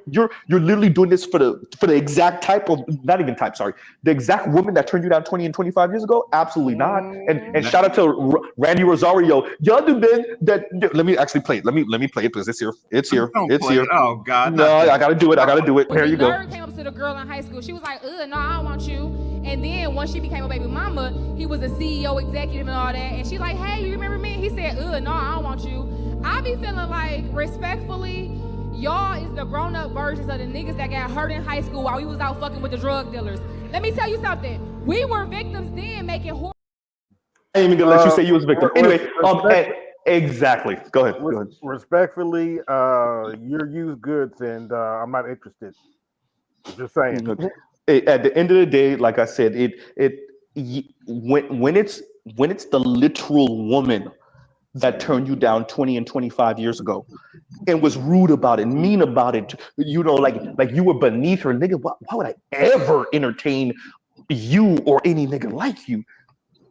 literally doing this for the exact type of, not even type, sorry, the exact woman that turned you down 20 and 25 years ago. Absolutely not. And shout out to Randy Rosario. Y'all do that. Let me actually play it. Let me play it because it's here. It's here. It's here. Oh God. No, I gotta do it. Here you go. Came up to the girl in high school. She was like, no, I don't want you. And then once she became a baby mama, he was a CEO, executive, and all that. And she like, hey, you remember me? He said, no, I don't want you. I be feeling like, respectfully, y'all is the grown-up versions of the niggas that got hurt in high school while we was out fucking with the drug dealers. Let me tell you something. We were victims then making horrible. I ain't even gonna let you say you was a victim. Anyway, exactly. Go ahead. Respectfully, you're used goods, and I'm not interested. Just saying. At the end of the day, like I said, when it's the literal woman that turned you down 20 and 25 years ago and was rude about it, mean about it, like you were beneath her, nigga. Why would I ever entertain you or any nigga like you?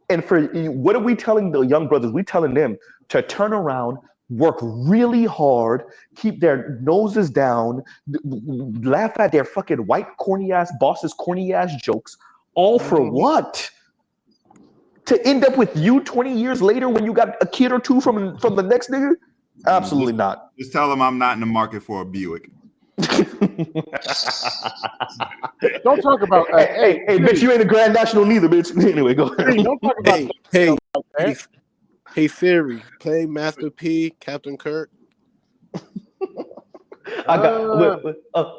And for what are we telling the young brothers? We telling them to turn around, work really hard, keep their noses down, laugh at their fucking white corny ass bosses' corny ass jokes, all for what? To end up with you 20 years later when you got a kid or two from the next nigga? Absolutely not. Just tell them I'm not in the market for a Buick. Don't talk about hey, bitch, you ain't a Grand National neither, bitch. Anyway, go ahead. Don't talk about Hey Siri, play Master P, Captain Kirk. I got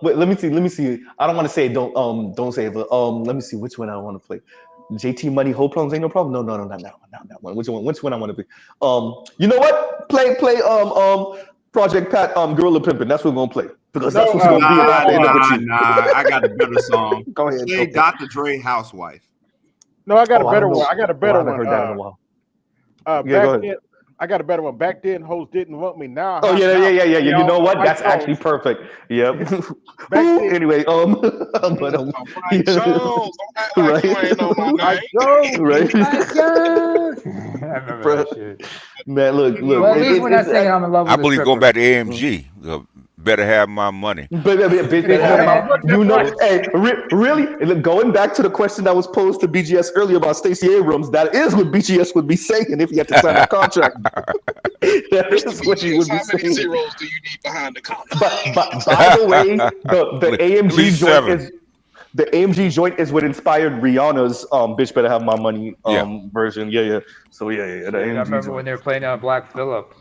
wait, let me see. I don't want to say it, don't say it, but let me see which one I want to play. JT Money Hope Problems Ain't No Problem. No, not that one. Which one I want to play? You know what? Play Project Pat Gorilla Pimpin'. That's what we're gonna play. Because that's what's gonna be about to end up with you. I got a better song. Go ahead. Play Dr. Dre Housewife. No, I got a better one. I got a better one. I haven't heard that in a while. Back then, I got a better one. Back then, hoes didn't want me. Now, yeah. You know what? That's actually perfect. Yep. Anyway, but right. Man, look. Well, at least we're not saying I'm in love with I believe going back to AMG. better have my money. You know, hey, really, going back to the question that was posed to BGS earlier about Stacey Abrams, that is what BGS would be saying if he had to sign that contract. That is what he would be How many saying. zeros do you need behind the counter? But by the way, the AMG joint is what inspired Rihanna's "Bitch Better Have My Money" version. Yeah. So yeah. The I AMG remember joint. when they were playing Black Phillip.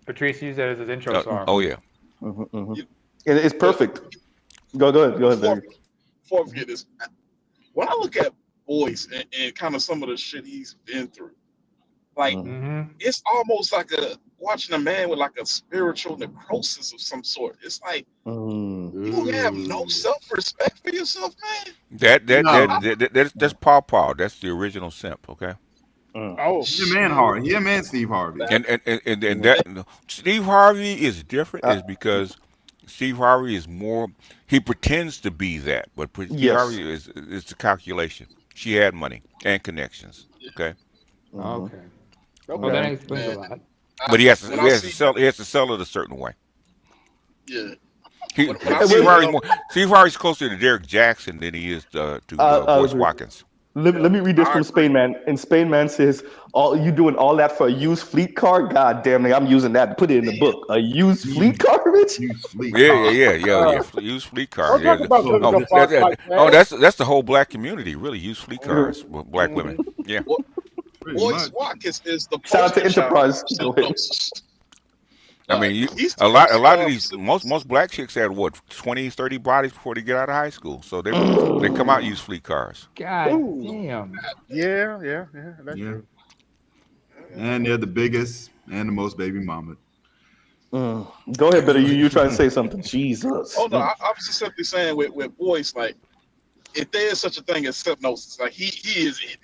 Patrice used that as his intro song. Oh yeah. It's perfect. Go ahead. Before I forget this, when I look at Boyce and kind of some of the shit he's been through, like it's almost like watching a man with like a spiritual necrosis of some sort. It's like you have no self-respect for yourself, man. That's Paw Paw. That's the original simp. Okay. Oh, He a man Harvey. He a man Steve Harvey. And that Steve Harvey is different is because Steve Harvey is more. He pretends to be that, but Steve Harvey is the calculation. She had money and connections. Okay. Okay. Well, that explains a lot. But he has to sell it a certain way. Yeah. Steve Harvey's closer to Derek Jackson than he is to Boyce Watkins. Let me read this from Spain Man. And Spain Man says, you doing all that for a used fleet car? God damn it, I'm using that. Put it in the book. A used fleet car, Rich? Yeah. Used fleet car. That's the whole black community, really. Used fleet cars, black women. Yeah. Boyce Watkins is the shout out to Enterprise. I mean, a lot of these most black chicks had what 20, 30 bodies before they get out of high school, so they come out use fleet cars. God damn. Yeah. That's true. And they're the biggest and the most baby mama. Go ahead, Bitter. You trying to say something? Jesus. Oh no, I was just simply saying with Boyce, like if there is such a thing as hypnosis, like he is it,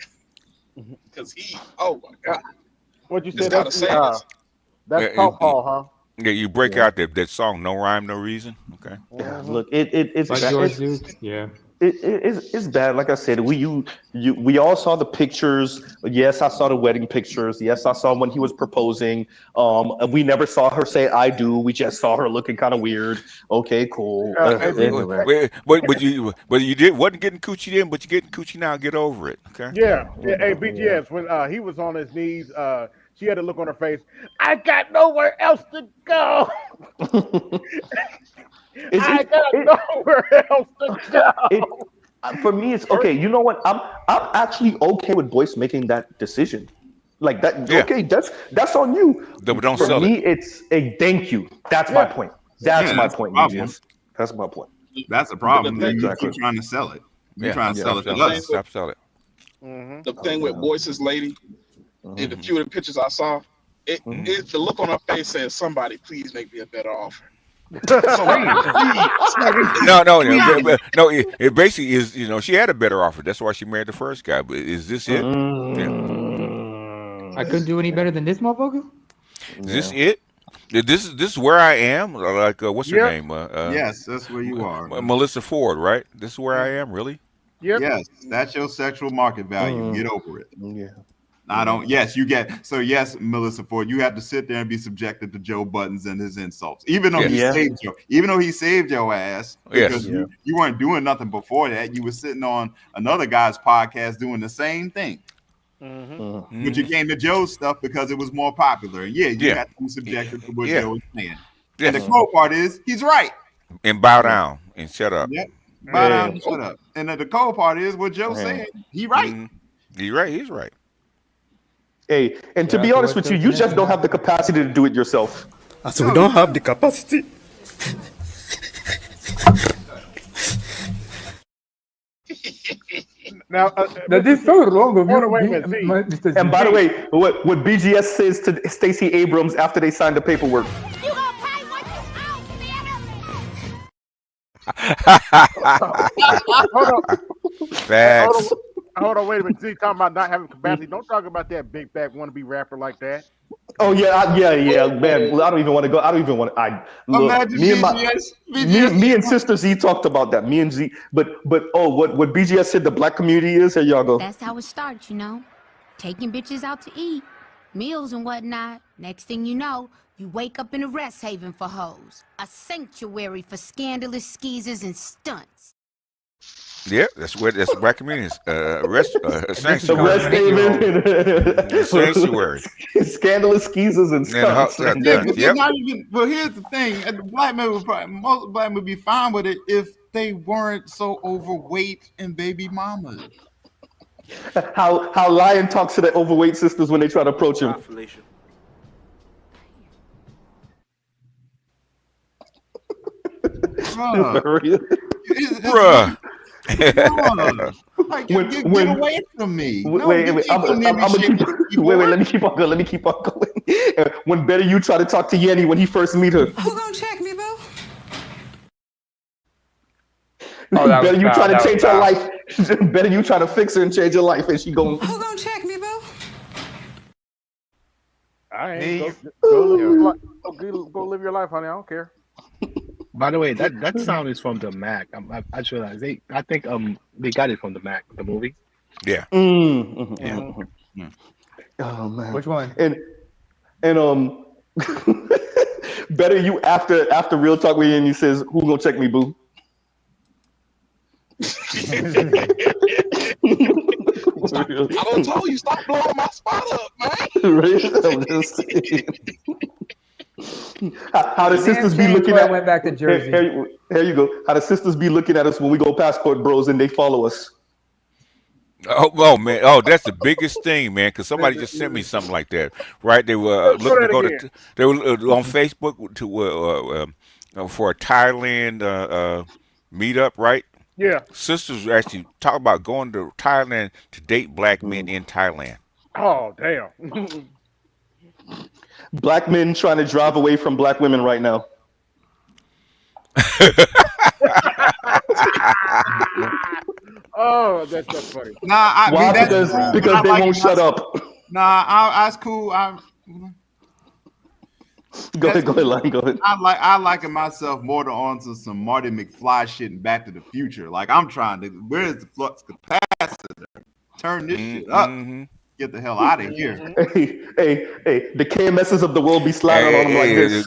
because oh my God. What you said? That's Paw Paw, huh? Yeah, you break out that song, No Rhyme, No Reason. Okay. Yeah, look, it's like bad. It's bad. Like I said, we all saw the pictures. Yes, I saw the wedding pictures. Yes, I saw when he was proposing. We never saw her say "I do." We just saw her looking kind of weird. Okay, cool. Anyway. But you wasn't getting coochie then, but you're getting coochie now. Get over it. Okay. Yeah. Hey, BGS, when he was on his knees, she had a look on her face. I got nowhere else to go. I got nowhere else to go. For me, it's okay. You know what? I'm actually okay with Boyce making that decision. Like that. Yeah. Okay, that's on you. But don't For sell me, it. it's a thank you. That's my point. That's my point. That's my point. That's the problem. You keep trying to sell it. You're trying to sell it to us. Stop selling it. The thing with Boyce's lady, in the few of the pictures I saw, the look on her face says, "Somebody, please make me a better offer." No. It basically is. She had a better offer. That's why she married the first guy. But is this it? I couldn't do any better than this motherfucker. Is this it? This is where I am. Like what's her name? Yes, that's where you are. Melissa Ford, right? This is where I am. Really? Yep. Yes, that's your sexual market value. Get over it. Yeah. I don't. Yes, you get. So yes, Melissa Ford, you have to sit there and be subjected to Joe Buttons and his insults, even though he saved your ass because you weren't doing nothing before that. You were sitting on another guy's podcast doing the same thing. But you came to Joe's stuff because it was more popular. And you have to be subjected to what Joe was saying. And the cool part is he's right. And bow down and shut up. Yep. Bow down and shut up. And the cool part is what Joe said. He right. He's right. He's right. Hey, and to be honest with you, you just don't have the capacity to do it yourself. So we don't have the capacity. Now, that is so wrong of you. And by the way, what BGS says to Stacey Abrams after they signed the paperwork. Hold on. Facts. Hold on, wait a minute. See, talking about not having capacity. Don't talk about that big back wannabe rapper like that. Oh yeah, man. Well, I don't even want to go. I don't even want to. Look, me and Sister Z talked about that. Me and Z, but what BGS said the black community is. Here y'all go. That's how it starts, taking bitches out to eat, meals and whatnot. Next thing you know, You wake up in a rest haven for hoes, a sanctuary for scandalous skeezers and stunts. Yeah, that's black communities. Sanctuary. Arrest haven. Sanctuary. Scandalous skeezers and stunts. And Yeah, but it's not even. But here's the thing: most black men would be fine with it if they weren't so overweight and baby mamas. How Lion talks to the overweight sisters when they try to approach him. Bruh. Like, get away from me. Wait, let me keep on going. When Better You try to talk to Yenny when he first meet her. Who gonna check me, boo? Better You try to change her life. Better You try to fix her and change her life, and she going. Who gonna check me, boo? I ain't go live your life, honey. I don't care. By the way, that sound is from the Mac. I just realized I think they got it from the Mac, the movie. Yeah. Mm-hmm. Oh man. Which one? And Better You after Real Talk with Yenny says, "Who gonna check me, boo?" I don't told you stop blowing my spot up, man. How the sisters be looking at? Went back to Jersey. Here you go. How the sisters be looking at us when we go passport bros and they follow us. Oh man! Oh, that's the biggest thing, man. Because somebody just sent me something like that. Right? They were looking to go to. They were on Facebook to for a Thailand meetup, right? Yeah. Sisters actually talk about going to Thailand to date black men in Thailand. Oh damn. Black men trying to drive away from black women right now. Oh, that's so funny. Nah, why? Because they won't shut up. Nah, that's cool. Go ahead, Line. Go ahead. I liken myself more to onto some Marty McFly shit in Back to the Future. Like I'm trying to. Where's the flux capacitor? Turn this shit up. Get the hell out of here. Hey, the KMSs of the world be sliding on them like this.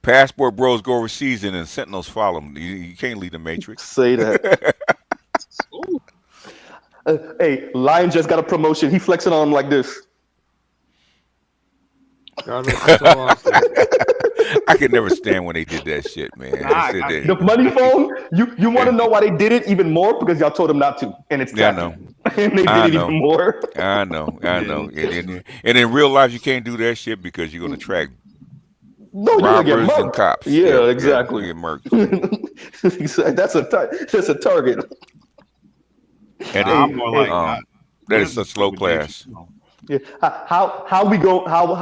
Passport bros go overseas and then sentinels follow them. You can't lead the Matrix. Say that. Hey, Lion just got a promotion. He flexing on him like this. I could never stand when they did that shit, man. The money phone. You want to know why they did it even more? Because y'all told them not to, and it's I know. And they did it even more. I know. And in real life, you can't do that shit because you're gonna attract robbers and cops. Yeah, exactly. You get murked. That's a target. And I'm more like that is such low class. Yeah. How we go? How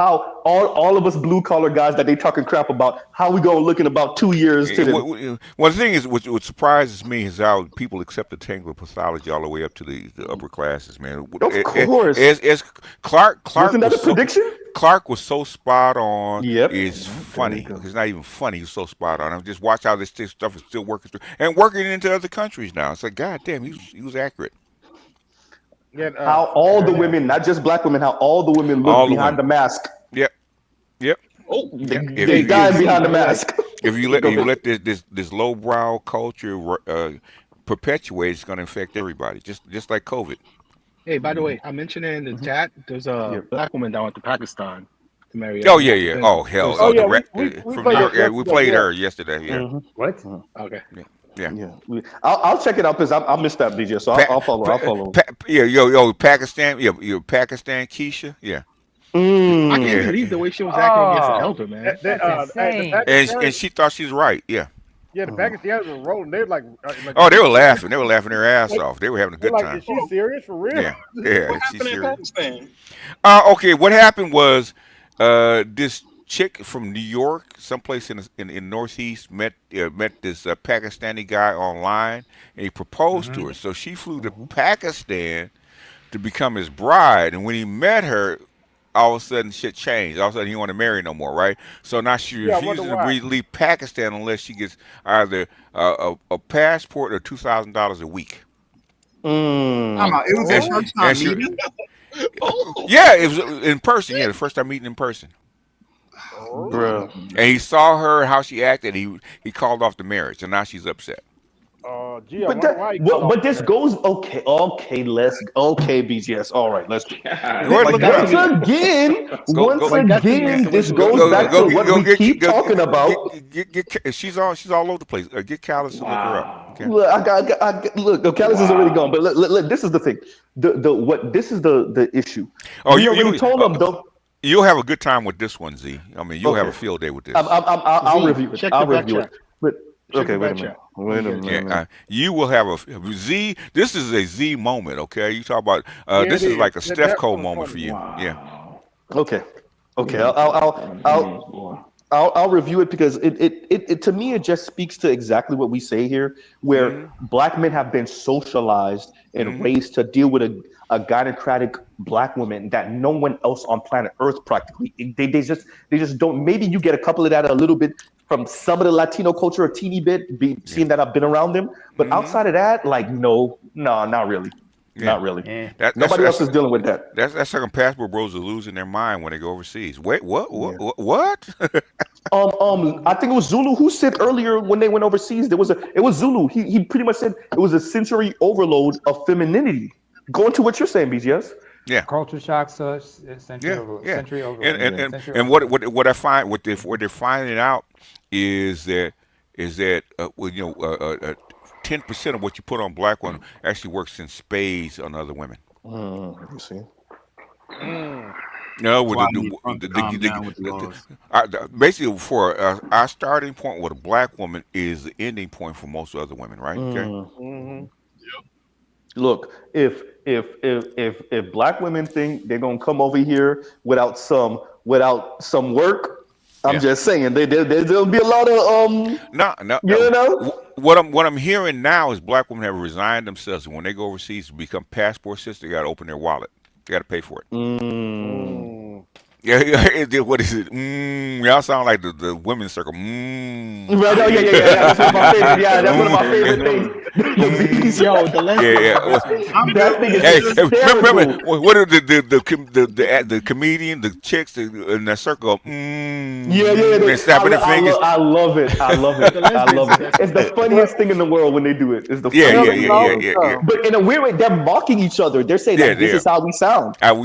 all of us blue collar guys that they talking crap about? How we gonna look in about 2 years to them? Well, the thing is, what surprises me is how people accept the tangle pathology all the way up to the upper classes, man. Of course. As Clark wasn't that a prediction? Clark was so spot on. Yep. It's funny. It's not even funny. He's so spot on. I just watch how this stuff is still working through and working into other countries now. It's like, God damn, he was accurate. How all the women, not just black women, how all the women look behind the mask. Yep. Oh, they died behind the mask. If you let this lowbrow culture perpetuate, it's going to affect everybody, just like COVID. Hey, by the way, I mentioned it in the chat. There's a black woman that went to Pakistan to marry. Oh yeah. Oh hell. We played her yesterday. Yeah. What? Okay. Yeah. I'll check it out because I missed that DJ, so I'll follow. Pakistan. Yeah, Pakistan. Keisha. Yeah. I can't believe the way she was acting against an elder, man. And she thought she was right. Yeah. Yeah, the Pakistanis were rolling. They were like they were laughing. They were laughing their ass off. They were having a good time. Is she serious for real? Yeah. What happened in Pakistan? Okay, what happened was this chick from New York, someplace in Northeast, met this Pakistani guy online, and he proposed to her. So she flew to Pakistan to become his bride, and when he met her, all of a sudden shit changed. All of a sudden he didn't want to marry no more, right? So now she refuses to leave Pakistan unless she gets either a passport or $2,000 a week. It was her first time meeting. Yeah, it was in person. Yeah, the first time meeting in person. Bro. And he saw her how she acted. He called off the marriage, and now she's upset. Gee, I But wonder why that, he called off but the this marriage. goes okay, BGS. All right, let's do it. Go ahead, look it Once up. again, this goes back to what we keep talking about. She's all over the place. Get Callus to look her up. Okay. Look, Callis is already gone. But look, this is the thing. This is the issue. Oh, we already told them though. You'll have a good time with this one, Z. I mean, you'll have a field day with this. I'll review it. I'll review it. But Check okay, the wait a back minute. chat. Wait a minute. Yeah, you will have a Z. This is a Z moment, okay? You talk about this it is is. like a That- Steph that's Cole so moment funny. for you. Yeah. Okay. I'll review it because it to me it just speaks to exactly what we say here, where black men have been socialized and raised to deal with a gynocratic black woman that no one else on planet Earth practically they just don't. Maybe you get a couple of that a little bit from some of the Latino culture a teeny bit, seeing that I've been around them, but outside of that, like no, not really. Yeah. Not really. That's Nobody else is dealing with that. That's how passport bros are losing their mind when they go overseas. Wait, what? I think it was Zulu who said earlier when they went overseas. It was Zulu. He pretty much said it was a sensory overload of femininity. Going to what you're saying, BGS. Yeah. Culture shock, century overload. And what I find what they're finding out is that 10% of what you put on black women actually works in spades on other women. Let me see. No, basically for our starting point with a black woman is the ending point for most other women, right? Okay. Look, if black women think they're gonna come over here without some work, I'm just saying there'll be a lot of No. You know? What I'm hearing now is black women have resigned themselves, and when they go overseas to become passport sisters, they got to open their wallet. They got to pay for it. Yeah, what is it? Y'all sound like the women's circle. Right? Oh yeah. That's one of my favorite. Yeah, that's one of my favorite things. Yo, the that thing is remember what are the comedian, the chicks in that circle? Yeah. Snapping their fingers. I love it. It's the funniest thing in the world when they do it. It's the funniest yeah. But in a weird way, they're mocking each other. They're saying that this is how we sound. That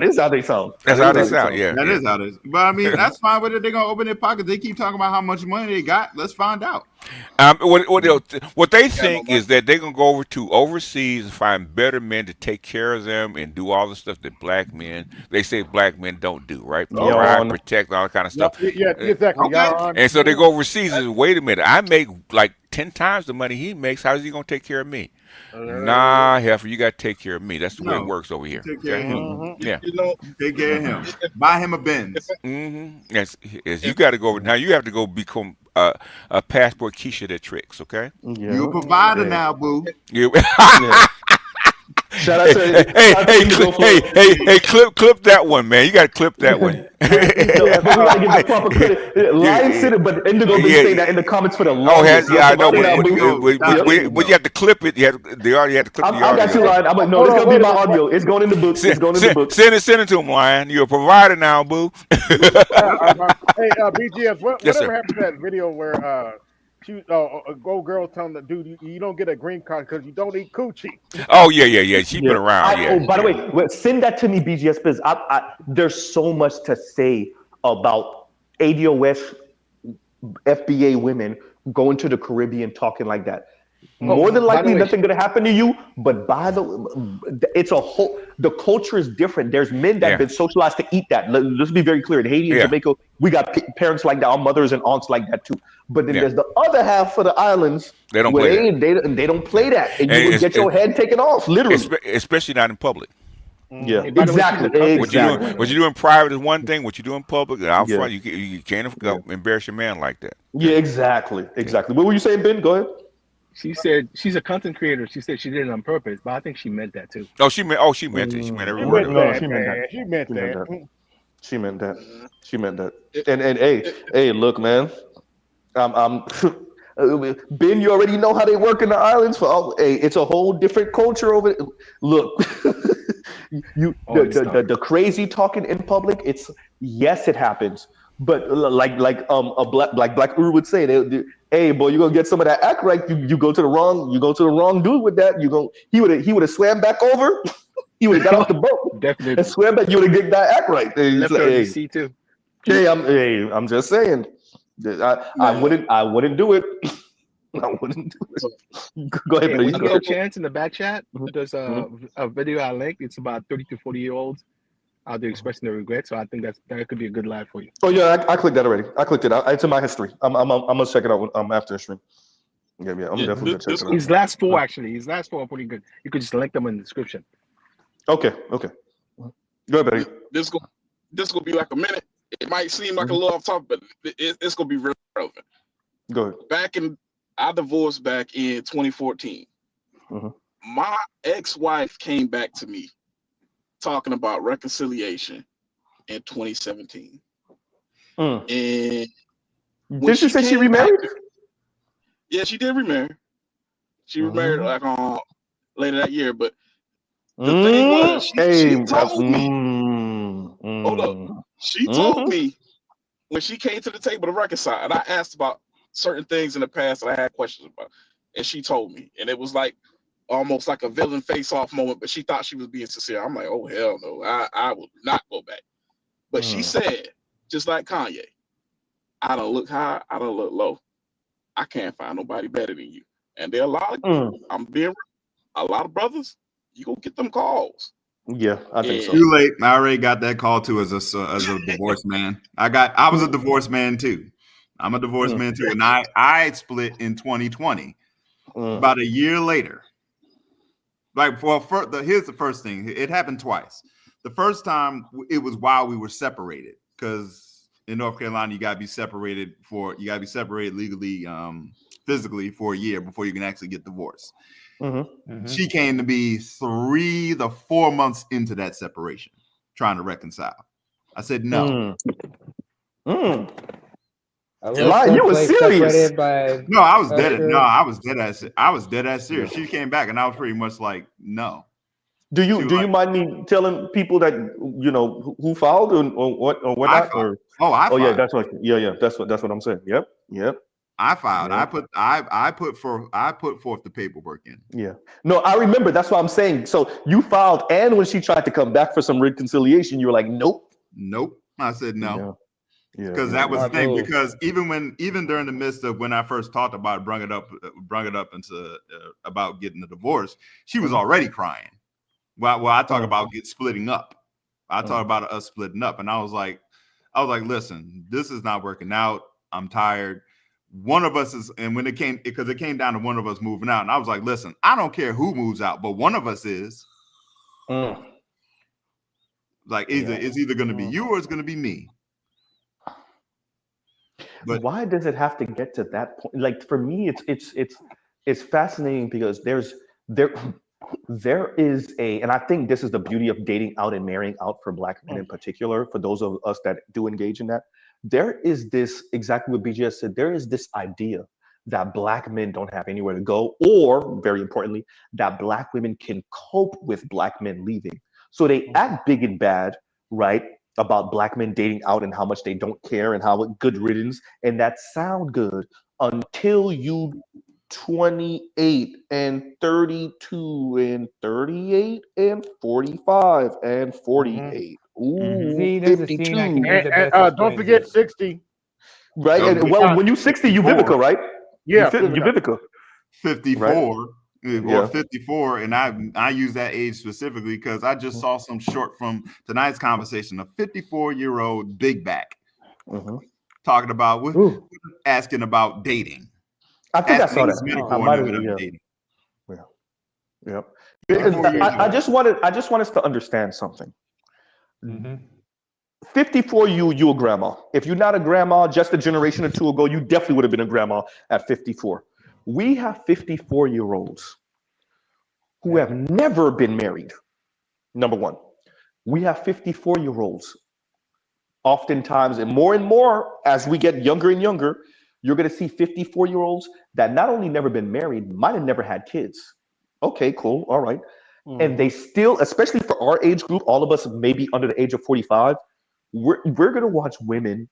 is how they sound. That's how they sound. Yeah, that is how it is. But I mean, that's fine with it. They're gonna open their pockets. They keep talking about how much money they got. Let's find out. What they think is that they're gonna go over to overseas and find better men to take care of them and do all the stuff that they say black men don't do, right? Provide, protect, all that kind of stuff. Yeah, exactly. And so they go overseas and wait a minute, I make like 10 times the money he makes. How's he gonna take care of me? Nah, heifer, you got to take care of me. That's the way it works over here. Take care of him. Yeah. Take care of him. Buy him a Benz. Yes, you got to go now. You have to go become a passport Keisha that tricks. Okay. Yeah. You're a provider now, boo. Shout out to hey, clip that one, man. You got to clip that one. We gotta give the proper credit. Lion said it, but Indigo been saying that in the comments for the longest. I know. But you have to clip it. They already had to clip the audio. I got you, Lion. I'm like, no, this is gonna be my audio. It's going in the book. Send it to him, Lion. You're a provider now, boo. Hey, BGS, whatever happened to that video where a girl telling the dude you don't get a green card because you don't eat coochie? Oh yeah. She's been around. By the way, send that to me, BGS, because there's so much to say about ADOS FBA women going to the Caribbean talking like that. More than likely, nothing gonna happen to you. But the culture is different. There's men that have been socialized to eat that. Let's be very clear. In Haiti and Jamaica, we got parents like that, our mothers and aunts like that too. But then there's the other half of the islands they don't play that. They don't play that, and you will get your head taken off, literally. Especially not in public. Yeah, exactly. What you do in private is one thing. What you do in public, out front, you can't embarrass your man like that. Yeah, exactly. What were you saying, Ben? Go ahead. She said she's a content creator. She said she did it on purpose, but I think she meant that too. She meant it. She meant every word of it. She meant that. And hey, look, man. Ben, you already know how they work in the islands. It's a whole different culture over there. Look, The crazy talking in public. It's yes, it happens, but like a black Uru would say, hey boy, you gonna get some of that act right. You go to the wrong dude with that. He would have swam back over. He would have got off the boat Definitely. and swam back. You would have get that act right. Left her in the sea too. Hey, I'm just saying. I wouldn't do it. I wouldn't do it. Go ahead, Hey, please. when you get a chance in the back chat, there's a video I linked. It's about 30 to 40-year-olds out there expressing their regret. So I think that could be a good live for you. Oh yeah, I clicked that already. I clicked it out. It's in my history. I'm gonna check it out after the stream. Yeah, I'm definitely gonna check it out. His last four are pretty good. You could just link them in the description. Okay. Go ahead, buddy. This gonna be like a minute. It might seem like a little off topic, but it's gonna be real relevant. Go ahead. I divorced back in 2014. My ex-wife came back to me talking about reconciliation in 2017. And did she say she remarried? Yeah, she did remarry. She remarried like later that year, but the thing was, she told me. Hold up. She told me when she came to the table to reconcile, and I asked about certain things in the past that I had questions about, and she told me, and it was like almost like a villain face-off moment, but she thought she was being sincere. I'm like, oh hell no, I will not go back. But she said, just like Kanye, I don't look high, I don't look low. I can't find nobody better than you. And there are a lot of a lot of brothers, you gonna get them calls. Yeah, I think so. Too late. I already got that call too as a divorced man. I was a divorced man too. I'm a divorced man too, and I split in 2020. About a year later, here's the first thing. It happened twice. The first time it was while we were separated, because in North Carolina you gotta be separated legally, physically for a year before you can actually get divorced. She came to me 3 to 4 months into that separation, trying to reconcile. I said no. You were serious? No, I was dead. No, I was dead ass serious. She came back, and I was pretty much like, no. Do you mind me telling people that who filed or what or what not? Or I filed. Yeah, that's what I'm saying. Yep. I filed. Yeah. I put forth the paperwork in. Yeah. No, I remember. That's what I'm saying. So you filed, and when she tried to come back for some reconciliation, you were like, nope. I said no. Yeah. Because that was the thing. Because even during the midst of when I first talked about it, brung it up into about getting the divorce, she was already crying. Well, I talk about splitting up. I talk about us splitting up, and I was like, listen, this is not working out. I'm tired. One of us is, and when it came down to one of us moving out, and I was like, listen, I don't care who moves out, but one of us is. Like it's either going to be you or it's going to be me. But why does it have to get to that point? Like for me, it's fascinating because there is and I think this is the beauty of dating out and marrying out for Black men in particular, for those of us that do engage in that. There is this, exactly what BGS said, there is this idea that Black men don't have anywhere to go, or very importantly, that Black women can cope with Black men leaving. So they act big and bad, right, about Black men dating out and how much they don't care and how good riddance, and that sound good until you 28 and 32 and 38 and 45 and 48. Ooh, See, there's a scene I can use the best. Don't forget 60. Right. And, well, when you're 60, you Vivica, right? Yeah, you Vivica. 54 right? or 54. And I use that age specifically because I just saw some short from tonight's conversation, a 54-year-old big back talking about, asking about dating. I think I saw that. Yeah. I just want us to understand something. 54, you a grandma. If you're not a grandma, just a generation or two ago, you definitely would have been a grandma at 54. We have 54-year-olds who have never been married. Number one, we have 54-year-olds. Oftentimes, and more as we get younger and younger, you're going to see 54-year-olds that not only never been married, might have never had kids. Okay, cool, all right. And they still, especially for for our age group, all of us maybe under the age of 45, we're gonna watch women,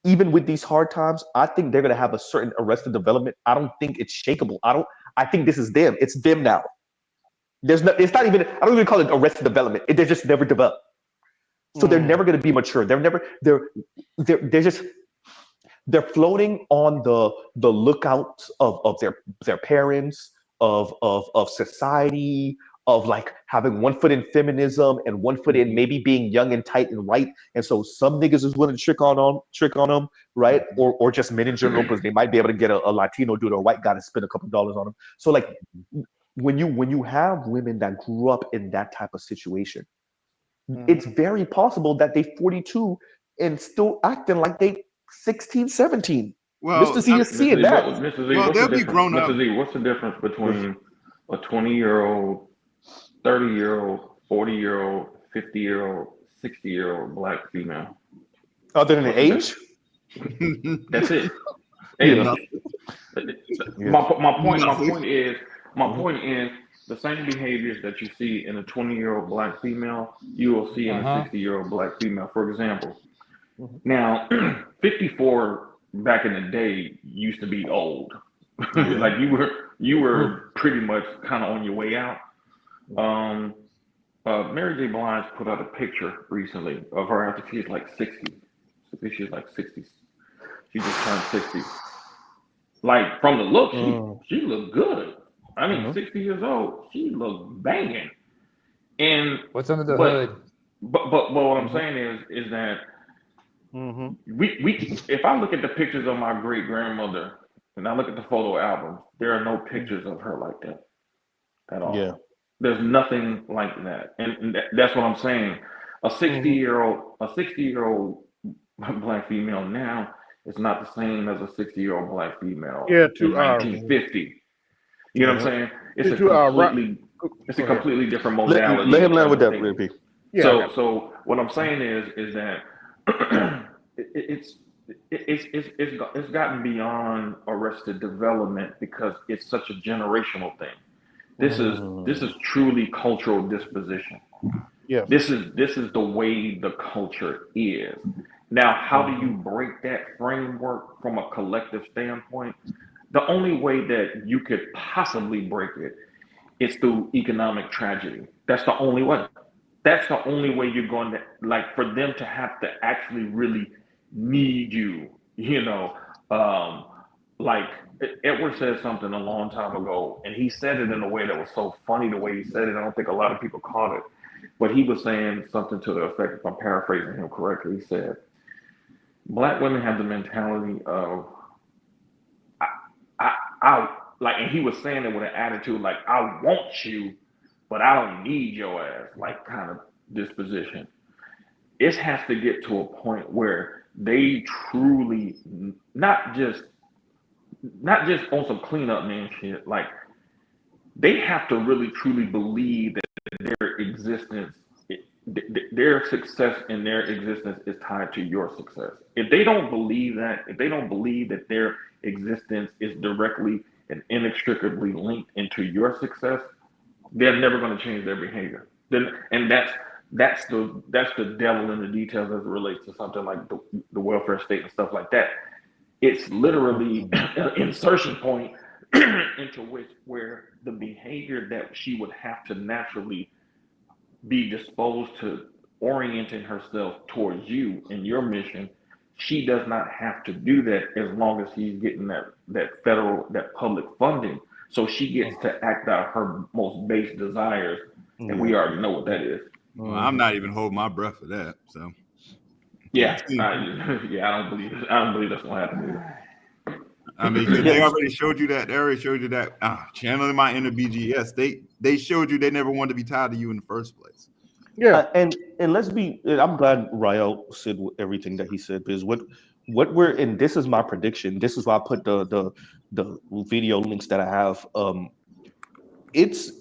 even with these hard times. I think they're gonna have a certain arrested development. I don't think it's shakeable. I think this is them. It's them now. It's not even, I don't even call it arrested development. They just never develop. So they're never gonna be mature. They're just, they're floating on the lookout of their parents, of society, of like having one foot in feminism and one foot in maybe being young and tight and white. And so some niggas is willing to trick on them, right? Or just men in general, because they might be able to get a Latino dude or a white guy to spend a couple dollars on them. So like when you have women that grew up in that type of situation, it's very possible that they 42 and still acting like they 16, 17. Well, Mr. Z is seeing that. Mr. Z, Well, what's they'll the be difference? grown up. Mr. Z, what's the difference between a 20-year-old, 30-year-old, 40-year-old, 50-year-old, 60-year-old black female? Other than the age? That's it. Yeah. My point is the same behaviors that you see in a 20-year-old black female, you will see in a 60-year-old black female. For example, now 54 back in the day used to be old. Like you were pretty much kind of on your way out. Mary J. Blige put out a picture recently of her after she's like 60. I think she's like 60. She just turned 60. Like from the look, she looked good. I mean, 60 years old, she looked banging. And what's under the hood? But what I'm saying is that we if I look at the pictures of my great grandmother and I look at the photo albums, there are no pictures of her like that at all. Yeah. There's nothing like that, and that's what I'm saying. A 60-year-old black female now is not the same as a 60-year-old black female in 1950. You know what I'm saying? It's a completely different modality. Let him land with that, Rippy. So what I'm saying is that it's gotten beyond arrested development because it's such a generational thing. This is truly cultural disposition. Yes. This is the way the culture is. Now, how do you break that framework from a collective standpoint? The only way that you could possibly break it is through economic tragedy. That's the only way. That's the only way you're going to, like, for them to have to actually really need you, you know. Like Edward said something a long time ago, and he said it in a way that was so funny the way he said it. I don't think a lot of people caught it. But he was saying something to the effect, if I'm paraphrasing him correctly, he said, Black women have the mentality of, I like, and he was saying it with an attitude like, I want you, but I don't need your ass, like kind of disposition. It has to get to a point where they truly, not just on some cleanup man shit, like they have to really truly believe that their existence, their success in their existence is tied to your success. If they don't believe that, if they don't believe that their existence is directly and inextricably linked into your success, they're never going to change their behavior. And that's the devil in the details as it relates to something like the welfare state and stuff like that. It's literally an insertion point into which where the behavior that she would have to naturally be disposed to orienting herself towards you and your mission, she does not have to do that as long as she's getting that federal, that public funding. So she gets to act out her most base desires, and we already know what that is. Well, I'm not even holding my breath for that. So yeah, I don't believe that's gonna happen either. I mean, they already showed you that. They already showed you that. Channeling my inner BGS, they showed you they never wanted to be tied to you in the first place. Yeah, and let's be. I'm glad Rael said everything that he said, because what we're in. This is my prediction. This is why I put the video links that I have. It's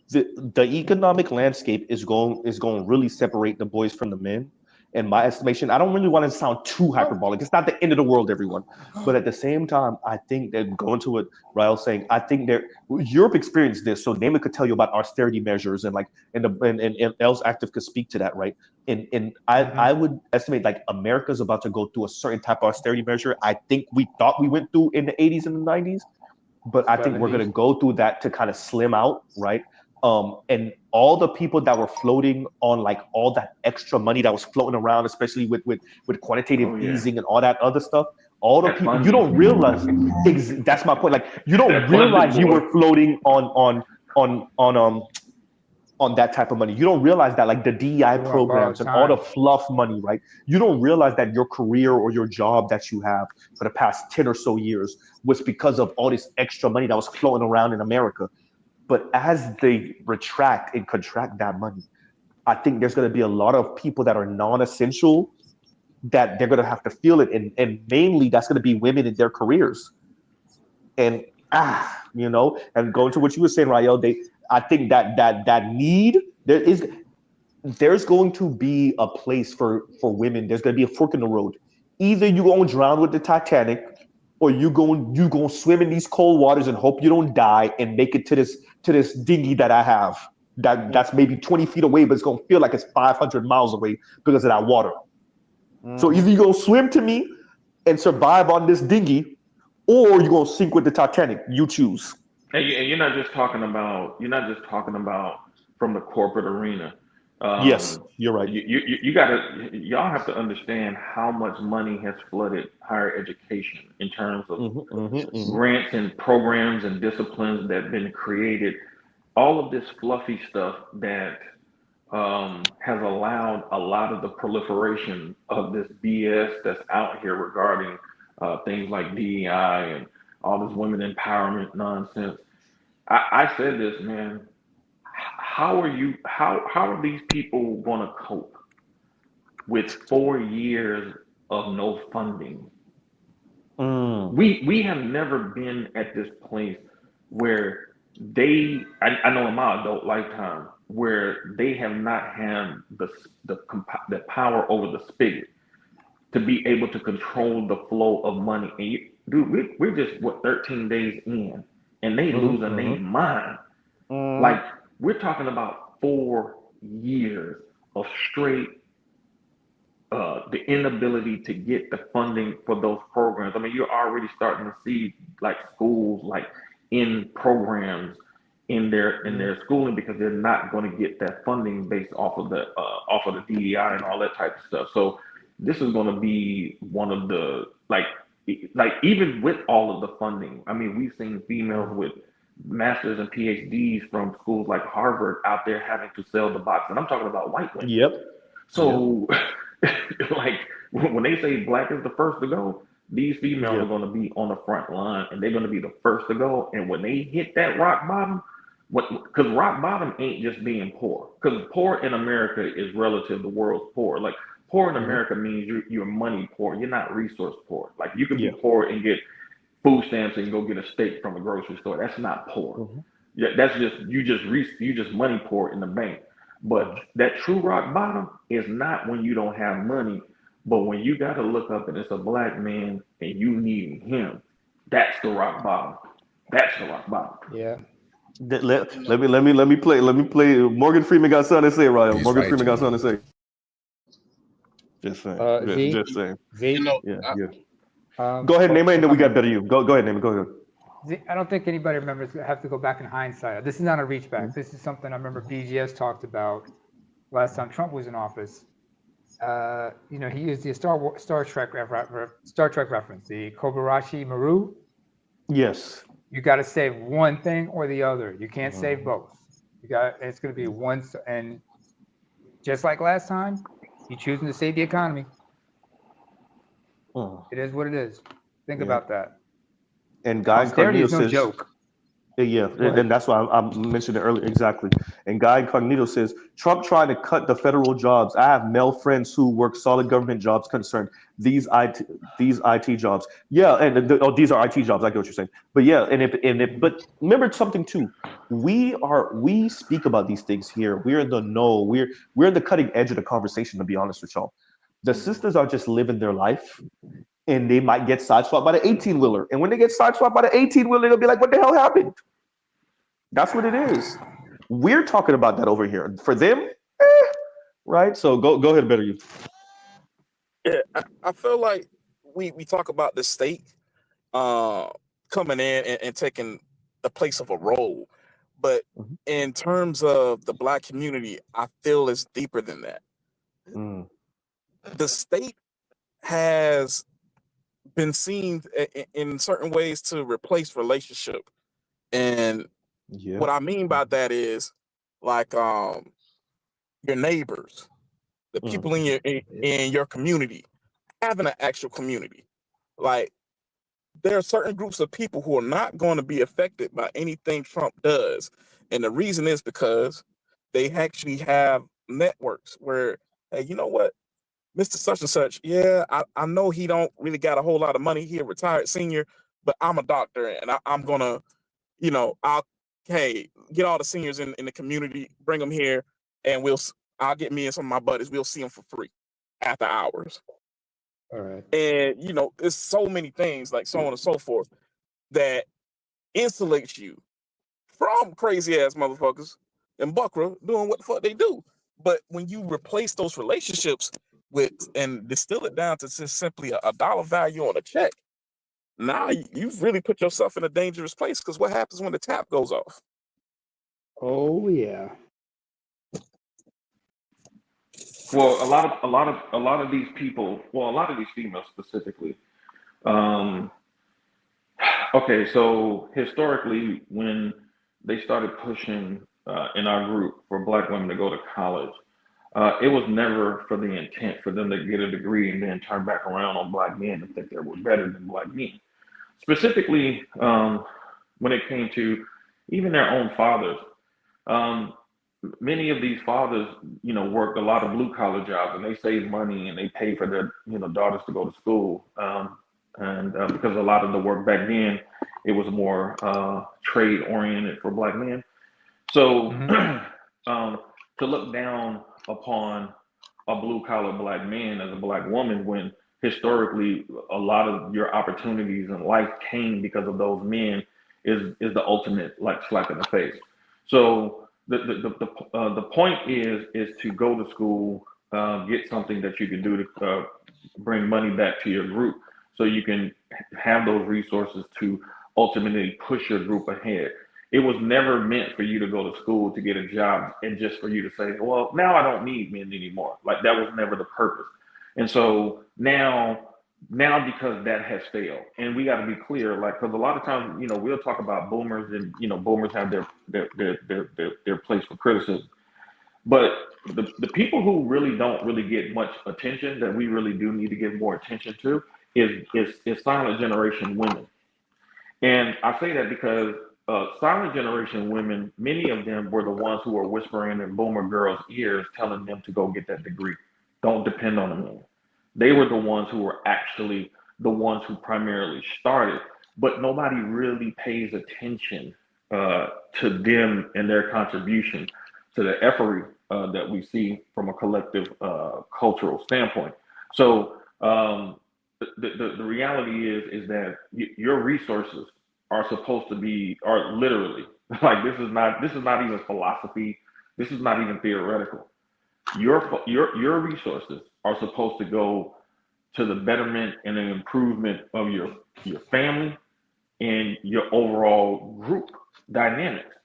the economic landscape is going to really separate the boys from the men, in my estimation. I don't really want to sound too hyperbolic. It's not the end of the world, everyone. But at the same time, I think that going to what Rael's saying, I think Europe experienced this. So Damon could tell you about austerity measures and and Els Active could speak to that, right? And I would estimate like America's about to go through a certain type of austerity measure. I think we thought we went through in the 80s and the 90s, but I think we're going to go through that to kind of slim out, right? And all the people that were floating on like all that extra money that was floating around, especially with quantitative easing and all that other stuff, all the people you don't realize. That's my point. Like you don't realize you were floating on that type of money. You don't realize that like the DEI programs and all the fluff money, right? You don't realize that your career or your job that you have for the past 10 or so years was because of all this extra money that was floating around in America. But as they retract and contract that money, I think there's going to be a lot of people that are non-essential that they're going to have to feel it. And mainly that's going to be women in their careers. And, and going to what you were saying, Rael, I think that need, there's going to be a place for women. There's going to be a fork in the road. Either you're going to drown with the Titanic, or you going to swim in these cold waters and hope you don't die and make it to this dinghy that I have that's maybe 20 feet away, but it's going to feel like it's 500 miles away because of that water. So either you're going to swim to me and survive on this dinghy, or you're going to sink with the Titanic. You choose. And you're not just talking about from the corporate arena. Yes, you're right. Y'all have to understand how much money has flooded higher education in terms of grants and programs and disciplines that have been created. All of this fluffy stuff that has allowed a lot of the proliferation of this BS that's out here regarding things like DEI and all this women empowerment nonsense. I said this, man. How are these people going to cope with 4 years of no funding? We have never been at this place where I know in my adult lifetime, where they have not had the power over the spigot to be able to control the flow of money. And we're just 13 days in, and they losing their mind. Like we're talking about 4 years of straight the inability to get the funding for those programs. I mean, you're already starting to see like schools like in programs in their schooling because they're not going to get that funding based off of the DEI and all that type of stuff. So this is going to be one of the like even with all of the funding. I mean, we've seen females with masters and PhDs from schools like Harvard out there having to sell the box, and I'm talking about white women. Yep. So, like when they say black is the first to go, these females are going to be on the front line, and they're going to be the first to go. And when they hit that rock bottom, because rock bottom ain't just being poor, because poor in America is relative to the world's poor. Like poor in America means you're money poor. You're not resource poor. Like you can be poor and get food stamps and go get a steak from a grocery store. That's not poor. Yeah, that's just you just money poor in the bank. But that true rock bottom is not when you don't have money, but when you got to look up and it's a black man and you need him. That's the rock bottom. That's the rock bottom. Yeah. Let me play. Morgan Freeman got something to say, Ryan. Morgan Freeman got something to say. Just saying. Just saying. Z? Go ahead, Neyma, and then we got better you. Go ahead, Neyma. Go ahead. I don't think anybody remembers. Have to go back in hindsight. This is not a reach back. This is something I remember BGS talked about last time Trump was in office. He used the Star Trek reference, the Kobayashi Maru. Yes. You got to save one thing or the other. You can't save both. It's going to be one. And just like last time, you're choosing to save the economy. It is what it is. Think about that. And Guy Austerity Incognito is no says, joke. Yeah, and that's why I mentioned it earlier. Exactly. And Guy Incognito says, Trump trying to cut the federal jobs. I have male friends who work solid government jobs concerned. These IT jobs. Yeah, and these are IT jobs. I get what you're saying. But yeah, but remember something too. We speak about these things here. We're in the know. We're in the cutting edge of the conversation, to be honest with y'all. The sisters are just living their life, and they might get sideswiped by the 18-wheeler. And when they get sideswiped by the 18-wheeler, they'll be like, what the hell happened? That's what it is. We're talking about that over here. For them, right? So go ahead, Better You. Yeah, I feel like we talk about the state coming in and taking the place of a role, but in terms of the Black community, I feel it's deeper than that. The state has been seen in certain ways to replace relationship, and what I mean by that is like your neighbors, the people in your community, having an actual community. Like, there are certain groups of people who are not going to be affected by anything Trump does. And the reason is because they actually have networks where, hey, you know what? Mr. Such and such, yeah, I know he don't really got a whole lot of money. He a retired senior, but I'm a doctor and I'm going to, hey, get all the seniors in the community, bring them here, and I'll get me and some of my buddies. We'll see them for free after hours. All right. And, it's so many things, like so on and so forth, that insulates you from crazy ass motherfuckers and Buckra doing what the fuck they do. But when you replace those relationships and distill it down to just simply a dollar value on a check, now you've really put yourself in a dangerous place, because what happens when the tap goes off? Oh yeah. Well, a lot of these people, well, a lot of these females specifically. Okay, so historically, when they started pushing in our group for Black women to go to college, it was never for the intent for them to get a degree and then turn back around on Black men and think they were better than Black men. Specifically, when it came to even their own fathers. Many of these fathers, worked a lot of blue collar jobs, and they saved money and they paid for their, daughters to go to school. And because a lot of the work back then, it was more trade oriented for Black men. So to look down upon a blue collar Black man as a Black woman, when historically a lot of your opportunities in life came because of those men, is the ultimate slap in the face. So the point is to go to school, get something that you can do to bring money back to your group, so you can have those resources to ultimately push your group ahead. It was never meant for you to go to school to get a job and just for you to say, well, now I don't need men anymore. Like, that was never the purpose. And so now because that has failed, and we got to be clear, because a lot of times, we'll talk about boomers, and boomers have their place for criticism, but the people who really don't really get much attention, that we really do need to give more attention to, is silent generation women. And I say that because silent generation women, many of them were the ones who were whispering in boomer girls' ears, telling them to go get that degree. Don't depend on a man. They were the ones who were actually the ones who primarily started, but nobody really pays attention to them and their contribution to the efforty that we see from a collective cultural standpoint. So the reality is that your resources are supposed to be, are literally, this is not even philosophy. This is not even theoretical. Your resources are supposed to go to the betterment and the improvement of your family and your overall group dynamics.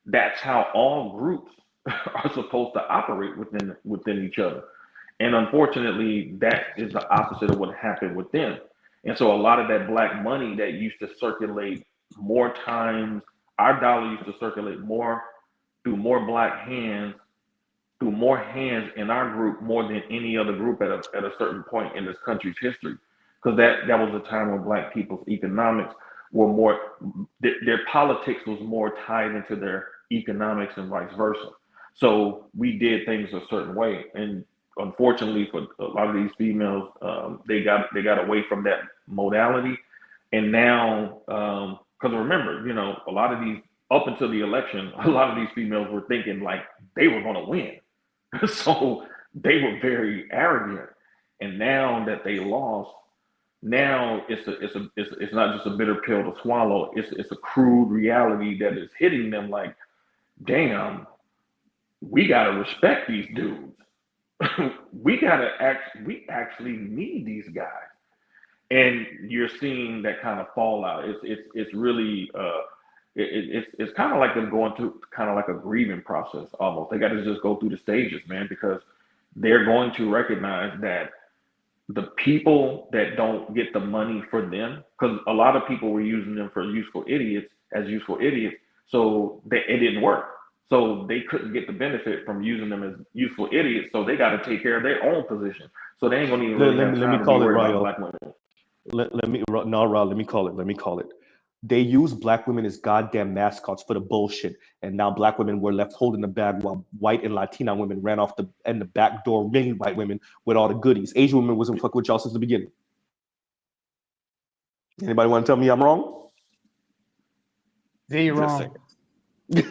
That's how all groups are supposed to operate within each other. And unfortunately, that is the opposite of what happened with them. And so a lot of that Black money that used to circulate more times, our dollar used to circulate more through more Black hands, through more hands in our group, more than any other group at a certain point in this country's history. Because that was a time when Black people's economics were more, their politics was more tied into their economics and vice versa. So we did things a certain way. And unfortunately for a lot of these females, they got away from that modality. And now, because remember, a lot of these, up until the election, a lot of these females were thinking like they were going to win. So they were very arrogant. And now that they lost, now it's not just a bitter pill to swallow. It's a crude reality that is hitting them. Like, damn, we gotta respect these dudes. we actually need these guys. And you're seeing that kind of fallout. It's really it's kind of like them going through kind of like a grieving process almost. They got to just go through the stages, man, because they're going to recognize that the people that don't get the money for them, because a lot of people were using them for useful idiots, so it didn't work. So they couldn't get the benefit from using them as useful idiots. So they got to take care of their own position. So they ain't gonna even really have time to be worried about black women. Let me call it. They use black women as goddamn mascots for the bullshit, and now black women were left holding the bag while white and Latina women ran off the back door, many white women with all the goodies. Asian women wasn't fucking with y'all since the beginning. Anybody want to tell me I'm wrong? You're wrong. Hey,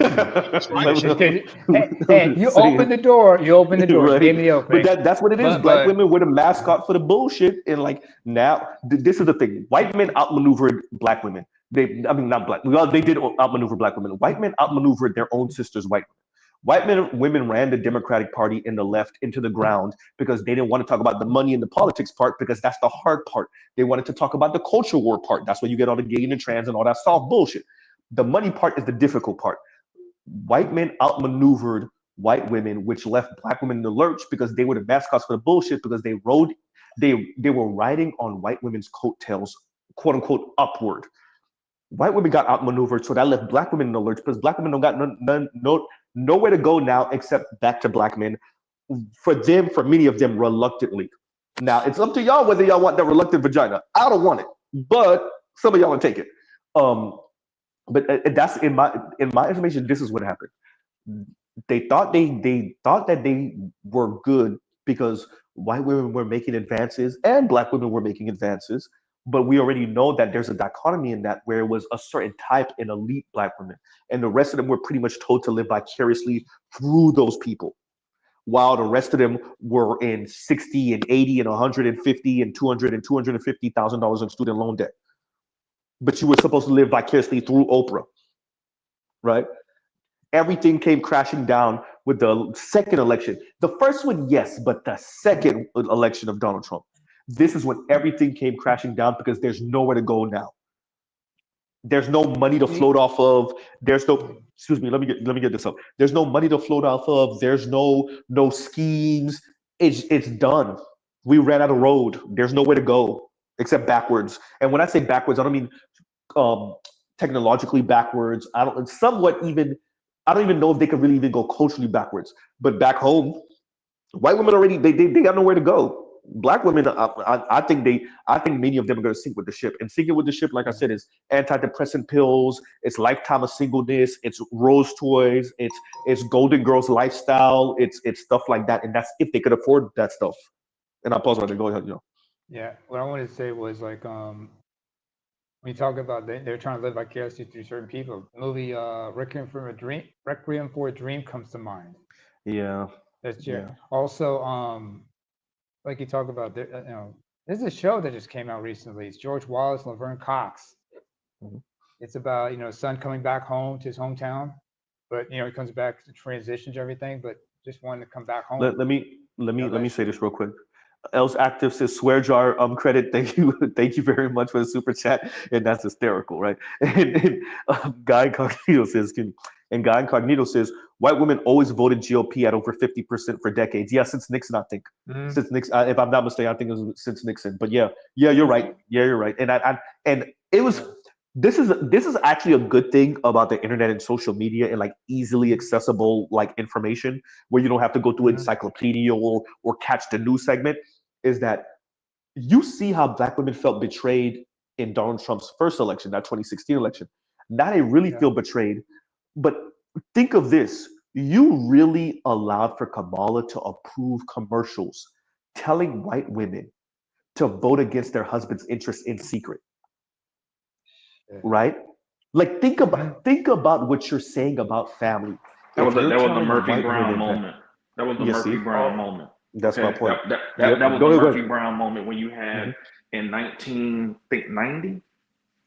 you open the door. You open the door. Right. Give me the opening. But that's what it is. Black women were the mascot for the bullshit, and like now, this is the thing: white men outmaneuvered black women. Not black. Well, they did outmaneuver black women. White men outmaneuvered their own sisters. White women ran the Democratic Party and the left into the ground because they didn't want to talk about the money and the politics part, because that's the hard part. They wanted to talk about the culture war part. That's where you get all the gay and the trans and all that soft bullshit. The money part is the difficult part. White men outmaneuvered white women, which left black women in the lurch because they were the mascots for the bullshit, because they were riding on white women's coattails, quote unquote, upward. White women got outmaneuvered, so that left black women in the lurch because black women don't got nowhere to go now except back to black men. For many of them, reluctantly. Now it's up to y'all whether y'all want that reluctant vagina. I don't want it, but some of y'all will take it. But that's in my information. This is what happened. They thought that they were good because white women were making advances and black women were making advances. But we already know that there's a dichotomy in that, where it was a certain type in elite black women, and the rest of them were pretty much told to live vicariously through those people, while the rest of them were in 60 and 80 and 150 and 200 and $250,000 in student loan debt. But you were supposed to live vicariously through Oprah, right? Everything came crashing down with the second election. The first one, yes, but the second election of Donald Trump. This is when everything came crashing down because there's nowhere to go now. There's no money to float off of. There's no, excuse me, let me get this up. There's no money to float off of. There's no schemes. It's done. We ran out of road. There's nowhere to go except backwards. And when I say backwards, I don't mean technologically backwards. I don't even know if they could really even go culturally backwards. But back home, white women already they got nowhere to go. Black women, I think many of them are going to sink with the ship. And sinking with the ship, like I said, is antidepressant pills, it's lifetime of singleness, it's rose toys, it's Golden Girls lifestyle, it's stuff like that. And that's if they could afford that stuff. And I'll pause right there. Go ahead, Yeah, what I wanted to say was like, when you talk about they're trying to live vicariously through certain people, the movie Requiem for a Dream comes to mind. Yeah. That's Also, like you talk about, there's a show that just came out recently. It's George Wallace, Laverne Cox. Mm-hmm. It's about son coming back home to his hometown, but he comes back to transitions everything, but just wanted to come back home. Let me say this real quick. Else Active says swear jar credit. Thank you very much for the super chat, and that's hysterical, right? And Guy Incognito says white women always voted GOP at over 50% for decades. Yeah, since Nixon, I think. Mm-hmm. Since Nixon, if I'm not mistaken, I think it was since Nixon. But yeah, you're right. Yeah, you're right. And it was. This is actually a good thing about the internet and social media and like easily accessible like information where you don't have to go through encyclopedia or catch the news segment, is that you see how black women felt betrayed in Donald Trump's first election, that 2016 election. Now they really feel betrayed. But think of this. You really allowed for Kamala to approve commercials telling white women to vote against their husband's interests in secret. Right? Like think about what you're saying about family. That was the Murphy Brown moment. That was the Murphy Brown moment. That's my point. That was Go the ahead. Murphy Brown moment when you had in 1990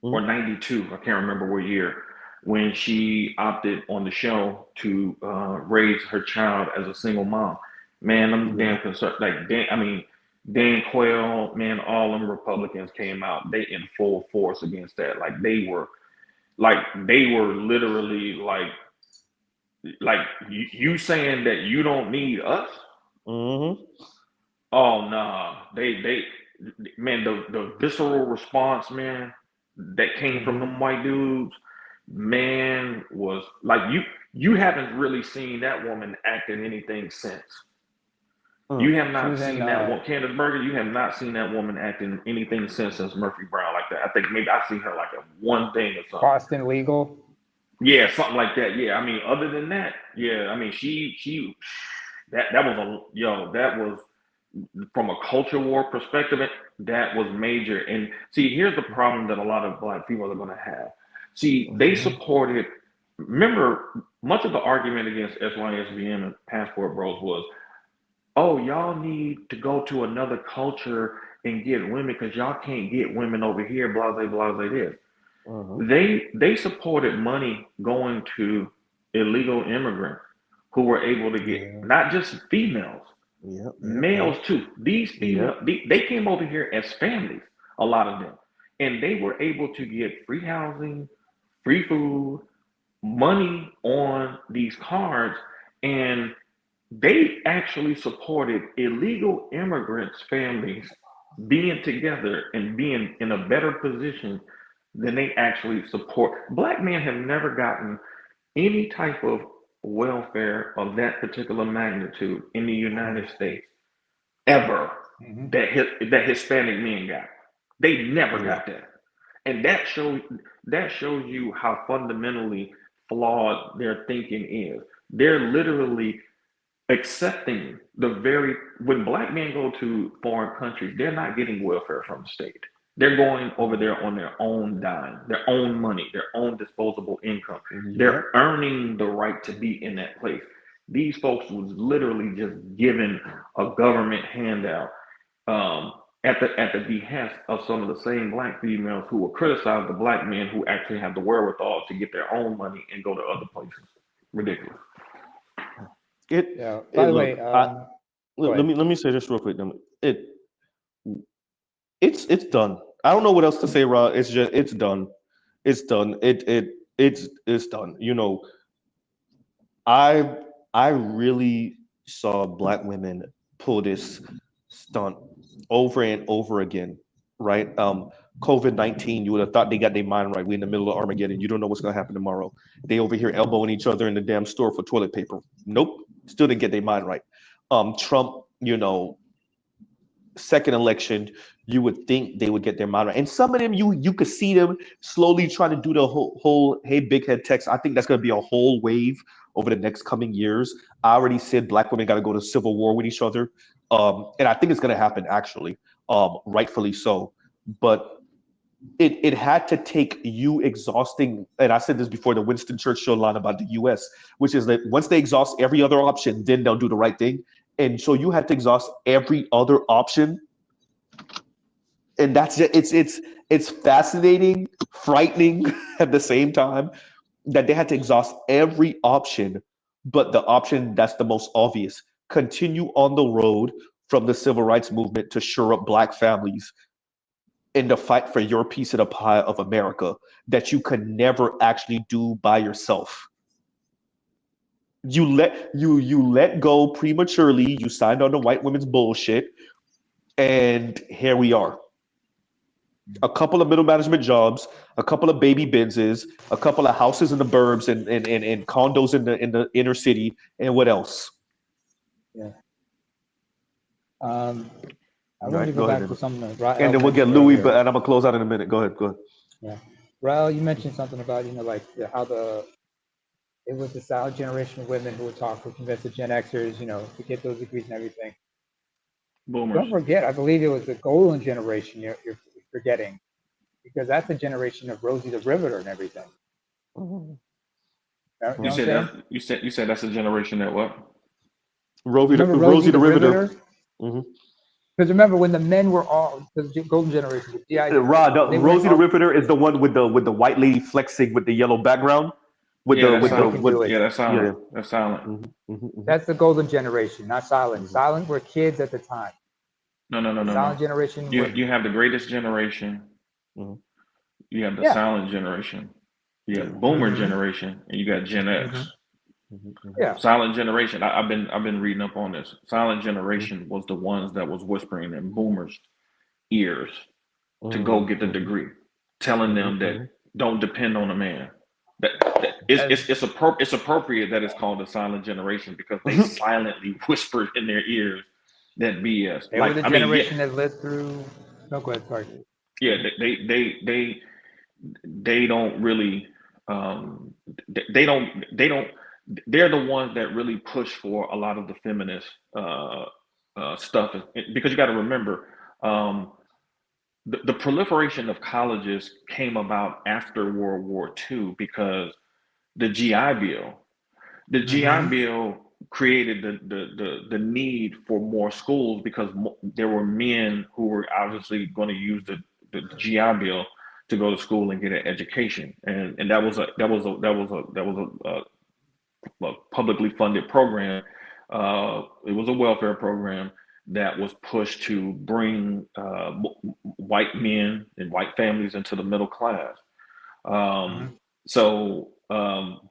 or 92, I can't remember what year, when she opted on the show to raise her child as a single mom. Man, them damn Dan Quayle, man, all them Republicans came out. They in full force against that. They were literally you saying that you don't need us. Oh nah, man, the visceral response, man, that came from them white dudes, man, was like you haven't really seen that woman act in anything since. You have not seen that woman, Candace Bergen. You have not seen that woman act in anything since Murphy Brown like that. I think maybe I've seen her like a one thing or something. Boston Legal. Yeah, something like that. Yeah, I mean, other than that, yeah, I mean, that was from a culture war perspective, that was major. And see, here's the problem that a lot of Black people are going to have. See, they supported. Remember, much of the argument against SYSBM and Passport Bros was, oh, y'all need to go to another culture and get women because y'all can't get women over here, blase, blase this. They supported money going to illegal immigrants who were able to get not just females, males too. These females, they came over here as families, a lot of them, and they were able to get free housing, free food, money on these cards, and they actually supported illegal immigrants' families being together and being in a better position than they actually support. Black men have never gotten any type of welfare of that particular magnitude in the United States ever that Hispanic men got. They never got that. And that shows you how fundamentally flawed their thinking is. They're literally accepting when Black men go to foreign countries, they're not getting welfare from the state. They're going over there on their own dime, their own money, their own disposable income. They're earning the right to be in that place. These folks was literally just given a government handout at the behest of some of the same Black females who will criticize the Black men who actually have the wherewithal to get their own money and go to other places. Ridiculous. By the way, let me say this real quick. It's done. I don't know what else to say, Rod. It's done. It's done. It's done. You know, I really saw Black women pull this stunt over and over again, right? COVID-19, you would have thought they got their mind right. We're in the middle of Armageddon. You don't know what's going to happen tomorrow. They over here elbowing each other in the damn store for toilet paper. Nope. Still didn't get their mind right. Trump, second election, you would think they would get their mind right. And some of them, you could see them slowly trying to do the whole hey, big head text. I think that's going to be a whole wave over the next coming years. I already said Black women got to go to civil war with each other. And I think it's going to happen, actually, rightfully so. But it had to take you exhausting, and I said this before, the Winston Churchill line about the US, which is that once they exhaust every other option, then they'll do the right thing. And so you had to exhaust every other option. And that's just, it's fascinating, frightening at the same time that they had to exhaust every option, but the option that's the most obvious: continue on the road from the civil rights movement to shore up Black families in the fight for your piece of the pie of America that you could never actually do by yourself. You let go prematurely. You signed on to white women's bullshit, and here we are. A couple of middle management jobs, a couple of baby Benzes, a couple of houses in the burbs and condos in the inner city, and what else? Yeah. I want to go back to something that Rael and then we'll get mentioned Louis, earlier. and I'm gonna close out in a minute. Go ahead. Yeah, Rael, you mentioned something about how it was the solid generation of women who would talk to convince the Gen Xers, to get those degrees and everything. Boomers. Don't forget, I believe it was the golden generation you're forgetting, because that's the generation of Rosie the Riveter and everything. You said that's a generation that what? Rosie the Riveter. Because remember, when the men were all the golden generation, the GI Rod, they went Rosie the all, Riveter is the one with the white lady flexing with the yellow background. With Yeah, the that's with the silent. can with do it. Yeah, that's yeah. silent. That's silent. That's the golden generation, not silent. Silent were kids at the time. No, no, no, The no, silent no. generation You were you have the greatest generation. You have the yeah. silent generation. You have the boomer generation, and you got Gen X. Yeah. Silent generation. I've been reading up on this. Silent generation was the ones that was whispering in boomers' ears to go get the degree, telling them that don't depend on a man. That it's appropriate that it's called the silent generation because they silently whispered in their ears that BS. They were the generation that lived through. No, go ahead. Sorry. Yeah, they don't really they don't they're the ones that really push for a lot of the feminist stuff because you got to remember the proliferation of colleges came about after World War II because the GI Bill. The GI Bill created the need for more schools because there were men who were obviously going to use the GI Bill to go to school and get an education, and that was a publicly funded program. It was a welfare program that was pushed to bring white men and white families into the middle class.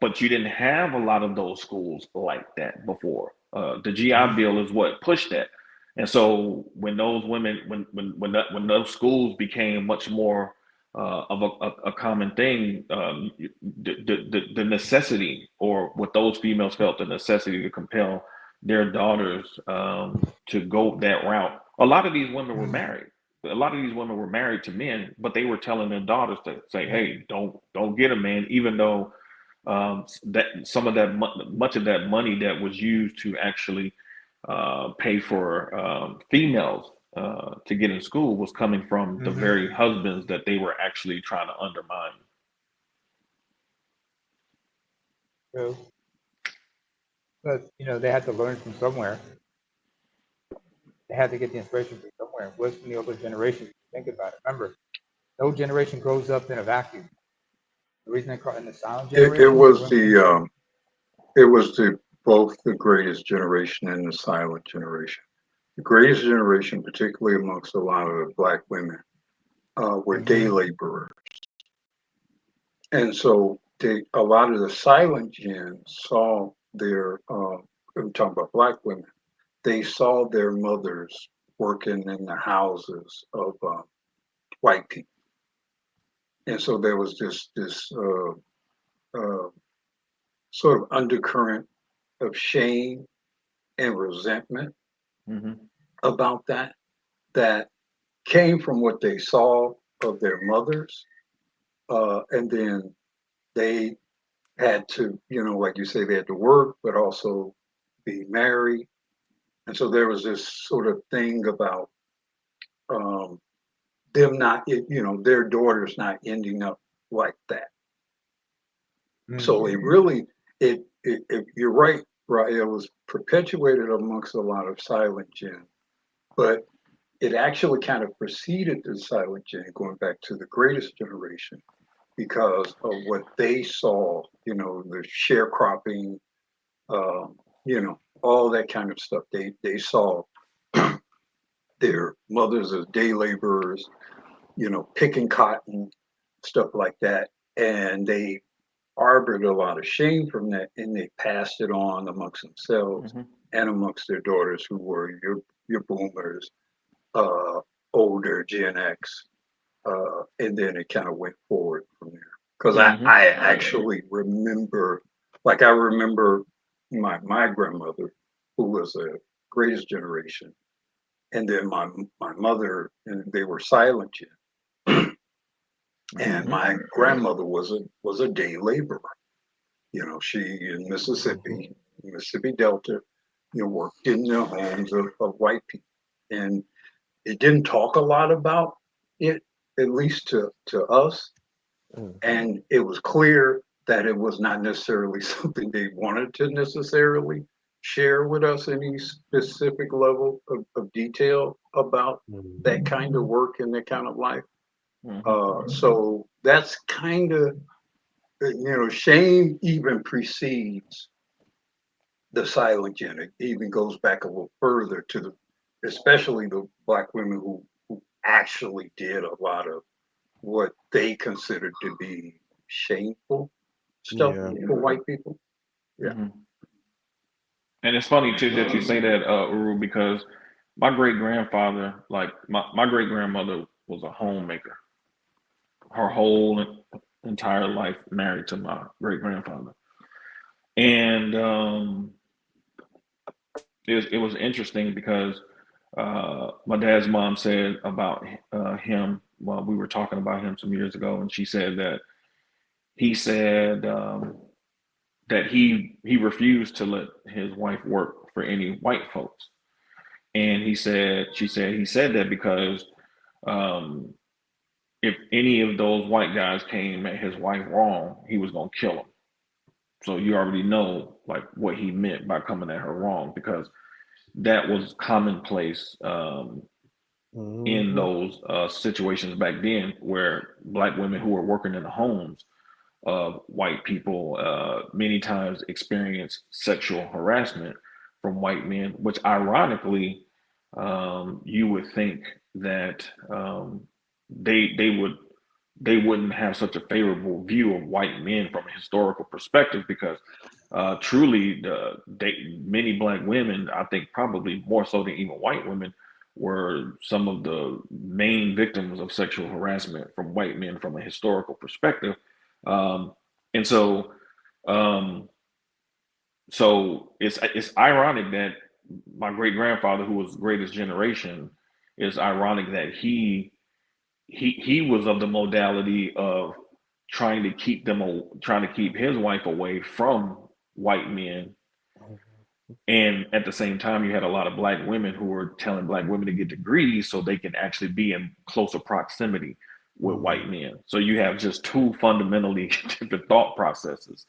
But you didn't have a lot of those schools like that before. The GI Bill is what pushed that. And so when those women, when those schools became much more of a common thing, the necessity, or what those females felt, the necessity to compel their daughters to go that route. A lot of these women were married. A lot of these women were married to men, but they were telling their daughters to say, "Hey, don't get a man," even though that some of that much of that money that was used to actually pay for females to get in school was coming from the very husbands that they were actually trying to undermine. True. But they had to learn from somewhere. They had to get the inspiration from somewhere. It was from the older generation. Think about it. Remember, no generation grows up in a vacuum. The reason they call it the silent generation. It was both the greatest generation and the silent generation. The greatest generation, particularly amongst a lot of the Black women, were day laborers. And so a lot of the silent gen saw their, I'm talking about Black women, they saw their mothers working in the houses of white people. And so there was this sort of undercurrent of shame and resentment about that came from what they saw of their mothers. And then they had to, like you say, they had to work, but also be married. And so there was this sort of thing about them not, their daughters not ending up like that. So it really, you're right, it was perpetuated amongst a lot of silent gen, but it actually kind of preceded the silent gen, going back to the greatest generation, because of what they saw, the sharecropping, all that kind of stuff. They saw their mothers as day laborers, picking cotton, stuff like that, and they harbored a lot of shame from that, and they passed it on amongst themselves and amongst their daughters, who were your boomers, older Gen X, and then it kind of went forward from there. Because I actually remember, I remember my grandmother, who was the greatest generation, and then my mother, and they were silent Gen. And my grandmother was a day laborer. She in Mississippi Delta, worked in the homes of white people, and it didn't talk a lot about it, at least to us. And it was clear that it was not necessarily something they wanted to necessarily share with us any specific level of detail about that kind of work and that kind of life. So that's kind of, shame even precedes the silent gen. It even goes back a little further to especially the Black women who actually did a lot of what they considered to be shameful stuff for white people. Yeah. And it's funny too that you say that, Uru, because my great grandfather, like my great grandmother, was a homemaker. Her whole entire life married to my great grandfather, and it was interesting because my dad's mom said about him while we were talking about him some years ago, and she said that he said that he refused to let his wife work for any white folks, and she said he said that because if any of those white guys came at his wife wrong, he was gonna kill them. So you already know like what he meant by coming at her wrong, because that was commonplace in those situations back then, where Black women who were working in the homes of white people many times experience sexual harassment from white men, which ironically you would think that they wouldn't have such a favorable view of white men from a historical perspective, because truly many Black women, I think probably more so than even white women, were some of the main victims of sexual harassment from white men from a historical perspective. And so it's ironic that my great grandfather, who was the greatest generation, it's ironic that he was of the modality of trying to keep his wife away from white men. And at the same time, you had a lot of Black women who were telling Black women to get degrees so they can actually be in closer proximity with white men. So you have just two fundamentally different thought processes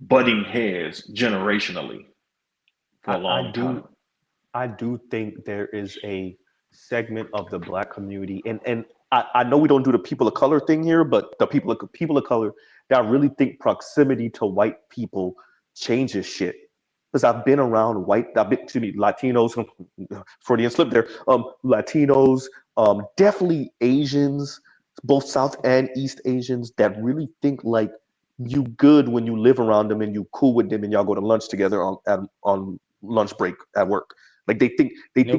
butting heads generationally for a long time. I do think there is a segment of the Black community, and I know we don't do the people of color thing here, but the people of color that really think proximity to white people changes shit. Because I've been around Latinos, Freudian slip there, Latinos, definitely Asians, both South and East Asians, that really think like you good when you live around them and you cool with them and y'all go to lunch together on lunch break at work. Like they think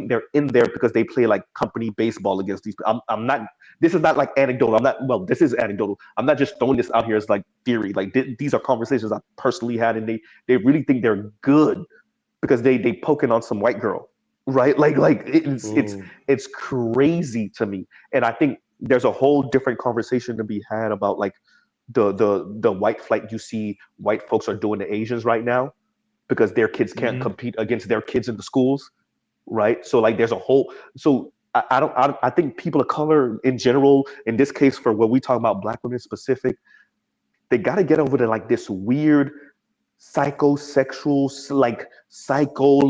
they're in there because they play like company baseball against these. I'm not. This is not like anecdotal. This is anecdotal. I'm not just throwing this out here as like theory. Like these are conversations I personally had, and they really think they're good because they poking on some white girl, right? Like it's crazy to me, and I think there's a whole different conversation to be had about like the white flight you see white folks are doing to Asians right now, because their kids can't compete against their kids in the schools, right? So like there's a whole, so I think people of color in general, in this case for when we talk about Black women specific, they got to get over to like this weird psychosexual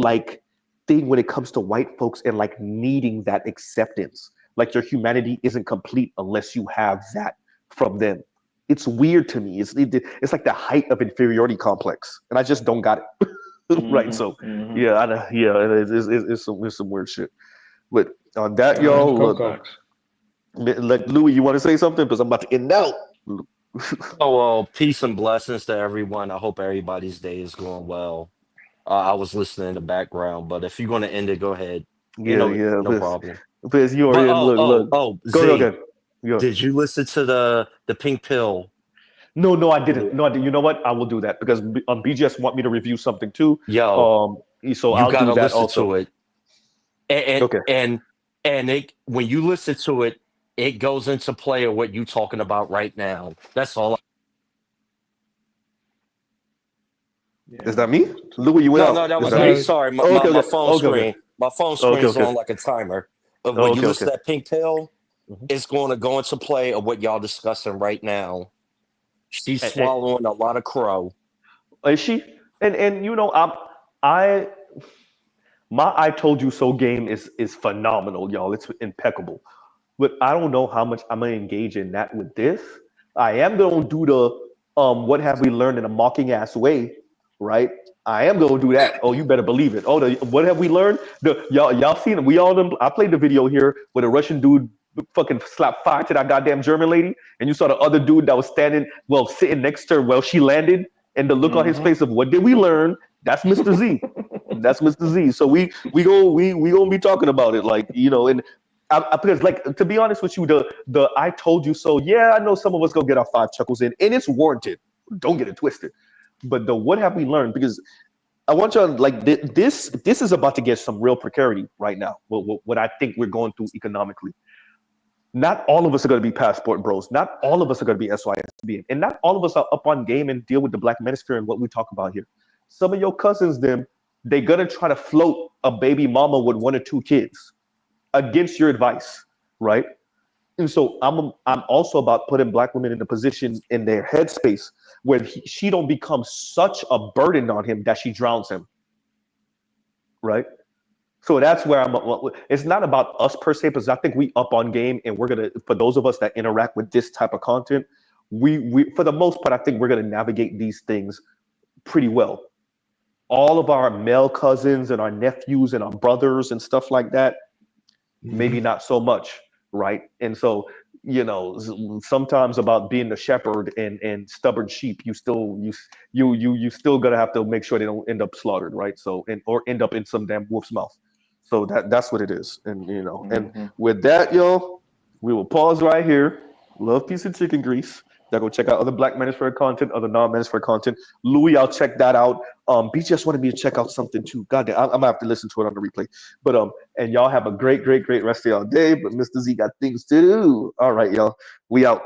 like thing when it comes to white folks and like needing that acceptance. Like your humanity isn't complete unless you have that from them. It's weird to me. It's like the height of inferiority complex, and I just don't got it. Right? So it's some weird shit. But on that, y'all, look, like Louis, you want to say something? Because I'm about to end out. Oh, well, peace and blessings to everyone. I hope everybody's day is going well. I was listening in the background, but if you're going to end it, go ahead. No problem. Because you are look. Go ahead. Did you listen to the Pink Pill? No, I didn't. No, I didn't. You know what? I will do that because BGS want me to review something too. Yo, so you I'll gotta do that listen also. to it. And it, when you listen to it, it goes into play of what you're talking about right now. That's all. Is that me? Louis, you went out. No, that Is was that me. me? Sorry, my phone screen. My phone screen's on like a timer. But when you listen to that Pink Pill, it's going to go into play of what y'all discussing right now. She's swallowing a lot of crow. Is she? And My I told you so game is phenomenal, y'all. It's impeccable. But I don't know how much I'm gonna engage in that with this. I am gonna do the what have we learned in a mocking ass way, right? I am gonna do that. Oh, you better believe it. Oh, what have we learned? Y'all seen it? We all them. I played the video here where the Russian dude fucking slapped fire to that goddamn German lady, and you saw the other dude that was sitting next to her while she landed, and the look on his face of what did we learn? That's Mr. Z. That's Mr. Z. So we gonna be talking about it, like, and because, like, to be honest with you, the I told you so. Yeah, I know some of us gonna get our 5 chuckles in, and it's warranted. Don't get it twisted. But the what have we learned? Because I want you to, like, this is about to get some real precarity right now. What I think we're going through economically. Not all of us are going to be passport bros. Not all of us are going to be SYSB, and not all of us are up on game and deal with the Black manosphere and what we talk about here. Some of your cousins, they're gonna try to float a baby mama with 1 or 2 kids against your advice, right? And so I'm also about putting Black women in a position in their headspace where she don't become such a burden on him that she drowns him, right? So that's where it's not about us per se, because I think we up on game, and we're gonna, for those of us that interact with this type of content, we for the most part, I think we're gonna navigate these things pretty well. All of our male cousins and our nephews and our brothers and stuff like that, maybe not so much, right? And so, sometimes about being the shepherd and stubborn sheep, you still gonna have to make sure they don't end up slaughtered, right? So, or end up in some damn wolf's mouth. So that's what it is. And and with that, y'all, we will pause right here. Love, peace, and chicken grease. Y'all go check out other Black manosphere content, other non-manosphere content. Louis, I'll check that out. BGS wanted me to check out something too. God damn, I'm gonna have to listen to it on the replay. But and y'all have a great, great, great rest of y'all day. But Mr. Z got things to do. All right, y'all. We out.